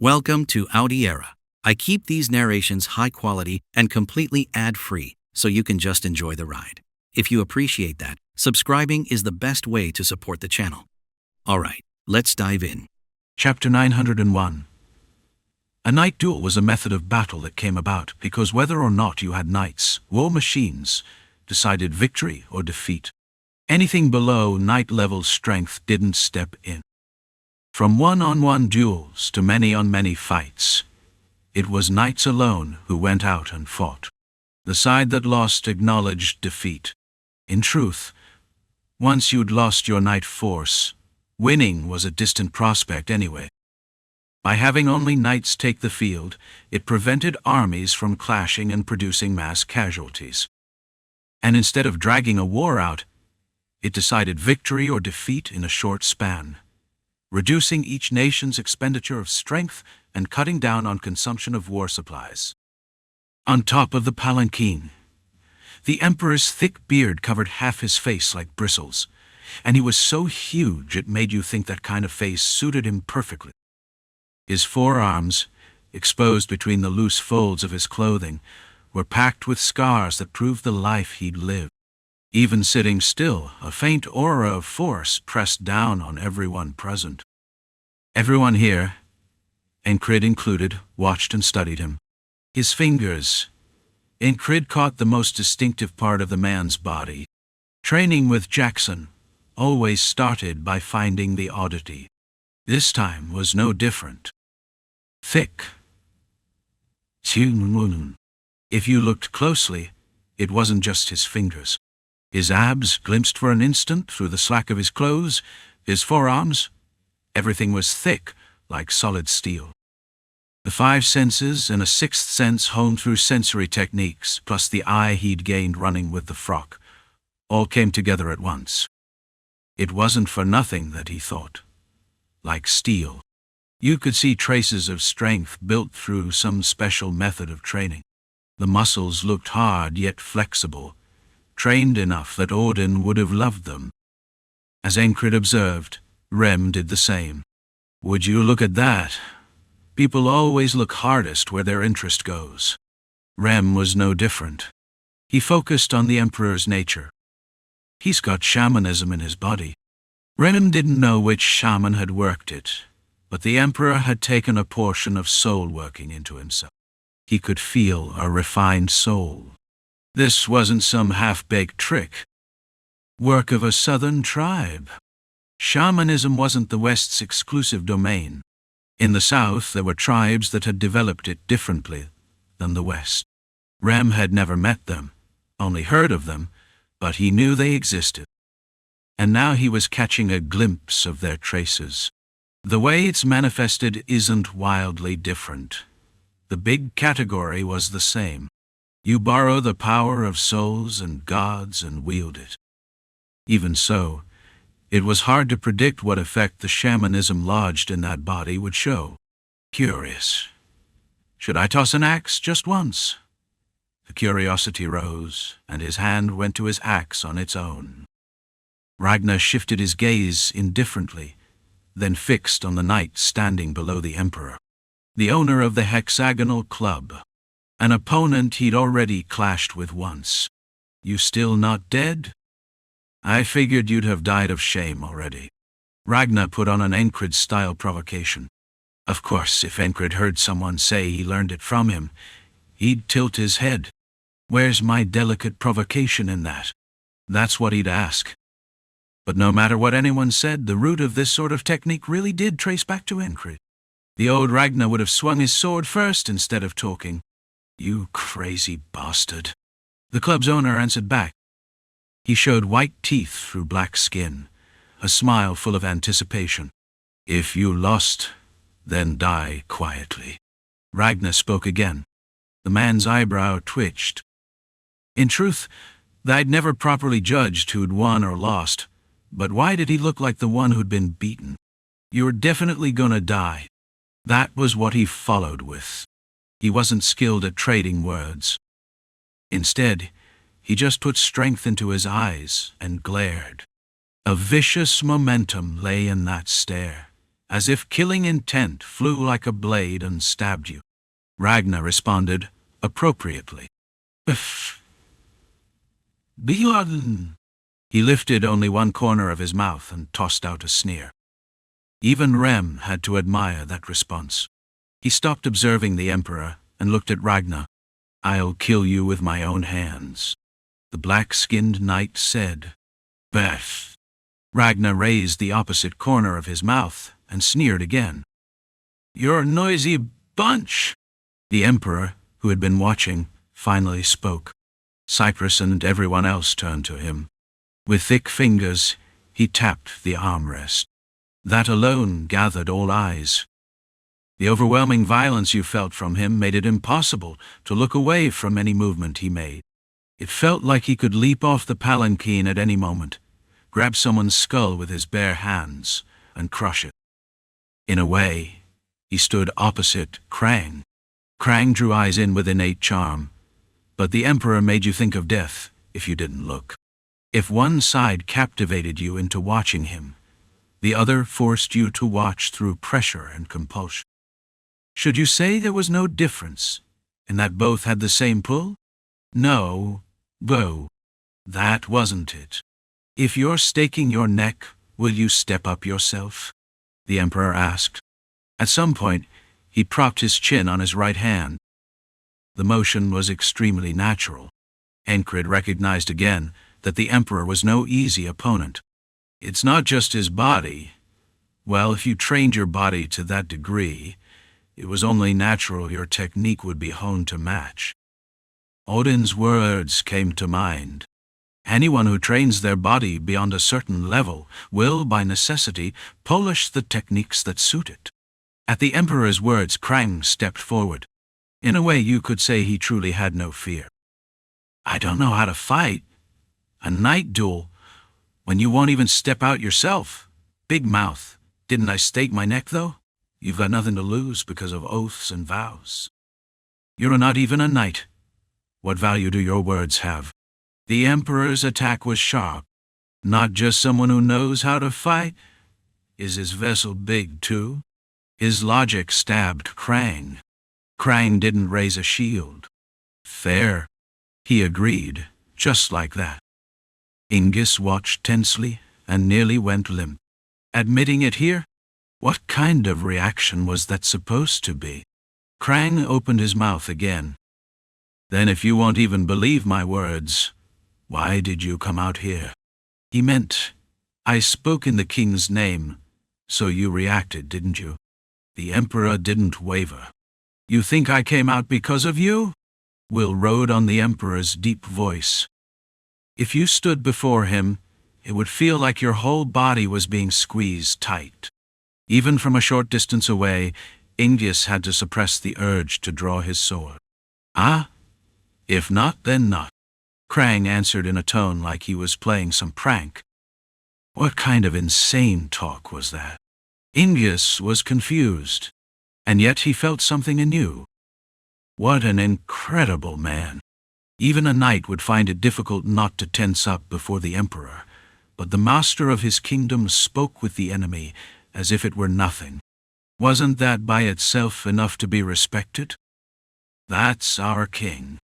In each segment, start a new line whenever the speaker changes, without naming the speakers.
Welcome to Audiera. I keep these narrations high quality and completely ad-free so you can just enjoy the ride. If you appreciate that, subscribing is the best way to support the channel. Alright, let's dive in.
Chapter 901. A knight duel was a method of battle that came about because whether or not you had knights, war machines, decided victory or defeat. Anything below knight-level strength didn't step in. From one-on-one duels to many-on-many fights, it was knights alone who went out and fought. The side that lost acknowledged defeat. In truth, once you'd lost your knight force, winning was a distant prospect anyway. By having only knights take the field, it prevented armies from clashing and producing mass casualties. And instead of dragging a war out, it decided victory or defeat in a short span, reducing each nation's expenditure of strength and cutting down on consumption of war supplies. On top of the palanquin, the emperor's thick beard covered half his face like bristles, and he was so huge it made you think that kind of face suited him perfectly. His forearms, exposed between the loose folds of his clothing, were packed with scars that proved the life he'd lived. Even sitting still, a faint aura of force pressed down on everyone present. Everyone here, Enkrid included, watched and studied him. His fingers. Enkrid caught the most distinctive part of the man's body. Training with Jackson always started by finding the oddity. This time was no different. Thick. If you looked closely, it wasn't just his fingers. His abs glimpsed for an instant through the slack of his clothes, his forearms. Everything was thick, like solid steel. The five senses and a sixth sense honed through sensory techniques, plus the eye he'd gained running with the frock, all came together at once. It wasn't for nothing that he thought. Like steel. You could see traces of strength built through some special method of training. The muscles looked hard yet flexible, trained enough that Odin would have loved them. As Enkrid observed, Rem did the same. Would you look at that? People always look hardest where their interest goes. Rem was no different. He focused on the Emperor's nature. He's got shamanism in his body. Rem didn't know which shaman had worked it, but the Emperor had taken a portion of soul working into himself. He could feel a refined soul. This wasn't some half-baked trick. Work of a southern tribe. Shamanism wasn't the West's exclusive domain. In the South, there were tribes that had developed it differently than the West. Rem had never met them, only heard of them, but he knew they existed. And now he was catching a glimpse of their traces. The way it's manifested isn't wildly different. The big category was the same. You borrow the power of souls and gods and wield it. Even so, it was hard to predict what effect the shamanism lodged in that body would show. Curious. Should I toss an axe just once? The curiosity rose, and his hand went to his axe on its own. Ragnar shifted his gaze indifferently, then fixed on the knight standing below the Emperor, the owner of the hexagonal club. An opponent he'd already clashed with once. You still not dead? I figured you'd have died of shame already. Ragnar put on an Enkrid-style provocation. Of course, if Enkrid heard someone say he learned it from him, he'd tilt his head. Where's my delicate provocation in that? That's what he'd ask. But no matter what anyone said, the root of this sort of technique really did trace back to Enkrid. The old Ragnar would have swung his sword first instead of talking. You crazy bastard. The club's owner answered back. He showed white teeth through black skin, a smile full of anticipation. If you lost, then die quietly. Ragnar spoke again. The man's eyebrow twitched. In truth, they'd never properly judged who'd won or lost, but why did he look like the one who'd been beaten? You're definitely gonna die. That was what he followed with. He wasn't skilled at trading words. Instead, he just put strength into his eyes and glared. A vicious momentum lay in that stare. as if killing intent flew like a blade and stabbed you. Ragnar responded appropriately. If Bjorn. He lifted only one corner of his mouth and tossed out a sneer. Even Rem had to admire that response. He stopped observing the Emperor and looked at Ragnar. I'll kill you with my own hands, the black-skinned knight said. Beth. Ragnar raised the opposite corner of his mouth and sneered again. You're a noisy bunch. The Emperor, who had been watching, finally spoke. Cyprus and everyone else turned to him. With thick fingers, he tapped the armrest. That alone gathered all eyes. The overwhelming violence you felt from him made it impossible to look away from any movement he made. It felt like he could leap off the palanquin at any moment, grab someone's skull with his bare hands, and crush it. In a way, he stood opposite Krang. Krang drew eyes in with innate charm, but the Emperor made you think of death if you didn't look. If one side captivated you into watching him, the other forced you to watch through pressure and compulsion. Should you say there was no difference, and that both had the same pull? No, Bo. That wasn't it. If you're staking your neck, will you step up yourself? The Emperor asked. At some point, he propped his chin on his right hand. The motion was extremely natural. Enkrid recognized again that the Emperor was no easy opponent. It's not just his body. Well, if you trained your body to that degree, it was only natural your technique would be honed to match. Odin's words came to mind. Anyone who trains their body beyond a certain level will, by necessity, polish the techniques that suit it. At the Emperor's words, Krang stepped forward. In a way, you could say he truly had no fear. I don't know how to fight. A night duel, when you won't even step out yourself. Big mouth. Didn't I stake my neck, though? You've got nothing to lose because of oaths and vows. You're not even a knight. What value do your words have? The Emperor's attack was sharp. Not just someone who knows how to fight. Is his vessel big, too? His logic stabbed Krang. Krang didn't raise a shield. Fair. He agreed, just like that. Ingis watched tensely and nearly went limp. Admitting it here? What kind of reaction was that supposed to be? Krang opened his mouth again. Then if you won't even believe my words, why did you come out here? He meant, I spoke in the king's name, so you reacted, didn't you? The Emperor didn't waver. You think I came out because of you? Will rode on the Emperor's deep voice. If you stood before him, it would feel like your whole body was being squeezed tight. Even from a short distance away, Ingis had to suppress the urge to draw his sword. Ah? If not, then not. Krang answered in a tone like he was playing some prank. What kind of insane talk was that? Ingis was confused, and yet he felt something anew. What an incredible man. Even a knight would find it difficult not to tense up before the Emperor, but the master of his kingdom spoke with the enemy as if it were nothing. Wasn't that by itself enough to be respected? That's our king.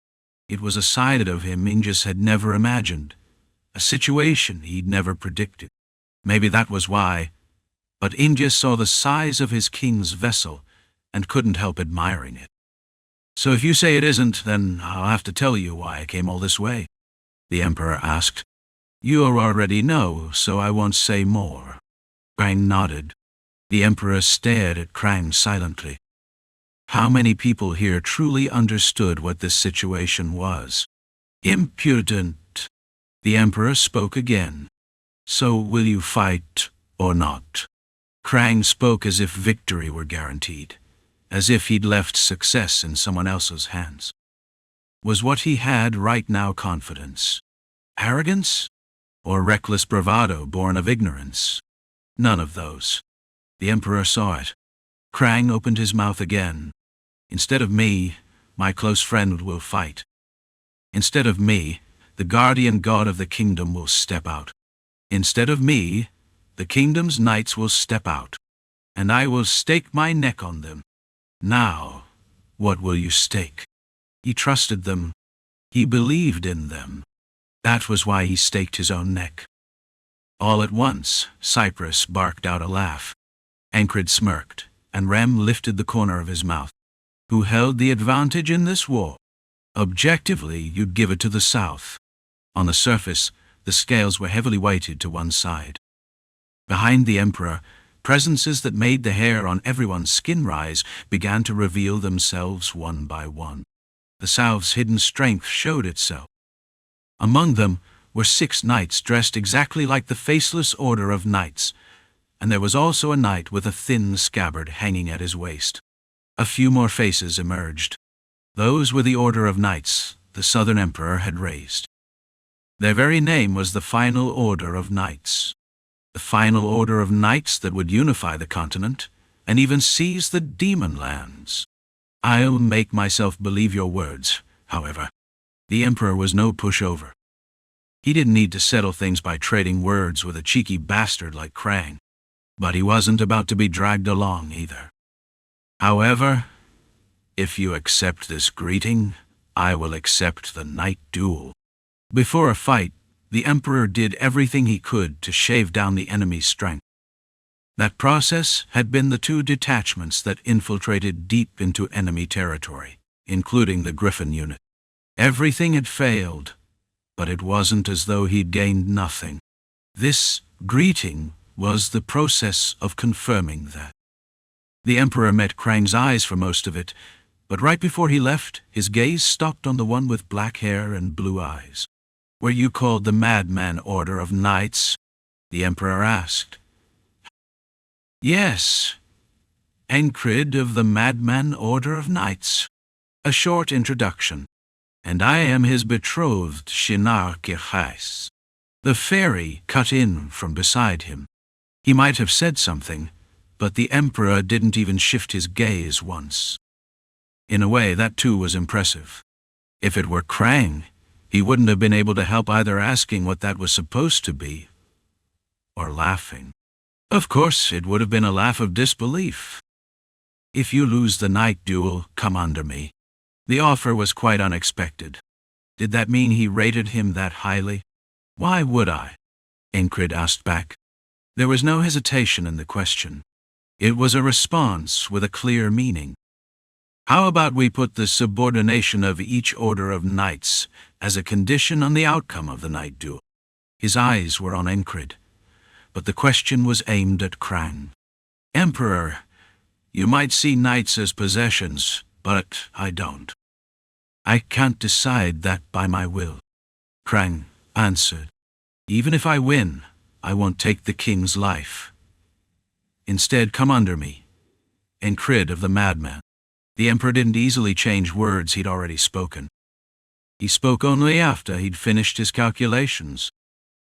It was a side of him Ingis had never imagined, a situation he'd never predicted. Maybe that was why, but Ingis saw the size of his king's vessel and couldn't help admiring it. So if you say it isn't, then I'll have to tell you why I came all this way, the Emperor asked. You already know, so I won't say more. Krang nodded. The Emperor stared at Krang silently. How many people here truly understood what this situation was? Impudent. The Emperor spoke again. So will you fight or not? Krang spoke as if victory were guaranteed, as if he'd left success in someone else's hands. Was what he had right now confidence? Arrogance? Or reckless bravado born of ignorance? None of those. The Emperor saw it. Krang opened his mouth again. Instead of me, my close friend will fight. Instead of me, the guardian god of the kingdom will step out. Instead of me, the kingdom's knights will step out. and I will stake my neck on them. Now, what will you stake? He trusted them. He believed in them. That was why he staked his own neck. All at once, Cyprus barked out a laugh. Enkrid smirked, and Rem lifted the corner of his mouth. Who held the advantage in this war? Objectively, you'd give it to the south. On the surface, the scales were heavily weighted to one side. Behind the emperor, presences that made the hair on everyone's skin rise began to reveal themselves one by one. The south's hidden strength showed itself. Among them were 6 knights dressed exactly like the faceless order of knights, and there was also a knight with a thin scabbard hanging at his waist. A few more faces emerged. Those were the order of knights the southern emperor had raised. Their very name was the Final Order of Knights. The final order of knights that would unify the continent and even seize the demon lands. I'll make myself believe your words, however. The emperor was no pushover. He didn't need to settle things by trading words with a cheeky bastard like Krang. But he wasn't about to be dragged along either. However, if you accept this greeting, I will accept the night duel. Before a fight, the emperor did everything he could to shave down the enemy's strength. That process had been the 2 detachments that infiltrated deep into enemy territory, including the Griffin unit. Everything had failed, but it wasn't as though he'd gained nothing. This greeting was the process of confirming that. The emperor met Krang's eyes for most of it, but right before he left, his gaze stopped on the one with black hair and blue eyes. Were you called the Madman Order of Knights? The emperor asked. Yes, Enkrid of the Madman Order of Knights. A short introduction. And I am his betrothed Shinar Kirchais. The fairy cut in from beside him. He might have said something, but the emperor didn't even shift his gaze once. In a way, that too was impressive. If it were Krang, he wouldn't have been able to help either asking what that was supposed to be, or laughing. Of course, it would have been a laugh of disbelief. If you lose the night duel, come under me. The offer was quite unexpected. Did that mean he rated him that highly? Why would I? Enkrid asked back. There was no hesitation in the question. It was a response with a clear meaning. How about we put the subordination of each order of knights as a condition on the outcome of the night duel? His eyes were on Enkrid, but the question was aimed at Krang. Emperor, you might see knights as possessions, but I don't. I can't decide that by my will. Krang answered. Even if I win, I won't take the king's life. Instead, come under me, Enkrid of the Madman. The emperor didn't easily change words he'd already spoken. He spoke only after he'd finished his calculations,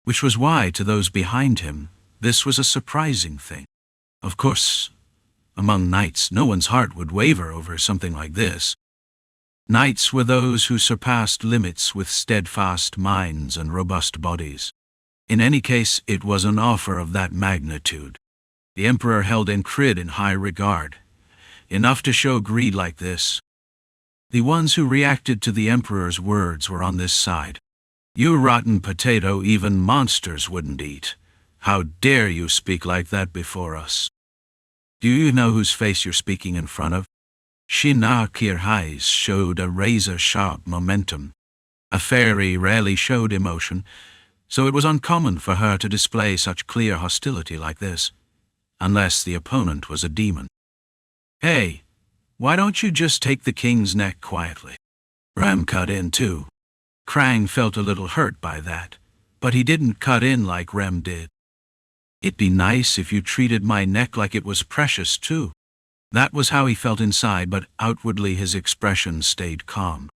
which was why, to those behind him, this was a surprising thing. Of course, among knights, no one's heart would waver over something like this. Knights were those who surpassed limits with steadfast minds and robust bodies. In any case, it was an offer of that magnitude. The emperor held Enkrid in high regard, enough to show greed like this. The ones who reacted to the emperor's words were on this side. You rotten potato even monsters wouldn't eat. How dare you speak like that before us? Do you know whose face you're speaking in front of? Shinar Kirchais showed a razor-sharp momentum. A fairy rarely showed emotion, so it was uncommon for her to display such clear hostility like this, unless the opponent was a demon. Hey, why don't you just take the king's neck quietly? Rem cut in too. Krang felt a little hurt by that, but he didn't cut in like Rem did. It'd be nice if you treated my neck like it was precious too. That was how he felt inside, but outwardly his expression stayed calm.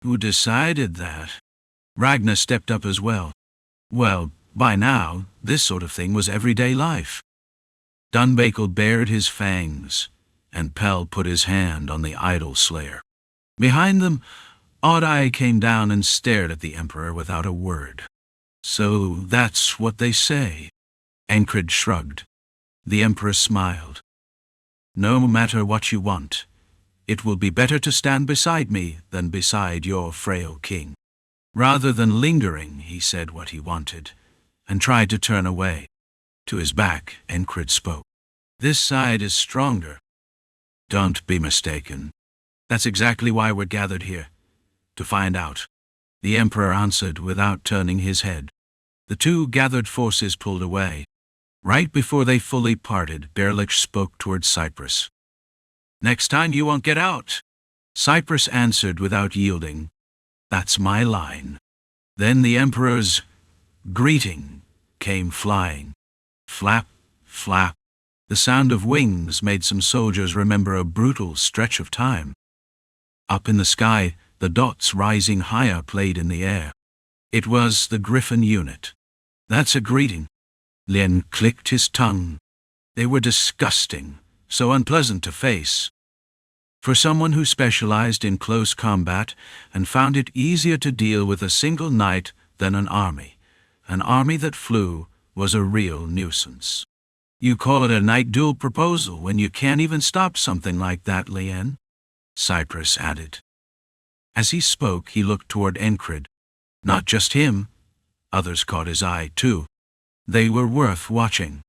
Who decided that? Ragnar stepped up as well. Well, by now, this sort of thing was everyday life. Dunbakel bared his fangs, and Pell put his hand on the idol slayer. Behind them, Odd-Eye came down and stared at the emperor without a word. So that's what they say. Enkrid shrugged. The emperor smiled. No matter what you want, it will be better to stand beside me than beside your frail king." Rather than lingering, he said what he wanted, and tried to turn away. To his back, Enkrid spoke. "This side is stronger." "Don't be mistaken. That's exactly why we're gathered here, to find out," the Emperor answered without turning his head. The two gathered forces pulled away. Right before they fully parted, Berlich spoke toward Cyprus. "Next time you won't get out." Cyprus answered without yielding. "That's my line." Then the Emperor's greeting came flying. Flap, flap. The sound of wings made some soldiers remember a brutal stretch of time. Up in the sky, the dots rising higher played in the air. It was the Griffin unit. "That's a greeting." Lien clicked his tongue. They were disgusting, so unpleasant to face. For someone who specialized in close combat and found it easier to deal with a single knight than an army that flew was a real nuisance. "You call it a knight duel proposal when you can't even stop something like that, Lien," Cyprus added. As he spoke, he looked toward Enkrid. Not just him. Others caught his eye, too. They were worth watching.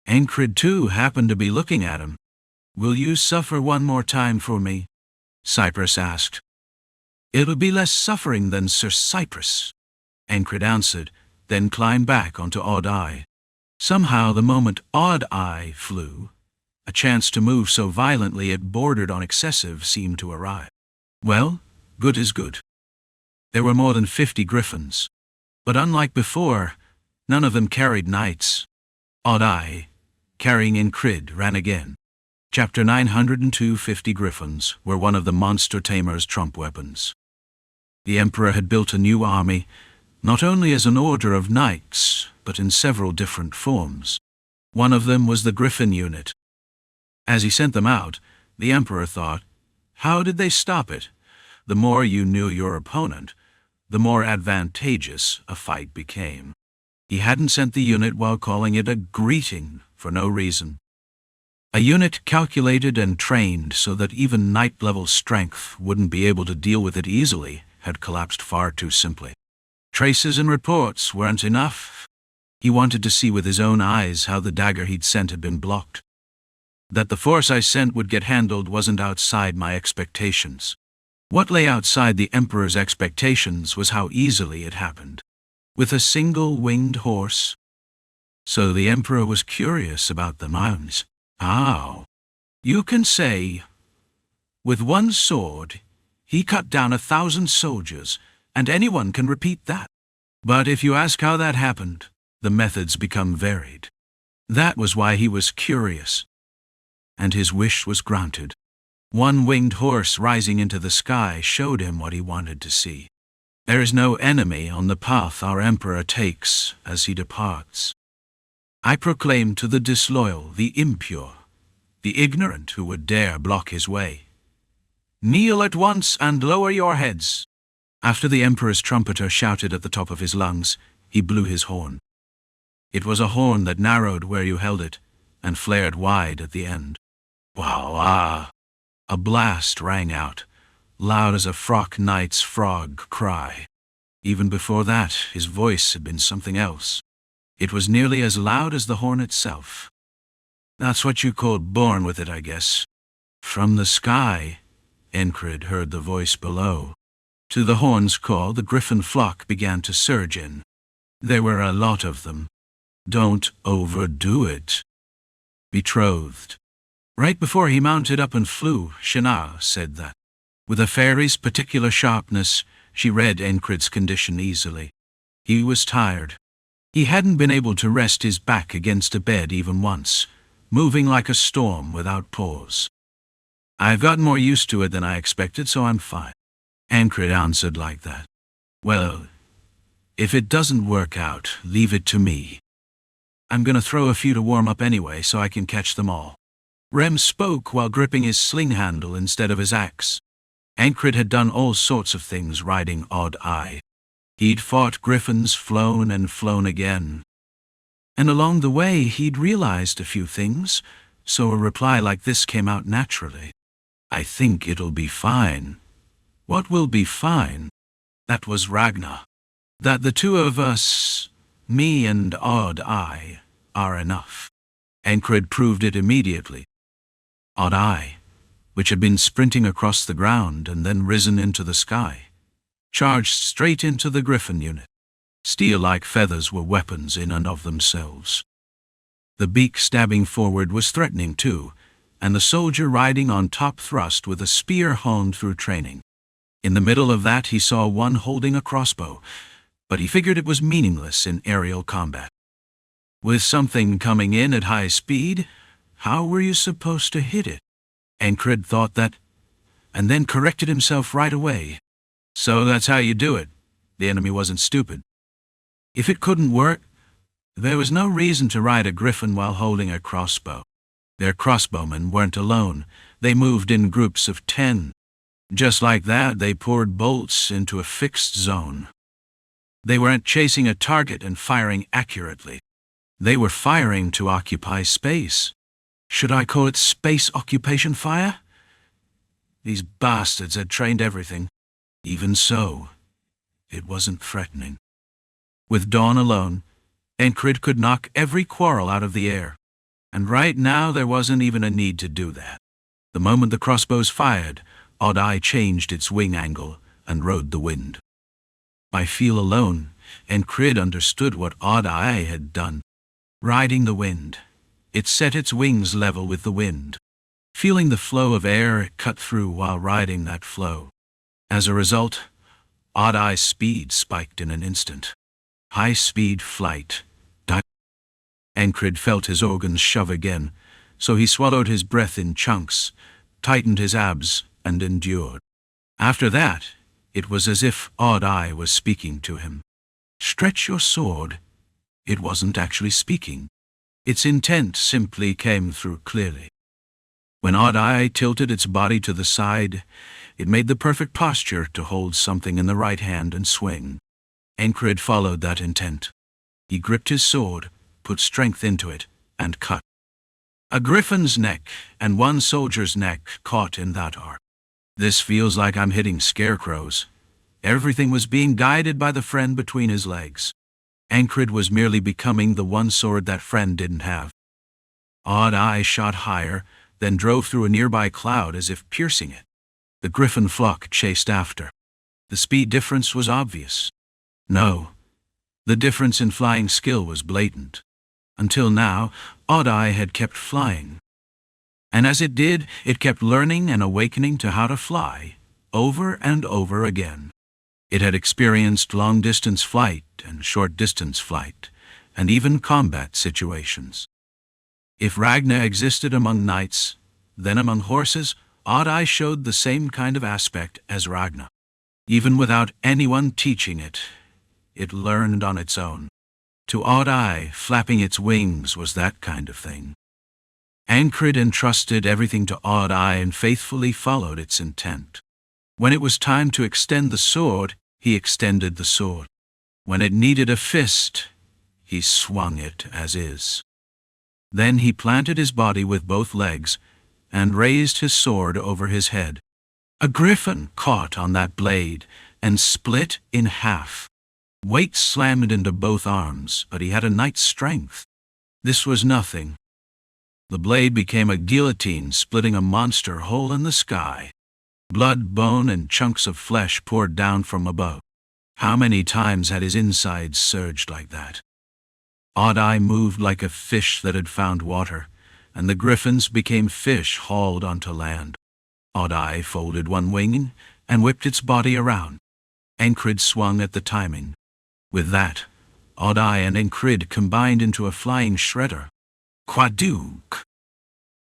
Enkrid, too, happened to be looking at him. "Will you suffer one more time for me?" Cyprus asked. "It'll be less suffering than Sir Cyprus," Enkrid answered, then climbed back onto Odd Eye. Somehow, the moment Odd Eye flew, a chance to move so violently it bordered on excessive seemed to arrive. Well, good is good. There were more than 50 griffins. But unlike before, none of them carried knights. Odd Eye, carrying Enkrid, ran again. Chapter 902. 50 griffins were one of the monster tamer's trump weapons. The Emperor had built a new army, not only as an order of knights, but in several different forms. One of them was the Griffin unit. As he sent them out, the Emperor thought, how did they stop it? The more you knew your opponent, the more advantageous a fight became. He hadn't sent the unit while calling it a greeting for no reason. A unit calculated and trained so that even knight-level strength wouldn't be able to deal with it easily had collapsed far too simply. Traces and reports weren't enough. He wanted to see with his own eyes how the dagger he'd sent had been blocked. That the force I sent would get handled wasn't outside my expectations. What lay outside the Emperor's expectations was how easily it happened. With a single winged horse. So the Emperor was curious about the mounds. How? You can say, with one sword, he cut down 1,000 soldiers, and anyone can repeat that. But if you ask how that happened, the methods become varied. That was why he was curious. And his wish was granted. One winged horse rising into the sky showed him what he wanted to see. There is no enemy on the path our Emperor takes as he departs. I proclaim to the disloyal, the impure, the ignorant who would dare block his way. Kneel at once and lower your heads. After the Emperor's trumpeter shouted at the top of his lungs, he blew his horn. It was a horn that narrowed where you held it and flared wide at the end. Wow! A blast rang out, loud as a frock knight's frog cry. Even before that, his voice had been something else. It was nearly as loud as the horn itself. That's what you call born with it, I guess. From the sky, Enkrid heard the voice below. To the horn's call, the griffin flock began to surge in. There were a lot of them. Don't overdo it. Betrothed. Right before he mounted up and flew, Shana said that. With a fairy's particular sharpness, she read Enkrid's condition easily. He was tired. He hadn't been able to rest his back against a bed even once, moving like a storm without pause. I've gotten more used to it than I expected, so I'm fine. Enkrid answered like that. Well, if it doesn't work out, leave it to me. I'm gonna throw a few to warm up anyway, so I can catch them all. Rem spoke while gripping his sling handle instead of his axe. Enkrid had done all sorts of things riding Odd Eye. He'd fought griffins, flown and flown again. And along the way he'd realized a few things, so a reply like this came out naturally. "I think it'll be fine." What will be fine? That was Ragnar. That the two of us, me and Odd Eye, are enough. Enkrid proved it immediately. Odd Eye, which had been sprinting across the ground and then risen into the sky, charged straight into the Griffin unit. Steel-like feathers were weapons in and of themselves. The beak stabbing forward was threatening too, and the soldier riding on top thrust with a spear honed through training. In the middle of that he saw one holding a crossbow, but he figured it was meaningless in aerial combat. With something coming in at high speed, how were you supposed to hit it? Enkrid thought that, and then corrected himself right away. So that's how you do it. The enemy wasn't stupid. If it couldn't work, there was no reason to ride a griffin while holding a crossbow. Their crossbowmen weren't alone. They moved in groups of 10. Just like that, they poured bolts into a fixed zone. They weren't chasing a target and firing accurately. They were firing to occupy space. Should I call it space occupation fire? These bastards had trained everything. Even so, it wasn't threatening. With Dawn alone, Enkrid could knock every quarrel out of the air. And right now there wasn't even a need to do that. The moment the crossbows fired, Odd Eye changed its wing angle and rode the wind. By feel alone, Enkrid understood what Odd Eye had done. Riding the wind, it set its wings level with the wind. Feeling the flow of air it cut through while riding that flow. As a result, Odd Eye's speed spiked in an instant. High-speed flight. Enkrid felt his organs shove again, so he swallowed his breath in chunks, tightened his abs, and endured. After that, it was as if Odd Eye was speaking to him. "Stretch your sword." It wasn't actually speaking. Its intent simply came through clearly. When Odd Eye tilted its body to the side, it made the perfect posture to hold something in the right hand and swing. Enkrid followed that intent. He gripped his sword, put strength into it, and cut. A griffin's neck and one soldier's neck caught in that arc. This feels like I'm hitting scarecrows. Everything was being guided by the friend between his legs. Enkrid was merely becoming the one sword that friend didn't have. Odd Eye shot higher, then drove through a nearby cloud as if piercing it. The griffin flock chased after. The speed difference was obvious. No, the difference in flying skill was blatant. Until now, Odd Eye had kept flying. And as it did, it kept learning and awakening to how to fly, over and over again. It had experienced long-distance flight and short-distance flight, and even combat situations. If Ragnar existed among knights, then among horses, Odd Eye showed the same kind of aspect as Ragnar. Even without anyone teaching it, it learned on its own. To Odd Eye, flapping its wings was that kind of thing. Enkrid entrusted everything to Odd Eye and faithfully followed its intent. When it was time to extend the sword, he extended the sword. When it needed a fist, he swung it as is. Then he planted his body with both legs and raised his sword over his head. A griffin caught on that blade and split in half. Weight slammed into both arms, but he had a knight's strength. This was nothing. The blade became a guillotine, splitting a monster hole in the sky. Blood, bone, and chunks of flesh poured down from above. How many times had his insides surged like that? Odd Eye moved like a fish that had found water, and the griffins became fish hauled onto land. Odd Eye folded one wing and whipped its body around. Enkrid swung at the timing. With that, Odd Eye and Enkrid combined into a flying shredder. Quaduk!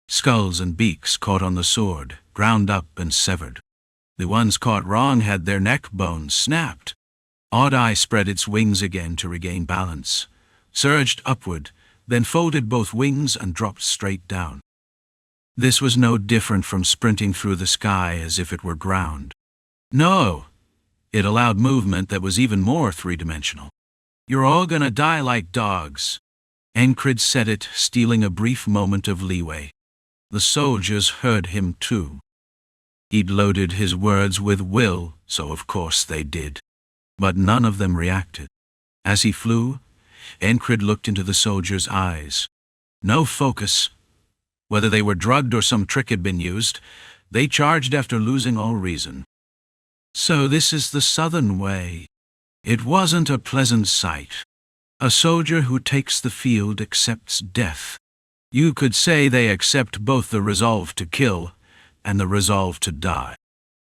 Skulls and beaks caught on the sword, ground up and severed. The ones caught wrong had their neck bones snapped. Odd Eye spread its wings again to regain balance, surged upward, then folded both wings and dropped straight down. This was no different from sprinting through the sky as if it were ground. No, it allowed movement that was even more three-dimensional. "You're all gonna die like dogs." Enkrid said it, stealing a brief moment of leeway. The soldiers heard him too. He'd loaded his words with will, so of course they did. But none of them reacted. As he flew, Enkrid looked into the soldiers' eyes. No focus. Whether they were drugged or some trick had been used, they charged after losing all reason. So this is the southern way. It wasn't a pleasant sight. A soldier who takes the field accepts death. You could say they accept both the resolve to kill and the resolve to die.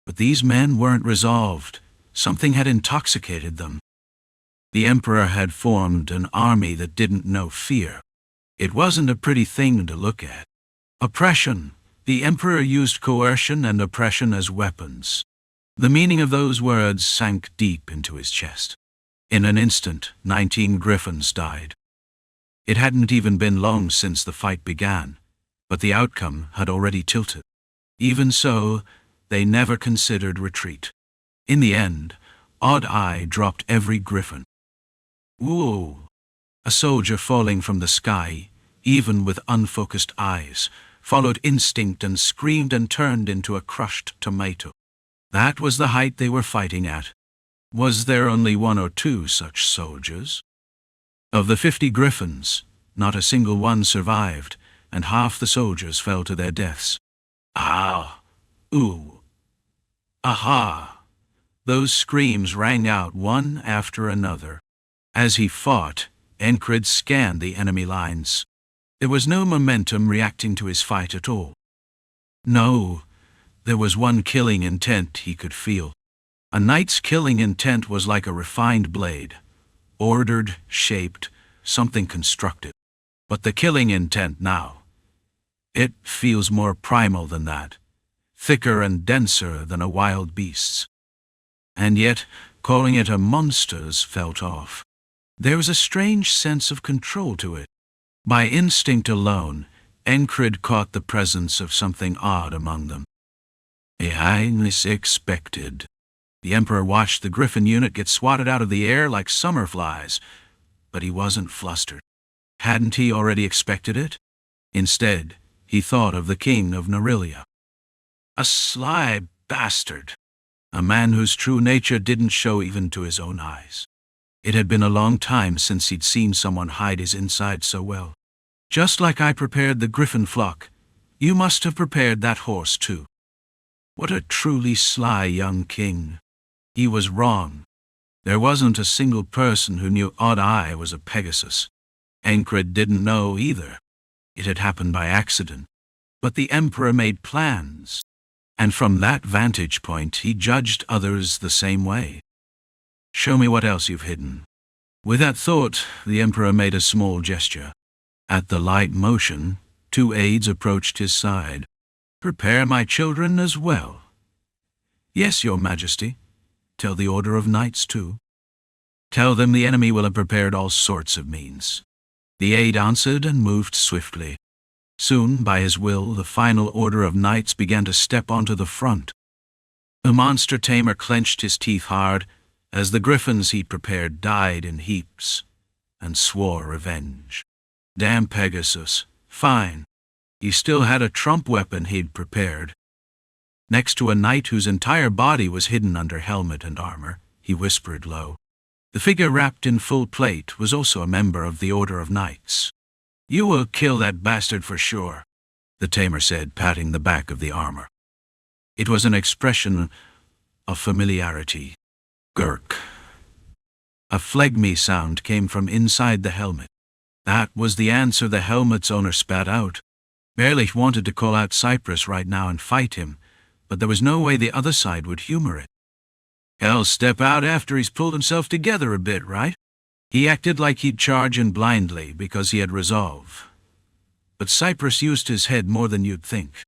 But these men weren't resolved. Something had intoxicated them. The emperor had formed an army that didn't know fear. It wasn't a pretty thing to look at. Oppression. The emperor used coercion and oppression as weapons. The meaning of those words sank deep into his chest. In an instant, 19 griffins died. It hadn't even been long since the fight began, but the outcome had already tilted. Even so, they never considered retreat. In the end, Odd Eye dropped every griffin. Whoa! A soldier falling from the sky, even with unfocused eyes, followed instinct and screamed and turned into a crushed tomato. That was the height they were fighting at. Was there only 1 or 2 such soldiers? Of the 50 griffins, not a single one survived, and half the soldiers fell to their deaths. Ah! Ooh! Aha! Those screams rang out one after another. As he fought, Enkrid scanned the enemy lines. There was no momentum reacting to his fight at all. No, there was one killing intent he could feel. A knight's killing intent was like a refined blade. Ordered, shaped, something constructed. But the killing intent now, it feels more primal than that, thicker and denser than a wild beast's. And yet, calling it a monster's felt off. There was a strange sense of control to it. By instinct alone, Enkrid caught the presence of something odd among them. Highness expected. The Emperor watched the griffin unit get swatted out of the air like summer flies, but he wasn't flustered. Hadn't he already expected it? Instead, he thought of the king of Narilia. A sly bastard. A man whose true nature didn't show even to his own eyes. It had been a long time since he'd seen someone hide his inside so well. Just like I prepared the griffin flock, you must have prepared that horse too. What a truly sly young king. He was wrong. There wasn't a single person who knew Odd Eye was a Pegasus. Enkrid didn't know either. It had happened by accident. But the Emperor made plans. And from that vantage point, he judged others the same way. Show me what else you've hidden. With that thought, the Emperor made a small gesture. At the light motion, 2 aides approached his side. Prepare my children as well. Yes, Your Majesty. Tell the Order of Knights too. Tell them the enemy will have prepared all sorts of means. The aide answered and moved swiftly. Soon, by his will, the final Order of Knights began to step onto the front. The monster tamer clenched his teeth hard as the griffins he'd prepared died in heaps, and swore revenge. Damn Pegasus. Fine. He still had a trump weapon he'd prepared. Next to a knight whose entire body was hidden under helmet and armor, he whispered low. The figure wrapped in full plate was also a member of the Order of Knights. You will kill that bastard for sure, the tamer said, patting the back of the armor. It was an expression of familiarity. Gurk. A phlegmy sound came from inside the helmet. That was the answer the helmet's owner spat out. Berlich wanted to call out Cyprus right now and fight him, but there was no way the other side would humor it. He'll step out after he's pulled himself together a bit, right? He acted like he'd charge in blindly because he had resolve. But Cyprus used his head more than you'd think.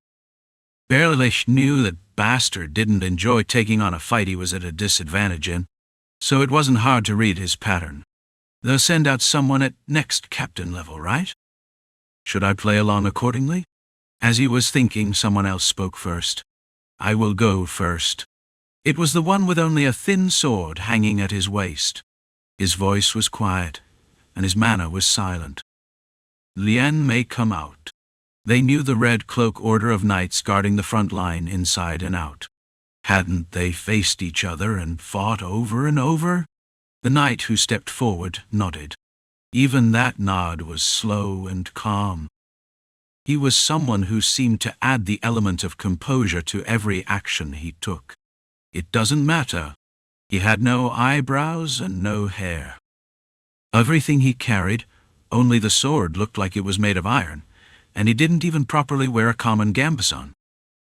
Berlich knew that Bastard didn't enjoy taking on a fight he was at a disadvantage in, so it wasn't hard to read his pattern. They'll send out someone at next captain level, right? Should I play along accordingly? As he was thinking, someone else spoke first. I will go first. It was the one with only a thin sword hanging at his waist. His voice was quiet, and his manner was silent. Lian may come out. They knew the red cloak order of knights guarding the front line inside and out. Hadn't they faced each other and fought over and over? The knight who stepped forward nodded. Even that nod was slow and calm. He was someone who seemed to add the element of composure to every action he took. It doesn't matter. He had no eyebrows and no hair. Everything he carried, only the sword, looked like it was made of iron, and he didn't even properly wear a common gambeson.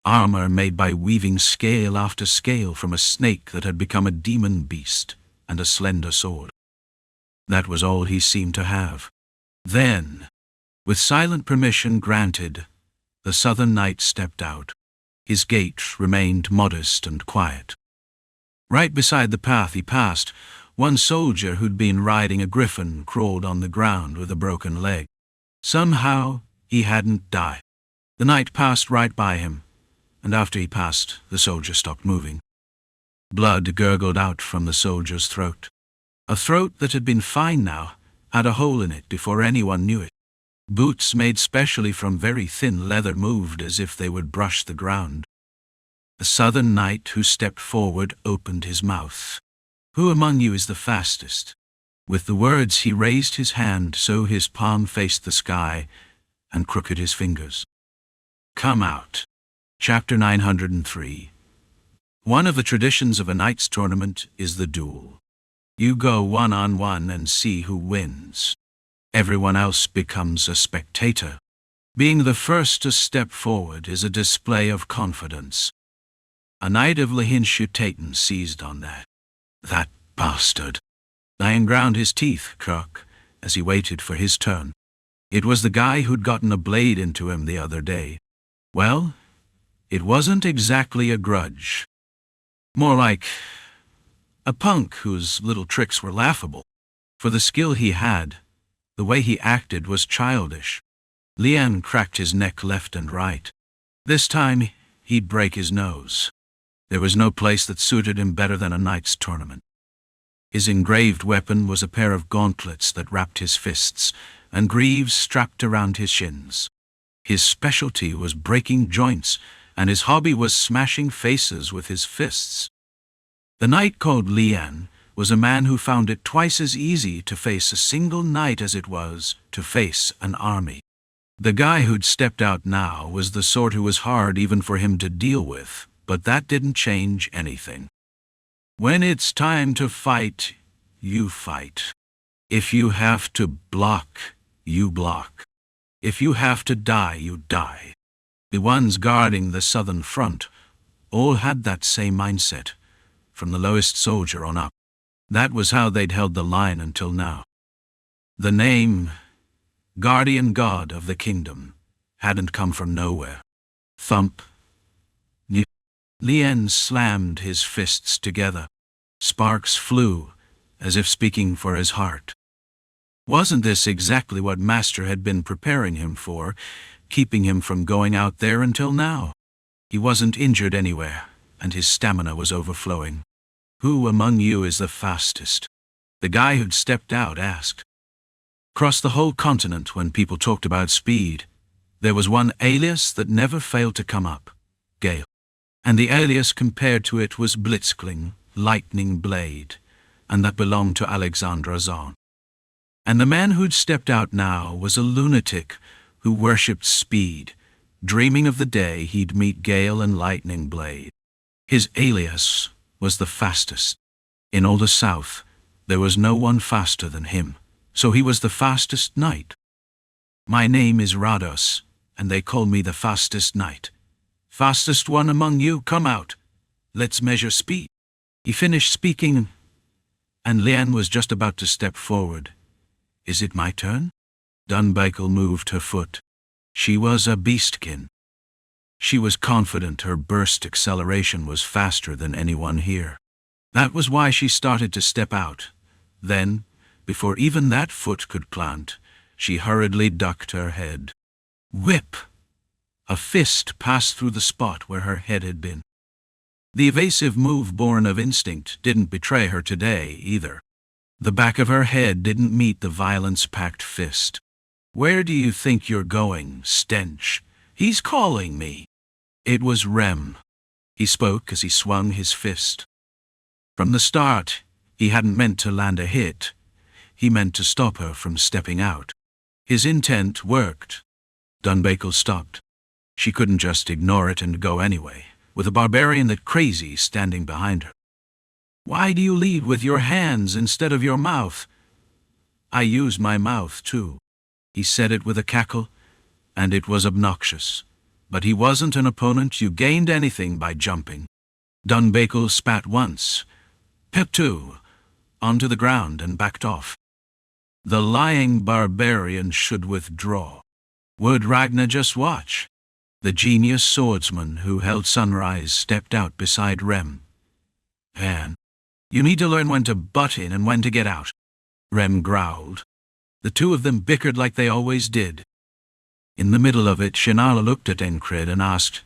Armor made by weaving scale after scale from a snake that had become a demon beast, and a slender sword. That was all he seemed to have. Then, with silent permission granted, the southern knight stepped out. His gait remained modest and quiet. Right beside the path he passed, one soldier who'd been riding a griffin crawled on the ground with a broken leg. Somehow, he hadn't died. The knight passed right by him, and after he passed, the soldier stopped moving. Blood gurgled out from the soldier's throat. A throat that had been fine now had a hole in it before anyone knew it. Boots made specially from very thin leather moved as if they would brush the ground. The southern knight who stepped forward opened his mouth. "Who among you is the fastest?" With the words he raised his hand so his palm faced the sky and crooked his fingers. "Come out." Chapter 903. One of the traditions of a knight's tournament is the duel. You go one-on-one and see who wins. Everyone else becomes a spectator. Being the first to step forward is a display of confidence. A knight of Lehinshu-Tayton seized on that. That bastard. Lion ground his teeth, Kirk, as he waited for his turn. It was the guy who'd gotten a blade into him the other day. Well, it wasn't exactly a grudge. More like a punk whose little tricks were laughable. For the skill he had, the way he acted was childish. Lian cracked his neck left and right. This time, he'd break his nose. There was no place that suited him better than a knight's tournament. His engraved weapon was a pair of gauntlets that wrapped his fists, and greaves strapped around his shins. His specialty was breaking joints, and his hobby was smashing faces with his fists. The knight called Lian was a man who found it twice as easy to face a single knight as it was to face an army. The guy who'd stepped out now was the sort who was hard even for him to deal with, but that didn't change anything. When it's time to fight, you fight. If you have to block, you block. If you have to die, you die. The ones guarding the southern front all had that same mindset, from the lowest soldier on up. That was how they'd held the line until now. The name, Guardian God of the Kingdom, hadn't come from nowhere. Thump. Lian slammed his fists together. Sparks flew, as if speaking for his heart. Wasn't this exactly what Master had been preparing him for, keeping him from going out there until now? He wasn't injured anywhere, and his stamina was overflowing. "Who among you is the fastest?" The guy who'd stepped out asked. Across the whole continent, when people talked about speed, there was one alias that never failed to come up: Gale. And the alias compared to it was Blitzkling, Lightning Blade, and that belonged to Alexandra Zahn. And the man who'd stepped out now was a lunatic who worshipped speed, dreaming of the day he'd meet Gale and Lightning Blade. His alias was the fastest. In all the South, there was no one faster than him, so he was the fastest knight. "My name is Rados, and they call me the fastest knight. Fastest one among you, come out. Let's measure speed." He finished speaking, and Lian was just about to step forward. "Is it my turn?" Dunbakel moved her foot. She was a beastkin. She was confident her burst acceleration was faster than anyone here. That was why she started to step out. Then, before even that foot could plant, she hurriedly ducked her head. Whip! A fist passed through the spot where her head had been. The evasive move born of instinct didn't betray her today, either. The back of her head didn't meet the violence-packed fist. "Where do you think you're going, stench?" He's calling me. It was Rem. He spoke as he swung his fist. From the start, he hadn't meant to land a hit. He meant to stop her from stepping out. His intent worked. Dunbakel stopped. She couldn't just ignore it and go anyway, with a barbarian that crazy standing behind her. Why do you lead with your hands instead of your mouth? I use my mouth too. He said it with a cackle, and it was obnoxious. But he wasn't an opponent you gained anything by jumping. Dunbakel spat once, pip two, onto the ground and backed off. The lying barbarian should withdraw. Would Ragnar just watch? The genius swordsman who held Sunrise stepped out beside Rem. "Man, you need to learn when to butt in and when to get out," Rem growled. The two of them bickered like they always did. In the middle of it, Shannara looked at Enkrid and asked,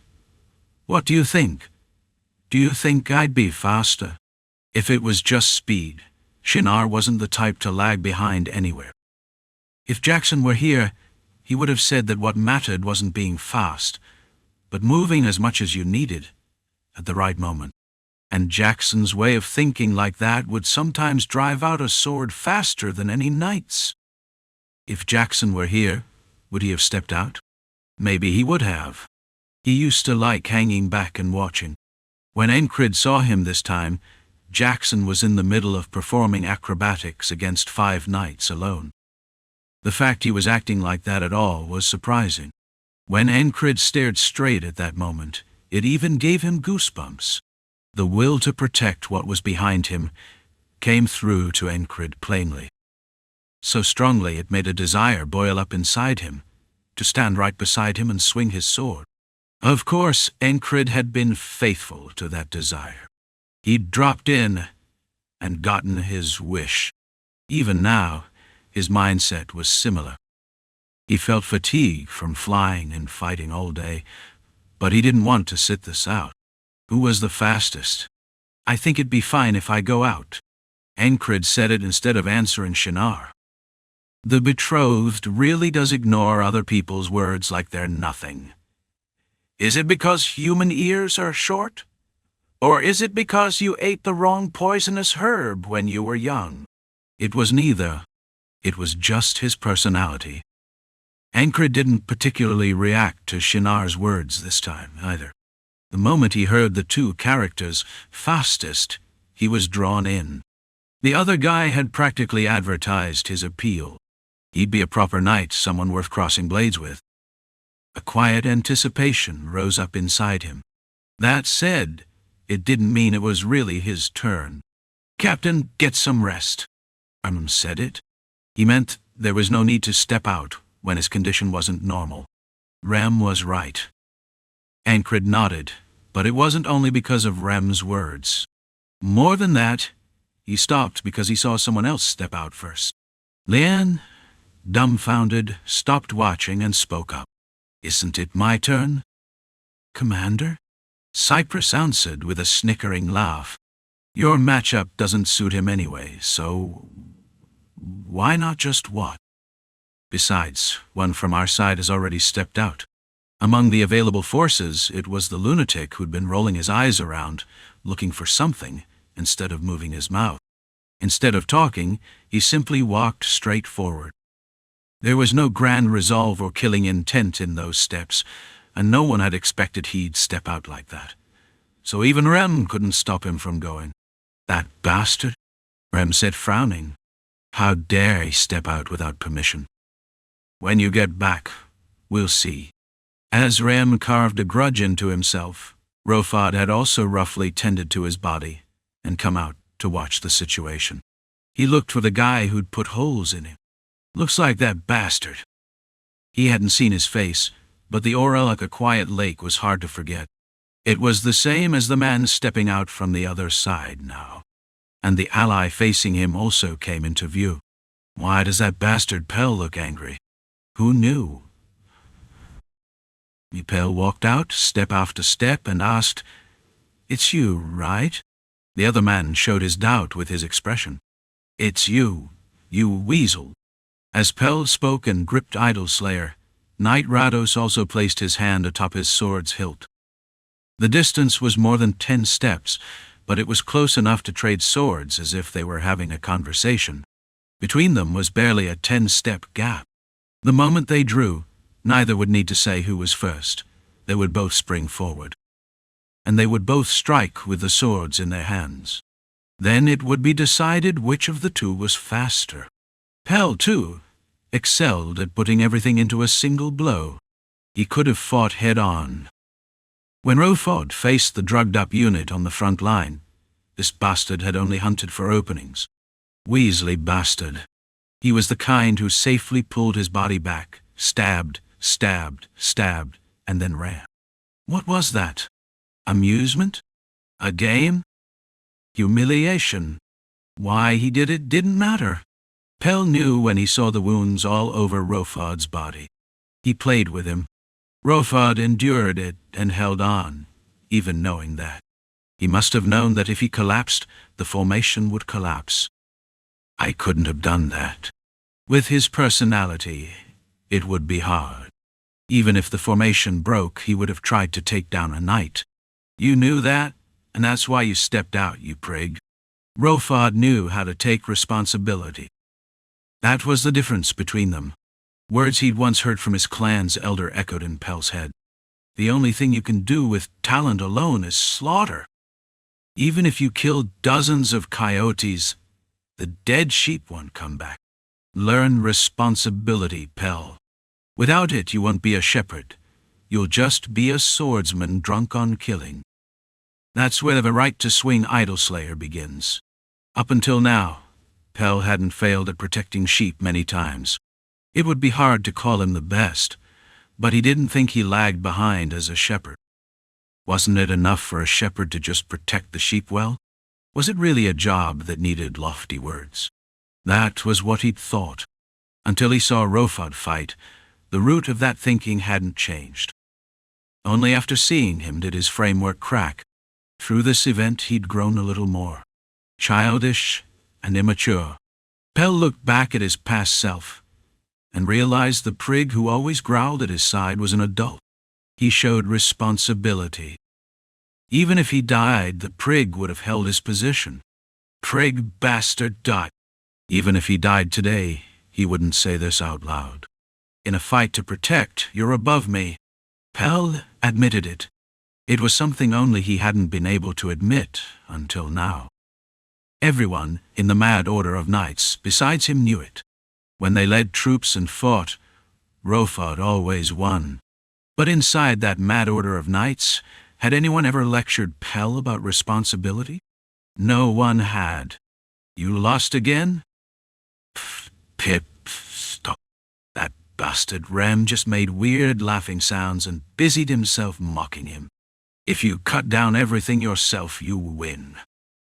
"What do you think? Do you think I'd be faster?" If it was just speed, Shannara wasn't the type to lag behind anywhere. If Jackson were here, he would have said that what mattered wasn't being fast, but moving as much as you needed at the right moment. And Jackson's way of thinking like that would sometimes drive out a sword faster than any knight's. If Jackson were here, would he have stepped out? Maybe he would have. He used to like hanging back and watching. When Enkrid saw him this time, Jackson was in the middle of performing acrobatics against 5 knights alone. The fact he was acting like that at all was surprising. When Enkrid stared straight at that moment, it even gave him goosebumps. The will to protect what was behind him came through to Enkrid plainly. So strongly it made a desire boil up inside him, to stand right beside him and swing his sword. Of course, Enkrid had been faithful to that desire. He'd dropped in and gotten his wish. Even now, his mindset was similar. He felt fatigue from flying and fighting all day, but he didn't want to sit this out. Who was the fastest? "I think it'd be fine if I go out." Enkrid said it instead of answering Shannara. The betrothed really does ignore other people's words like they're nothing. Is it because human ears are short? Or is it because you ate the wrong poisonous herb when you were young? It was neither. It was just his personality. Enkrid didn't particularly react to Shannara's words this time, either. The moment he heard the two characters, fastest, he was drawn in. The other guy had practically advertised his appeal. He'd be a proper knight, someone worth crossing blades with. A quiet anticipation rose up inside him. That said, it didn't mean it was really his turn. "Captain, get some rest." Armam said it. He meant there was no need to step out when his condition wasn't normal. Rem was right. Enkrid nodded, but it wasn't only because of Rem's words. More than that, he stopped because he saw someone else step out first. Leanne, dumbfounded, stopped watching and spoke up. "Isn't it my turn?" "Commander?" Cypress answered with a snickering laugh. "Your matchup doesn't suit him anyway, so why not just what? Besides, one from our side has already stepped out. Among the available forces, it was the lunatic who'd been rolling his eyes around, looking for something, instead of moving his mouth. Instead of talking, he simply walked straight forward. There was no grand resolve or killing intent in those steps, and no one had expected he'd step out like that. So even Rem couldn't stop him from going. "That bastard," Rem said, frowning. "How dare he step out without permission?" "When you get back, we'll see." As Rem carved a grudge into himself, Rofad had also roughly tended to his body and come out to watch the situation. He looked for the guy who'd put holes in him. "Looks like that bastard." He hadn't seen his face, but the aura like a quiet lake was hard to forget. It was the same as the man stepping out from the other side now. And the ally facing him also came into view. Why does that bastard Pell look angry? Who knew? Pell walked out, step after step, and asked, "It's you, right?" The other man showed his doubt with his expression. "It's you, you weasel." As Pell spoke and gripped Idolslayer, Knight Rados also placed his hand atop his sword's hilt. The distance was more than 10 steps, but it was close enough to trade swords as if they were having a conversation. Between them was barely a 10-step gap. The moment they drew, neither would need to say who was first. They would both spring forward. And they would both strike with the swords in their hands. Then it would be decided which of the two was faster. Pell, too, excelled at putting everything into a single blow. He could have fought head-on. When Rofod faced the drugged-up unit on the front line, this bastard had only hunted for openings. Weasley bastard. He was the kind who safely pulled his body back, stabbed, and then ran. What was that? Amusement? A game? Humiliation? Why he did it didn't matter. Pell knew when he saw the wounds all over Rofod's body. He played with him. Rofod endured it and held on, even knowing that. He must have known that if he collapsed, the formation would collapse. I couldn't have done that. With his personality, it would be hard. Even if the formation broke, he would have tried to take down a knight. You knew that, and that's why you stepped out, you prig. Rofod knew how to take responsibility. That was the difference between them. Words he'd once heard from his clan's elder echoed in Pell's head. The only thing you can do with talent alone is slaughter. Even if you kill dozens of coyotes, the dead sheep won't come back. Learn responsibility, Pell. Without it, you won't be a shepherd. You'll just be a swordsman drunk on killing. That's where the right to swing Idleslayer begins. Up until now, Pell hadn't failed at protecting sheep many times. It would be hard to call him the best, but he didn't think he lagged behind as a shepherd. Wasn't it enough for a shepherd to just protect the sheep well? Was it really a job that needed lofty words? That was what he'd thought. Until he saw Rofod fight, the root of that thinking hadn't changed. Only after seeing him did his framework crack. Through this event he'd grown a little more. Childish and immature. Pell looked back at his past self and realized the prig who always growled at his side was an adult. He showed responsibility. Even if he died, the prig would have held his position. Prig bastard died. Even if he died today, he wouldn't say this out loud. In a fight to protect, you're above me. Pell admitted it. It was something only he hadn't been able to admit until now. Everyone in the Mad Order of Knights besides him knew it. When they led troops and fought, Rofod always won. But inside that Mad Order of Knights, had anyone ever lectured Pell about responsibility? No one had. You lost again? Pip, stop. That bastard Rem just made weird laughing sounds and busied himself mocking him. If you cut down everything yourself, you win.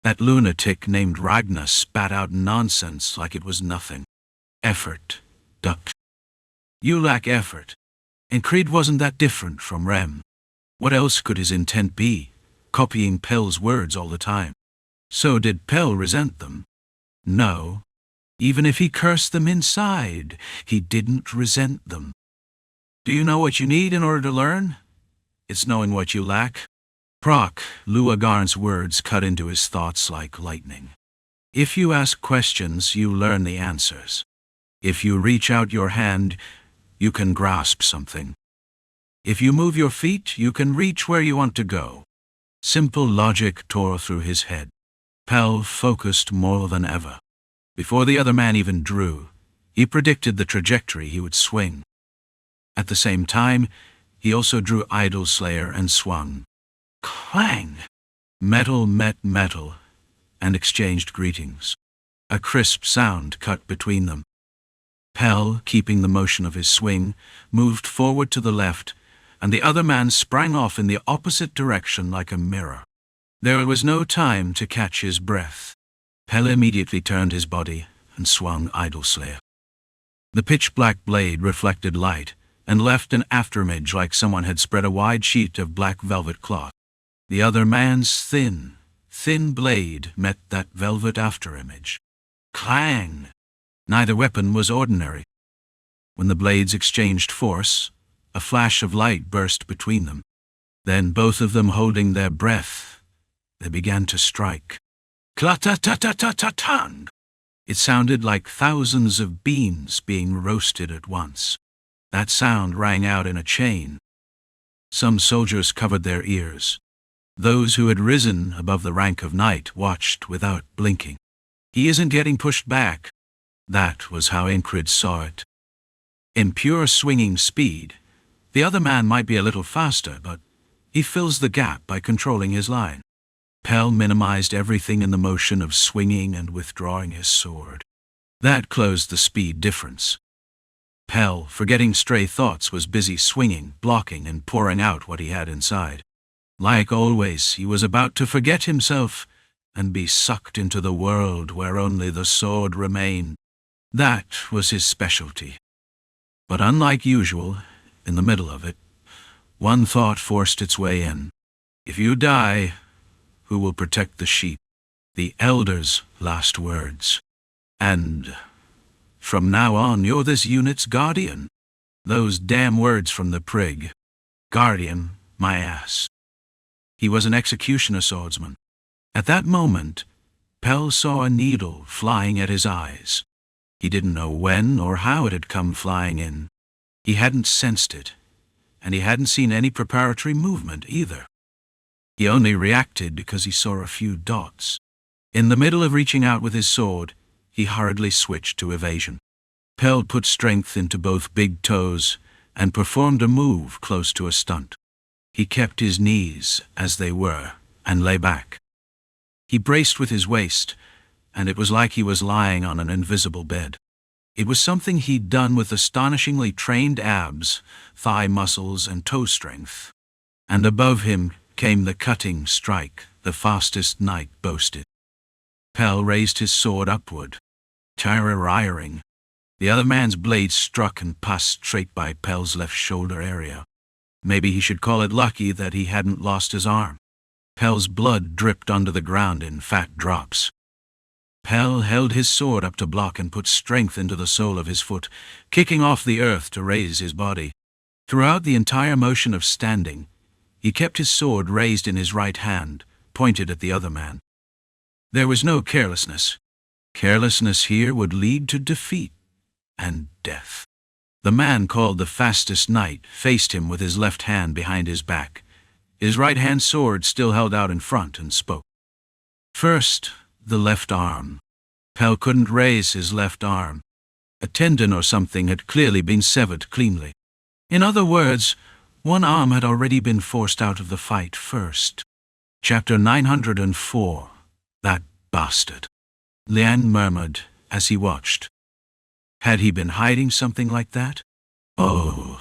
That lunatic named Ragnar spat out nonsense like it was nothing. Effort, duck. You lack effort. Enkrid wasn't that different from Rem. What else could his intent be, copying Pell's words all the time? So did Pell resent them? No. Even if he cursed them inside, he didn't resent them. Do you know what you need in order to learn? It's knowing what you lack. Proc, Luagarn's words cut into his thoughts like lightning. If you ask questions, you learn the answers. If you reach out your hand, you can grasp something. If you move your feet, you can reach where you want to go. Simple logic tore through his head. Pell focused more than ever. Before the other man even drew, he predicted the trajectory he would swing. At the same time, he also drew Idleslayer and swung. Clang! Metal met metal, and exchanged greetings. A crisp sound cut between them. Pell, keeping the motion of his swing, moved forward to the left, and the other man sprang off in the opposite direction like a mirror. There was no time to catch his breath. Pell immediately turned his body and swung Idleslayer. The pitch-black blade reflected light and left an afterimage like someone had spread a wide sheet of black velvet cloth. The other man's thin blade met that velvet afterimage. Clang! Neither weapon was ordinary. When the blades exchanged force, A flash of light burst between them. Then, both of them holding their breath, they began to strike. Cla-ta-ta-ta-ta-ta-tan! It sounded like thousands of beans being roasted at once. That sound rang out in a chain. Some soldiers covered their ears. Those who had risen above the rank of knight watched without blinking. He isn't getting pushed back. That was how Enkrid saw it. In pure swinging speed, the other man might be a little faster, but he fills the gap by controlling his line. Pell minimized everything in the motion of swinging and withdrawing his sword. That closed the speed difference. Pell, forgetting stray thoughts, was busy swinging, blocking, and pouring out what he had inside. Like always, he was about to forget himself and be sucked into the world where only the sword remained. That was his specialty. But unlike usual, in the middle of it, one thought forced its way in. If you die, who will protect the sheep? The elder's last words. And from now on, you're this unit's guardian. Those damn words from the prig. Guardian, my ass. He was an executioner swordsman. At that moment, Pell saw a needle flying at his eyes. He didn't know when or how it had come flying in. He hadn't sensed it, and he hadn't seen any preparatory movement either. He only reacted because he saw a few dots. In the middle of reaching out with his sword, he hurriedly switched to evasion. Pell put strength into both big toes and performed a move close to a stunt. He kept his knees as they were and lay back. He braced with his waist, and it was like he was lying on an invisible bed. It was something he'd done with astonishingly trained abs, thigh muscles, and toe strength. And above him came the cutting strike the fastest knight boasted. Pell raised his sword upward, terrorizing. The other man's blade struck and passed straight by Pell's left shoulder area. Maybe he should call it lucky that he hadn't lost his arm. Pell's blood dripped onto the ground in fat drops. Pell held his sword up to block and put strength into the sole of his foot, kicking off the earth to raise his body. Throughout the entire motion of standing, he kept his sword raised in his right hand, pointed at the other man. There was no carelessness. Carelessness here would lead to defeat and death. The man called the fastest knight faced him with his left hand behind his back. His right-hand sword still held out in front, and spoke. First, the left arm. Pell couldn't raise his left arm. A tendon or something had clearly been severed cleanly. In other words, one arm had already been forced out of the fight first. Chapter 904. That bastard. Lian murmured as he watched. Had he been hiding something like that? Oh.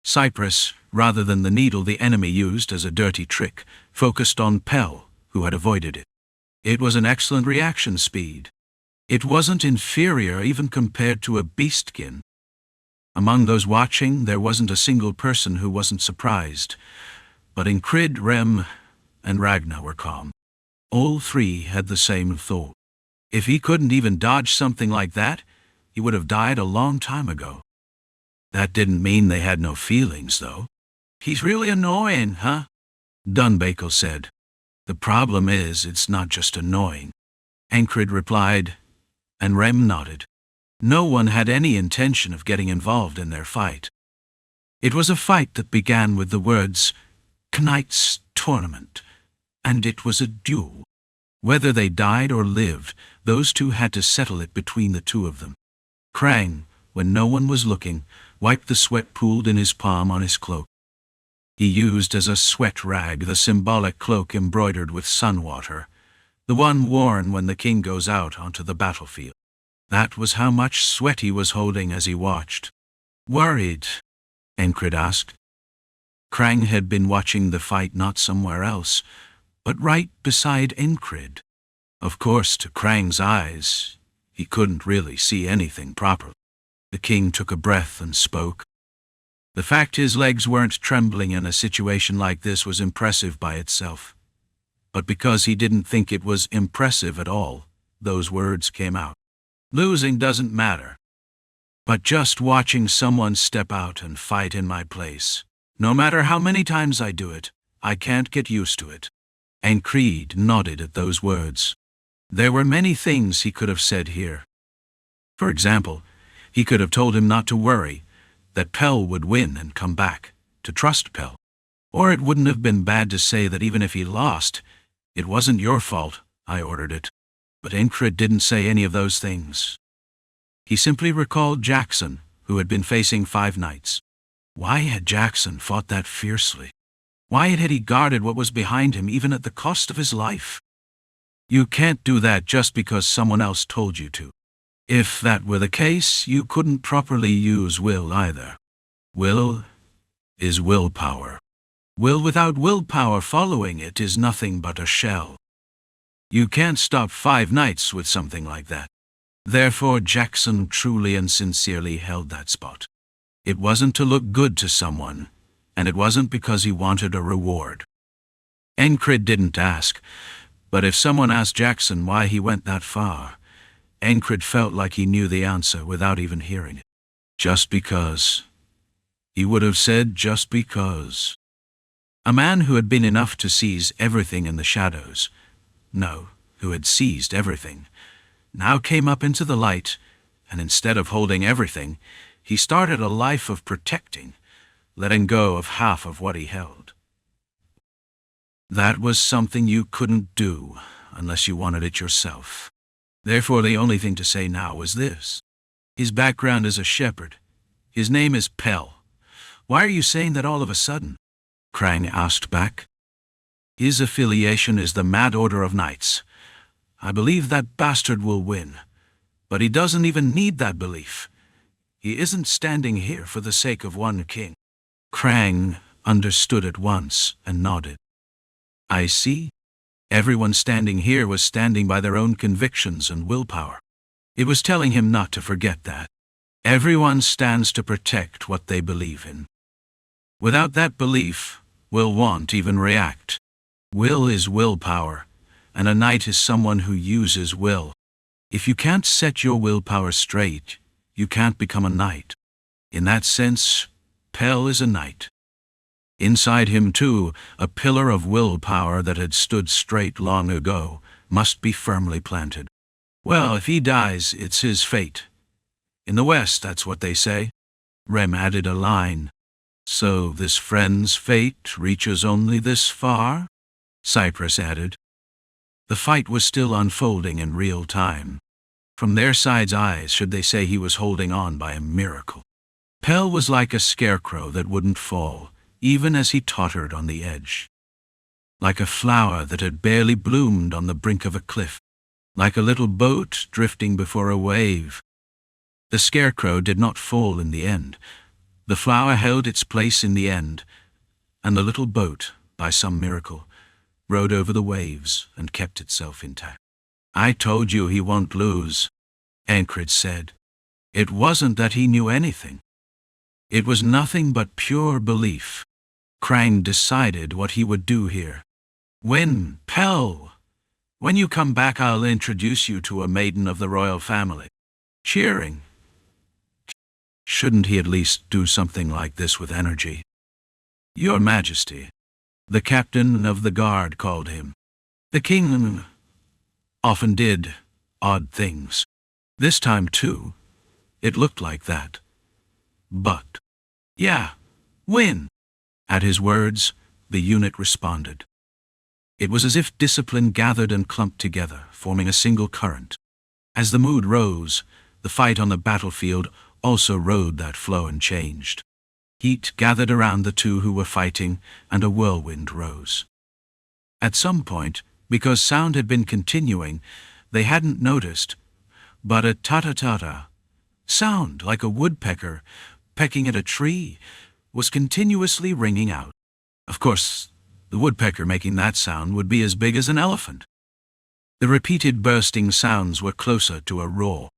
Cypress, rather than the needle the enemy used as a dirty trick, focused on Pell, who had avoided it. It was an excellent reaction speed. It wasn't inferior even compared to a beastkin. Among those watching, there wasn't a single person who wasn't surprised. But Enkrid, Rem, and Ragnar were calm. All three had the same thought. If he couldn't even dodge something like that, he would have died a long time ago. That didn't mean they had no feelings, though. He's really annoying, huh? Dunbakel said. The problem is, it's not just annoying. Enkrid replied, and Rem nodded. No one had any intention of getting involved in their fight. It was a fight that began with the words, Knight's Tournament, and it was a duel. Whether they died or lived, those two had to settle it between the two of them. Krang, when no one was looking, wiped the sweat pooled in his palm on his cloak. He used as a sweat rag the symbolic cloak embroidered with sun water, the one worn when the king goes out onto the battlefield. That was how much sweat he was holding as he watched. Worried? Enkrid asked. Krang had been watching the fight not somewhere else, but right beside Enkrid. Of course, to Krang's eyes, he couldn't really see anything properly. The king took a breath and spoke. The fact his legs weren't trembling in a situation like this was impressive by itself. But because he didn't think it was impressive at all, those words came out. Losing doesn't matter. But just watching someone step out and fight in my place, no matter how many times I do it, I can't get used to it." Enkrid nodded at those words. There were many things he could have said here. For example, he could have told him not to worry, that Pell would win and come back, to trust Pell. Or it wouldn't have been bad to say that even if he lost, "It wasn't your fault, I ordered it." But Enkrid didn't say any of those things. He simply recalled Jackson, who had been facing 5 knights. Why had Jackson fought that fiercely? Why had he guarded what was behind him even at the cost of his life? You can't do that just because someone else told you to. If that were the case, you couldn't properly use will either. Will is willpower. Will without willpower following it is nothing but a shell. You can't stop 5 knights with something like that. Therefore, Jackson truly and sincerely held that spot. It wasn't to look good to someone, and it wasn't because he wanted a reward. Enkrid didn't ask, but if someone asked Jackson why he went that far, Enkrid felt like he knew the answer without even hearing it. Just because. He would have said just because. A man who had been enough to seize everything in the shadows, no, who had seized everything, now came up into the light, and instead of holding everything, he started a life of protecting, letting go of half of what he held. That was something you couldn't do unless you wanted it yourself. Therefore, the only thing to say now was this. His background is a shepherd. His name is Pell. Why are you saying that all of a sudden? Krang asked back. His affiliation is the Mad Order of Knights. I believe that bastard will win, but he doesn't even need that belief. He isn't standing here for the sake of one king. Krang understood at once and nodded. I see. Everyone standing here was standing by their own convictions and willpower. It was telling him not to forget that. Everyone stands to protect what they believe in. Without that belief, will won't even react. Will is willpower, and a knight is someone who uses will. If you can't set your willpower straight, you can't become a knight. In that sense, Pell is a knight. Inside him, too, a pillar of willpower that had stood straight long ago must be firmly planted. Well, if he dies, it's his fate. In the West, that's what they say. Rem added a line. So this friend's fate reaches only this far? Cypress added. The fight was still unfolding in real time. From their side's eyes, should they say he was holding on by a miracle. Pell was like a scarecrow that wouldn't fall, even as he tottered on the edge. Like a flower that had barely bloomed on the brink of a cliff. Like a little boat drifting before a wave. The scarecrow did not fall in the end. The flower held its place in the end, and the little boat, by some miracle, rode over the waves and kept itself intact. I told you he won't lose, Enkrid said. It wasn't that he knew anything. It was nothing but pure belief. Krang decided what he would do here. Pell, when you come back, I'll introduce you to a maiden of the royal family. Cheering. Shouldn't he at least do something like this with energy? Your Majesty, the captain of the guard called him. The king often did odd things. This time, too, it looked like that. But, yeah, win. At his words, the unit responded. It was as if discipline gathered and clumped together, forming a single current. As the mood rose, the fight on the battlefield also rode that flow and changed. Heat gathered around the two who were fighting, and a whirlwind rose. At some point, because sound had been continuing, they hadn't noticed, but a ta-ta-ta-ta sound like a woodpecker pecking at a tree was continuously ringing out. Of course, the woodpecker making that sound would be as big as an elephant. The repeated bursting sounds were closer to a roar.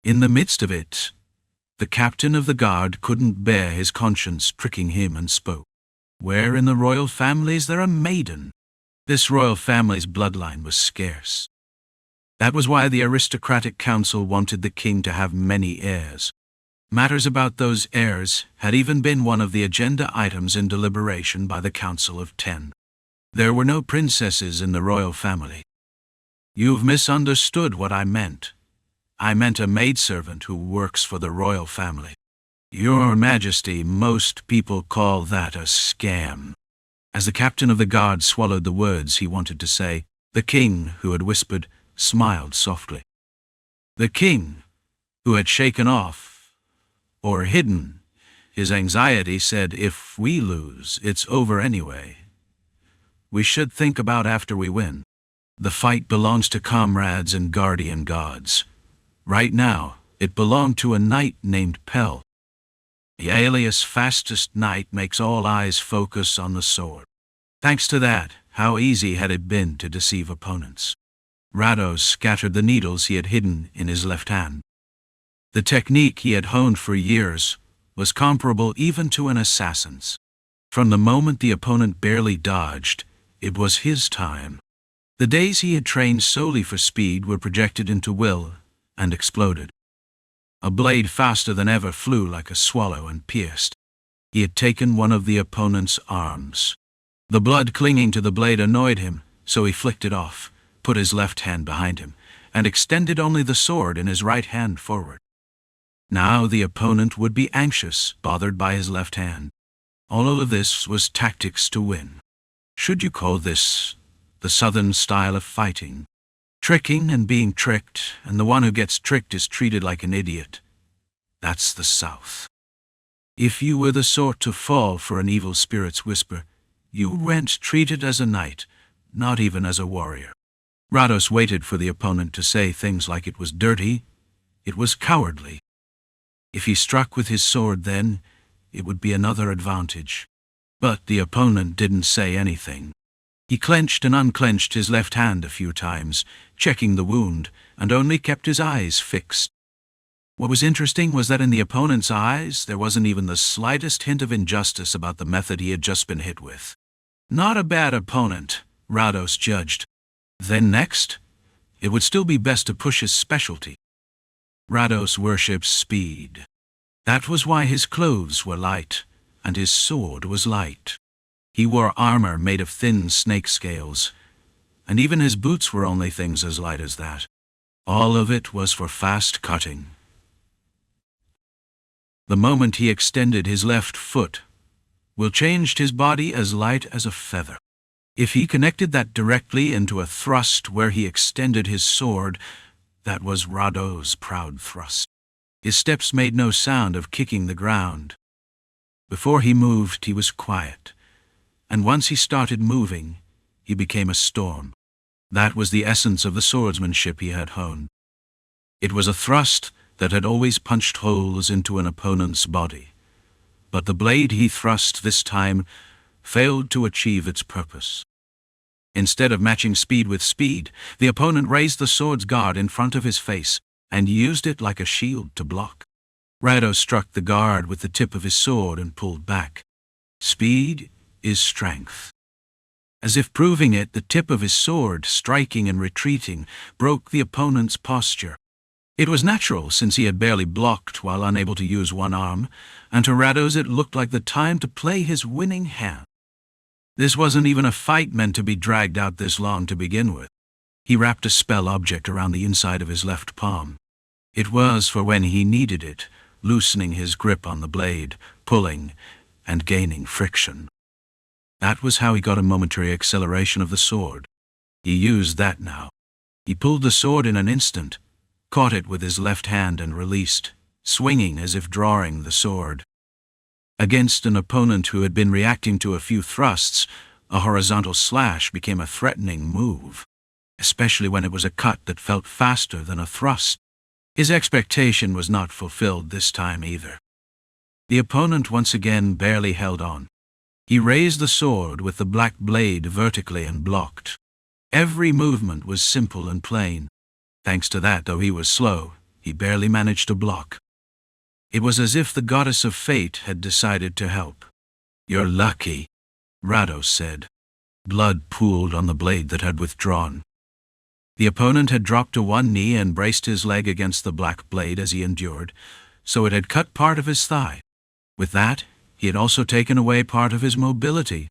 In the midst of it, the captain of the guard couldn't bear his conscience tricking him and spoke. Where in the royal family is there a maiden? This royal family's bloodline was scarce. That was why the aristocratic council wanted the king to have many heirs. Matters about those heirs had even been one of the agenda items in deliberation by the Council of 10. There were no princesses in the royal family. You've misunderstood what I meant. I meant a maidservant who works for the royal family. Your Majesty, most people call that a scam. As the captain of the guard swallowed the words he wanted to say, the king, who had whispered, smiled softly. The king, who had shaken off, or hidden, his anxiety, said, "If we lose, it's over anyway. We should think about after we win. The fight belongs to comrades and guardian gods. Right now, it belonged to a knight named Pell. The alias Fastest Knight makes all eyes focus on the sword. Thanks to that, how easy had it been to deceive opponents." Rados scattered the needles he had hidden in his left hand. The technique he had honed for years was comparable even to an assassin's. From the moment the opponent barely dodged, it was his time. The days he had trained solely for speed were projected into will and exploded. A blade faster than ever flew like a swallow and pierced. He had taken one of the opponent's arms. The blood clinging to the blade annoyed him, so he flicked it off, put his left hand behind him, and extended only the sword in his right hand forward. Now the opponent would be anxious, bothered by his left hand. All of this was tactics to win. Should you call this the Southern style of fighting? Tricking and being tricked, and the one who gets tricked is treated like an idiot. That's the South. If you were the sort to fall for an evil spirit's whisper, you weren't treated as a knight, not even as a warrior. Rados waited for the opponent to say things like it was dirty, it was cowardly. If he struck with his sword then, it would be another advantage. But the opponent didn't say anything. He clenched and unclenched his left hand a few times, checking the wound, and only kept his eyes fixed. What was interesting was that in the opponent's eyes there wasn't even the slightest hint of injustice about the method he had just been hit with. Not a bad opponent, Rados judged. Then next, it would still be best to push his specialty. Rados worshipped speed. That was why his clothes were light, and his sword was light. He wore armor made of thin snake scales, and even his boots were only things as light as that. All of it was for fast cutting. The moment he extended his left foot, Will changed his body as light as a feather. If he connected that directly into a thrust where he extended his sword, that was Rado's proud thrust. His steps made no sound of kicking the ground. Before he moved, he was quiet, and once he started moving, he became a storm. That was the essence of the swordsmanship he had honed. It was a thrust that had always punched holes into an opponent's body, but the blade he thrust this time failed to achieve its purpose. Instead of matching speed with speed, the opponent raised the sword's guard in front of his face and used it like a shield to block. Rado struck the guard with the tip of his sword and pulled back. Speed is strength. As if proving it, the tip of his sword, striking and retreating, broke the opponent's posture. It was natural, since he had barely blocked while unable to use one arm, and to Rados it looked like the time to play his winning hand. This wasn't even a fight meant to be dragged out this long to begin with. He wrapped a spell object around the inside of his left palm. It was for when he needed it, loosening his grip on the blade, pulling, and gaining friction. That was how he got a momentary acceleration of the sword. He used that now. He pulled the sword in an instant, caught it with his left hand and released, swinging as if drawing the sword. Against an opponent who had been reacting to a few thrusts, a horizontal slash became a threatening move, especially when it was a cut that felt faster than a thrust. His expectation was not fulfilled this time either. The opponent once again barely held on. He raised the sword with the black blade vertically and blocked. Every movement was simple and plain. Thanks to that, though he was slow, he barely managed to block. It was as if the goddess of fate had decided to help. "You're lucky," Rados said. Blood pooled on the blade that had withdrawn. The opponent had dropped to one knee and braced his leg against the black blade as he endured, so it had cut part of his thigh. With that, he had also taken away part of his mobility.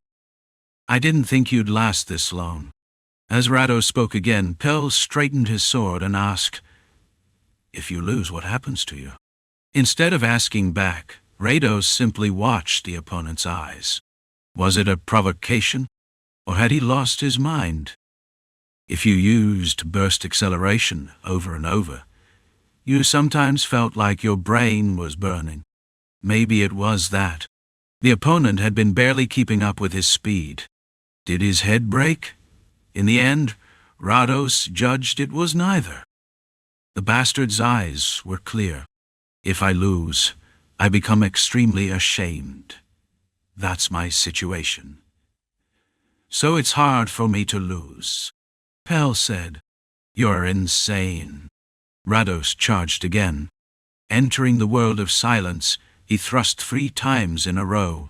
"I didn't think you'd last this long." As Rados spoke again, Pell straightened his sword and asked, "If you lose, what happens to you?" Instead of asking back, Rados simply watched the opponent's eyes. Was it a provocation, or had he lost his mind? If you used burst acceleration over and over, you sometimes felt like your brain was burning. Maybe it was that. The opponent had been barely keeping up with his speed. Did his head break? In the end, Rados judged it was neither. The bastard's eyes were clear. "If I lose, I become extremely ashamed. That's my situation. So it's hard for me to lose." Pell said, "You're insane." Rados charged again. Entering the world of silence, he thrust 3 times in a row.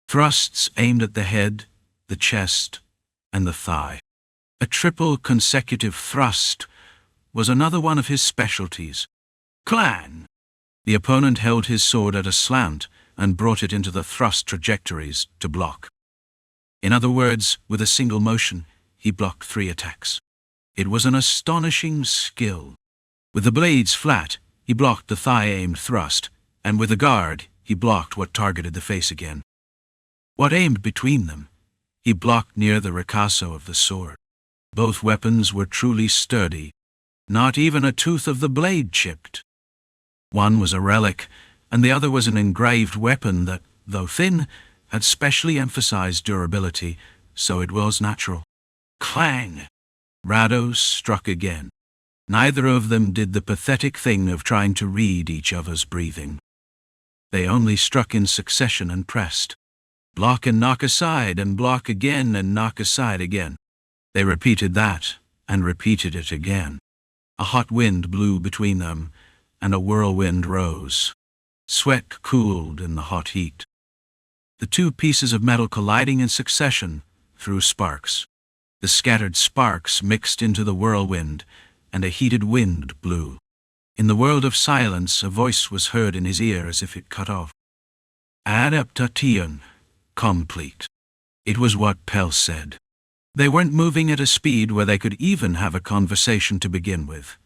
Thrusts aimed at the head, the chest, and the thigh. A triple consecutive thrust was another one of his specialties. Clang! The opponent held his sword at a slant and brought it into the thrust trajectories to block. In other words, with a single motion, he blocked 3 attacks. It was an astonishing skill. With the blades flat, he blocked the thigh-aimed thrust, and with the guard, he blocked what targeted the face again. What aimed between them, he blocked near the ricasso of the sword. Both weapons were truly sturdy. Not even a tooth of the blade chipped. One was a relic, and the other was an engraved weapon that, though thin, had specially emphasized durability, so it was natural. Clang! Rados struck again. Neither of them did the pathetic thing of trying to read each other's breathing. They only struck in succession and pressed. Block and knock aside, and block again and knock aside again. They repeated that, and repeated it again. A hot wind blew between them, and a whirlwind rose. Sweat cooled in the hot heat. The 2 pieces of metal colliding in succession threw sparks. The scattered sparks mixed into the whirlwind, and a heated wind blew. In the world of silence, a voice was heard in his ear as if it cut off. "Adaptation complete." It was what Pell said. They weren't moving at a speed where they could even have a conversation to begin with.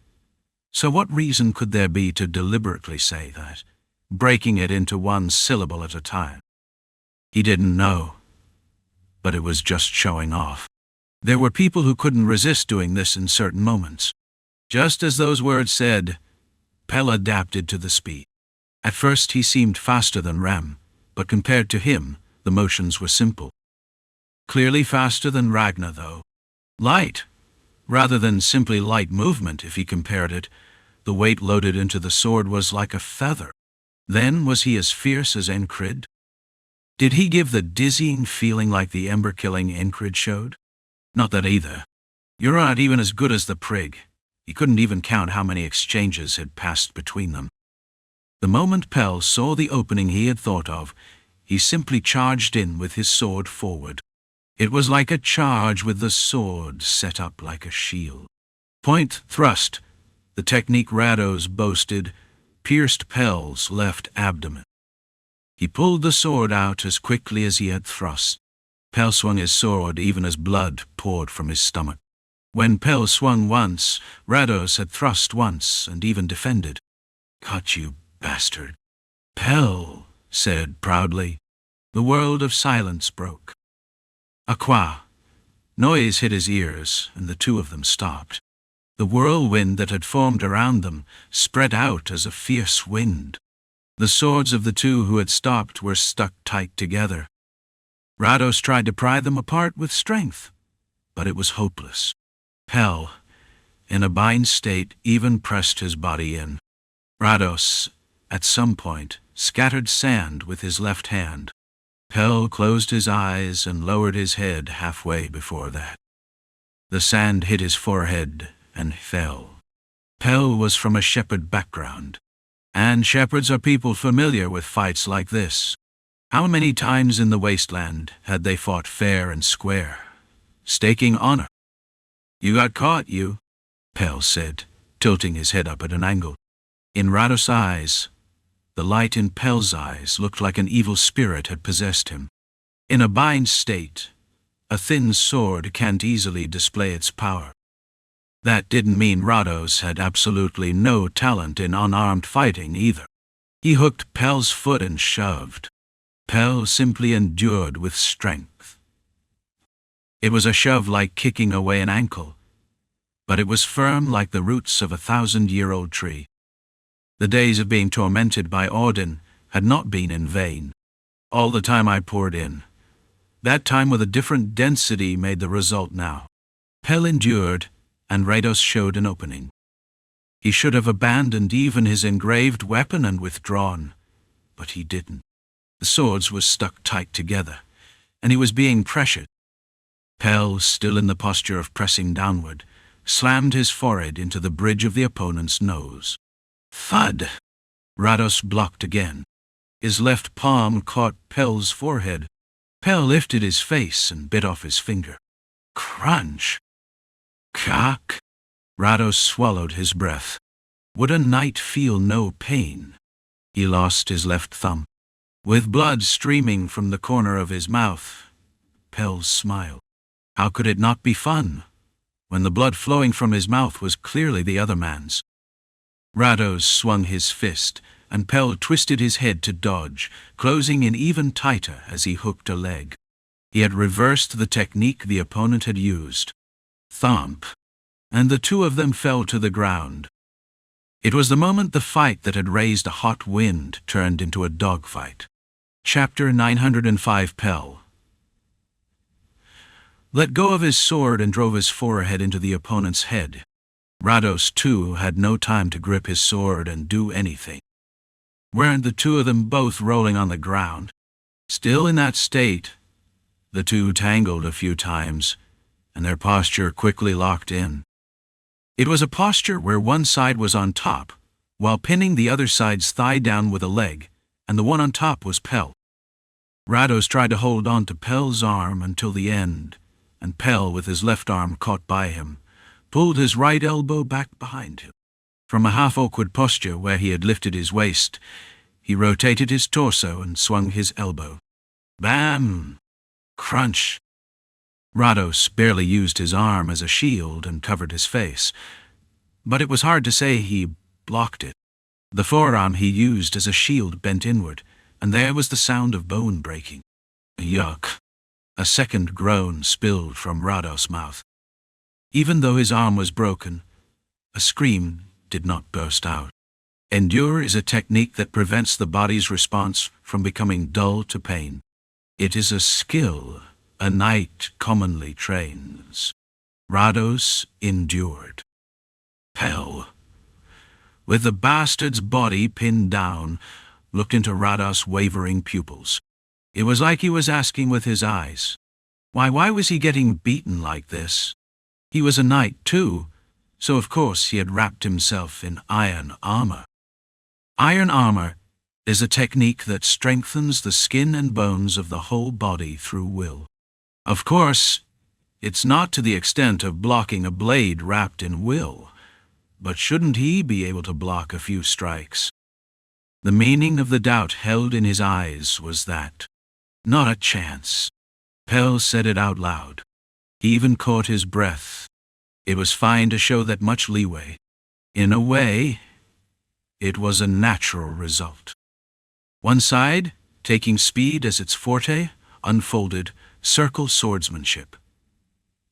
So what reason could there be to deliberately say that, breaking it into 1 syllable at a time? He didn't know, but it was just showing off. There were people who couldn't resist doing this in certain moments. Just as those words said, Pell adapted to the speed. At first he seemed faster than Ram, but compared to him, the motions were simple. Clearly faster than Ragnar, though. Light, rather than simply light movement if he compared it. The weight loaded into the sword was like a feather. Then was he as fierce as Enkrid? Did he give the dizzying feeling like the ember-killing Enkrid showed? Not that either. You're not even as good as the prig. He couldn't even count how many exchanges had passed between them. The moment Pell saw the opening he had thought of, he simply charged in with his sword forward. It was like a charge with the sword set up like a shield. Point thrust, the technique Rados boasted, pierced Pell's left abdomen. He pulled the sword out as quickly as he had thrust. Pell swung his sword even as blood poured from his stomach. When Pell swung once, Rados had thrust once and even defended. "Cut, you bastard," Pell said proudly. The world of silence broke. A qua. Noise hit his ears, and the 2 of them stopped. The whirlwind that had formed around them spread out as a fierce wind. The swords of the 2 who had stopped were stuck tight together. Rados tried to pry them apart with strength, but it was hopeless. Pell, in a bind state, even pressed his body in. Rados, at some point, scattered sand with his left hand. Pell closed his eyes and lowered his head halfway before that. The sand hit his forehead and fell. Pell was from a shepherd background, and shepherds are people familiar with fights like this. How many times in the wasteland had they fought fair and square, staking honor? "You got caught, you," Pell said, tilting his head up at an angle. In Rados' eyes, The light in Pel's eyes looked like an evil spirit had possessed him. In a bind state, a thin sword can't easily display its power. That didn't mean Rados had absolutely no talent in unarmed fighting either. He hooked Pel's foot and shoved. Pel simply endured with strength. It was a shove like kicking away an ankle, but it was firm like the roots of a 1,000-year-old tree. The days of being tormented by Odin had not been in vain. All the time I poured in, that time with a different density made the result now. Pel endured, and Rados showed an opening. He should have abandoned even his engraved weapon and withdrawn, but he didn't. The swords were stuck tight together, and he was being pressured. Pel, still in the posture of pressing downward, slammed his forehead into the bridge of the opponent's nose. Thud! Rados blocked again. His left palm caught Pel's forehead. Pel lifted his face and bit off his finger. Crunch! Cock! Rados swallowed his breath. Would a knight feel no pain? He lost his left thumb. With blood streaming from the corner of his mouth, Pel smiled. How could it not be fun, when the blood flowing from his mouth was clearly the other man's? Rados swung his fist, and Pel twisted his head to dodge, closing in even tighter as he hooked a leg. He had reversed the technique the opponent had used. Thump! And the two of them fell to the ground. It was the moment the fight that had raised a hot wind turned into a dogfight. Chapter 905. Pel let go of his sword and drove his forehead into the opponent's head. Rados, too, had no time to grip his sword and do anything. Weren't the two of them both rolling on the ground? Still in that state, the two tangled a few times, and their posture quickly locked in. It was a posture where one side was on top, while pinning the other side's thigh down with a leg, and the one on top was Pel. Rados tried to hold on to Pel's arm until the end, and Pel, with his left arm caught by him, pulled his right elbow back behind him. From a half-awkward posture where he had lifted his waist, he rotated his torso and swung his elbow. Bam! Crunch! Rados barely used his arm as a shield and covered his face, but it was hard to say he blocked it. The forearm he used as a shield bent inward, and there was the sound of bone breaking. Yuck! A second groan spilled from Rados' mouth. Even though his arm was broken, a scream did not burst out. Endure is a technique that prevents the body's response from becoming dull to pain. It is a skill a knight commonly trains. Rados endured. Pel, with the bastard's body pinned down, looked into Rados' wavering pupils. It was like he was asking with his eyes, why was he getting beaten like this? He was a knight too, so of course he had wrapped himself in iron armor. Iron armor is a technique that strengthens the skin and bones of the whole body through will. Of course, it's not to the extent of blocking a blade wrapped in will, but shouldn't he be able to block a few strikes? The meaning of the doubt held in his eyes was that, not a chance. Pel said it out loud. He even caught his breath. It was fine to show that much leeway. In a way, it was a natural result. One side, taking speed as its forte, unfolded circle swordsmanship.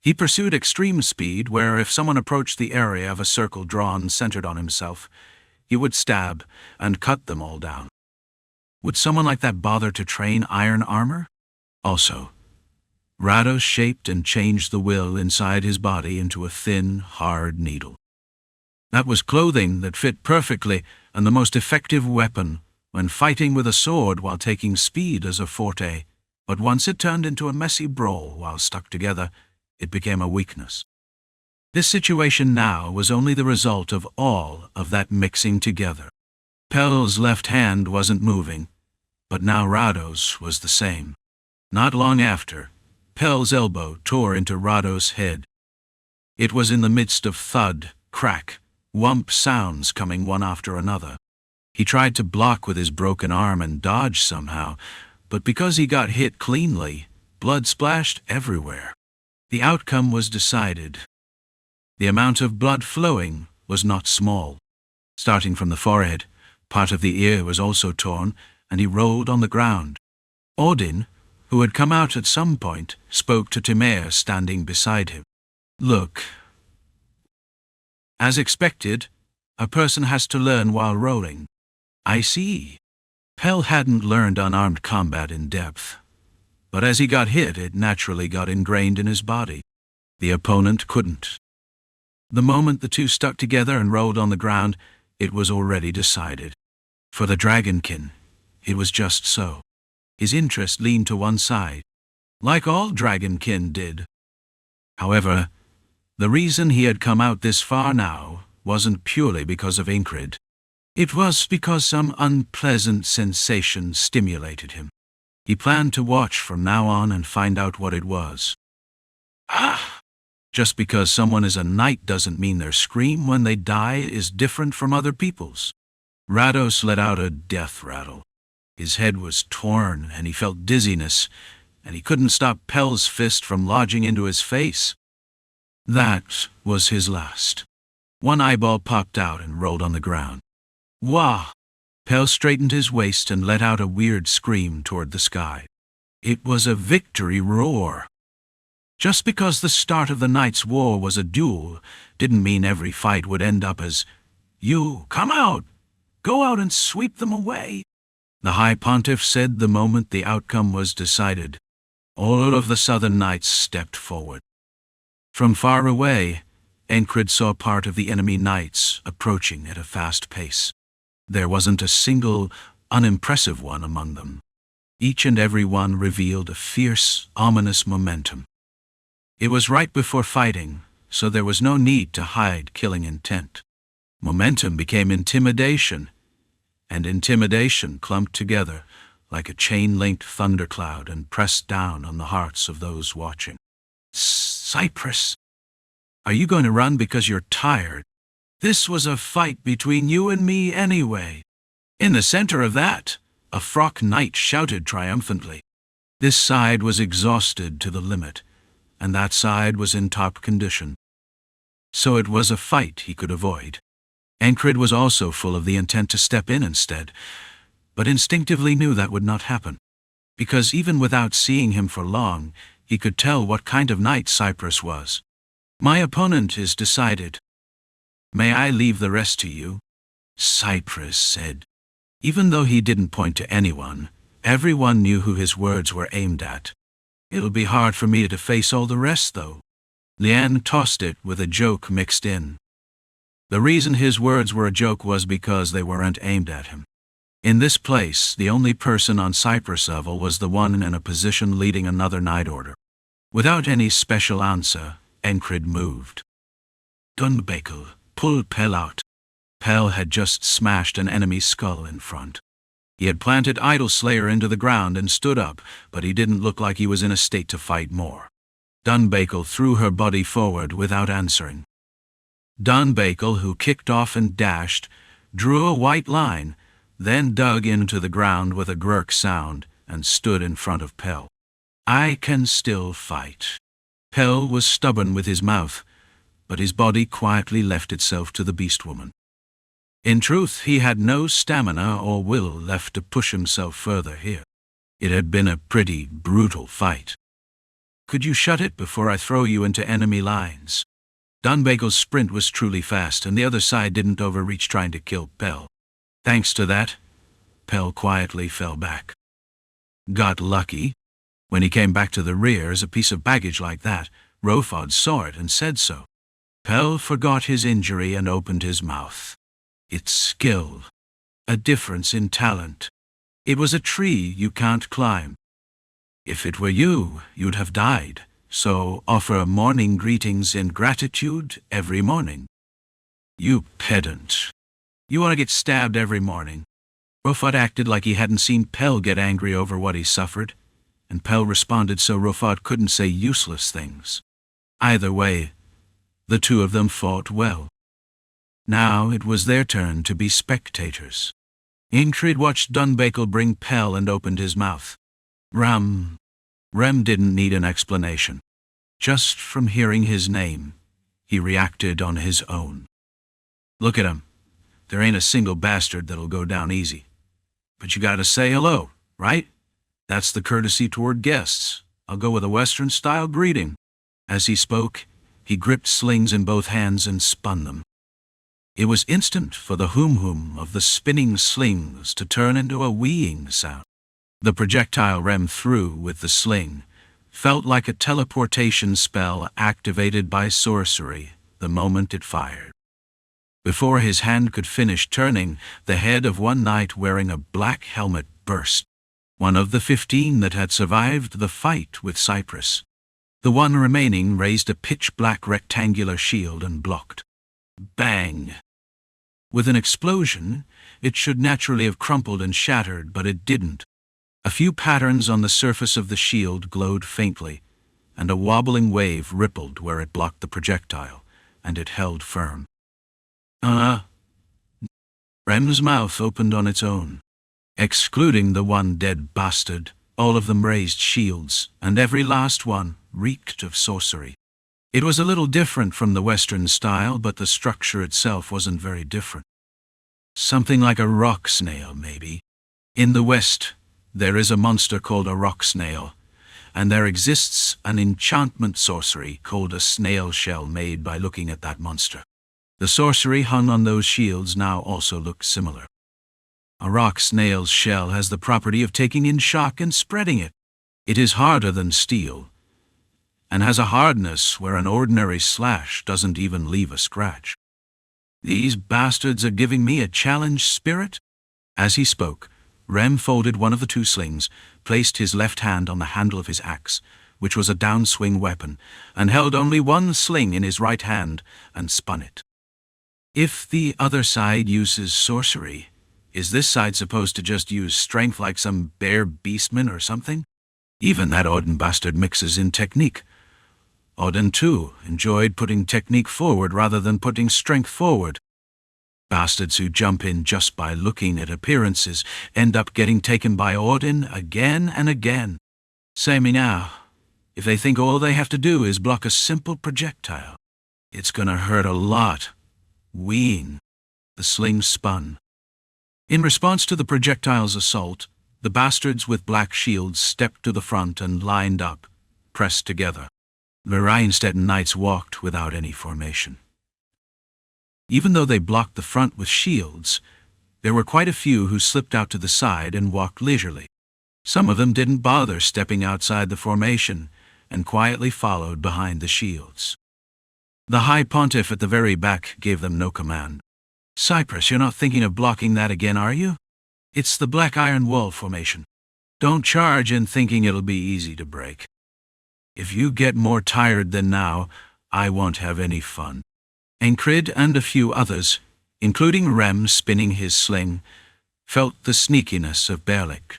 He pursued extreme speed where if someone approached the area of a circle drawn centered on himself, he would stab and cut them all down. Would someone like that bother to train iron armor? Also, Rados shaped and changed the will inside his body into a thin, hard needle. That was clothing that fit perfectly and the most effective weapon when fighting with a sword while taking speed as a forte, but once it turned into a messy brawl while stuck together, it became a weakness. This situation now was only the result of all of that mixing together. Pel's left hand wasn't moving, but now Rados was the same. Not long after, Pel's elbow tore into Rados' head. It was in the midst of thud, crack, whump sounds coming one after another. He tried to block with his broken arm and dodge somehow, but because he got hit cleanly, blood splashed everywhere. The outcome was decided. The amount of blood flowing was not small. Starting from the forehead, part of the ear was also torn, and he rolled on the ground. Odin, who had come out at some point, spoke to Timur standing beside him. "Look. As expected, a person has to learn while rolling." "I see." Pell hadn't learned unarmed combat in depth, but as he got hit, it naturally got ingrained in his body. The opponent couldn't. The moment the two stuck together and rolled on the ground, it was already decided. For the Dragonkin, it was just so. His interest leaned to one side, like all Dragonkin did. However, the reason he had come out this far now wasn't purely because of Enkrid. It was because some unpleasant sensation stimulated him. He planned to watch from now on and find out what it was. Just because someone is a knight doesn't mean their scream when they die is different from other people's. Rados let out a death rattle. His head was torn, and he felt dizziness, and he couldn't stop Pell's fist from lodging into his face. That was his last. One eyeball popped out and rolled on the ground. Wah! Pell straightened his waist and let out a weird scream toward the sky. It was a victory roar. Just because the start of the night's war was a duel didn't mean every fight would end up as, "You, come out! Go out and sweep them away," the High Pontiff said the moment the outcome was decided. All of the Southern Knights stepped forward. From far away, Enkrid saw part of the enemy knights approaching at a fast pace. There wasn't a single, unimpressive one among them. Each and every one revealed a fierce, ominous momentum. It was right before fighting, so there was no need to hide killing intent. Momentum became intimidation, and intimidation clumped together like a chain-linked thundercloud and pressed down on the hearts of those watching. "Cypress, are you going to run because you're tired? This was a fight between you and me anyway." In the center of that, a frock knight shouted triumphantly. This side was exhausted to the limit, and that side was in top condition. So it was a fight he could avoid. Enkrid was also full of the intent to step in instead, but instinctively knew that would not happen, because even without seeing him for long, he could tell what kind of knight Cypress was. "My opponent is decided. May I leave the rest to you?" Cypress said. Even though he didn't point to anyone, everyone knew who his words were aimed at. "It'll be hard for me to face all the rest, though." Liane tossed it with a joke mixed in. The reason his words were a joke was because they weren't aimed at him. In this place, the only person on Cypress level was the one in a position leading another Knight Order. Without any special answer, Enkrid moved. "Dunbakel, pull Pell out." Pell had just smashed an enemy's skull in front. He had planted Idol Slayer into the ground and stood up, but he didn't look like he was in a state to fight more. Dunbakel threw her body forward without answering. Dunbakel, who kicked off and dashed, drew a white line, then dug into the ground with a grurk sound and stood in front of Pell. "I can still fight." Pell was stubborn with his mouth, but his body quietly left itself to the beast woman. In truth, he had no stamina or will left to push himself further here. It had been a pretty brutal fight. "Could you shut it before I throw you into enemy lines?" Dunbakel's sprint was truly fast, and the other side didn't overreach trying to kill Pell. Thanks to that, Pell quietly fell back. Got lucky. When he came back to the rear as a piece of baggage like that, Rofod saw it and said so. Pell forgot his injury and opened his mouth. It's skill. A difference in talent. It was a tree you can't climb. If it were you, you'd have died, so offer morning greetings in gratitude every morning. You pedant. You want to get stabbed every morning. Rofod acted like he hadn't seen Pell get angry over what he suffered, and Pell responded so Rofod couldn't say useless things. Either way, the two of them fought well. Now it was their turn to be spectators. Enkrid watched Dunbakel bring Pell and opened his mouth. Rem didn't need an explanation. Just from hearing his name, he reacted on his own. Look at him. There ain't a single bastard that'll go down easy. But you gotta say hello, right? That's the courtesy toward guests. I'll go with a Western-style greeting. As he spoke, he gripped slings in both hands and spun them. It was instant for the hum-hum of the spinning slings to turn into a wheeing sound. The projectile Rem threw with the sling felt like a teleportation spell activated by sorcery the moment it fired. Before his hand could finish turning, the head of one knight wearing a black helmet burst, one of the 15 that had survived the fight with Cypress. The one remaining raised a pitch-black rectangular shield and blocked. Bang! With an explosion, it should naturally have crumpled and shattered, but it didn't. A few patterns on the surface of the shield glowed faintly, and a wobbling wave rippled where it blocked the projectile, and it held firm. Rem's mouth opened on its own. Excluding the one dead bastard, all of them raised shields, and every last one reeked of sorcery. It was a little different from the Western style, but the structure itself wasn't very different. Something like a rock snail, maybe. In the West, there is a monster called a rock snail, and there exists an enchantment sorcery called a snail shell made by looking at that monster. The sorcery hung on those shields now also looked similar. A rock snail's shell has the property of taking in shock and spreading it. It is harder than steel, and has a hardness where an ordinary slash doesn't even leave a scratch. These bastards are giving me a challenge spirit? As he spoke, Rem folded one of the 2 slings, placed his left hand on the handle of his axe, which was a downswing weapon, and held only one sling in his right hand, and spun it. If the other side uses sorcery, is this side supposed to just use strength like some bear beastman or something? Even that Odin bastard mixes in technique. Odin, too, enjoyed putting technique forward rather than putting strength forward. Bastards who jump in just by looking at appearances end up getting taken by Odin again and again. Say me now, if they think all they have to do is block a simple projectile, it's gonna hurt a lot. Wheeing. The sling spun. In response to the projectile's assault, the bastards with black shields stepped to the front and lined up, pressed together. The Rhinestetten knights walked without any formation. Even though they blocked the front with shields, there were quite a few who slipped out to the side and walked leisurely. Some of them didn't bother stepping outside the formation and quietly followed behind the shields. The High Pontiff at the very back gave them no command. Cypress, you're not thinking of blocking that again, are you? It's the Black Iron Wall formation. Don't charge in thinking it'll be easy to break. If you get more tired than now, I won't have any fun. Enkrid and a few others, including Rem spinning his sling, felt the sneakiness of Berlik.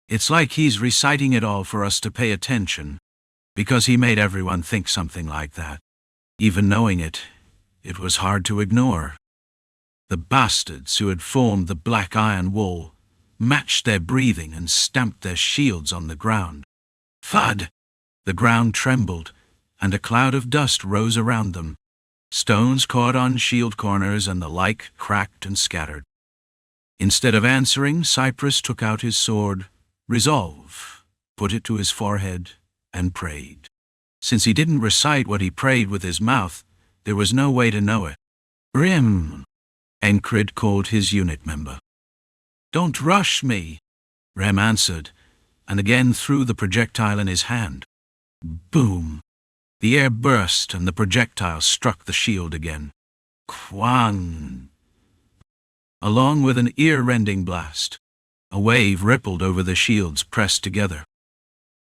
It's like he's reciting it all for us to pay attention, because he made everyone think something like that. Even knowing it, it was hard to ignore. The bastards who had formed the Black Iron Wall matched their breathing and stamped their shields on the ground. Thud! The ground trembled, and a cloud of dust rose around them. Stones caught on shield corners and the like cracked and scattered. Instead of answering, Cypress took out his sword, resolve, put it to his forehead, and prayed. Since he didn't recite what he prayed with his mouth, there was no way to know it. Rem, Enkrid called his unit member. Don't rush me, Rem answered, and again threw the projectile in his hand. Boom! The air burst and the projectile struck the shield again. Quang! Along with an ear-rending blast, a wave rippled over the shields pressed together.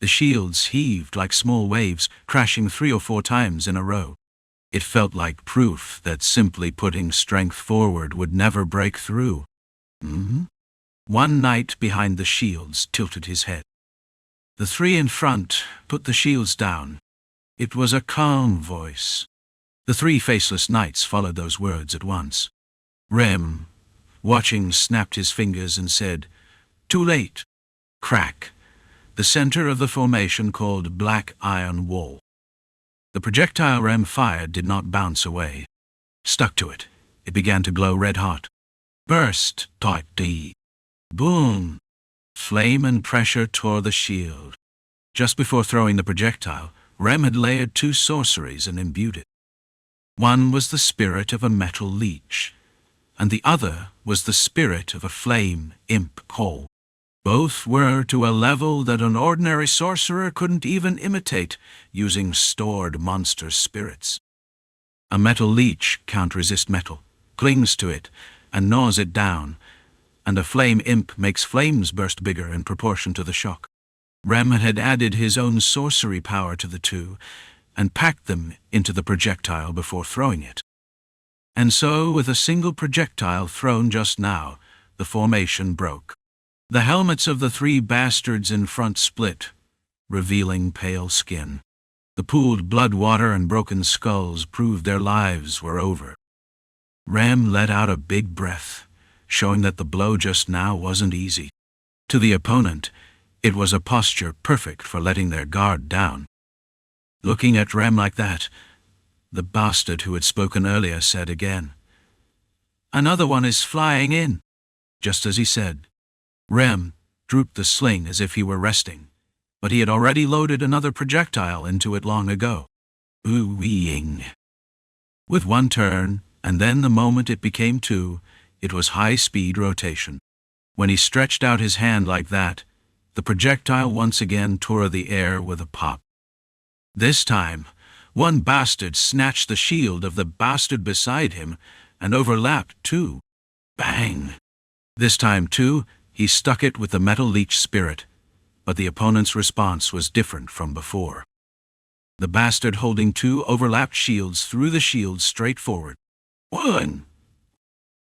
The shields heaved like small waves, crashing 3 or 4 times in a row. It felt like proof that simply putting strength forward would never break through. One knight behind the shields tilted his head. The 3 in front put the shields down. It was a calm voice. The 3 faceless knights followed those words at once. Rem, watching, snapped his fingers and said, "Too late." Crack. The center of the formation called Black Iron Wall. The projectile Rem fired did not bounce away. Stuck to it. It began to glow red-hot. Burst. Tight D. Boom. Flame and pressure tore the shield. Just before throwing the projectile, Rem had layered 2 sorceries and imbued it. One was the spirit of a metal leech, and the other was the spirit of a flame imp coal. Both were to a level that an ordinary sorcerer couldn't even imitate using stored monster spirits. A metal leech can't resist metal, clings to it, and gnaws it down, and a flame imp makes flames burst bigger in proportion to the shock. Rem had added his own sorcery power to the two, and packed them into the projectile before throwing it. And so, with a single projectile thrown just now, the formation broke. The helmets of the 3 bastards in front split, revealing pale skin. The pooled blood water and broken skulls proved their lives were over. Rem let out a big breath, showing that the blow just now wasn't easy. To the opponent, it was a posture perfect for letting their guard down. Looking at Rem like that, the bastard who had spoken earlier said again, "Another one is flying in." Just as he said, Rem drooped the sling as if he were resting, but he had already loaded another projectile into it long ago. Ooh-weeing. With one turn, and then the moment it became 2, it was high-speed rotation. When he stretched out his hand like that, the projectile once again tore the air with a pop. This time, one bastard snatched the shield of the bastard beside him and overlapped 2. Bang! This time, too, he stuck it with the metal leech spirit, but the opponent's response was different from before. The bastard holding 2 overlapped shields threw the shields straight forward. One!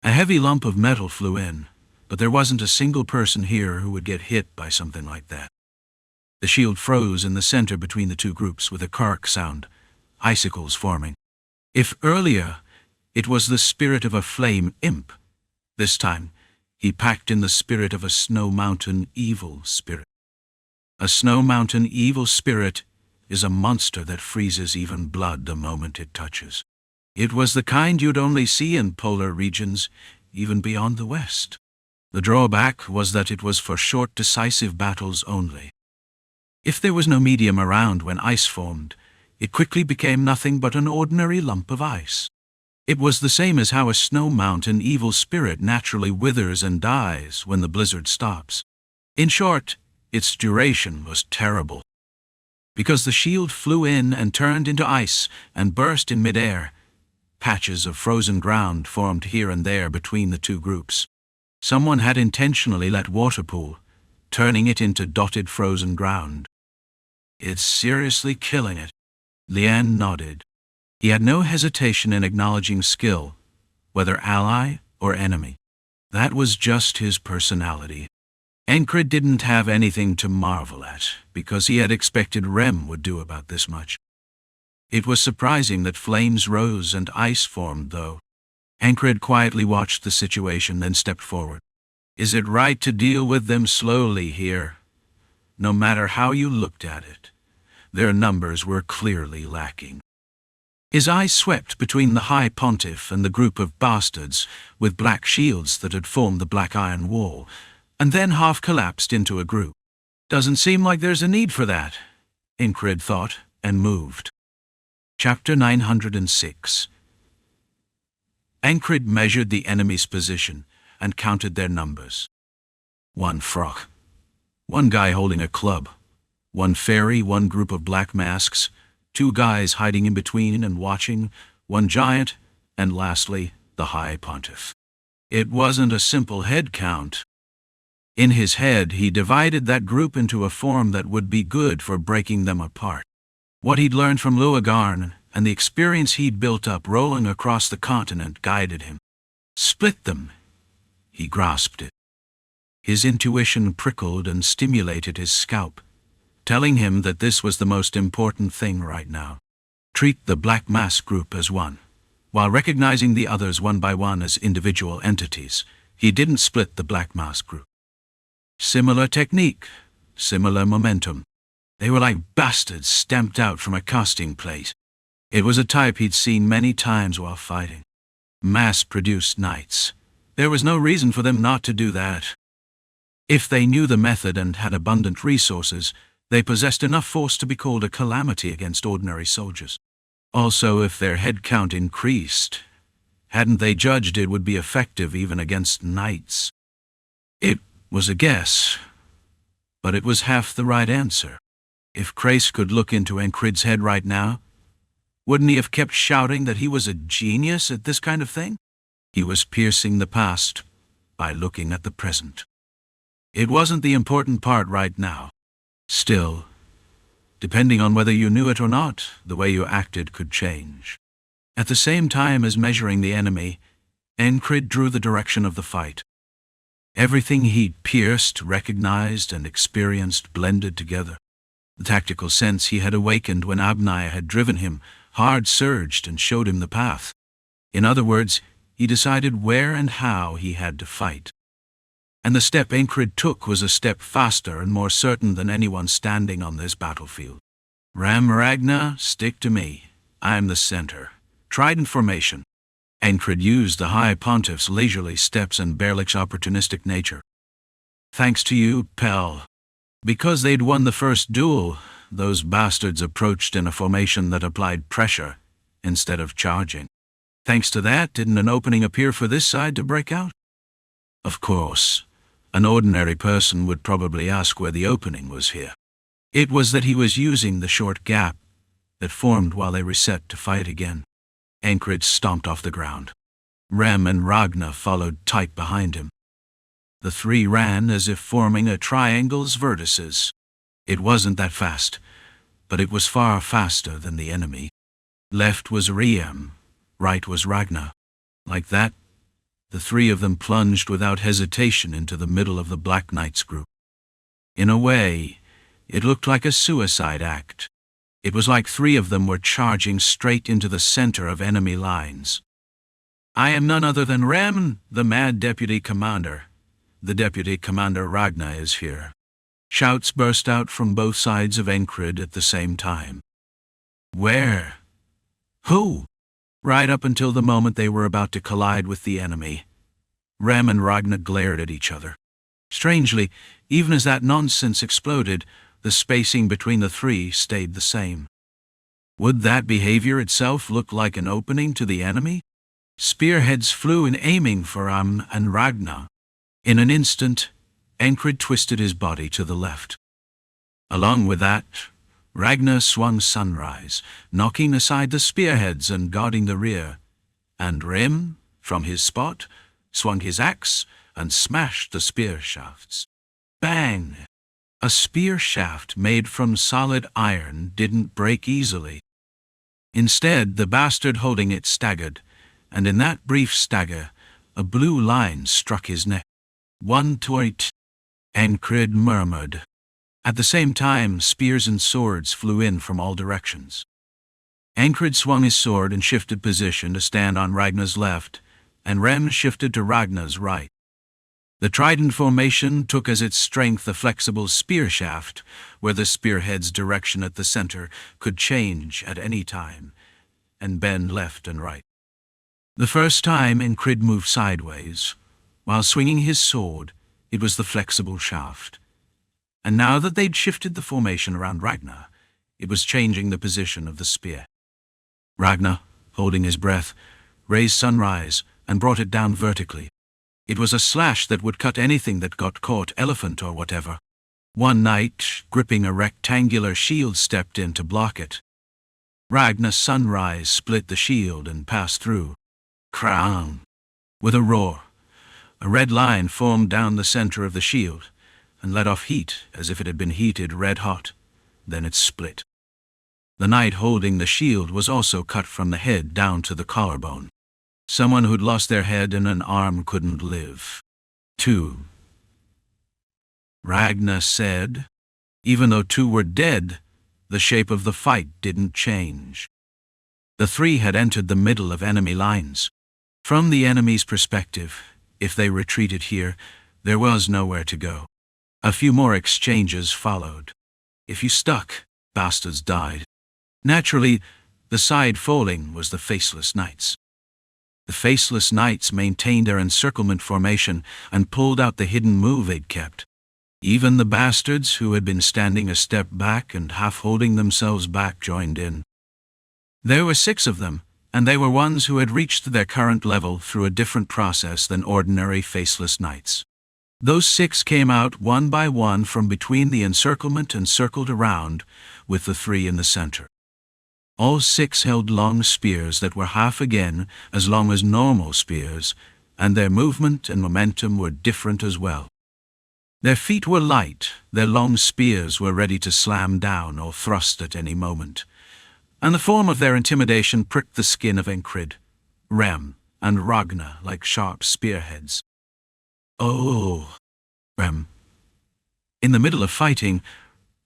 A heavy lump of metal flew in, but there wasn't a single person here who would get hit by something like that. The shield froze in the center between the 2 groups with a cark sound, icicles forming. If earlier it was the spirit of a flame imp, this time he packed in the spirit of a snow mountain evil spirit. A snow mountain evil spirit is a monster that freezes even blood the moment it touches. It was the kind you'd only see in polar regions, even beyond the west. The drawback was that it was for short, decisive battles only. If there was no medium around when ice formed, it quickly became nothing but an ordinary lump of ice. It was the same as how a snow mountain evil spirit naturally withers and dies when the blizzard stops. In short, its duration was terrible. Because the shield flew in and turned into ice and burst in midair, patches of frozen ground formed here and there between the 2 groups. Someone had intentionally let water pool, turning it into dotted frozen ground. "It's seriously killing it." Lian nodded. He had no hesitation in acknowledging skill, whether ally or enemy. That was just his personality. Enkrid didn't have anything to marvel at, because he had expected Rem would do about this much. It was surprising that flames rose and ice formed, though. Enkrid quietly watched the situation, then stepped forward. "Is it right to deal with them slowly here?" No matter how you looked at it, their numbers were clearly lacking. His eyes swept between the High Pontiff and the group of bastards with black shields that had formed the Black Iron Wall, and then half collapsed into a group. "Doesn't seem like there's a need for that," Enkrid thought, and moved. Chapter 906. Enkrid measured the enemy's position and counted their numbers. 1 frock. 1 guy holding a club. 1 fairy, 1 group of black masks, 2 guys hiding in between and watching, 1 giant, and lastly, the High Pontiff. It wasn't a simple head count. In his head, he divided that group into a form that would be good for breaking them apart. What he'd learned from Luagarn and the experience he'd built up rolling across the continent guided him. Split them. He grasped it. His intuition prickled and stimulated his scalp, telling him that this was the most important thing right now. Treat the Black Mask group as one, while recognizing the others one by one as individual entities, He didn't split the Black Mask group. Similar technique, similar momentum. They were like bastards stamped out from a casting plate. It was a type he'd seen many times while fighting. Mass-produced knights. There was no reason for them not to do that. If they knew the method and had abundant resources, they possessed enough force to be called a calamity against ordinary soldiers. Also, if their head count increased, hadn't they judged it would be effective even against knights? It was a guess, but it was half the right answer. If Crace could look into Enkrid's head right now, wouldn't he have kept shouting that he was a genius at this kind of thing? He was piercing the past by looking at the present. It wasn't the important part right now. Still, depending on whether you knew it or not, the way you acted could change. At the same time as measuring the enemy, Enkrid drew the direction of the fight. Everything he'd pierced, recognized, and experienced blended together. The tactical sense he had awakened when Abnai had driven him hard surged and showed him the path. In other words, he decided where and how he had to fight. And the step Enkrid took was a step faster and more certain than anyone standing on this battlefield. Ram Ragna, stick to me. I'm the center. Trident formation. Enkrid used the High Pontiff's leisurely steps and Berlich's opportunistic nature. Thanks to you, Pell. Because they'd won the first duel, those bastards approached in a formation that applied pressure instead of charging. Thanks to that, didn't an opening appear for this side to break out? Of course, an ordinary person would probably ask where the opening was here. It was that he was using the short gap that formed while they reset to fight again. Enkrid stomped off the ground. Rem and Ragna followed tight behind him. The three ran as if forming a triangle's vertices. It wasn't that fast, but it was far faster than the enemy. Left was Riem, right was Ragna. Like that, the three of them plunged without hesitation into the middle of the Black Knight's group. In a way, it looked like a suicide act. It was like three of them were charging straight into the center of enemy lines. I am none other than Rem, the mad deputy commander. The deputy commander Ragna is here. Shouts burst out from both sides of Enkrid at the same time. Where? Who? Right up until the moment they were about to collide with the enemy. Rem and Ragna glared at each other. Strangely, even as that nonsense exploded, the spacing between the three stayed the same. Would that behavior itself look like an opening to the enemy? Spearheads flew in aiming for Rem and Ragna. In an instant, Enkrid twisted his body to the left. Along with that, Ragna swung Sunrise, knocking aside the spearheads and guarding the rear, and Rem, from his spot, swung his axe and smashed the spear shafts. Bang! A spear shaft made from solid iron didn't break easily. Instead, the bastard holding it staggered, and in that brief stagger, a blue line struck his neck. One toit, Enkrid murmured. At the same time, spears and swords flew in from all directions. Enkrid swung his sword and shifted position to stand on Ragna's left, and Rem shifted to Ragna's right. The trident formation took as its strength a flexible spear shaft, where the spearhead's direction at the center could change at any time, and bend left and right. The first time Enkrid moved sideways, while swinging his sword, it was the flexible shaft. And now that they'd shifted the formation around Ragna, it was changing the position of the spear. Ragna, holding his breath, raised Sunrise and brought it down vertically. It was a slash that would cut anything that got caught, elephant or whatever. One knight, gripping a rectangular shield, stepped in to block it. Ragna's Sunrise split the shield and passed through. Krang! With a roar, a red line formed down the center of the shield and let off heat as if it had been heated red-hot. Then it split. The knight holding the shield was also cut from the head down to the collarbone. Someone who'd lost their head and an arm couldn't live. 2. Ragna said. Even though 2 were dead, the shape of the fight didn't change. The 3 had entered the middle of enemy lines. From the enemy's perspective, If they retreated here, there was nowhere to go. A few more exchanges followed. If you stuck, bastards died. Naturally, the side falling was the Faceless Knights. The Faceless Knights maintained their encirclement formation and pulled out the hidden move they'd kept. Even the bastards who had been standing a step back and half holding themselves back joined in. There were 6 of them, and they were ones who had reached their current level through a different process than ordinary Faceless Knights. Those 6 came out one by one from between the encirclement and circled around, with the 3 in the center. All 6 held long spears that were half again as long as normal spears, and their movement and momentum were different as well. Their feet were light, their long spears were ready to slam down or thrust at any moment, and the form of their intimidation pricked the skin of Enkrid, Rem, and Ragnar like sharp spearheads. Oh, Rem, in the middle of fighting,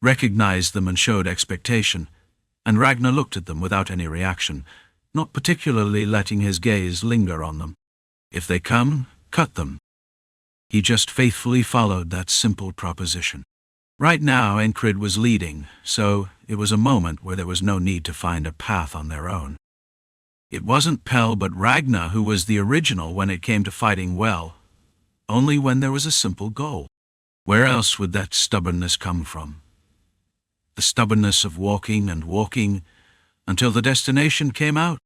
recognized them and showed expectation, and Ragnar looked at them without any reaction, not particularly letting his gaze linger on them. If they come, cut them. He just faithfully followed that simple proposition. Right now, Enkrid was leading, so it was a moment where there was no need to find a path on their own. It wasn't Pell but Ragnar who was the original when it came to fighting well, only when there was a simple goal. Where else would that stubbornness come from? The stubbornness of walking and walking until the destination came out.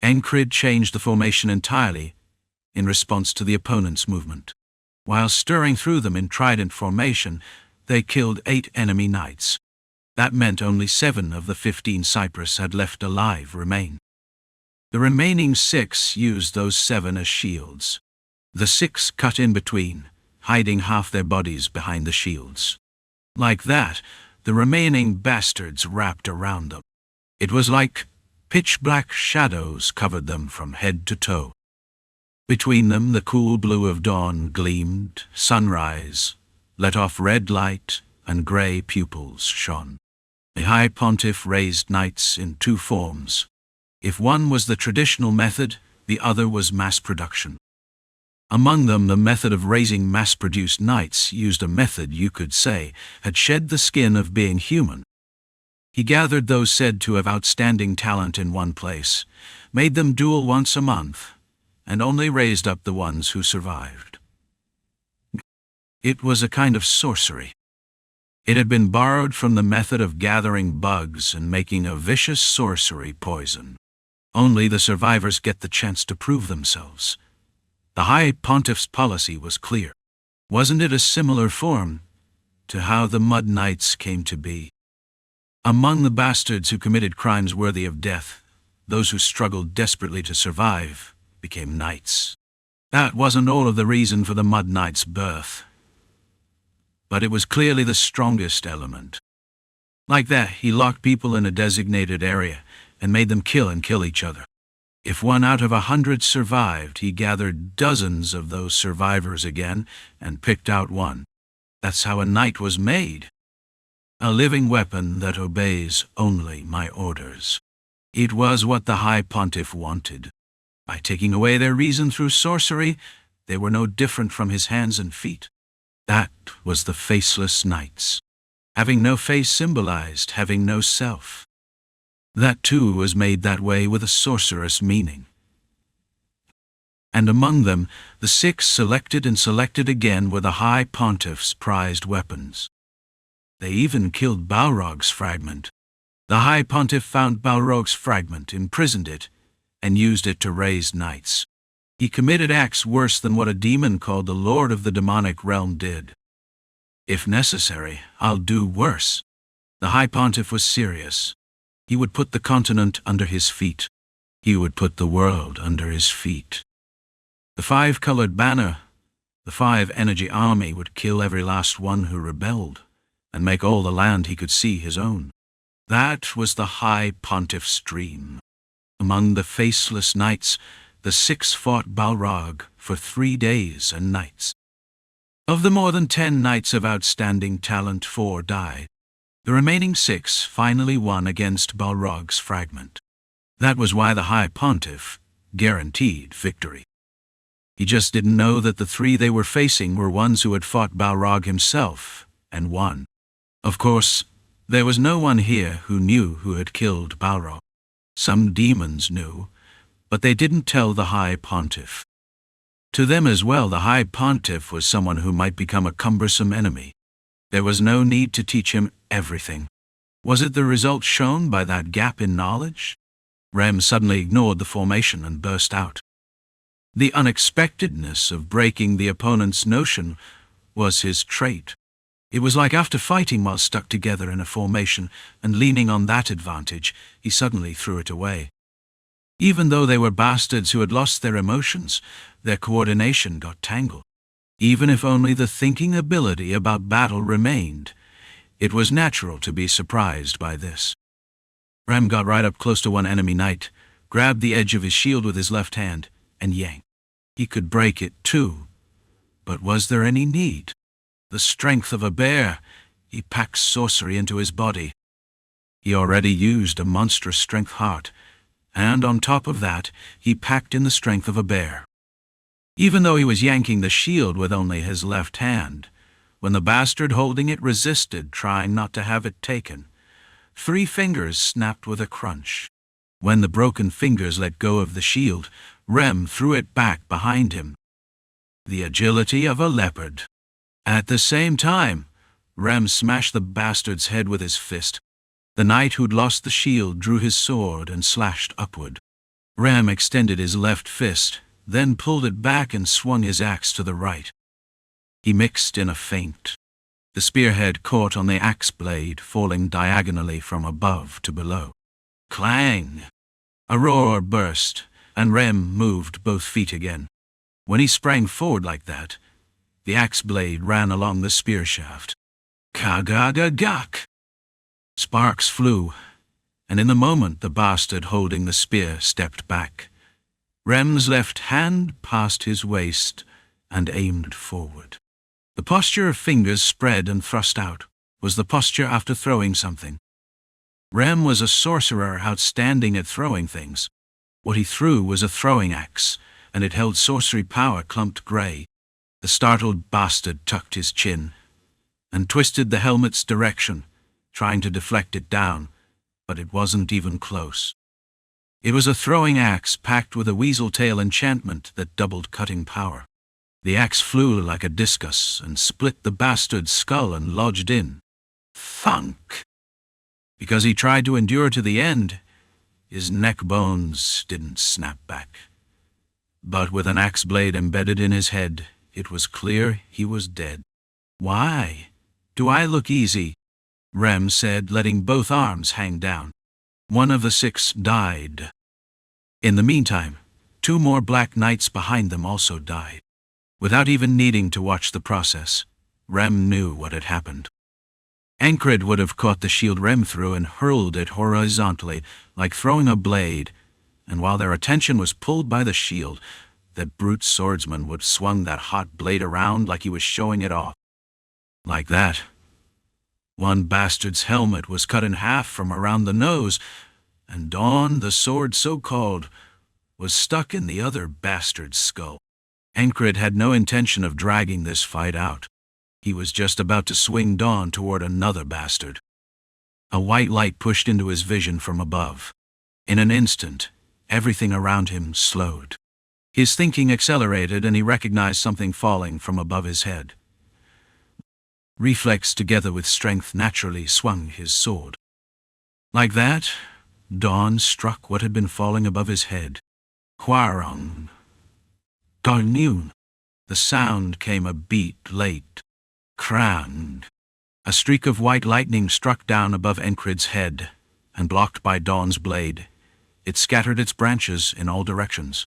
Enkrid changed the formation entirely in response to the opponent's movement. While stirring through them in trident formation, they killed 8 enemy knights. That meant only 7 of the 15 Cyprus had left alive remain. The remaining 6 used those 7 as shields. The 6 cut in between, hiding half their bodies behind the shields. Like that, the remaining bastards wrapped around them. It was like pitch-black shadows covered them from head to toe. Between them, the cool blue of dawn gleamed, sunrise, let off red light, and grey pupils shone. The High Pontiff raised knights in 2 forms. If one was the traditional method, the other was mass production. Among them, the method of raising mass-produced knights used a method you could say had shed the skin of being human. He gathered those said to have outstanding talent in one place, made them duel once a month, and only raised up the ones who survived. It was a kind of sorcery. It had been borrowed from the method of gathering bugs and making a vicious sorcery poison. Only the survivors get the chance to prove themselves. The High Pontiff's policy was clear. Wasn't it a similar form to how the Mud Knights came to be? Among the bastards who committed crimes worthy of death, those who struggled desperately to survive became knights. That wasn't all of the reason for the Mud Knights' birth, but it was clearly the strongest element. Like that, he locked people in a designated area and made them kill each other. If 1 out of 100 survived, he gathered dozens of those survivors again and picked out one. That's how a knight was made. A living weapon that obeys only my orders. It was what the High Pontiff wanted. By taking away their reason through sorcery, they were no different from his hands and feet. That was the Faceless Knights. Having no face symbolized having no self. That too was made that way with a sorcerous meaning. And among them, the 6 selected and selected again were the High Pontiff's prized weapons. They even killed Balrog's fragment. The High Pontiff found Balrog's fragment, imprisoned it, and used it to raise knights. He committed acts worse than what a demon called the Lord of the Demonic Realm did. If necessary, I'll do worse. The High Pontiff was serious. He would put the continent under his feet. He would put the world under his feet. The 5-colored banner, the 5-energy army would kill every last one who rebelled, and make all the land he could see his own. That was the High Pontiff's dream. Among the Faceless Knights, the 6 fought Balrog for 3 days and nights. Of the more than 10 knights of outstanding talent, 4 died. The remaining 6 finally won against Balrog's fragment. That was why the High Pontiff guaranteed victory. He just didn't know that the three they were facing were ones who had fought Balrog himself, and won. Of course, there was no one here who knew who had killed Balrog. Some demons knew, but they didn't tell the High Pontiff. To them as well, the High Pontiff was someone who might become a cumbersome enemy. There was no need to teach him everything. Was it the result shown by that gap in knowledge? Rem suddenly ignored the formation and burst out. The unexpectedness of breaking the opponent's notion was his trait. It was like after fighting while stuck together in a formation and leaning on that advantage, he suddenly threw it away. Even though they were bastards who had lost their emotions, their coordination got tangled. Even if only the thinking ability about battle remained, it was natural to be surprised by this. Rem got right up close to one enemy knight, grabbed the edge of his shield with his left hand, and yanked. He could break it too, but was there any need? The strength of a bear, he packed sorcery into his body. He already used a monstrous strength heart, and on top of that, he packed in the strength of a bear. Even though he was yanking the shield with only his left hand, when the bastard holding it resisted, trying not to have it taken, 3 fingers snapped with a crunch. When the broken fingers let go of the shield, Rem threw it back behind him. The agility of a leopard. At the same time, Rem smashed the bastard's head with his fist. The knight who'd lost the shield drew his sword and slashed upward. Rem extended his left fist, then pulled it back and swung his axe to the right. He mixed in a feint. The spearhead caught on the axe blade, falling diagonally from above to below. Clang! A roar burst, and Rem moved both feet again. When he sprang forward like that, the axe blade ran along the spear shaft. Kagagagak! Sparks flew, and in the moment the bastard holding the spear stepped back. Rem's left hand passed his waist and aimed forward. The posture of fingers spread and thrust out was the posture after throwing something. Rem was a sorcerer outstanding at throwing things. What he threw was a throwing axe, and it held sorcery power clumped grey. The startled bastard tucked his chin and twisted the helmet's direction, trying to deflect it down, but it wasn't even close. It was a throwing axe packed with a weasel tail enchantment that doubled cutting power. The axe flew like a discus and split the bastard's skull and lodged in. Thunk! Because he tried to endure to the end, his neck bones didn't snap back. But with an axe blade embedded in his head, it was clear he was dead. Why? Do I look easy? Rem said, letting both arms hang down. One of the 6 died. In the meantime, 2 more black knights behind them also died. Without even needing to watch the process, Rem knew what had happened. Enkrid would have caught the shield Rem threw and hurled it horizontally, like throwing a blade, and while their attention was pulled by the shield, that brute swordsman would have swung that hot blade around like he was showing it off. Like that. One bastard's helmet was cut in half from around the nose, and Dawn, the sword so-called, was stuck in the other bastard's skull. Enkrid had no intention of dragging this fight out. He was just about to swing Dawn toward another bastard. A white light pushed into his vision from above. In an instant, everything around him slowed. His thinking accelerated and he recognized something falling from above his head. Reflex together with strength naturally swung his sword. Like that, Dawn struck what had been falling above his head. Huarong. Darnoon. The sound came a beat late. Krang. A streak of white lightning struck down above Enkrid's head, and blocked by Dawn's blade, it scattered its branches in all directions.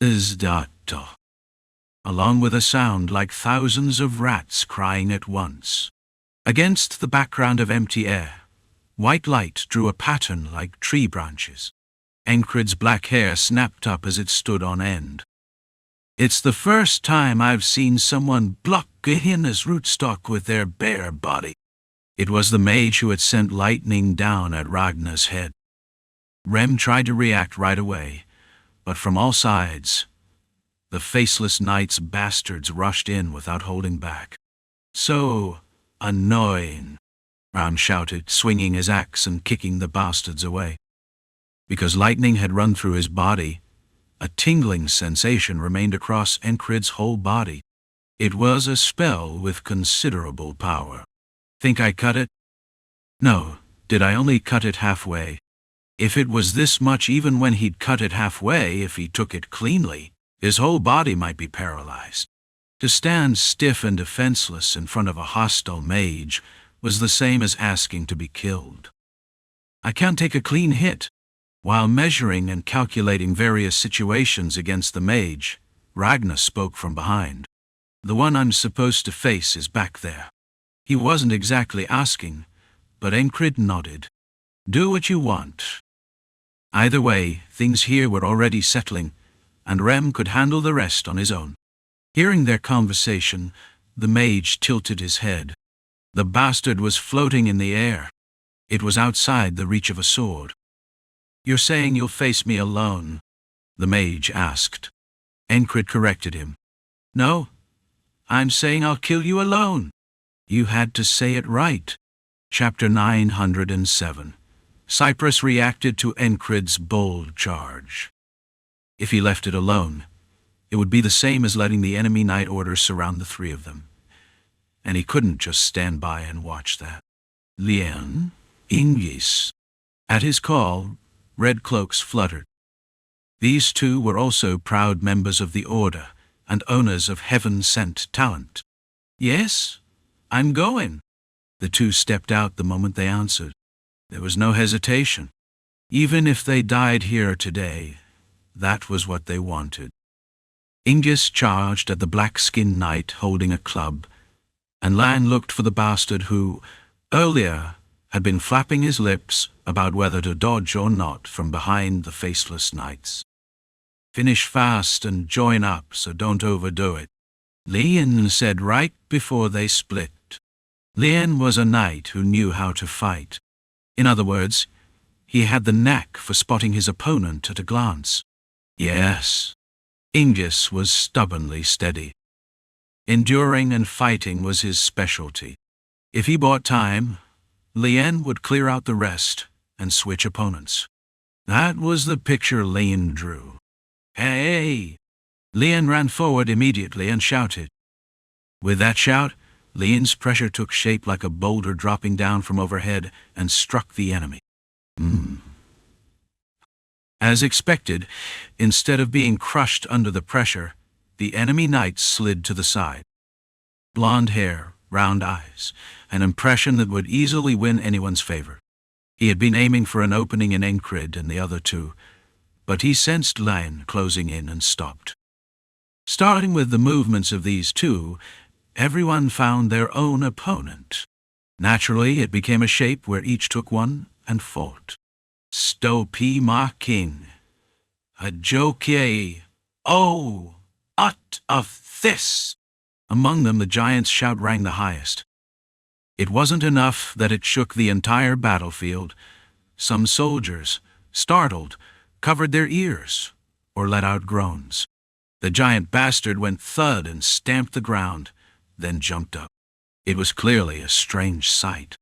Izdato. Along with a sound like thousands of rats crying at once. Against the background of empty air, white light drew a pattern like tree branches. Enkrid's black hair snapped up as it stood on end. It's the first time I've seen someone block Gehenna's rootstock with their bare body. It was the mage who had sent lightning down at Ragnar's head. Rem tried to react right away, but from all sides, The faceless knight's bastards rushed in without holding back. "So annoying," Brown shouted, swinging his axe and kicking the bastards away. Because lightning had run through his body, a tingling sensation remained across Enkrid's whole body. It was a spell with considerable power. "Think I cut it?" "No, did I only cut it halfway? If it was this much even when he'd cut it halfway, if he took it cleanly, his whole body might be paralyzed." To stand stiff and defenseless in front of a hostile mage was the same as asking to be killed. "I can't take a clean hit." While measuring and calculating various situations against the mage, Ragnar spoke from behind. "The one I'm supposed to face is back there." He wasn't exactly asking, but Enkrid nodded. "Do what you want." Either way, things here were already settling, and Rem could handle the rest on his own. Hearing their conversation, the mage tilted his head. The bastard was floating in the air. It was outside the reach of a sword. "You're saying you'll face me alone?" the mage asked. Enkrid corrected him. "No, I'm saying I'll kill you alone." "You had to say it right." Chapter 907. Cyprus reacted to Enkrid's bold charge. If he left it alone, it would be the same as letting the enemy knight orders surround the three of them. And he couldn't just stand by and watch that. "Lien, Ingis." At his call, red cloaks fluttered. These two were also proud members of the Order and owners of heaven-sent talent. "Yes, I'm going." The two stepped out the moment they answered. There was no hesitation. Even if they died here today, that was what they wanted. Ingis charged at the black-skinned knight holding a club, and Lan looked for the bastard who, earlier, had been flapping his lips about whether to dodge or not from behind the faceless knights. "Finish fast and join up, so don't overdo it," Lien said right before they split. Lien was a knight who knew how to fight. In other words, he had the knack for spotting his opponent at a glance. Yes, Ingis was stubbornly steady. Enduring and fighting was his specialty. If he bought time, Lien would clear out the rest and switch opponents. That was the picture Lien drew. "Hey!" Lien ran forward immediately and shouted. With that shout, Lien's pressure took shape like a boulder dropping down from overhead and struck the enemy. As expected, instead of being crushed under the pressure, the enemy knight slid to the side. Blonde hair, round eyes, an impression that would easily win anyone's favor. He had been aiming for an opening in Enkrid and the other two, but he sensed Lien closing in and stopped. Starting with the movements of these two, everyone found their own opponent. Naturally, it became a shape where each took one and fought. "Stopi ma king. A jokie. Oh, ut of this!" Among them, the giant's shout rang the highest. It wasn't enough that it shook the entire battlefield. Some soldiers, startled, covered their ears or let out groans. The giant bastard went thud and stamped the ground, then jumped up. It was clearly a strange sight.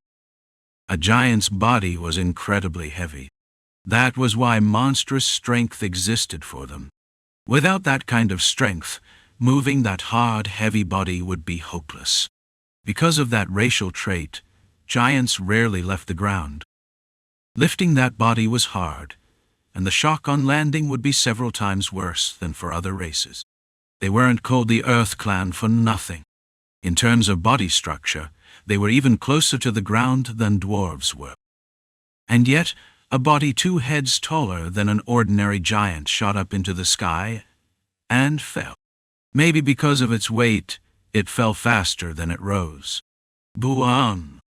A giant's body was incredibly heavy. That was why monstrous strength existed for them. Without that kind of strength, moving that hard, heavy body would be hopeless. Because of that racial trait, giants rarely left the ground. Lifting that body was hard, and the shock on landing would be several times worse than for other races. They weren't called the Earth Clan for nothing. In terms of body structure, they were even closer to the ground than dwarves were. And yet, a body 2 heads taller than an ordinary giant shot up into the sky and fell. Maybe because of its weight, it fell faster than it rose. Buan!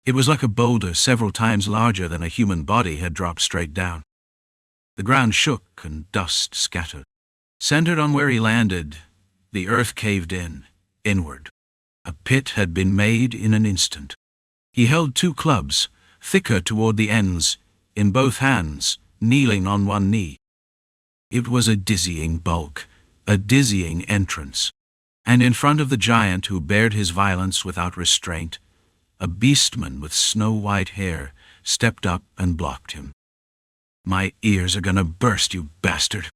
It was like a boulder several times larger than a human body had dropped straight down. The ground shook and dust scattered. Centered on where he landed, the earth caved in, inward. A pit had been made in an instant. He held 2 clubs, thicker toward the ends, in both hands, kneeling on one knee. It was a dizzying bulk, a dizzying entrance. And in front of the giant who bared his violence without restraint, a beastman with snow-white hair stepped up and blocked him. "My ears are gonna burst, you bastard."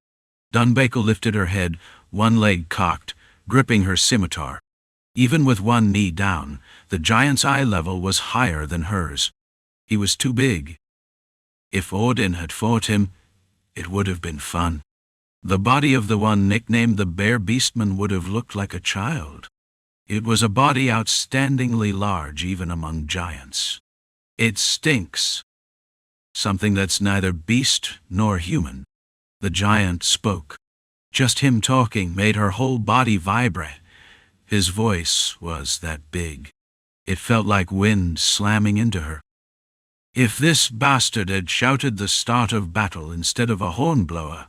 Dunbakel lifted her head, one leg cocked, gripping her scimitar. Even with one knee down, the giant's eye level was higher than hers. He was too big. If Odin had fought him, it would have been fun. The body of the one nicknamed the Bear Beastman would have looked like a child. It was a body outstandingly large even among giants. "It stinks. Something that's neither beast nor human." The giant spoke. Just him talking made her whole body vibrate. His voice was that big. It felt like wind slamming into her. If this bastard had shouted the start of battle instead of a hornblower,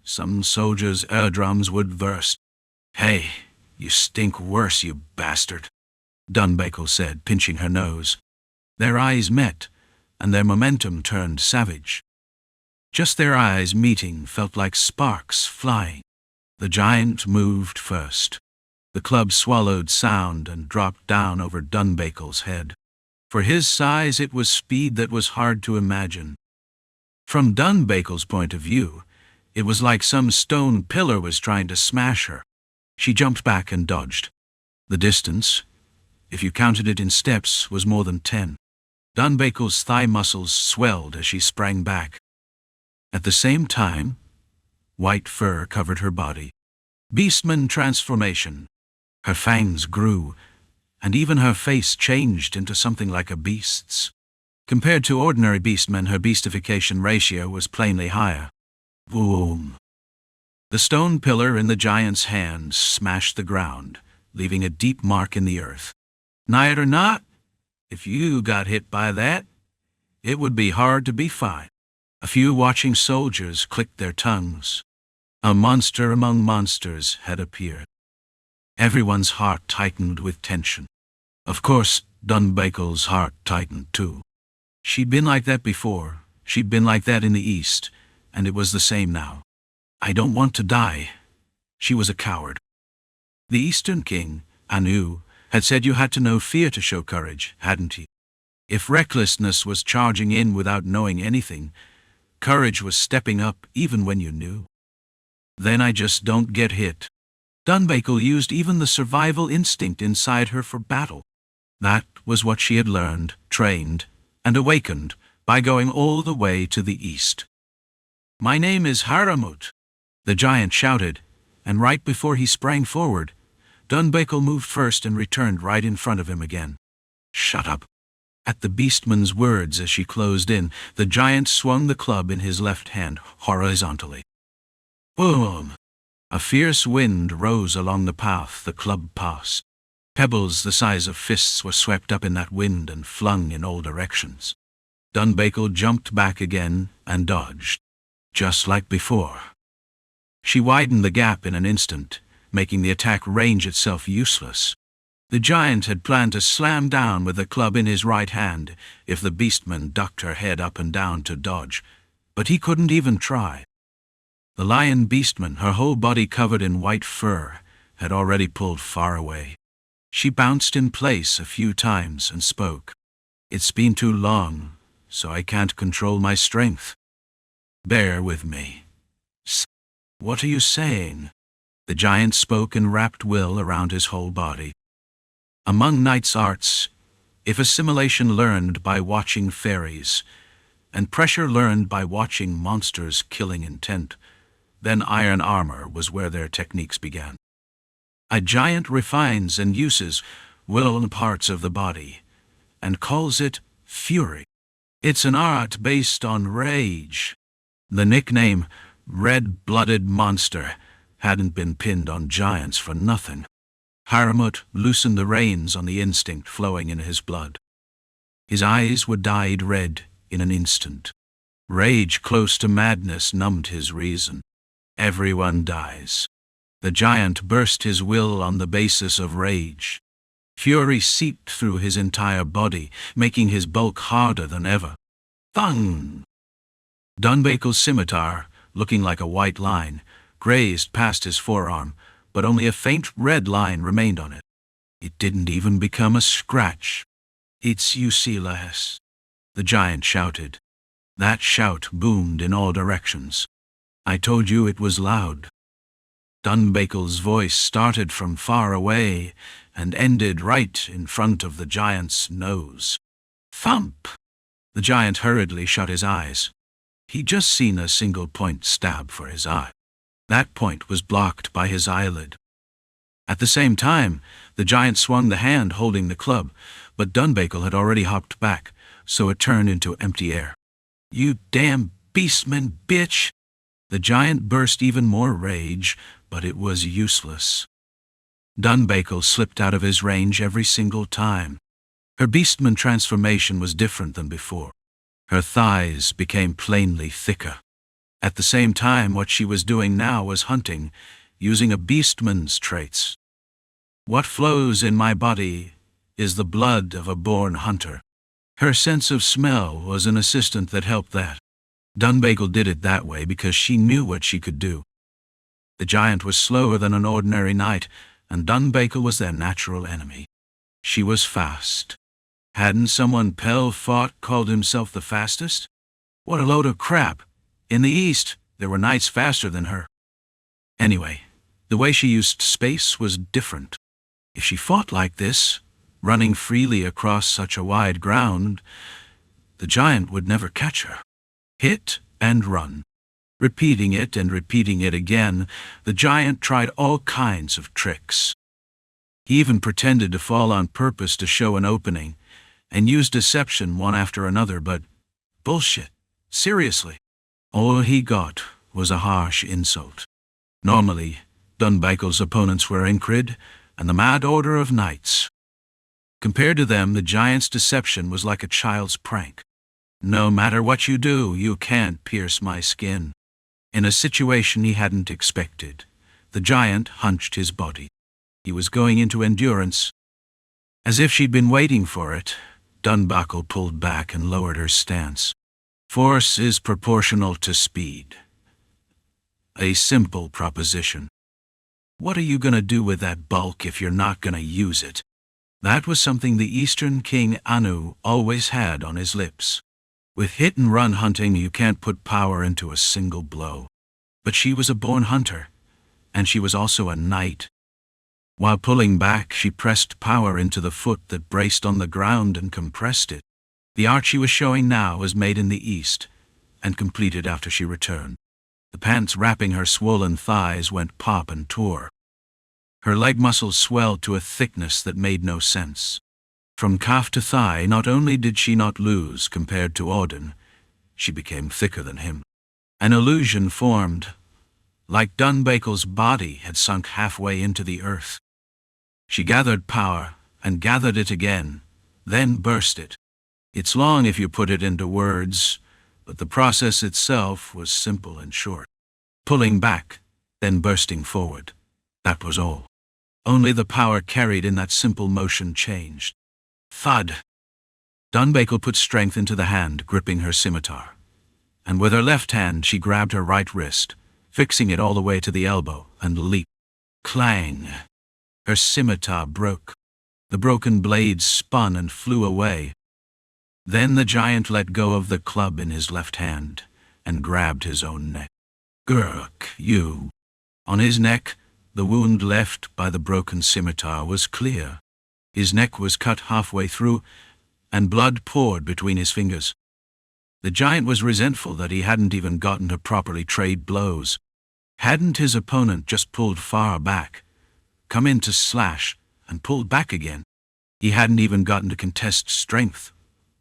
some soldiers' eardrums would burst. "Hey, you stink worse, you bastard," Dunbakel said, pinching her nose. Their eyes met, and their momentum turned savage. Just their eyes meeting felt like sparks flying. The giant moved first. The club swallowed sound and dropped down over Dunbakel's head. For his size, it was speed that was hard to imagine. From Dunbakel's point of view, it was like some stone pillar was trying to smash her. She jumped back and dodged. The distance, if you counted it in steps, was more than 10. Dunbakel's thigh muscles swelled as she sprang back. At the same time, white fur covered her body. Beastman transformation. Her fangs grew, and even her face changed into something like a beast's. Compared to ordinary beastmen, her beastification ratio was plainly higher. Boom! The stone pillar in the giant's hand smashed the ground, leaving a deep mark in the earth. Night or not, if you got hit by that, it would be hard to be fine. A few watching soldiers clicked their tongues. A monster among monsters had appeared. Everyone's heart tightened with tension. Of course, Dunbakel's heart tightened too. She'd been like that before. She'd been like that in the East, and it was the same now. "I don't want to die." She was a coward. The Eastern king, Anu, had said you had to know fear to show courage, hadn't he? If recklessness was charging in without knowing anything, courage was stepping up even when you knew. "Then I just don't get hit." Dunbakel used even the survival instinct inside her for battle. That was what she had learned, trained, and awakened by going all the way to the east. "My name is Haramut," the giant shouted, and right before he sprang forward, Dunbakel moved first and returned right in front of him again. "Shut up." At the beastman's words as she closed in, the giant swung the club in his left hand horizontally. Boom! A fierce wind rose along the path the club passed. Pebbles the size of fists were swept up in that wind and flung in all directions. Dunbakel jumped back again and dodged, just like before. She widened the gap in an instant, making the attack range itself useless. The giant had planned to slam down with the club in his right hand if the beastman ducked her head up and down to dodge, but he couldn't even try. The lion beastman, her whole body covered in white fur, had already pulled far away. She bounced in place a few times and spoke. "It's been too long, so I can't control my strength. Bear with me." "What are you saying?" The giant spoke and wrapped will around his whole body. Among knight's arts, if assimilation learned by watching fairies, and pressure learned by watching monsters killing intent, then iron armor was where their techniques began. A giant refines and uses will in parts of the body, and calls it fury. It's an art based on rage. The nickname red-blooded monster hadn't been pinned on giants for nothing. Haramut loosened the reins on the instinct flowing in his blood. His eyes were dyed red in an instant. Rage close to madness numbed his reason. Everyone dies. The giant burst his will on the basis of rage. Fury seeped through his entire body, making his bulk harder than ever. Thung! Dunbakel's scimitar, looking like a white line, grazed past his forearm, but only a faint red line remained on it. It didn't even become a scratch. "It's useless," the giant shouted. That shout boomed in all directions. "I told you it was loud." Dunbakel's voice started from far away and ended right in front of the giant's nose. Thump! The giant hurriedly shut his eyes. He'd just seen a single-point stab for his eye. That point was blocked by his eyelid. At the same time, the giant swung the hand holding the club, but Dunbakel had already hopped back, so it turned into empty air. "You damn beastman bitch!" The giant burst even more rage, but it was useless. Dunbakel slipped out of his range every single time. Her beastman transformation was different than before. Her thighs became plainly thicker. At the same time, what she was doing now was hunting, using a beastman's traits. "What flows in my body is the blood of a born hunter." Her sense of smell was an assistant that helped that. Dunbakel did it that way because she knew what she could do. The giant was slower than an ordinary knight, and Dunbakel was their natural enemy. She was fast. Hadn't someone Pell fought called himself the fastest? What a load of crap. In the East, there were knights faster than her. Anyway, the way she used space was different. If she fought like this, running freely across such a wide ground, the giant would never catch her. Hit and run. Repeating it and repeating it again, the giant tried all kinds of tricks. He even pretended to fall on purpose to show an opening, and used deception one after another, but bullshit. Seriously. All he got was a harsh insult. Normally, Dunbakel's opponents were Enkrid and the Mad Order of Knights. Compared to them, the giant's deception was like a child's prank. "No matter what you do, you can't pierce my skin." In a situation he hadn't expected, the giant hunched his body. He was going into endurance. As if she'd been waiting for it, Dunbakel pulled back and lowered her stance. Force is proportional to speed. A simple proposition. What are you going to do with that bulk if you're not going to use it? That was something the Eastern King Anu always had on his lips. With hit-and-run hunting, you can't put power into a single blow. But she was a born hunter, and she was also a knight. While pulling back, she pressed power into the foot that braced on the ground and compressed it. The art she was showing now was made in the East, and completed after she returned. The pants wrapping her swollen thighs went pop and tore. Her leg muscles swelled to a thickness that made no sense. From calf to thigh, not only did she not lose compared to Auden, she became thicker than him. An illusion formed, like Dunbakel's body had sunk halfway into the earth. She gathered power and gathered it again, then burst it. It's long if you put it into words, but the process itself was simple and short. Pulling back, then bursting forward. That was all. Only the power carried in that simple motion changed. Thud! Dunbakel put strength into the hand gripping her scimitar, and with her left hand she grabbed her right wrist, fixing it all the way to the elbow, and leaped. Clang! Her scimitar broke. The broken blade spun and flew away. Then the giant let go of the club in his left hand and grabbed his own neck. "Gurk, you!" On his neck, the wound left by the broken scimitar was clear. His neck was cut halfway through, and blood poured between his fingers. The giant was resentful that he hadn't even gotten to properly trade blows. Hadn't his opponent just pulled far back, come in to slash, and pulled back again? He hadn't even gotten to contest strength,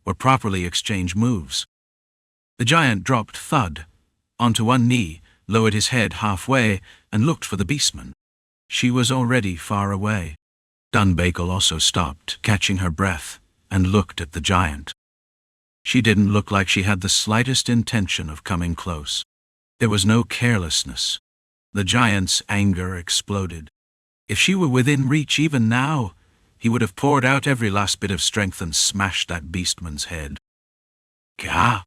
or properly exchange moves. The giant dropped thud, onto one knee, lowered his head halfway, and looked for the beastman. She was already far away. Dunbakel also stopped, catching her breath, and looked at the giant. She didn't look like she had the slightest intention of coming close. There was no carelessness. The giant's anger exploded. If she were within reach even now, he would have poured out every last bit of strength and smashed that beastman's head. Gah!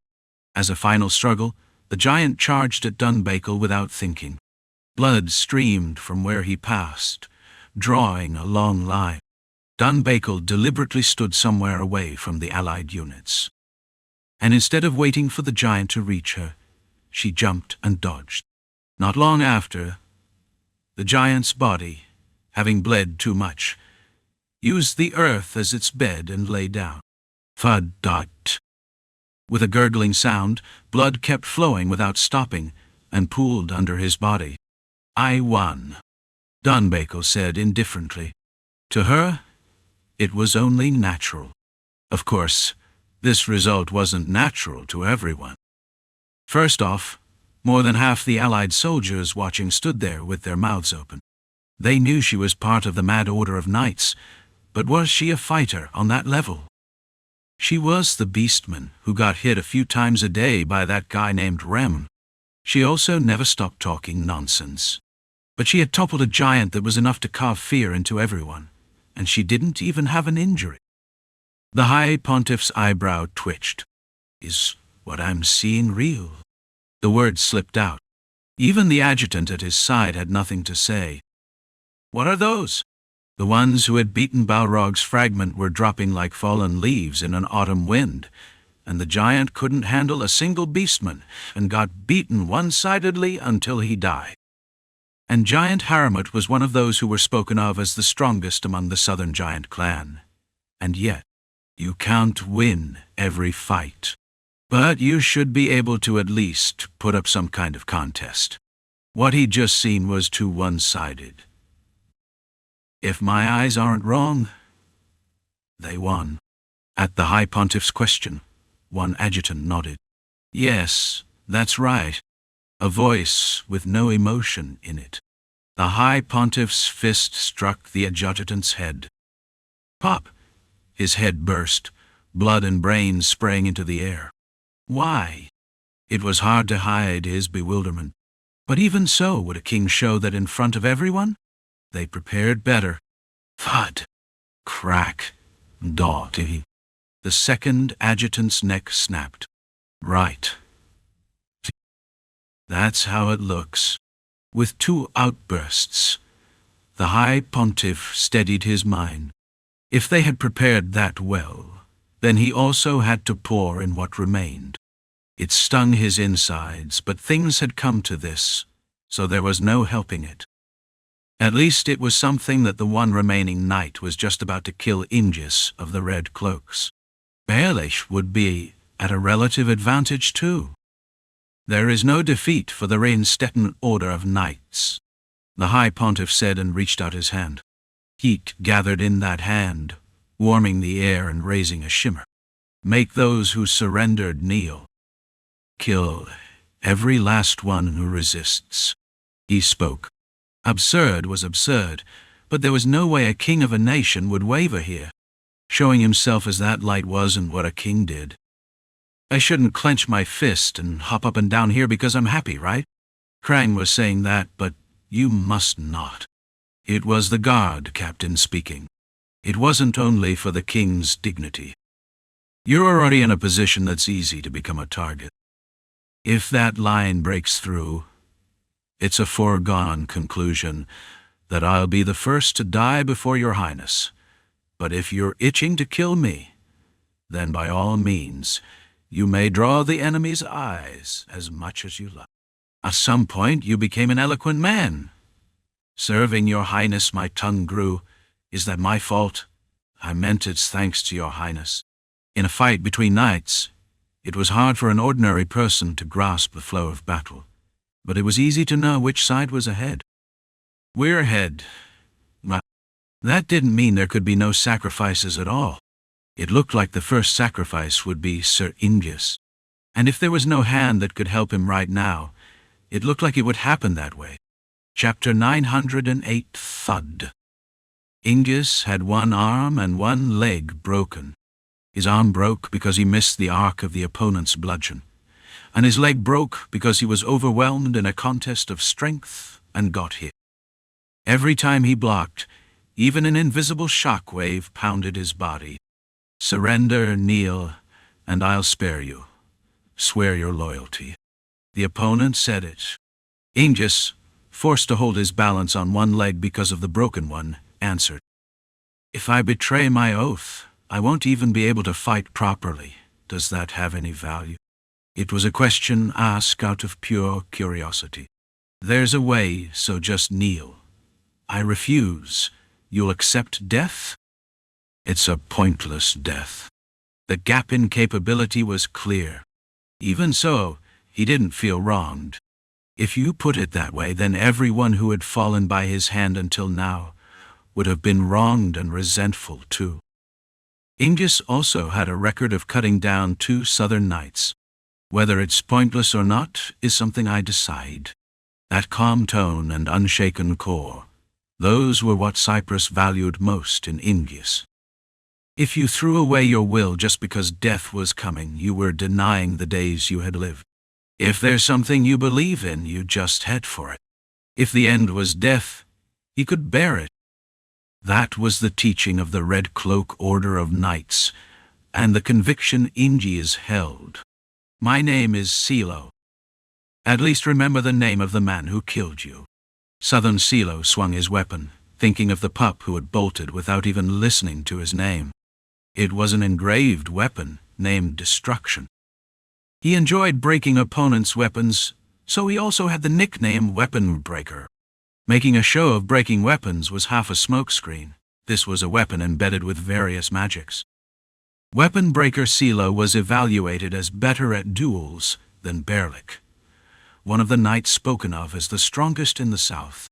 As a final struggle, the giant charged at Dunbakel without thinking. Blood streamed from where he passed, drawing a long line. Dunbakel deliberately stood somewhere away from the Allied units. And instead of waiting for the giant to reach her, she jumped and dodged. Not long after, the giant's body, having bled too much, used the earth as its bed and lay down. Thud, dot. With a gurgling sound, blood kept flowing without stopping and pooled under his body. I won, Dunbakel said indifferently. To her, it was only natural. Of course, this result wasn't natural to everyone. First off, more than half the Allied soldiers watching stood there with their mouths open. They knew she was part of the Mad Order of Knights, but was she a fighter on that level? She was the beastman who got hit a few times a day by that guy named Rem. She also never stopped talking nonsense. But she had toppled a giant that was enough to carve fear into everyone, and she didn't even have an injury. The High Pontiff's eyebrow twitched. Is what I'm seeing real? The words slipped out. Even the adjutant at his side had nothing to say. What are those? The ones who had beaten Balrog's fragment were dropping like fallen leaves in an autumn wind, and the giant couldn't handle a single beastman and got beaten one-sidedly until he died. And Giant Haramut was one of those who were spoken of as the strongest among the Southern Giant clan. And yet, you can't win every fight. But you should be able to at least put up some kind of contest. What he'd just seen was too one-sided. If my eyes aren't wrong, they won. At the High Pontiff's question, one adjutant nodded. Yes, that's right. A voice with no emotion in it. The High Pontiff's fist struck the adjutant's head. Pop! His head burst, blood and brains sprang into the air. Why? It was hard to hide his bewilderment. But even so, would a king show that in front of everyone? They prepared better. Thud! Crack! Dotty! The second adjutant's neck snapped. Right. That's how it looks. With two outbursts, the High Pontiff steadied his mind. If they had prepared that well, then he also had to pour in what remained. It stung his insides, but things had come to this, so there was no helping it. At least it was something that the one remaining knight was just about to kill Ingis of the Red Cloaks. Baelish would be at a relative advantage too. There is no defeat for the Reinstetten Order of Knights, the High Pontiff said and reached out his hand. Heat gathered in that hand, warming the air and raising a shimmer. Make those who surrendered kneel. Kill every last one who resists. He spoke. Absurd was absurd, but there was no way a king of a nation would waver here. Showing himself as that light wasn't what a king did. I shouldn't clench my fist and hop up and down here because I'm happy, right? Krang was saying that, but you must not. It was the guard captain speaking. It wasn't only for the king's dignity. You're already in a position that's easy to become a target. If that line breaks through, it's a foregone conclusion that I'll be the first to die before your highness. But if you're itching to kill me, then by all means, you may draw the enemy's eyes as much as you like. At some point you became an eloquent man. Serving your highness my tongue grew. Is that my fault? I meant it's thanks to your highness. In a fight between knights, it was hard for an ordinary person to grasp the flow of battle, but it was easy to know which side was ahead. We're ahead. Well, that didn't mean there could be no sacrifices at all. It looked like the first sacrifice would be Sir Ingis. And if there was no hand that could help him right now, it looked like it would happen that way. Chapter 908 Thud. Ingis had one arm and one leg broken. His arm broke because he missed the arc of the opponent's bludgeon, and his leg broke because he was overwhelmed in a contest of strength and got hit. Every time he blocked, even an invisible shockwave pounded his body. Surrender, kneel, and I'll spare you. Swear your loyalty. The opponent said it. Ingis, forced to hold his balance on one leg because of the broken one, answered, "If I betray my oath, I won't even be able to fight properly. Does that have any value?" It was a question asked out of pure curiosity. "There's a way, so just kneel." "I refuse. You'll accept death?" "It's a pointless death." The gap in capability was clear. Even so, he didn't feel wronged. If you put it that way, then everyone who had fallen by his hand until now would have been wronged and resentful too. Ingus also had a record of cutting down 2 southern knights. Whether it's pointless or not is something I decide. That calm tone and unshaken core, those were what Cyprus valued most in Ingus. If you threw away your will just because death was coming, you were denying the days you had lived. If there's something you believe in, you just head for it. If the end was death, he could bear it. That was the teaching of the Red Cloak Order of Knights, and the conviction Ingus held. "My name is Silo. At least remember the name of the man who killed you." Southern Silo swung his weapon, thinking of the pup who had bolted without even listening to his name. It was an engraved weapon named Destruction. He enjoyed breaking opponents' weapons, so he also had the nickname Weapon Breaker. Making a show of breaking weapons was half a smokescreen. This was a weapon embedded with various magics. Weapon Breaker Silo was evaluated as better at duels than Berlik, one of the knights spoken of as the strongest in the south.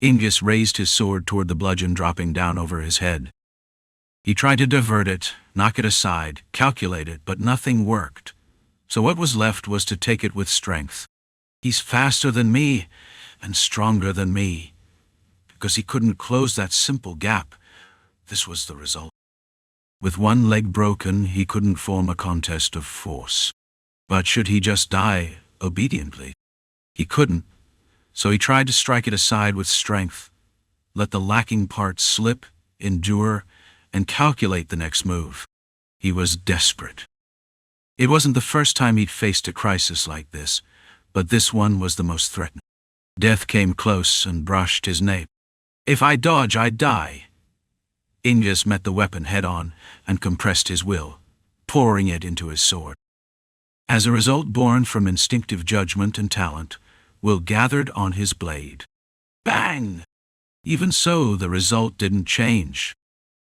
Ingus raised his sword toward the bludgeon dropping down over his head. He tried to divert it, knock it aside, calculate it, but nothing worked. So what was left was to take it with strength. "He's faster than me, and stronger than me." Because he couldn't close that simple gap, this was the result. With one leg broken, he couldn't form a contest of force. But should he just die obediently? He couldn't, so he tried to strike it aside with strength, let the lacking part slip, endure, and calculate the next move. He was desperate. It wasn't the first time he'd faced a crisis like this, but this one was the most threatening. Death came close and brushed his nape. "If I dodge, I die." Ingus met the weapon head-on and compressed his will, pouring it into his sword. As a result born from instinctive judgment and talent, will gathered on his blade. Bang! Even so, the result didn't change.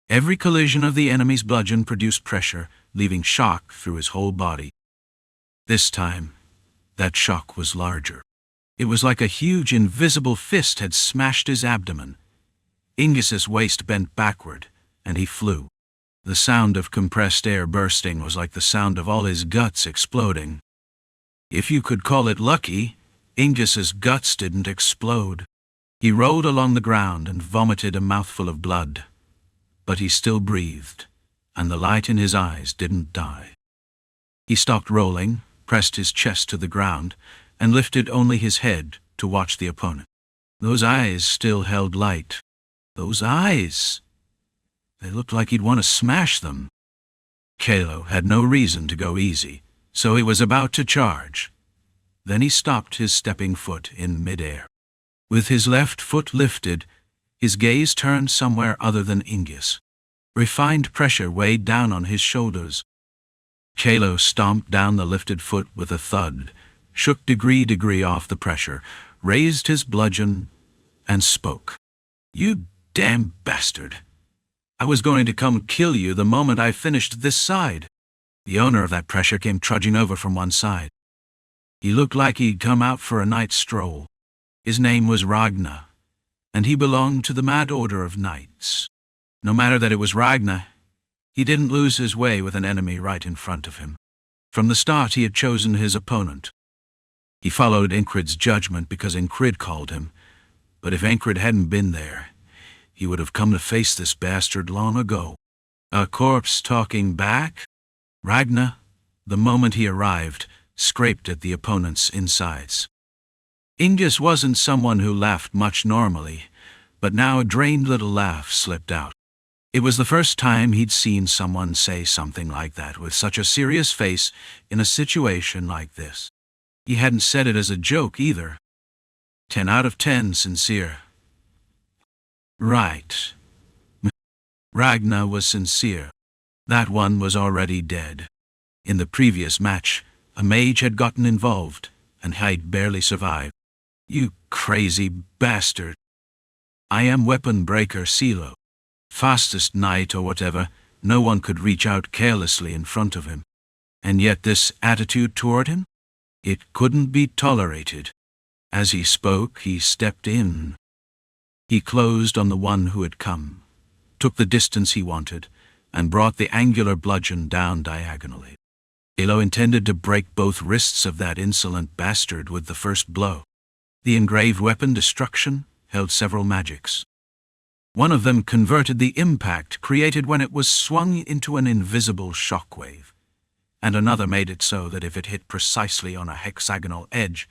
Every collision of the enemy's bludgeon produced pressure, leaving shock through his whole body. This time, that shock was larger. It was like a huge invisible fist had smashed his abdomen. Ingus's waist bent backward, and he flew. The sound of compressed air bursting was like the sound of all his guts exploding. If you could call it lucky, Ingus's guts didn't explode. He rolled along the ground and vomited a mouthful of blood. But he still breathed, and the light in his eyes didn't die. He stopped rolling, pressed his chest to the ground, and lifted only his head to watch the opponent. Those eyes still held light. Those eyes! They looked like he'd want to smash them. Kalo had no reason to go easy, so he was about to charge. Then he stopped his stepping foot in midair. With his left foot lifted, his gaze turned somewhere other than Ingus. Refined pressure weighed down on his shoulders. Kalo stomped down the lifted foot with a thud, shook degree off the pressure, raised his bludgeon, and spoke. "You damn bastard! I was going to come kill you the moment I finished this side." The owner of that pressure came trudging over from one side. He looked like he'd come out for a night's stroll. His name was Ragnar, and he belonged to the Mad Order of Knights. No matter that it was Ragnar, he didn't lose his way with an enemy right in front of him. From the start he had chosen his opponent. He followed Enkrid's judgment because Enkrid called him, but if Enkrid hadn't been there, he would have come to face this bastard long ago. A corpse talking back? Ragnar, the moment he arrived, scraped at the opponent's insides. Ingus wasn't someone who laughed much normally, but now a drained little laugh slipped out. It was the first time he'd seen someone say something like that with such a serious face in a situation like this. He hadn't said it as a joke either. 10 out of 10 sincere. Right. Ragnar was sincere. That one was already dead. In the previous match, a mage had gotten involved, and had barely survived. You crazy bastard. I am weapon breaker Silo. Fastest knight or whatever, no one could reach out carelessly in front of him. And yet this attitude toward him? It couldn't be tolerated. As he spoke, he stepped in. He closed on the one who had come, took the distance he wanted, and brought the angular bludgeon down diagonally. Elo intended to break both wrists of that insolent bastard with the first blow. The engraved weapon destruction held several magics. One of them converted the impact created when it was swung into an invisible shockwave, and another made it so that if it hit precisely on a hexagonal edge,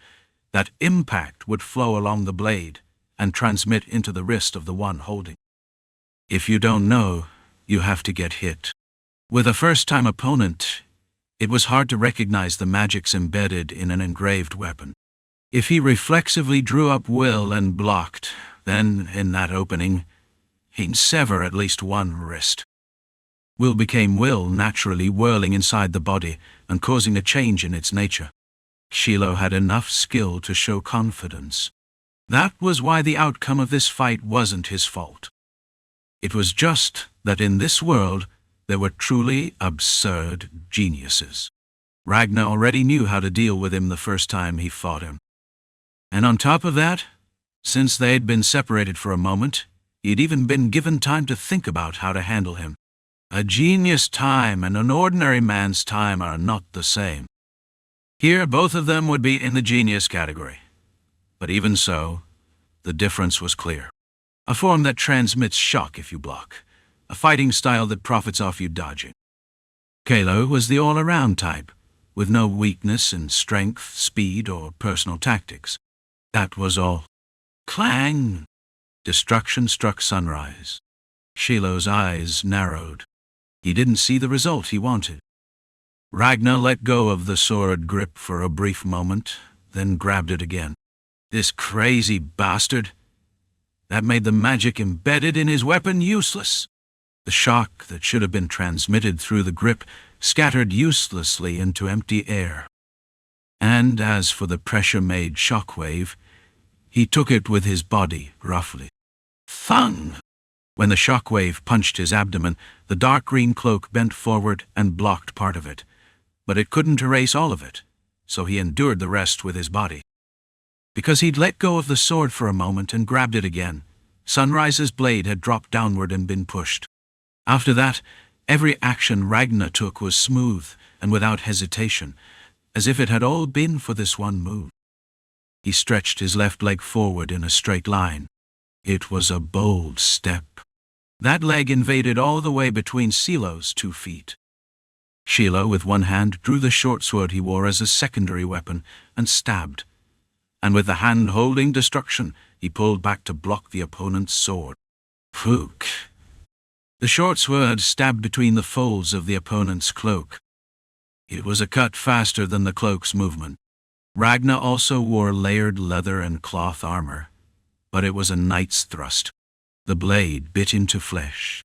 that impact would flow along the blade and transmit into the wrist of the one holding. If you don't know, you have to get hit. With a first-time opponent, it was hard to recognize the magics embedded in an engraved weapon. If he reflexively drew up will and blocked, then, in that opening, he'd sever at least one wrist. Will became will, naturally whirling inside the body and causing a change in its nature. Shiloh had enough skill to show confidence. That was why the outcome of this fight wasn't his fault. It was just that in this world there were truly absurd geniuses. Ragnar already knew how to deal with him the first time he fought him. And on top of that, since they'd been separated for a moment, he'd even been given time to think about how to handle him. A genius time and an ordinary man's time are not the same. Here, both of them would be in the genius category. But even so, the difference was clear. A form that transmits shock if you block. A fighting style that profits off you dodging. Kalo was the all-around type, with no weakness in strength, speed, or personal tactics. That was all. Clang! Destruction struck sunrise. Shiloh's eyes narrowed. He didn't see the result he wanted. Ragnar let go of the sword grip for a brief moment, then grabbed it again. This crazy bastard! That made the magic embedded in his weapon useless. The shock that should have been transmitted through the grip scattered uselessly into empty air. And as for the pressure-made shockwave, he took it with his body roughly. Thung! When the shockwave punched his abdomen, the dark green cloak bent forward and blocked part of it. But it couldn't erase all of it, so he endured the rest with his body. Because he'd let go of the sword for a moment and grabbed it again, Sunrise's blade had dropped downward and been pushed. After that, every action Ragnar took was smooth and without hesitation, as if it had all been for this one move. He stretched his left leg forward in a straight line. It was a bold step. That leg invaded all the way between Silo's 2 feet. Shiloh, with one hand, drew the short sword he wore as a secondary weapon and stabbed. And with the hand holding destruction, he pulled back to block the opponent's sword. Phook! The short sword stabbed between the folds of the opponent's cloak. It was a cut faster than the cloak's movement. Ragnar also wore layered leather and cloth armor, but it was a knight's thrust. The blade bit into flesh.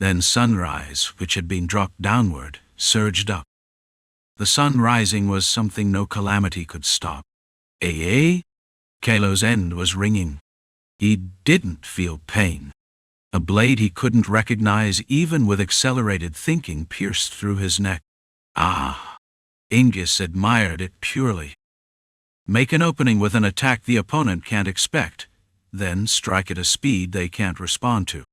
Then Sunrise, which had been dropped downward, surged up. The sun rising was something no calamity could stop. Kalo's end was ringing. He didn't feel pain. A blade he couldn't recognize even with accelerated thinking pierced through his neck. Ah! Ingus admired it purely. Make an opening with an attack the opponent can't expect, then strike at a speed they can't respond to.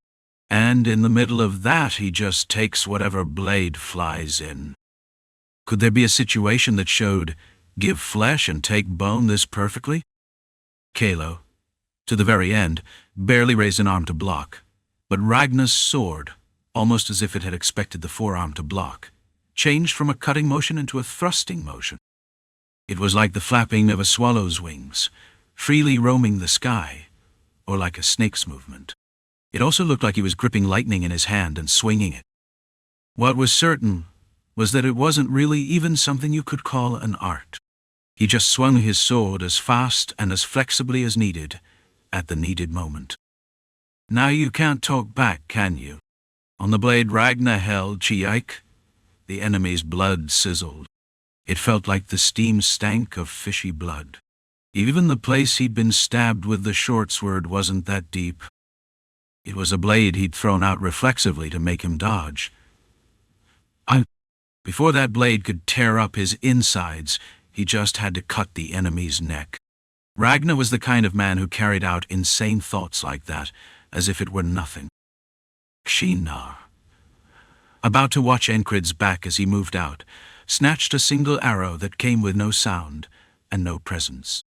And in the middle of that he just takes whatever blade flies in. Could there be a situation that showed give flesh and take bone this perfectly? Kalo, to the very end, barely raised an arm to block, but Ragnar's sword, almost as if it had expected the forearm to block, changed from a cutting motion into a thrusting motion. It was like the flapping of a swallow's wings, freely roaming the sky, or like a snake's movement. It also looked like he was gripping lightning in his hand and swinging it. What was certain was that it wasn't really even something you could call an art. He just swung his sword as fast and as flexibly as needed, at the needed moment. Now you can't talk back, can you? On the blade Ragnar held, Chiike, the enemy's blood sizzled. It felt like the steam stank of fishy blood. Even the place he'd been stabbed with the short sword wasn't that deep. It was a blade he'd thrown out reflexively to make him dodge. Before that blade could tear up his insides, he just had to cut the enemy's neck. Ragnar was the kind of man who carried out insane thoughts like that, as if it were nothing. Shinar, about to watch Enkrid's back as he moved out, snatched a single arrow that came with no sound and no presence.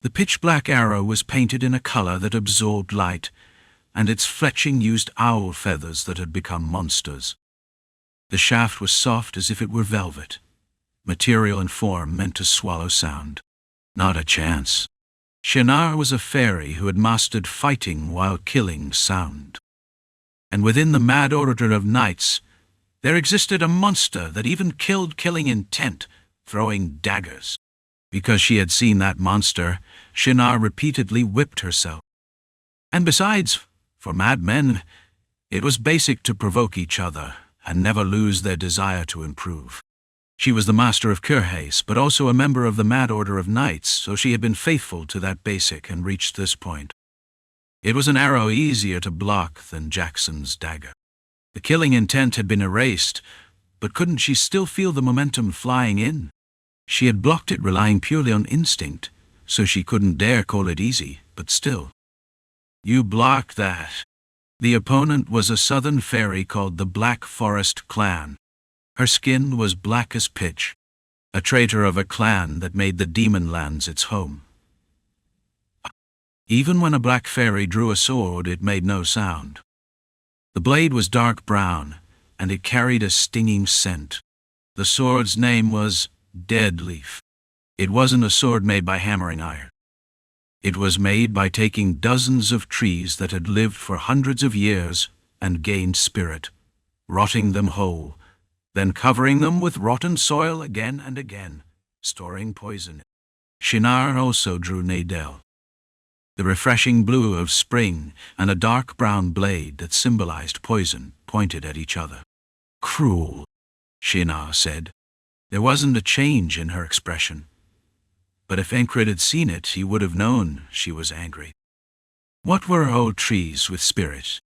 The pitch-black arrow was painted in a color that absorbed light, and its fletching used owl feathers that had become monsters. The shaft was soft as if it were velvet, material and form meant to swallow sound. Not a chance. Shinar was a fairy who had mastered fighting while killing sound. And within the mad order of knights, there existed a monster that even killed killing intent, throwing daggers. Because she had seen that monster, Shinar repeatedly whipped herself. And besides, for madmen, it was basic to provoke each other and never lose their desire to improve. She was the master of Kurhace, but also a member of the Mad Order of Knights, so she had been faithful to that basic and reached this point. It was an arrow easier to block than Jackson's dagger. The killing intent had been erased, but couldn't she still feel the momentum flying in? She had blocked it relying purely on instinct, so she couldn't dare call it easy, but still. You blocked that. The opponent was a southern fairy called the Black Forest Clan. Her skin was black as pitch, a traitor of a clan that made the Demon Lands its home. Even when a black fairy drew a sword, it made no sound. The blade was dark brown, and it carried a stinging scent. The sword's name was Dead Leaf. It wasn't a sword made by hammering iron. It was made by taking dozens of trees that had lived for hundreds of years and gained spirit, rotting them whole, then covering them with rotten soil again and again, storing poison. Shinar also drew Nadel, the refreshing blue of spring, and a dark brown blade that symbolized poison pointed at each other. Cruel, Shinar said. There wasn't a change in her expression. But if Enkrid had seen it, he would have known she was angry. What were old trees with spirit?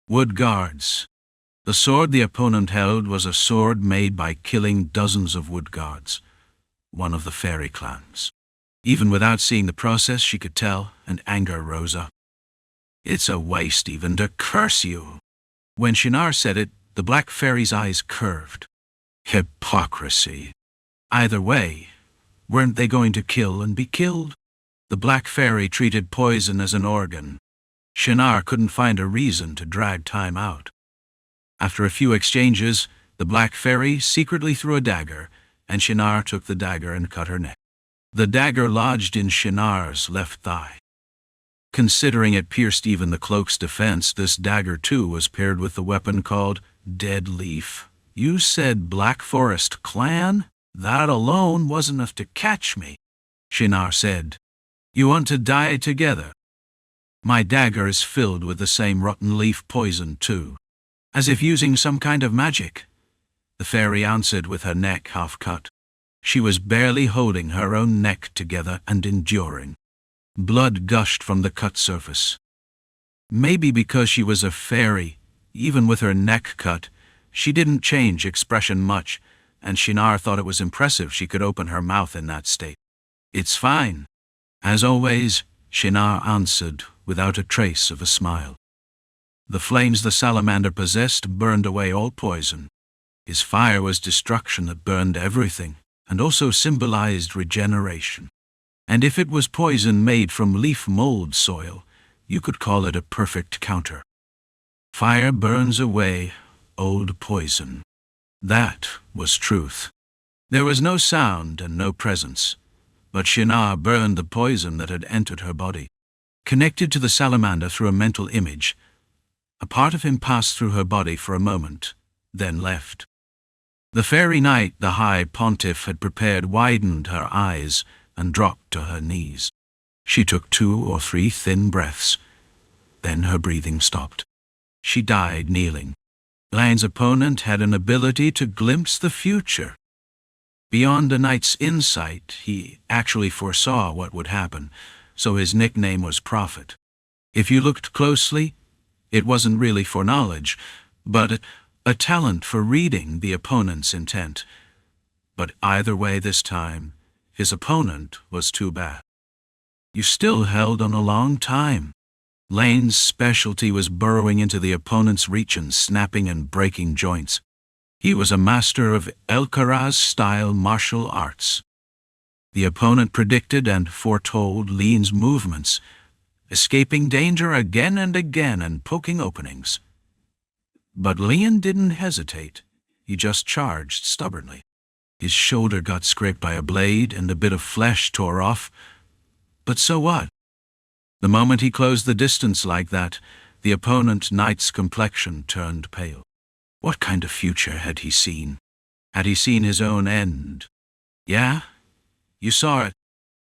Wood guards. The sword the opponent held was a sword made by killing dozens of wood guards, one of the fairy clans. Even without seeing the process, she could tell, and anger rose up. It's a waste even to curse you. When Shinar said it, the black fairy's eyes curved. Hypocrisy. Either way, weren't they going to kill and be killed? The black fairy treated poison as an organ. Shinar couldn't find a reason to drag time out. After a few exchanges, the black fairy secretly threw a dagger, and Shinar took the dagger and cut her neck. The dagger lodged in Shinar's left thigh. Considering it pierced even the cloak's defense, this dagger too was paired with the weapon called Dead Leaf. You said Black Forest Clan? That alone wasn't enough to catch me, Shinar said. You want to die together? My dagger is filled with the same rotten leaf poison too. As if using some kind of magic, the fairy answered with her neck half cut. She was barely holding her own neck together and enduring. Blood gushed from the cut surface. Maybe because she was a fairy, even with her neck cut, she didn't change expression much, and Shinar thought it was impressive she could open her mouth in that state. It's fine. As always, Shinar answered without a trace of a smile. The flames the salamander possessed burned away all poison. His fire was destruction that burned everything, and also symbolized regeneration. And if it was poison made from leaf mold soil, you could call it a perfect counter. Fire burns away old poison. That was truth. There was no sound and no presence, but Shinar burned the poison that had entered her body. Connected to the salamander through a mental image, a part of him passed through her body for a moment, then left. The fairy knight the High Pontiff had prepared widened her eyes and dropped to her knees. She took 2 or 3 thin breaths. Then her breathing stopped. She died kneeling. Lane's opponent had an ability to glimpse the future. Beyond a knight's insight, he actually foresaw what would happen, so his nickname was Prophet. If you looked closely, it wasn't really foreknowledge, but a talent for reading the opponent's intent. But either way this time, his opponent was too bad. You still held on a long time. Lane's specialty was burrowing into the opponent's reach and snapping and breaking joints. He was a master of Elkaraz-style martial arts. The opponent predicted and foretold Lane's movements, escaping danger again and again and poking openings. But Lane didn't hesitate. He just charged stubbornly. His shoulder got scraped by a blade and a bit of flesh tore off. But so what? The moment he closed the distance like that, the opponent knight's complexion turned pale. What kind of future had he seen? Had he seen his own end? Yeah, you saw it,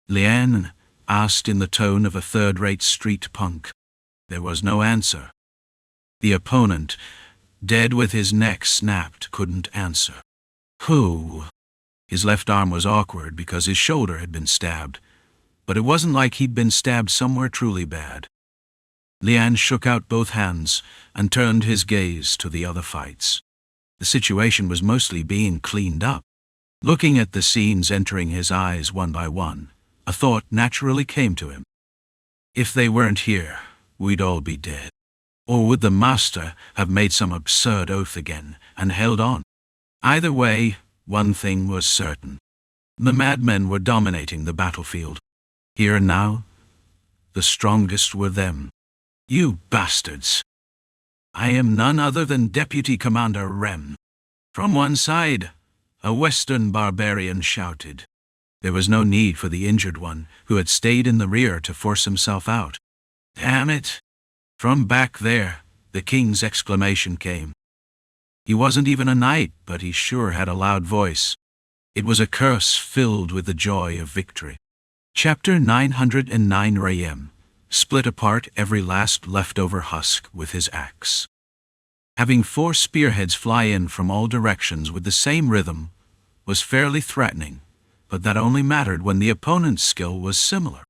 Liane asked in the tone of a third-rate street punk. There was no answer. The opponent, dead with his neck snapped, couldn't answer. Who? His left arm was awkward because his shoulder had been stabbed, but it wasn't like he'd been stabbed somewhere truly bad. Liane shook out both hands and turned his gaze to the other fights. The situation was mostly being cleaned up. Looking at the scenes entering his eyes one by one, a thought naturally came to him. If they weren't here, we'd all be dead. Or would the master have made some absurd oath again and held on? Either way, one thing was certain. The madmen were dominating the battlefield. Here and now, the strongest were them. You bastards! I am none other than Deputy Commander Rem. From one side, a Western barbarian shouted. There was no need for the injured one, who had stayed in the rear, to force himself out. Damn it! From back there, the king's exclamation came. He wasn't even a knight, but he sure had a loud voice. It was a curse filled with the joy of victory. Chapter 909. Rayem split apart every last leftover husk with his axe. Having 4 spearheads fly in from all directions with the same rhythm was fairly threatening, but that only mattered when the opponent's skill was similar.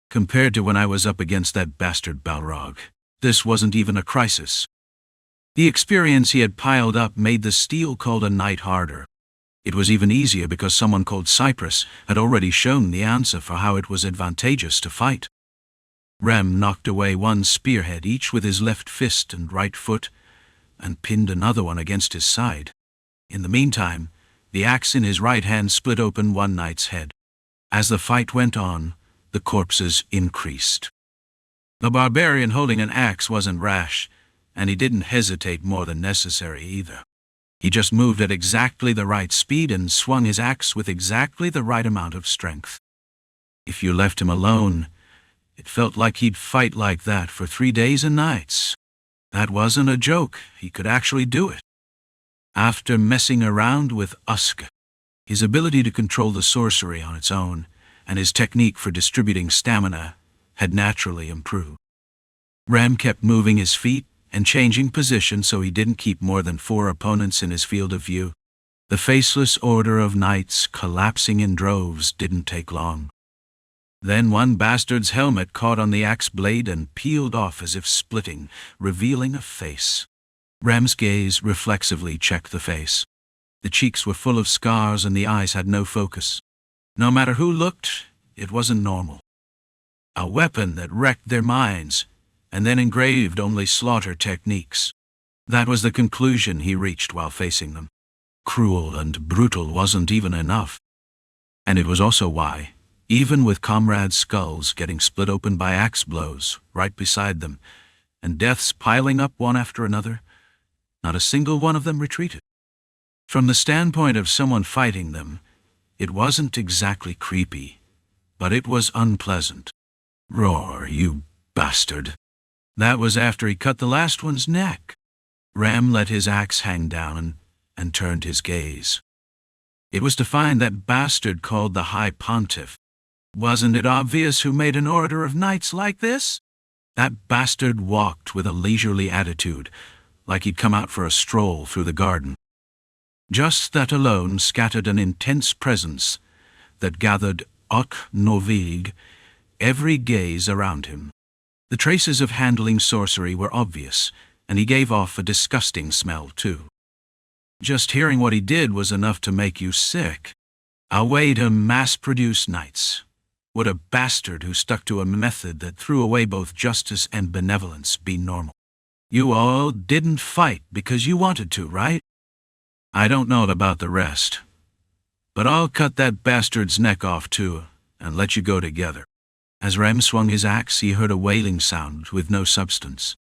Compared to when I was up against that bastard Balrog, this wasn't even a crisis. The experience he had piled up made the steel called a knight harder. It was even easier because someone called Cypress had already shown the answer for how it was advantageous to fight. Rem knocked away 1 spearhead each with his left fist and right foot, and pinned another one against his side. In the meantime, the axe in his right hand split open one knight's head. As the fight went on, the corpses increased. The barbarian holding an axe wasn't rash, and he didn't hesitate more than necessary either. He just moved at exactly the right speed and swung his axe with exactly the right amount of strength. If you left him alone, it felt like he'd fight like that for 3 days and nights. That wasn't a joke. He could actually do it. After messing around with Usk, his ability to control the sorcery on its own, and his technique for distributing stamina had naturally improved. Ram kept moving his feet and changing position so he didn't keep more than 4 opponents in his field of view. The faceless order of knights collapsing in droves didn't take long. Then one bastard's helmet caught on the axe blade and peeled off as if splitting, revealing a face. Ram's gaze reflexively checked the face. The cheeks were full of scars and the eyes had no focus. No matter who looked, it wasn't normal. A weapon that wrecked their minds, and then engraved only slaughter techniques. That was the conclusion he reached while facing them. Cruel and brutal wasn't even enough. And it was also why, even with comrades' skulls getting split open by axe blows right beside them, and deaths piling up one after another, not a single one of them retreated. From the standpoint of someone fighting them, it wasn't exactly creepy, but it was unpleasant. Roar, you bastard. That was after he cut the last one's neck. Ram let his axe hang down and turned his gaze. It was to find that bastard called the High Pontiff. Wasn't it obvious who made an order of knights like this? That bastard walked with a leisurely attitude, like he'd come out for a stroll through the garden. Just that alone scattered an intense presence that gathered och novig every gaze around him. The traces of handling sorcery were obvious, and he gave off a disgusting smell too. Just hearing what he did was enough to make you sick. A way to mass-produce knights. Would a bastard who stuck to a method that threw away both justice and benevolence be normal? You all didn't fight because you wanted to, right? I don't know about the rest, but I'll cut that bastard's neck off too, and let you go together. As Rem swung his axe, he heard a wailing sound with no substance.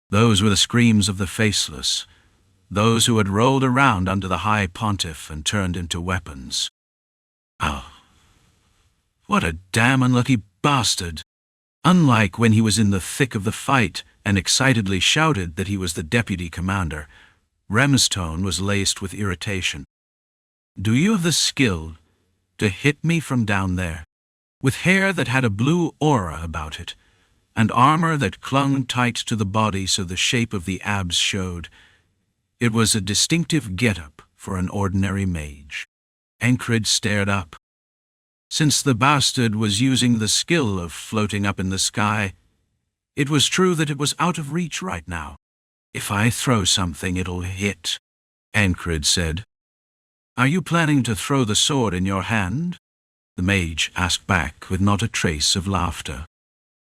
Those were the screams of the faceless, those who had rolled around under the high pontiff and turned into weapons. Oh, what a damn unlucky bastard! Unlike when he was in the thick of the fight and excitedly shouted that he was the deputy commander, Rem's tone was laced with irritation. Do you have the skill to hit me from down there? With hair that had a blue aura about it, and armor that clung tight to the body so the shape of the abs showed, it was a distinctive get-up for an ordinary mage. Enkrid stared up. Since the bastard was using the skill of floating up in the sky, it was true that it was out of reach right now. If I throw something, it'll hit, Enkrid said. Are you planning to throw the sword in your hand? The mage asked back with not a trace of laughter.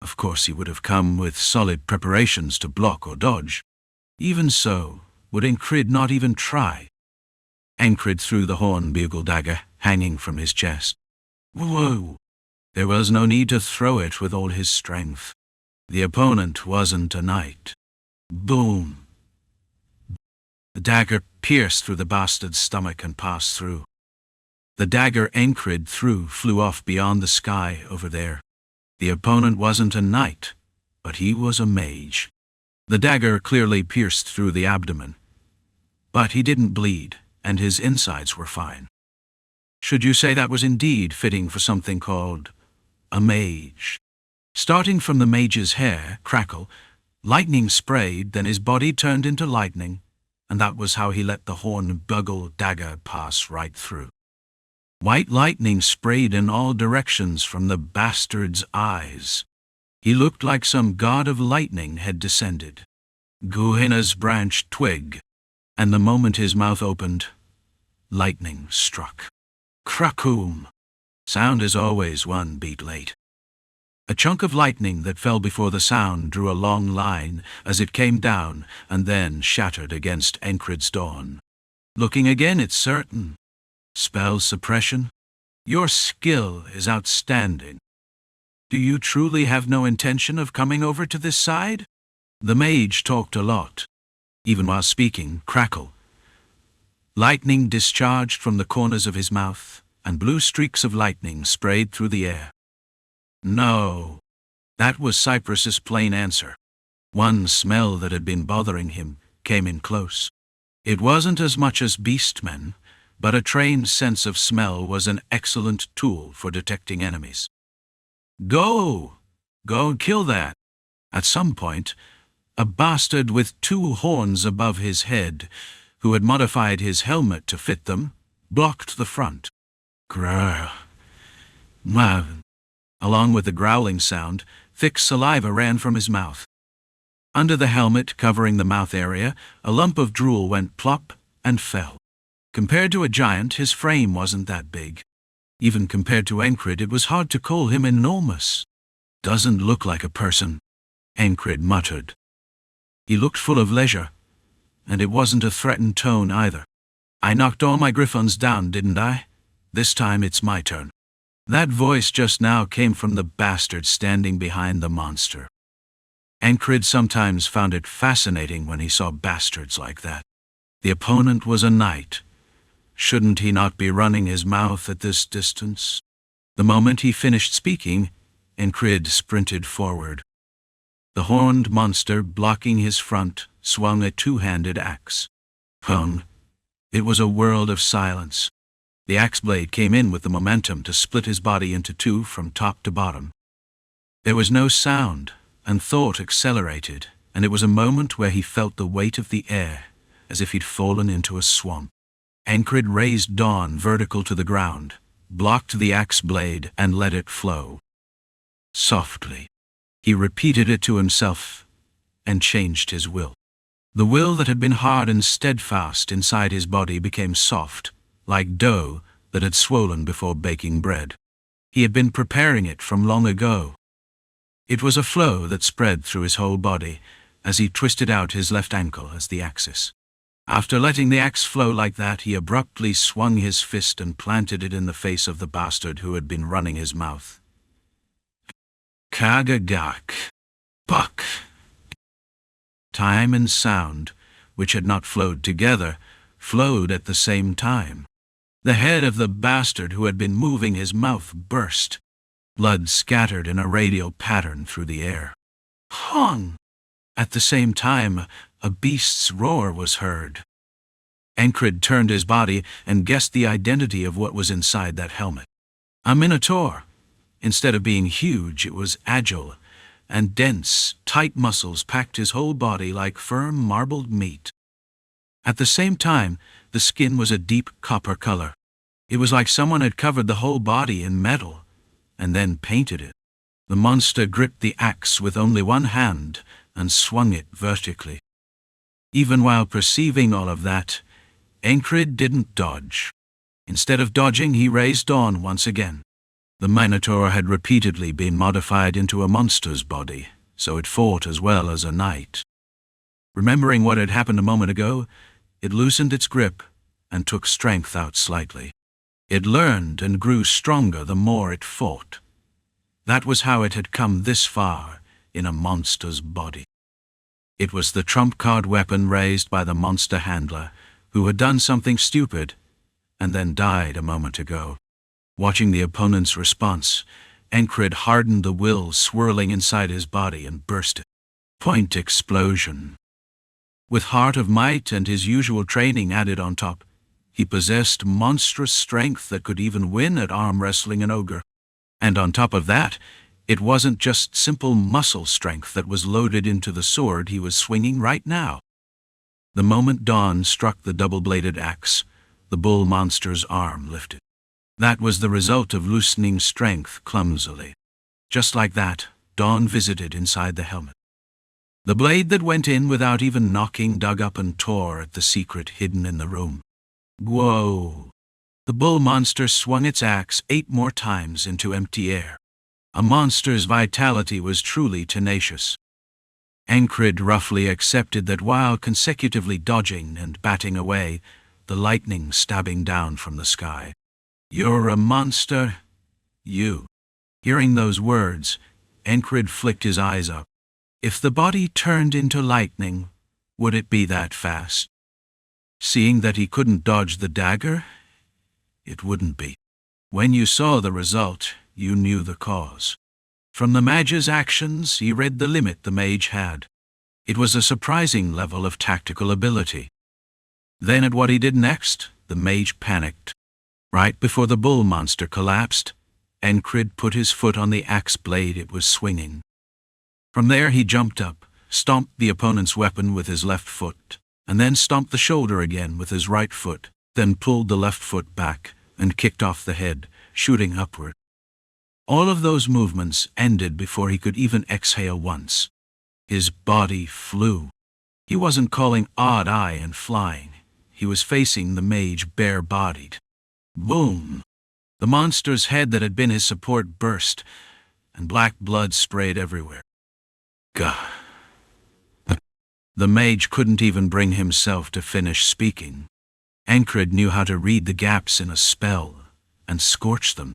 Of course he would have come with solid preparations to block or dodge. Even so, would Enkrid not even try? Enkrid threw the horn bugle dagger hanging from his chest. Whoa! There was no need to throw it with all his strength. The opponent wasn't a knight. Boom! The dagger pierced through the bastard's stomach and passed through. The dagger Enkrid threw flew off beyond the sky over there. The opponent wasn't a knight, but he was a mage. The dagger clearly pierced through the abdomen, but he didn't bleed, and his insides were fine. Should you say that was indeed fitting for something called a mage? Starting from the mage's hair, crackle, lightning sprayed, then his body turned into lightning, and that was how he let the horn bugle dagger pass right through. White lightning sprayed in all directions from the bastard's eyes. He looked like some god of lightning had descended. Guhina's branched twig, and the moment his mouth opened, lightning struck. Krakoom! Sound is always one beat late. A chunk of lightning that fell before the sound drew a long line as it came down and then shattered against Enkrid's dawn. Looking again, it's certain. Spell suppression? Your skill is outstanding. Do you truly have no intention of coming over to this side? The mage talked a lot. Even while speaking, crackle. Lightning discharged from the corners of his mouth, and blue streaks of lightning sprayed through the air. No. That was Cypress's plain answer. One smell that had been bothering him came in close. It wasn't as much as beastmen, but a trained sense of smell was an excellent tool for detecting enemies. Go! Go and kill that! At some point, a bastard with 2 horns above his head, who had modified his helmet to fit them, blocked the front. Grrr. Mwah. Along with the growling sound, thick saliva ran from his mouth. Under the helmet covering the mouth area, a lump of drool went plop and fell. Compared to a giant, his frame wasn't that big. Even compared to Enkrid, it was hard to call him enormous. Doesn't look like a person, Enkrid muttered. He looked full of leisure, and it wasn't a threatened tone either. I knocked all my griffons down, didn't I? This time it's my turn. That voice just now came from the bastard standing behind the monster. Enkrid sometimes found it fascinating when he saw bastards like that. The opponent was a knight. Shouldn't he not be running his mouth at this distance? The moment he finished speaking, Enkrid sprinted forward. The horned monster, blocking his front, swung a 2-handed axe. It was a world of silence. The axe blade came in with the momentum to split his body into two from top to bottom. There was no sound, and thought accelerated, and it was a moment where he felt the weight of the air, as if he'd fallen into a swamp. Enkrid raised Dawn vertical to the ground, blocked the axe blade, and let it flow. Softly, he repeated it to himself, and changed his will. The will that had been hard and steadfast inside his body became soft, like dough that had swollen before baking bread. He had been preparing it from long ago. It was a flow that spread through his whole body as he twisted out his left ankle as the axis. After letting the axe flow like that, he abruptly swung his fist and planted it in the face of the bastard who had been running his mouth. Kagagak. Buck. Time and sound, which had not flowed together, flowed at the same time. The head of the bastard who had been moving his mouth burst. Blood scattered in a radial pattern through the air. Hong! At the same time, a beast's roar was heard. Enkrid turned his body and guessed the identity of what was inside that helmet. A minotaur. Instead of being huge, it was agile, and dense, tight muscles packed his whole body like firm marbled meat. At the same time, the skin was a deep copper color. It was like someone had covered the whole body in metal, and then painted it. The monster gripped the axe with only one hand and swung it vertically. Even while perceiving all of that, Enkrid didn't dodge. Instead of dodging, he raised Dawn once again. The Minotaur had repeatedly been modified into a monster's body, so it fought as well as a knight. Remembering what had happened a moment ago, it loosened its grip and took strength out slightly. It learned and grew stronger the more it fought. That was how it had come this far in a monster's body. It was the trump card weapon raised by the monster handler, who had done something stupid and then died a moment ago. Watching the opponent's response, Enkrid hardened the will swirling inside his body and burst it. Point explosion. With heart of might and his usual training added on top, he possessed monstrous strength that could even win at arm wrestling an ogre. And on top of that, it wasn't just simple muscle strength that was loaded into the sword he was swinging right now. The moment Dawn struck the double-bladed axe, the bull monster's arm lifted. That was the result of loosening strength clumsily. Just like that, Dawn visited inside the helmet. The blade that went in without even knocking dug up and tore at the secret hidden in the room. Whoa! The bull monster swung its axe 8 more times into empty air. A monster's vitality was truly tenacious. Enkrid roughly accepted that while consecutively dodging and batting away, the lightning stabbing down from the sky. You're a monster, you. Hearing those words, Enkrid flicked his eyes up. If the body turned into lightning, would it be that fast? Seeing that he couldn't dodge the dagger, it wouldn't be. When you saw the result, you knew the cause. From the mage's actions, he read the limit the mage had. It was a surprising level of tactical ability. Then at what he did next, the mage panicked. Right before the bull monster collapsed, Enkrid put his foot on the axe blade it was swinging. From there he jumped up, stomped the opponent's weapon with his left foot, and then stomped the shoulder again with his right foot, then pulled the left foot back and kicked off the head, shooting upward. All of those movements ended before he could even exhale once. His body flew. He wasn't calling odd eye and flying. He was facing the mage bare-bodied. Boom! The monster's head that had been his support burst, and black blood sprayed everywhere. Gah! The mage couldn't even bring himself to finish speaking. Enkrid knew how to read the gaps in a spell and scorch them.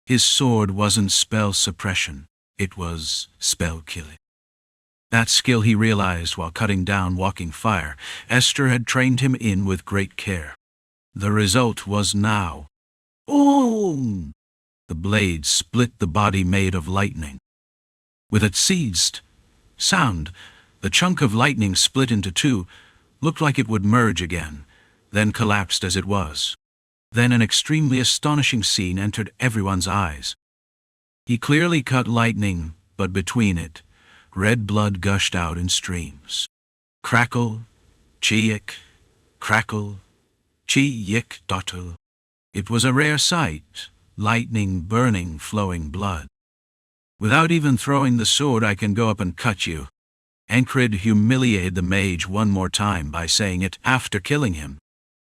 His sword wasn't spell suppression, it was spell killing. That skill he realized while cutting down walking fire. Esther had trained him in with great care. The result was now. Boom! The blade split the body made of lightning. With its ceased sound, the chunk of lightning split into two, looked like it would merge again, then collapsed as it was. Then an extremely astonishing scene entered everyone's eyes. He clearly cut lightning, but between it, red blood gushed out in streams. Crackle, chiyik, crackle, chiyik dottle. It was a rare sight, lightning burning, flowing blood. Without even throwing the sword, I can go up and cut you. Enkrid humiliated the mage one more time by saying it after killing him.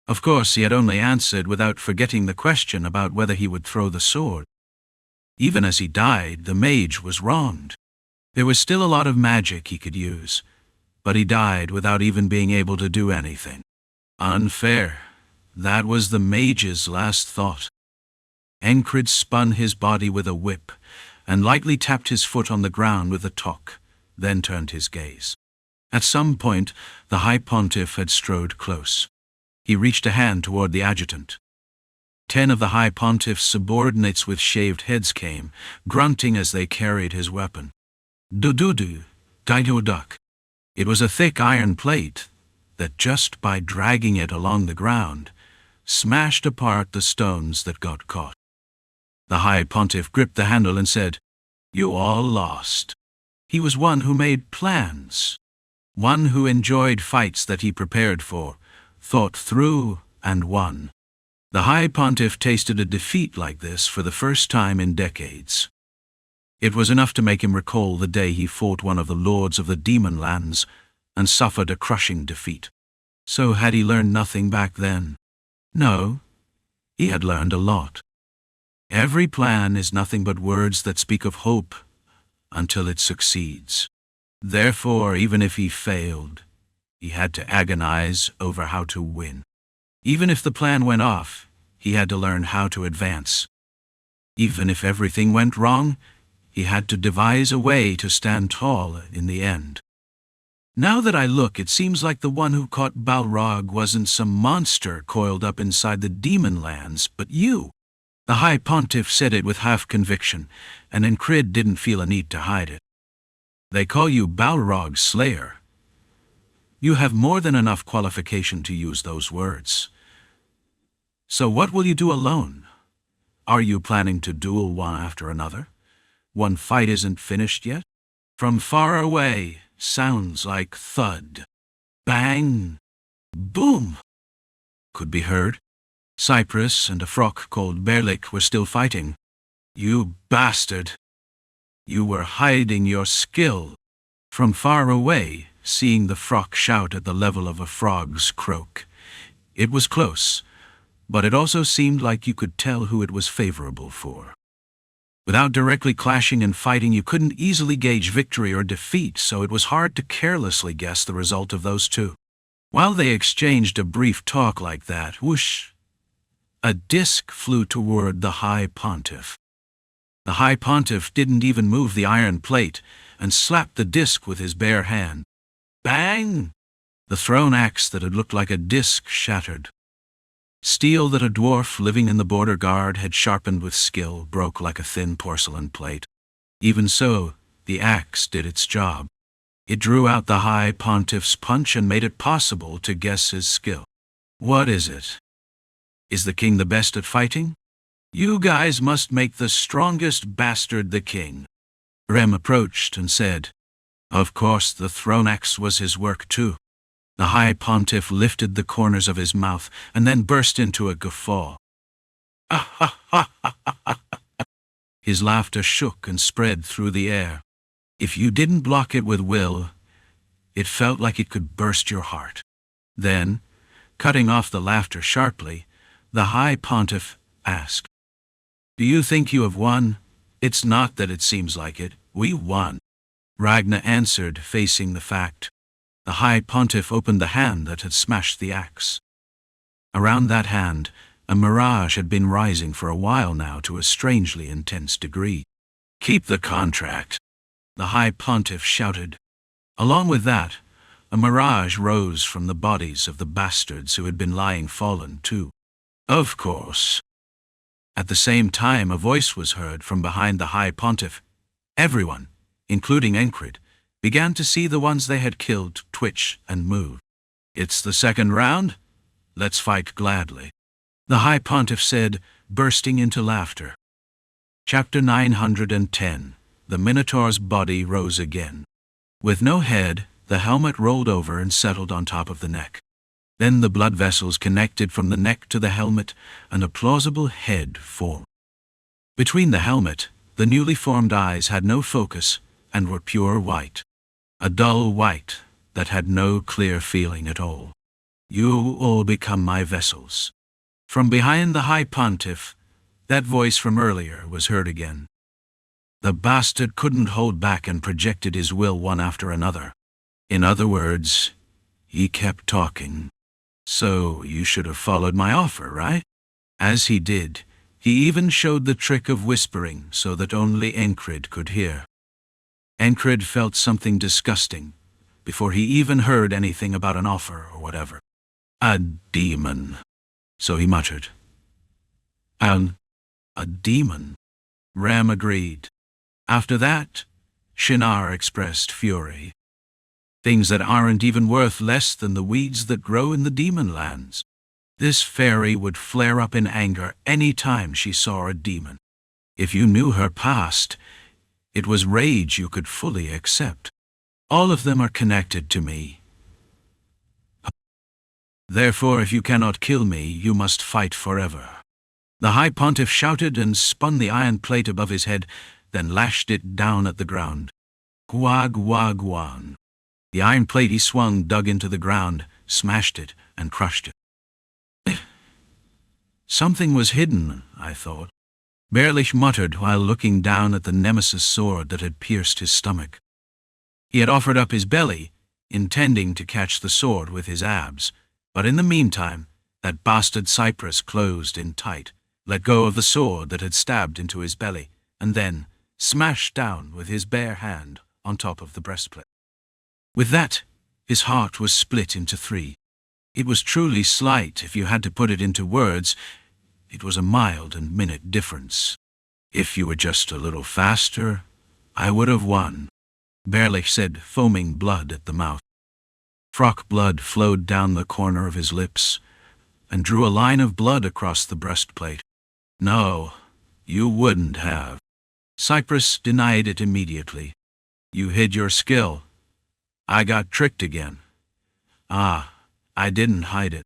Of course, he had only answered without forgetting the question about whether he would throw the sword. Even as he died, the mage was wronged. There was still a lot of magic he could use, but he died without even being able to do anything. Unfair. That was the mage's last thought. Enkrid spun his body with a whip and lightly tapped his foot on the ground with a tock, then turned his gaze. At some point, the High Pontiff had strode close. He reached a hand toward the adjutant. 10 of the High Pontiff's subordinates with shaved heads came, grunting as they carried his weapon. Du-du-du, daido-duck. It was a thick iron plate that, just by dragging it along the ground, smashed apart the stones that got caught. The High Pontiff gripped the handle and said, "You all lost." He was one who made plans, one who enjoyed fights that he prepared for, thought through, and won. The High Pontiff tasted a defeat like this for the first time in decades. It was enough to make him recall the day he fought one of the lords of the demon lands and suffered a crushing defeat. So had he learned nothing back then? No, he had learned a lot. Every plan is nothing but words that speak of hope until it succeeds. Therefore, even if he failed, he had to agonize over how to win. Even if the plan went off, he had to learn how to advance. Even if everything went wrong, he had to devise a way to stand tall in the end. Now that I look, it seems like the one who caught Balrog wasn't some monster coiled up inside the demon lands, but you. The High Pontiff said it with half conviction, and Enkrid didn't feel a need to hide it. They call you Balrog's Slayer. You have more than enough qualification to use those words. So what will you do alone? Are you planning to duel one after another? One fight isn't finished yet? From far away, sounds like thud, bang, boom could be heard. Cypress and a frog called Berlik were still fighting. You bastard! You were hiding your skill. From far away, seeing the frog shout at the level of a frog's croak. It was close, but it also seemed like you could tell who it was favorable for. Without directly clashing and fighting, you couldn't easily gauge victory or defeat, so it was hard to carelessly guess the result of those two. While they exchanged a brief talk like that, whoosh, a disc flew toward the High Pontiff. The High Pontiff didn't even move the iron plate and slapped the disc with his bare hand. Bang! The thrown axe that had looked like a disc shattered. Steel that a dwarf living in the border guard had sharpened with skill broke like a thin porcelain plate. Even so, the axe did its job. It drew out the High Pontiff's punch and made it possible to guess his skill. What is it? Is the king the best at fighting? You guys must make the strongest bastard the king. Rem approached and said, of course the thrown axe was his work too. The High Pontiff lifted the corners of his mouth and then burst into a guffaw. His laughter shook and spread through the air. If you didn't block it with will, it felt like it could burst your heart. Then, cutting off the laughter sharply, the High Pontiff asked, do you think you have won? It's not that it seems like it. We won. Ragnar answered, facing the fact. The High Pontiff opened the hand that had smashed the axe. Around that hand, a mirage had been rising for a while now to a strangely intense degree. Keep the contract, the High Pontiff shouted. Along with that, a mirage rose from the bodies of the bastards who had been lying fallen too. Of course. At the same time, a voice was heard from behind the High Pontiff. Everyone, including Enkrid, began to see the ones they had killed twitch and move. It's the second round? Let's fight gladly. the High Pontiff said, bursting into laughter. Chapter 910. The Minotaur's body rose again. With no head, the helmet rolled over and settled on top of the neck. Then the blood vessels connected from the neck to the helmet, and a plausible head formed. Between the helmet, the newly formed eyes had no focus and were pure white. A dull white that had no clear feeling at all. You all become my vessels. From behind the High Pontiff, that voice from earlier was heard again. The bastard couldn't hold back and projected his will one after another. In other words, he kept talking. So you should have followed my offer, right? As he did, he even showed the trick of whispering so that only Enkrid could hear. Enkrid felt something disgusting before he even heard anything about an offer or whatever. A demon, so he muttered. A demon, Ram agreed. After that, Shinar expressed fury. Things that aren't even worth less than the weeds that grow in the demon lands. This fairy would flare up in anger any time she saw a demon. If you knew her past, it was rage you could fully accept. All of them are connected to me. Therefore, if you cannot kill me, you must fight forever. The High Pontiff shouted and spun the iron plate above his head, then lashed it down at the ground. Gwag. The iron plate he swung dug into the ground, smashed it, and crushed it. Something was hidden, I thought. Berlich muttered while looking down at the nemesis sword that had pierced his stomach. He had offered up his belly, intending to catch the sword with his abs, but in the meantime, that bastard Cypress closed in tight, let go of the sword that had stabbed into his belly, and then smashed down with his bare hand on top of the breastplate. With that, his heart was split into 3. It was truly slight if you had to put it into words. It was a mild and minute difference. If you were just a little faster, I would have won, Berlich said, foaming blood at the mouth. Frock blood flowed down the corner of his lips and drew a line of blood across the breastplate. No, you wouldn't have. Cypress denied it immediately. You hid your skill. I got tricked again. I didn't hide it.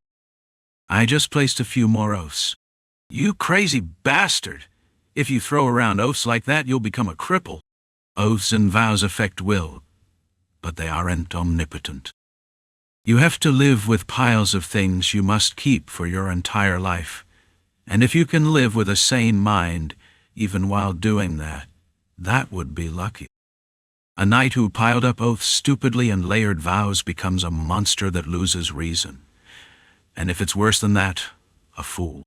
I just placed a few more oaths. You crazy bastard! If you throw around oaths like that, you'll become a cripple. Oaths and vows affect will, but they aren't omnipotent. You have to live with piles of things you must keep for your entire life. And if you can live with a sane mind, even while doing that, that would be lucky. A knight who piled up oaths stupidly and layered vows becomes a monster that loses reason. And if it's worse than that, a fool.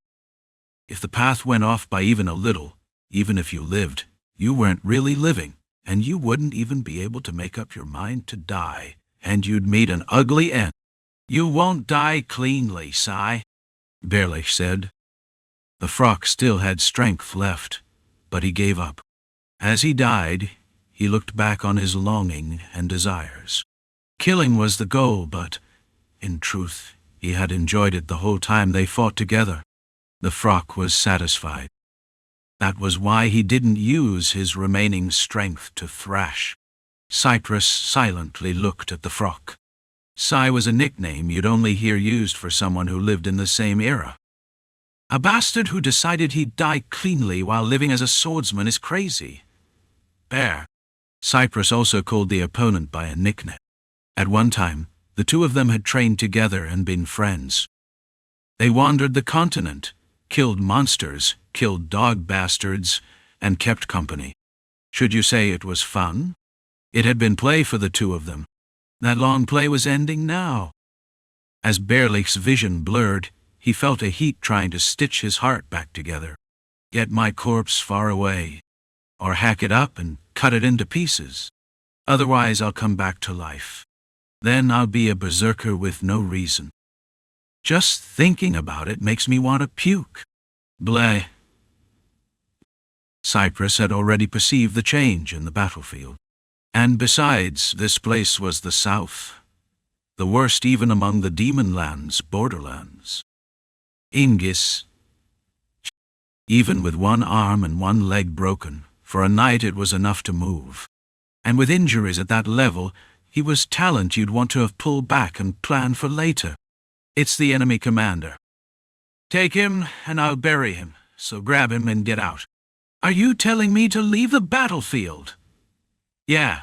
If the path went off by even a little, even if you lived, you weren't really living, and you wouldn't even be able to make up your mind to die, and you'd meet an ugly end. You won't die cleanly, Sai, Berlich said. The Frock still had strength left, but he gave up. As he died, he looked back on his longing and desires. Killing was the goal, but, in truth, he had enjoyed it the whole time they fought together. The Frock was satisfied. That was why he didn't use his remaining strength to thrash. Cypress silently looked at the Frock. Sai was a nickname you'd only hear used for someone who lived in the same era. A bastard who decided he'd die cleanly while living as a swordsman is crazy. Bear. Cypress also called the opponent by a nickname. At one time, the two of them had trained together and been friends. They wandered the continent, killed monsters, killed dog bastards, and kept company. Should you say it was fun? It had been play for the two of them. That long play was ending now. As Berlich's vision blurred, he felt a heat trying to stitch his heart back together. Get my corpse far away, or hack it up and cut it into pieces. Otherwise I'll come back to life. Then I'll be a berserker with no reason. Just thinking about it makes me want to puke. Bleh. Cypress had already perceived the change in the battlefield. And besides, this place was the south. The worst even among the demon lands, borderlands. Ingis, Even with one arm and one leg broken, for a night it was enough to move. And with injuries at that level, he was talent you'd want to have pulled back and planned for later. It's the enemy commander. Take him, and I'll bury him, so grab him and get out. Are you telling me to leave the battlefield? Yeah.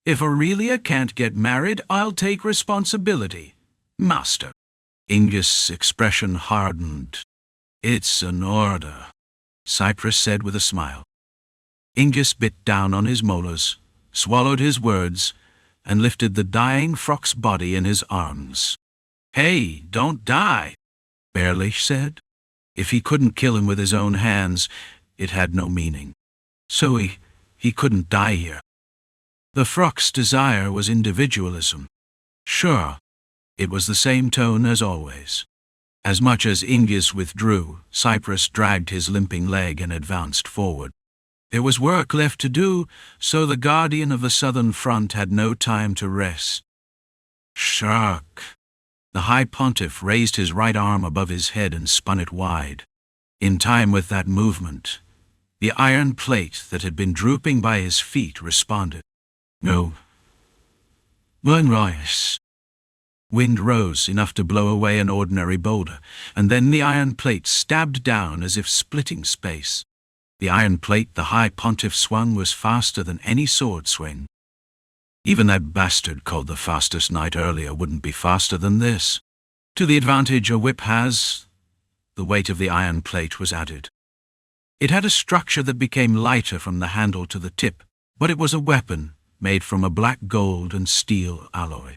If Aurelia can't get married, I'll take responsibility. Master. Ingis' expression hardened. It's an order, Cypress said with a smile. Ingis bit down on his molars, swallowed his words, and lifted the dying Frock's body in his arms. Hey, don't die, Berlich said. If he couldn't kill him with his own hands, it had no meaning. So he couldn't die here. The Frock's desire was individualism. Sure, it was the same tone as always. As much as Ingis withdrew, Cypress dragged his limping leg and advanced forward. There was work left to do, so the guardian of the southern front had no time to rest. Shark! The High Pontiff raised his right arm above his head and spun it wide. In time with that movement, the iron plate that had been drooping by his feet responded. No. Moonrise. Wind rose enough to blow away an ordinary boulder, and then the iron plate stabbed down as if splitting space. The iron plate the High Pontiff swung was faster than any sword swing. Even that bastard called the fastest knight earlier wouldn't be faster than this. To the advantage a whip has, the weight of the iron plate was added. It had a structure that became lighter from the handle to the tip, but it was a weapon made from a black gold and steel alloy.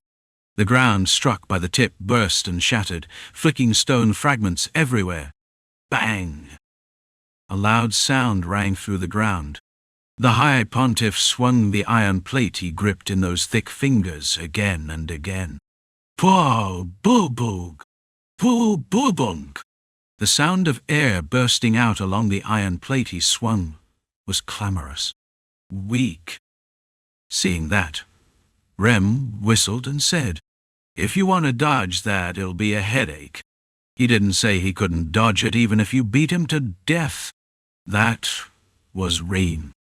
The ground struck by the tip burst and shattered, flicking stone fragments everywhere. Bang! A loud sound rang through the ground. The High Pontiff swung the iron plate he gripped in those thick fingers again and again. Poo boobog! Poo boobong! The sound of air bursting out along the iron plate he swung was clamorous. Weak. Seeing that, Rem whistled and said, If you want to dodge that, it'll be a headache. He didn't say he couldn't dodge it even if you beat him to death. That was rain.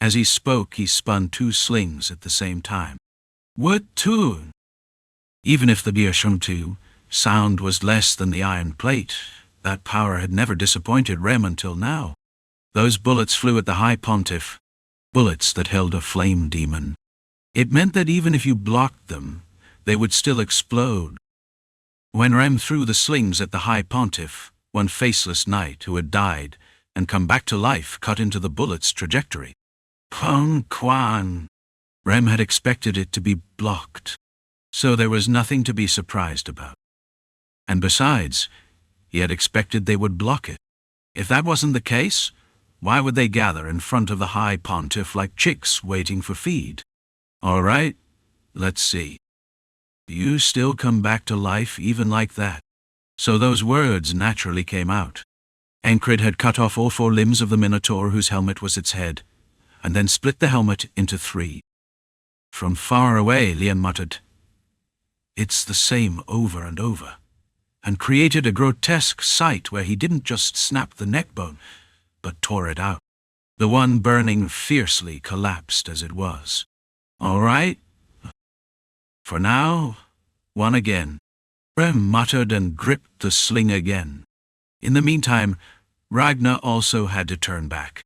As he spoke, he spun two slings at the same time. What tune? Even if the Bierschumtu sound was less than the iron plate, that power had never disappointed Rem until now. Those bullets flew at the High Pontiff, bullets that held a flame demon. It meant that even if you blocked them, they would still explode. When Rem threw the slings at the High Pontiff, one faceless knight who had died and come back to life cut into the bullet's trajectory. Pung Quan! Rem had expected it to be blocked, so there was nothing to be surprised about. And besides, he had expected they would block it. If that wasn't the case, why would they gather in front of the High Pontiff like chicks waiting for feed? All right, let's see. You still come back to life even like that. So those words naturally came out. Enkrid had cut off all four limbs of the Minotaur whose helmet was its head, and then split the helmet into three. From far away, Lian muttered, It's the same over and over, and created a grotesque sight where he didn't just snap the neck bone, but tore it out. The one burning fiercely collapsed as it was. All right. For now, one again. Rem muttered and gripped the sling again. In the meantime, Ragnar also had to turn back.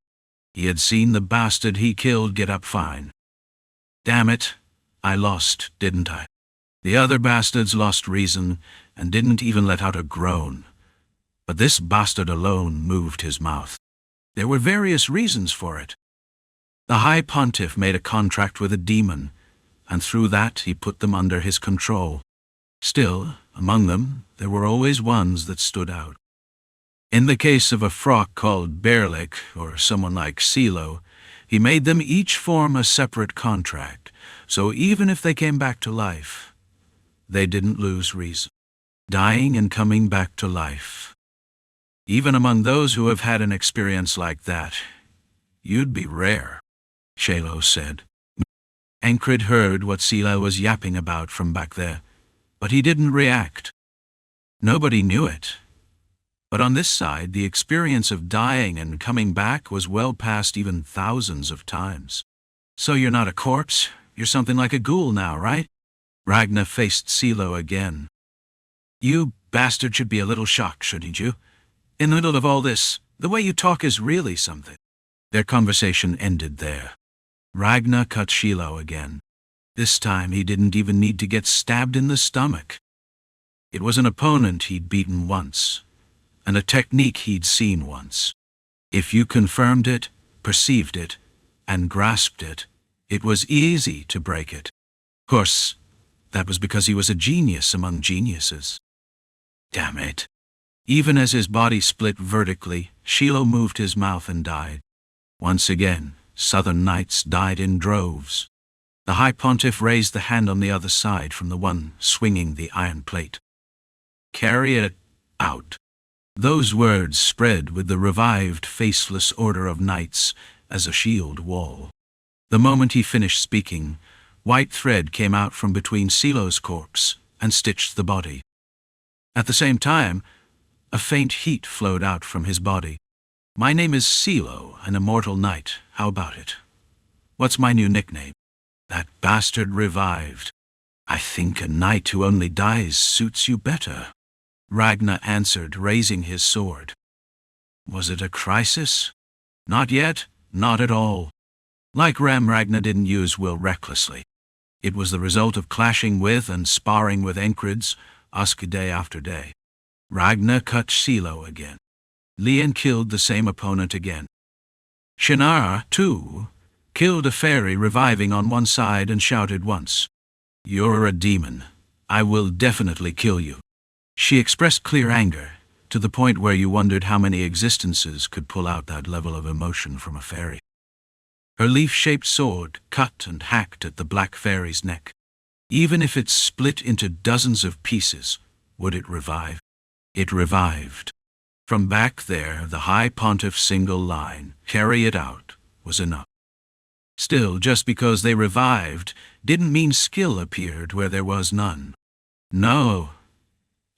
He had seen the bastard he killed get up fine. Damn it, I lost, didn't I? The other bastards lost reason and didn't even let out a groan. But this bastard alone moved his mouth. There were various reasons for it. The High Pontiff made a contract with a demon, and through that he put them under his control. Still, among them, there were always ones that stood out. In the case of a Frock called Berlich, or someone like Silo, he made them each form a separate contract, so even if they came back to life, they didn't lose reason. Dying and coming back to life. Even among those who have had an experience like that, you'd be rare, Shalo said. Enkrid heard what Sila was yapping about from back there, but he didn't react. Nobody knew it. But on this side, the experience of dying and coming back was well past even thousands of times. So you're not a corpse, you're something like a ghoul now, right? Ragnar faced Silo again. You bastard should be a little shocked, shouldn't you? In the middle of all this, the way you talk is really something. Their conversation ended there. Ragnar cut Shilo again. This time he didn't even need to get stabbed in the stomach. It was an opponent he'd beaten once, and a technique he'd seen once. If you confirmed it, perceived it, and grasped it, it was easy to break it. Of course, that was because he was a genius among geniuses. Damn it. Even as his body split vertically, Shilo moved his mouth and died. Once again, southern knights died in droves. The High Pontiff raised the hand on the other side from the one swinging the iron plate. Carry it out. Those words spread with the revived faceless order of knights as a shield wall. The moment he finished speaking, white thread came out from between Silo's corpse and stitched the body. At the same time, a faint heat flowed out from his body. My name is Silo, an immortal knight. How about it? What's my new nickname? That bastard revived. I think a knight who only dies suits you better. Ragnar answered, raising his sword. Was it a crisis? Not yet, not at all. Like Rem, Ragnar didn't use will recklessly. It was the result of clashing with and sparring with Enkrids, Usk day after day. Ragnar cut Silo again. Lian killed the same opponent again. Shannara, too, killed a fairy reviving on one side and shouted once, "You're a demon. I will definitely kill you." She expressed clear anger, to the point where you wondered how many existences could pull out that level of emotion from a fairy. Her leaf-shaped sword cut and hacked at the black fairy's neck. Even if it split into dozens of pieces, would it revive? It revived. From back there, the High Pontiff's single line, "Carry it out," was enough. Still, just because they revived didn't mean skill appeared where there was none. No,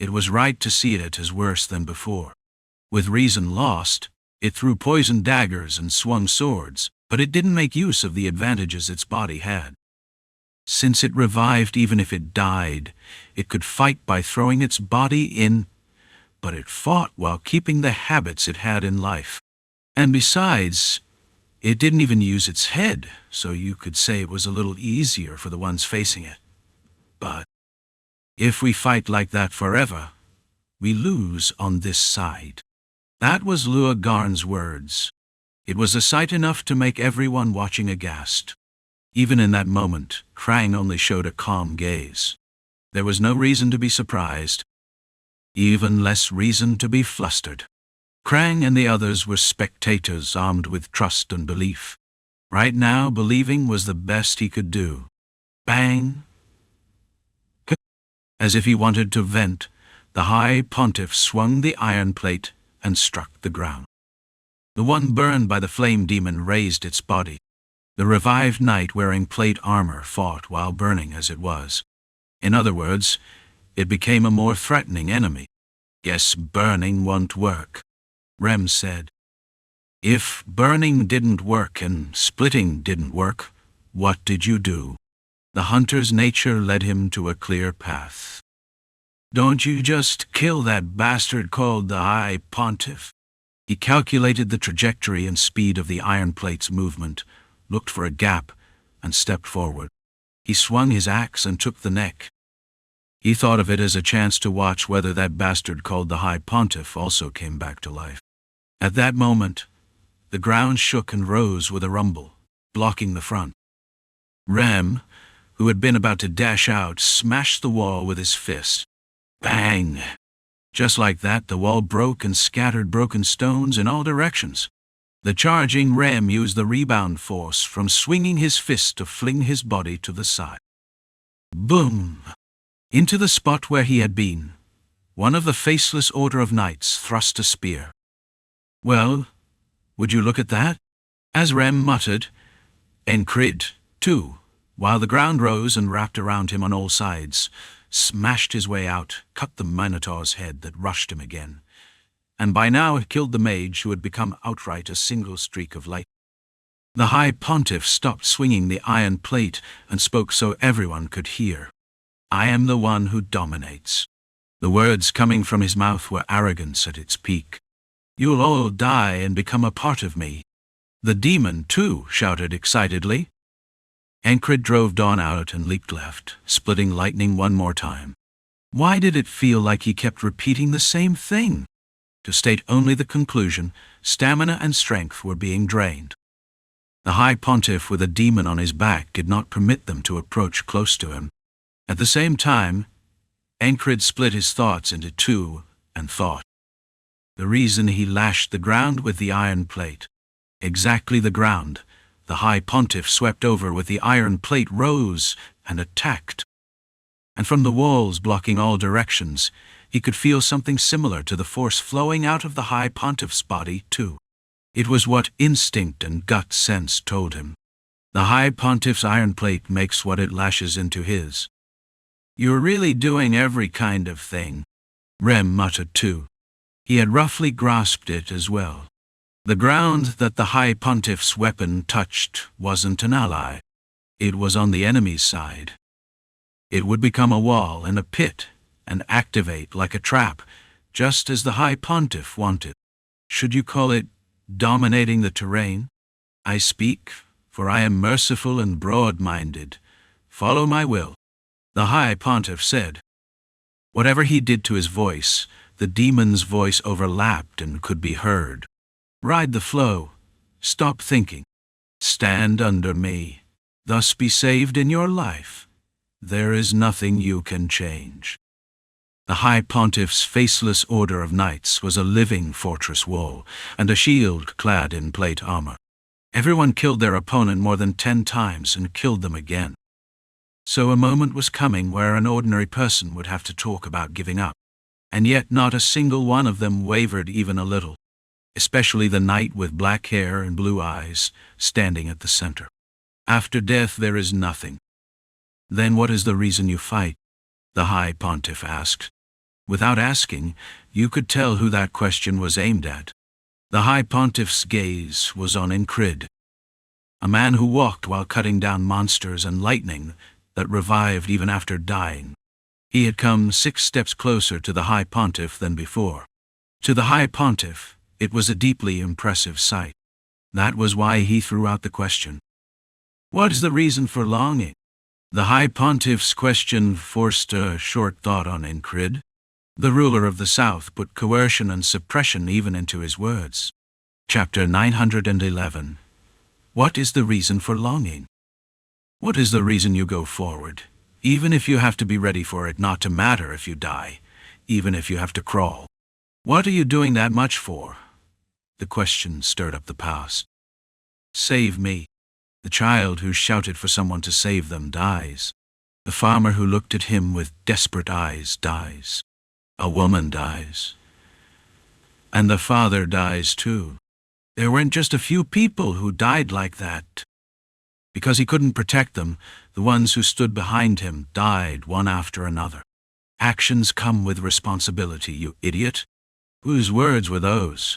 it was right to see it as worse than before. With reason lost, it threw poisoned daggers and swung swords, but it didn't make use of the advantages its body had. Since it revived even if it died, it could fight by throwing its body in, but it fought while keeping the habits it had in life. And besides, it didn't even use its head, so you could say it was a little easier for the ones facing it. But if we fight like that forever, we lose on this side. That was Lua Garn's words. It was a sight enough to make everyone watching aghast. Even in that moment, Krang only showed a calm gaze. There was no reason to be surprised. Even less reason to be flustered. Krang and the others were spectators armed with trust and belief. Right now, believing was the best he could do. Bang! As if he wanted to vent, the High Pontiff swung the iron plate and struck the ground. The one burned by the flame demon raised its body. The revived knight wearing plate armor fought while burning as it was. In other words, it became a more threatening enemy. Yes, burning won't work, Rem said. If burning didn't work and splitting didn't work, what did you do? The hunter's nature led him to a clear path. Don't you just kill that bastard called the High Pontiff? He calculated the trajectory and speed of the iron plate's movement, looked for a gap, and stepped forward. He swung his axe and took the neck. He thought of it as a chance to watch whether that bastard called the High Pontiff also came back to life. At that moment, the ground shook and rose with a rumble, blocking the front. Rem, who had been about to dash out, smashed the wall with his fist. Bang! Just like that, the wall broke and scattered broken stones in all directions. The charging Rem used the rebound force from swinging his fist to fling his body to the side. Boom! Into the spot where he had been, one of the faceless order of knights thrust a spear. Well, would you look at that? As Rem muttered, Enkrid, too, while the ground rose and wrapped around him on all sides, smashed his way out, cut the Minotaur's head that rushed him again, and by now had killed the mage who had become outright a single streak of light. The High Pontiff stopped swinging the iron plate and spoke so everyone could hear. "I am the one who dominates." The words coming from his mouth were arrogance at its peak. "You'll all die and become a part of me." "The demon, too," shouted excitedly. Enkrid drove Dawn out and leaped left, splitting lightning one more time. Why did it feel like he kept repeating the same thing? To state only the conclusion, stamina and strength were being drained. The High Pontiff with a demon on his back did not permit them to approach close to him. At the same time, Enkrid split his thoughts into two and thought. The reason he lashed the ground with the iron plate. Exactly the ground the High Pontiff swept over with the iron plate rose and attacked. And from the walls blocking all directions, he could feel something similar to the force flowing out of the High Pontiff's body, too. It was what instinct and gut sense told him. The High Pontiff's iron plate makes what it lashes into his. "You're really doing every kind of thing," Rem muttered too. He had roughly grasped it as well. The ground that the High Pontiff's weapon touched wasn't an ally. It was on the enemy's side. It would become a wall and a pit and activate like a trap, just as the High Pontiff wanted. Should you call it dominating the terrain? "I speak, for I am merciful and broad-minded. Follow my will," the High Pontiff said. Whatever he did to his voice, the demon's voice overlapped and could be heard. "Ride the flow. Stop thinking. Stand under me. Thus be saved in your life. There is nothing you can change." The High Pontiff's faceless order of knights was a living fortress wall, and a shield clad in plate armor. Everyone killed their opponent more than 10 times and killed them again. So a moment was coming where an ordinary person would have to talk about giving up, and yet not a single one of them wavered even a little, especially the knight with black hair and blue eyes, standing at the center. "After death there is nothing." "Then what is the reason you fight?" the High Pontiff asked. Without asking, you could tell who that question was aimed at. The High Pontiff's gaze was on Enkrid, a man who walked while cutting down monsters and lightning that revived even after dying. He had come 6 steps closer to the High Pontiff than before. To the High Pontiff, it was a deeply impressive sight. That was why he threw out the question. "What is the reason for longing?" The High Pontiff's question forced a short thought on Enkrid. The ruler of the South put coercion and suppression even into his words. Chapter 911. What is the reason for longing? What is the reason you go forward, even if you have to be ready for it not to matter if you die, even if you have to crawl? What are you doing that much for? The question stirred up the past. Save me. The child who shouted for someone to save them dies. The farmer who looked at him with desperate eyes dies. A woman dies. And the father dies too. There weren't just a few people who died like that. Because he couldn't protect them, the ones who stood behind him died one after another. Actions come with responsibility, you idiot. Whose words were those?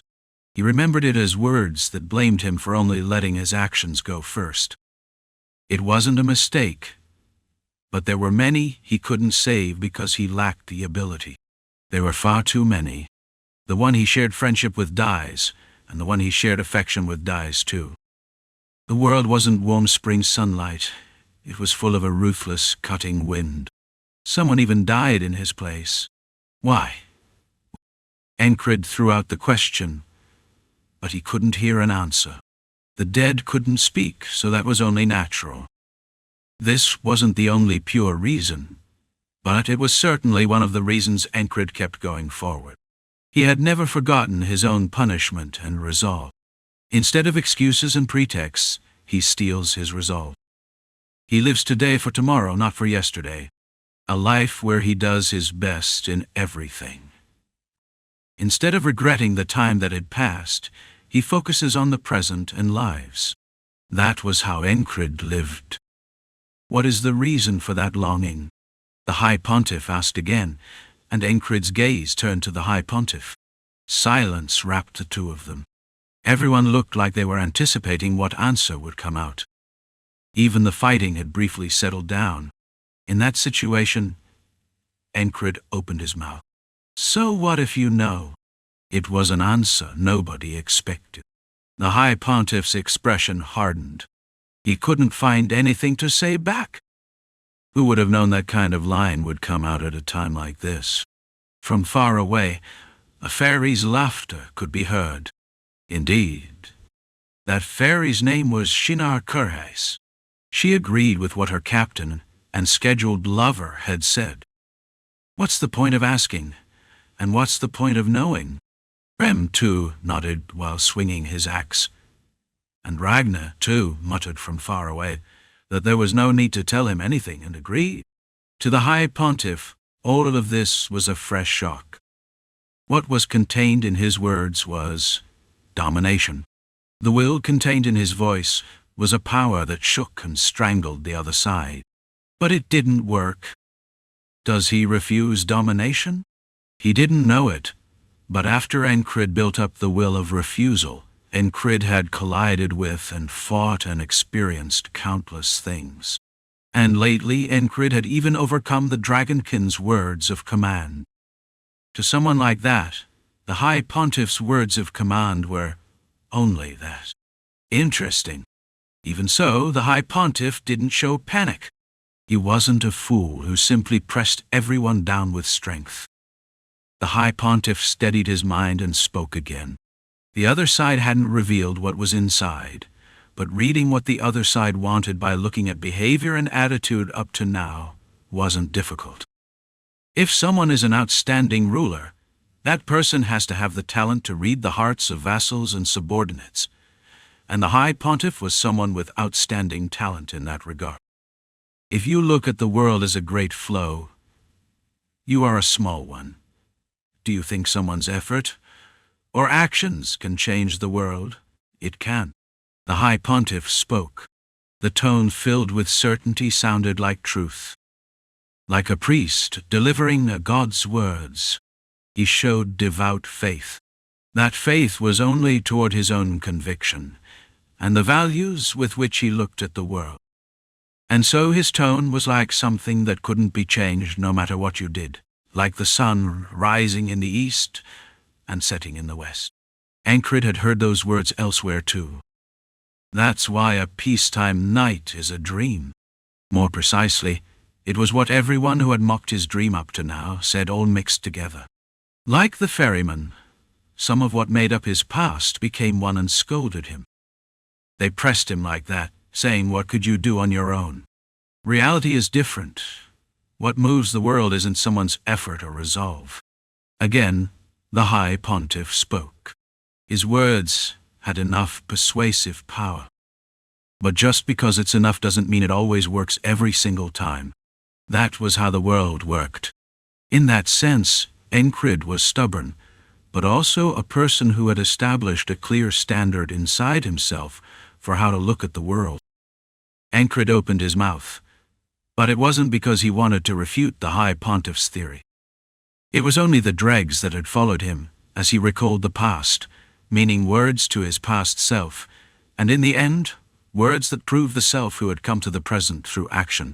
He remembered it as words that blamed him for only letting his actions go first. It wasn't a mistake, but there were many he couldn't save because he lacked the ability. There were far too many. The one he shared friendship with dies, and the one he shared affection with dies too. The world wasn't warm spring sunlight. It was full of a ruthless, cutting wind. Someone even died in his place. Why? Enkrid threw out the question, but he couldn't hear an answer. The dead couldn't speak, so that was only natural. This wasn't the only pure reason, but it was certainly one of the reasons Enkrid kept going forward. He had never forgotten his own punishment and resolve. Instead of excuses and pretexts, he steals his resolve. He lives today for tomorrow, not for yesterday. A life where he does his best in everything. Instead of regretting the time that had passed, he focuses on the present and lives. That was how Enkrid lived. What is the reason for that longing? The High Pontiff asked again, and Enkrid's gaze turned to the High Pontiff. Silence wrapped the two of them. Everyone looked like they were anticipating what answer would come out. Even the fighting had briefly settled down. In that situation, Enkrid opened his mouth. "So what if you know?" It was an answer nobody expected. The High Pontiff's expression hardened. He couldn't find anything to say back. Who would have known that kind of line would come out at a time like this? From far away, a fairy's laughter could be heard. Indeed, that fairy's name was Shinar Kurhais. She agreed with what her captain and scheduled lover had said. What's the point of asking? And what's the point of knowing? Rem, too, nodded while swinging his axe. And Ragnar, too, muttered from far away that there was no need to tell him anything, and agreed. To the High Pontiff, all of this was a fresh shock. What was contained in his words was domination. The will contained in his voice was a power that shook and strangled the other side. But it didn't work. Does he refuse domination? He didn't know it, but after Enkrid built up the will of refusal, Enkrid had collided with and fought and experienced countless things. And lately Enkrid had even overcome the Dragonking's words of command. To someone like that, the High Pontiff's words of command were only that. Interesting. Even so, the High Pontiff didn't show panic. He wasn't a fool who simply pressed everyone down with strength. The High Pontiff steadied his mind and spoke again. The other side hadn't revealed what was inside, but reading what the other side wanted by looking at behavior and attitude up to now wasn't difficult. If someone is an outstanding ruler, that person has to have the talent to read the hearts of vassals and subordinates, and the High Pontiff was someone with outstanding talent in that regard. If you look at the world as a great flow, you are a small one. Do you think someone's effort or actions can change the world? It can. The High Pontiff spoke. The tone filled with certainty sounded like truth. Like a priest delivering a god's words, he showed devout faith. That faith was only toward his own conviction and the values with which he looked at the world. And so his tone was like something that couldn't be changed no matter what you did, like the sun rising in the east and setting in the west. Enkrid had heard those words elsewhere too. That's why a peacetime night is a dream. More precisely, it was what everyone who had mocked his dream up to now said, all mixed together. Like the ferryman, some of what made up his past became one and scolded him. They pressed him like that, saying, what could you do on your own? Reality is different. What moves the world isn't someone's effort or resolve. Again, the High Pontiff spoke. His words had enough persuasive power. But just because it's enough doesn't mean it always works every single time. That was how the world worked. In that sense, Enkrid was stubborn, but also a person who had established a clear standard inside himself for how to look at the world. Enkrid opened his mouth, but it wasn't because he wanted to refute the High Pontiff's theory. It was only the dregs that had followed him as he recalled the past, meaning words to his past self, and in the end, words that prove the self who had come to the present through action.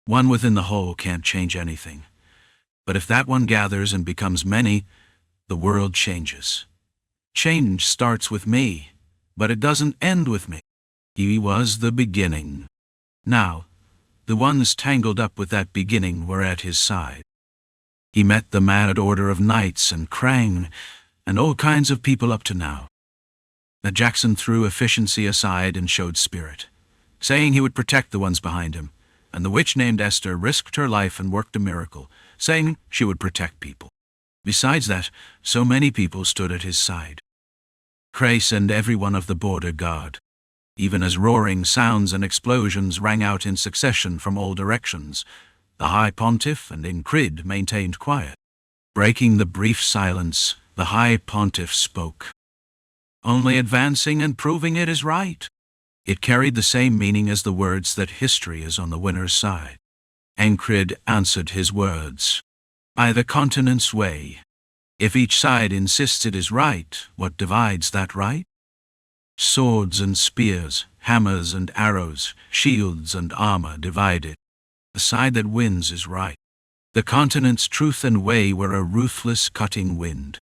One within the whole can't change anything, but if that one gathers and becomes many, the world changes. Change starts with me, but it doesn't end with me. He was the beginning. Now, the ones tangled up with that beginning were at his side. He met the mad order of knights and Krang and all kinds of people up to now. But Jackson threw efficiency aside and showed spirit, saying he would protect the ones behind him, and the witch named Esther risked her life and worked a miracle, saying she would protect people. Besides that, so many people stood at his side. Crace and everyone of the border guard, even as roaring sounds and explosions rang out in succession from all directions. The High Pontiff and Enkrid maintained quiet. Breaking the brief silence, the High Pontiff spoke. Only advancing and proving it is right. It carried the same meaning as the words that history is on the winner's side. Enkrid answered his words. By the continent's way, If each side insists it is right, what divides that right? Swords and spears, hammers and arrows, shields and armor divide it. The side that wins is right. The continent's truth and way were a ruthless cutting wind.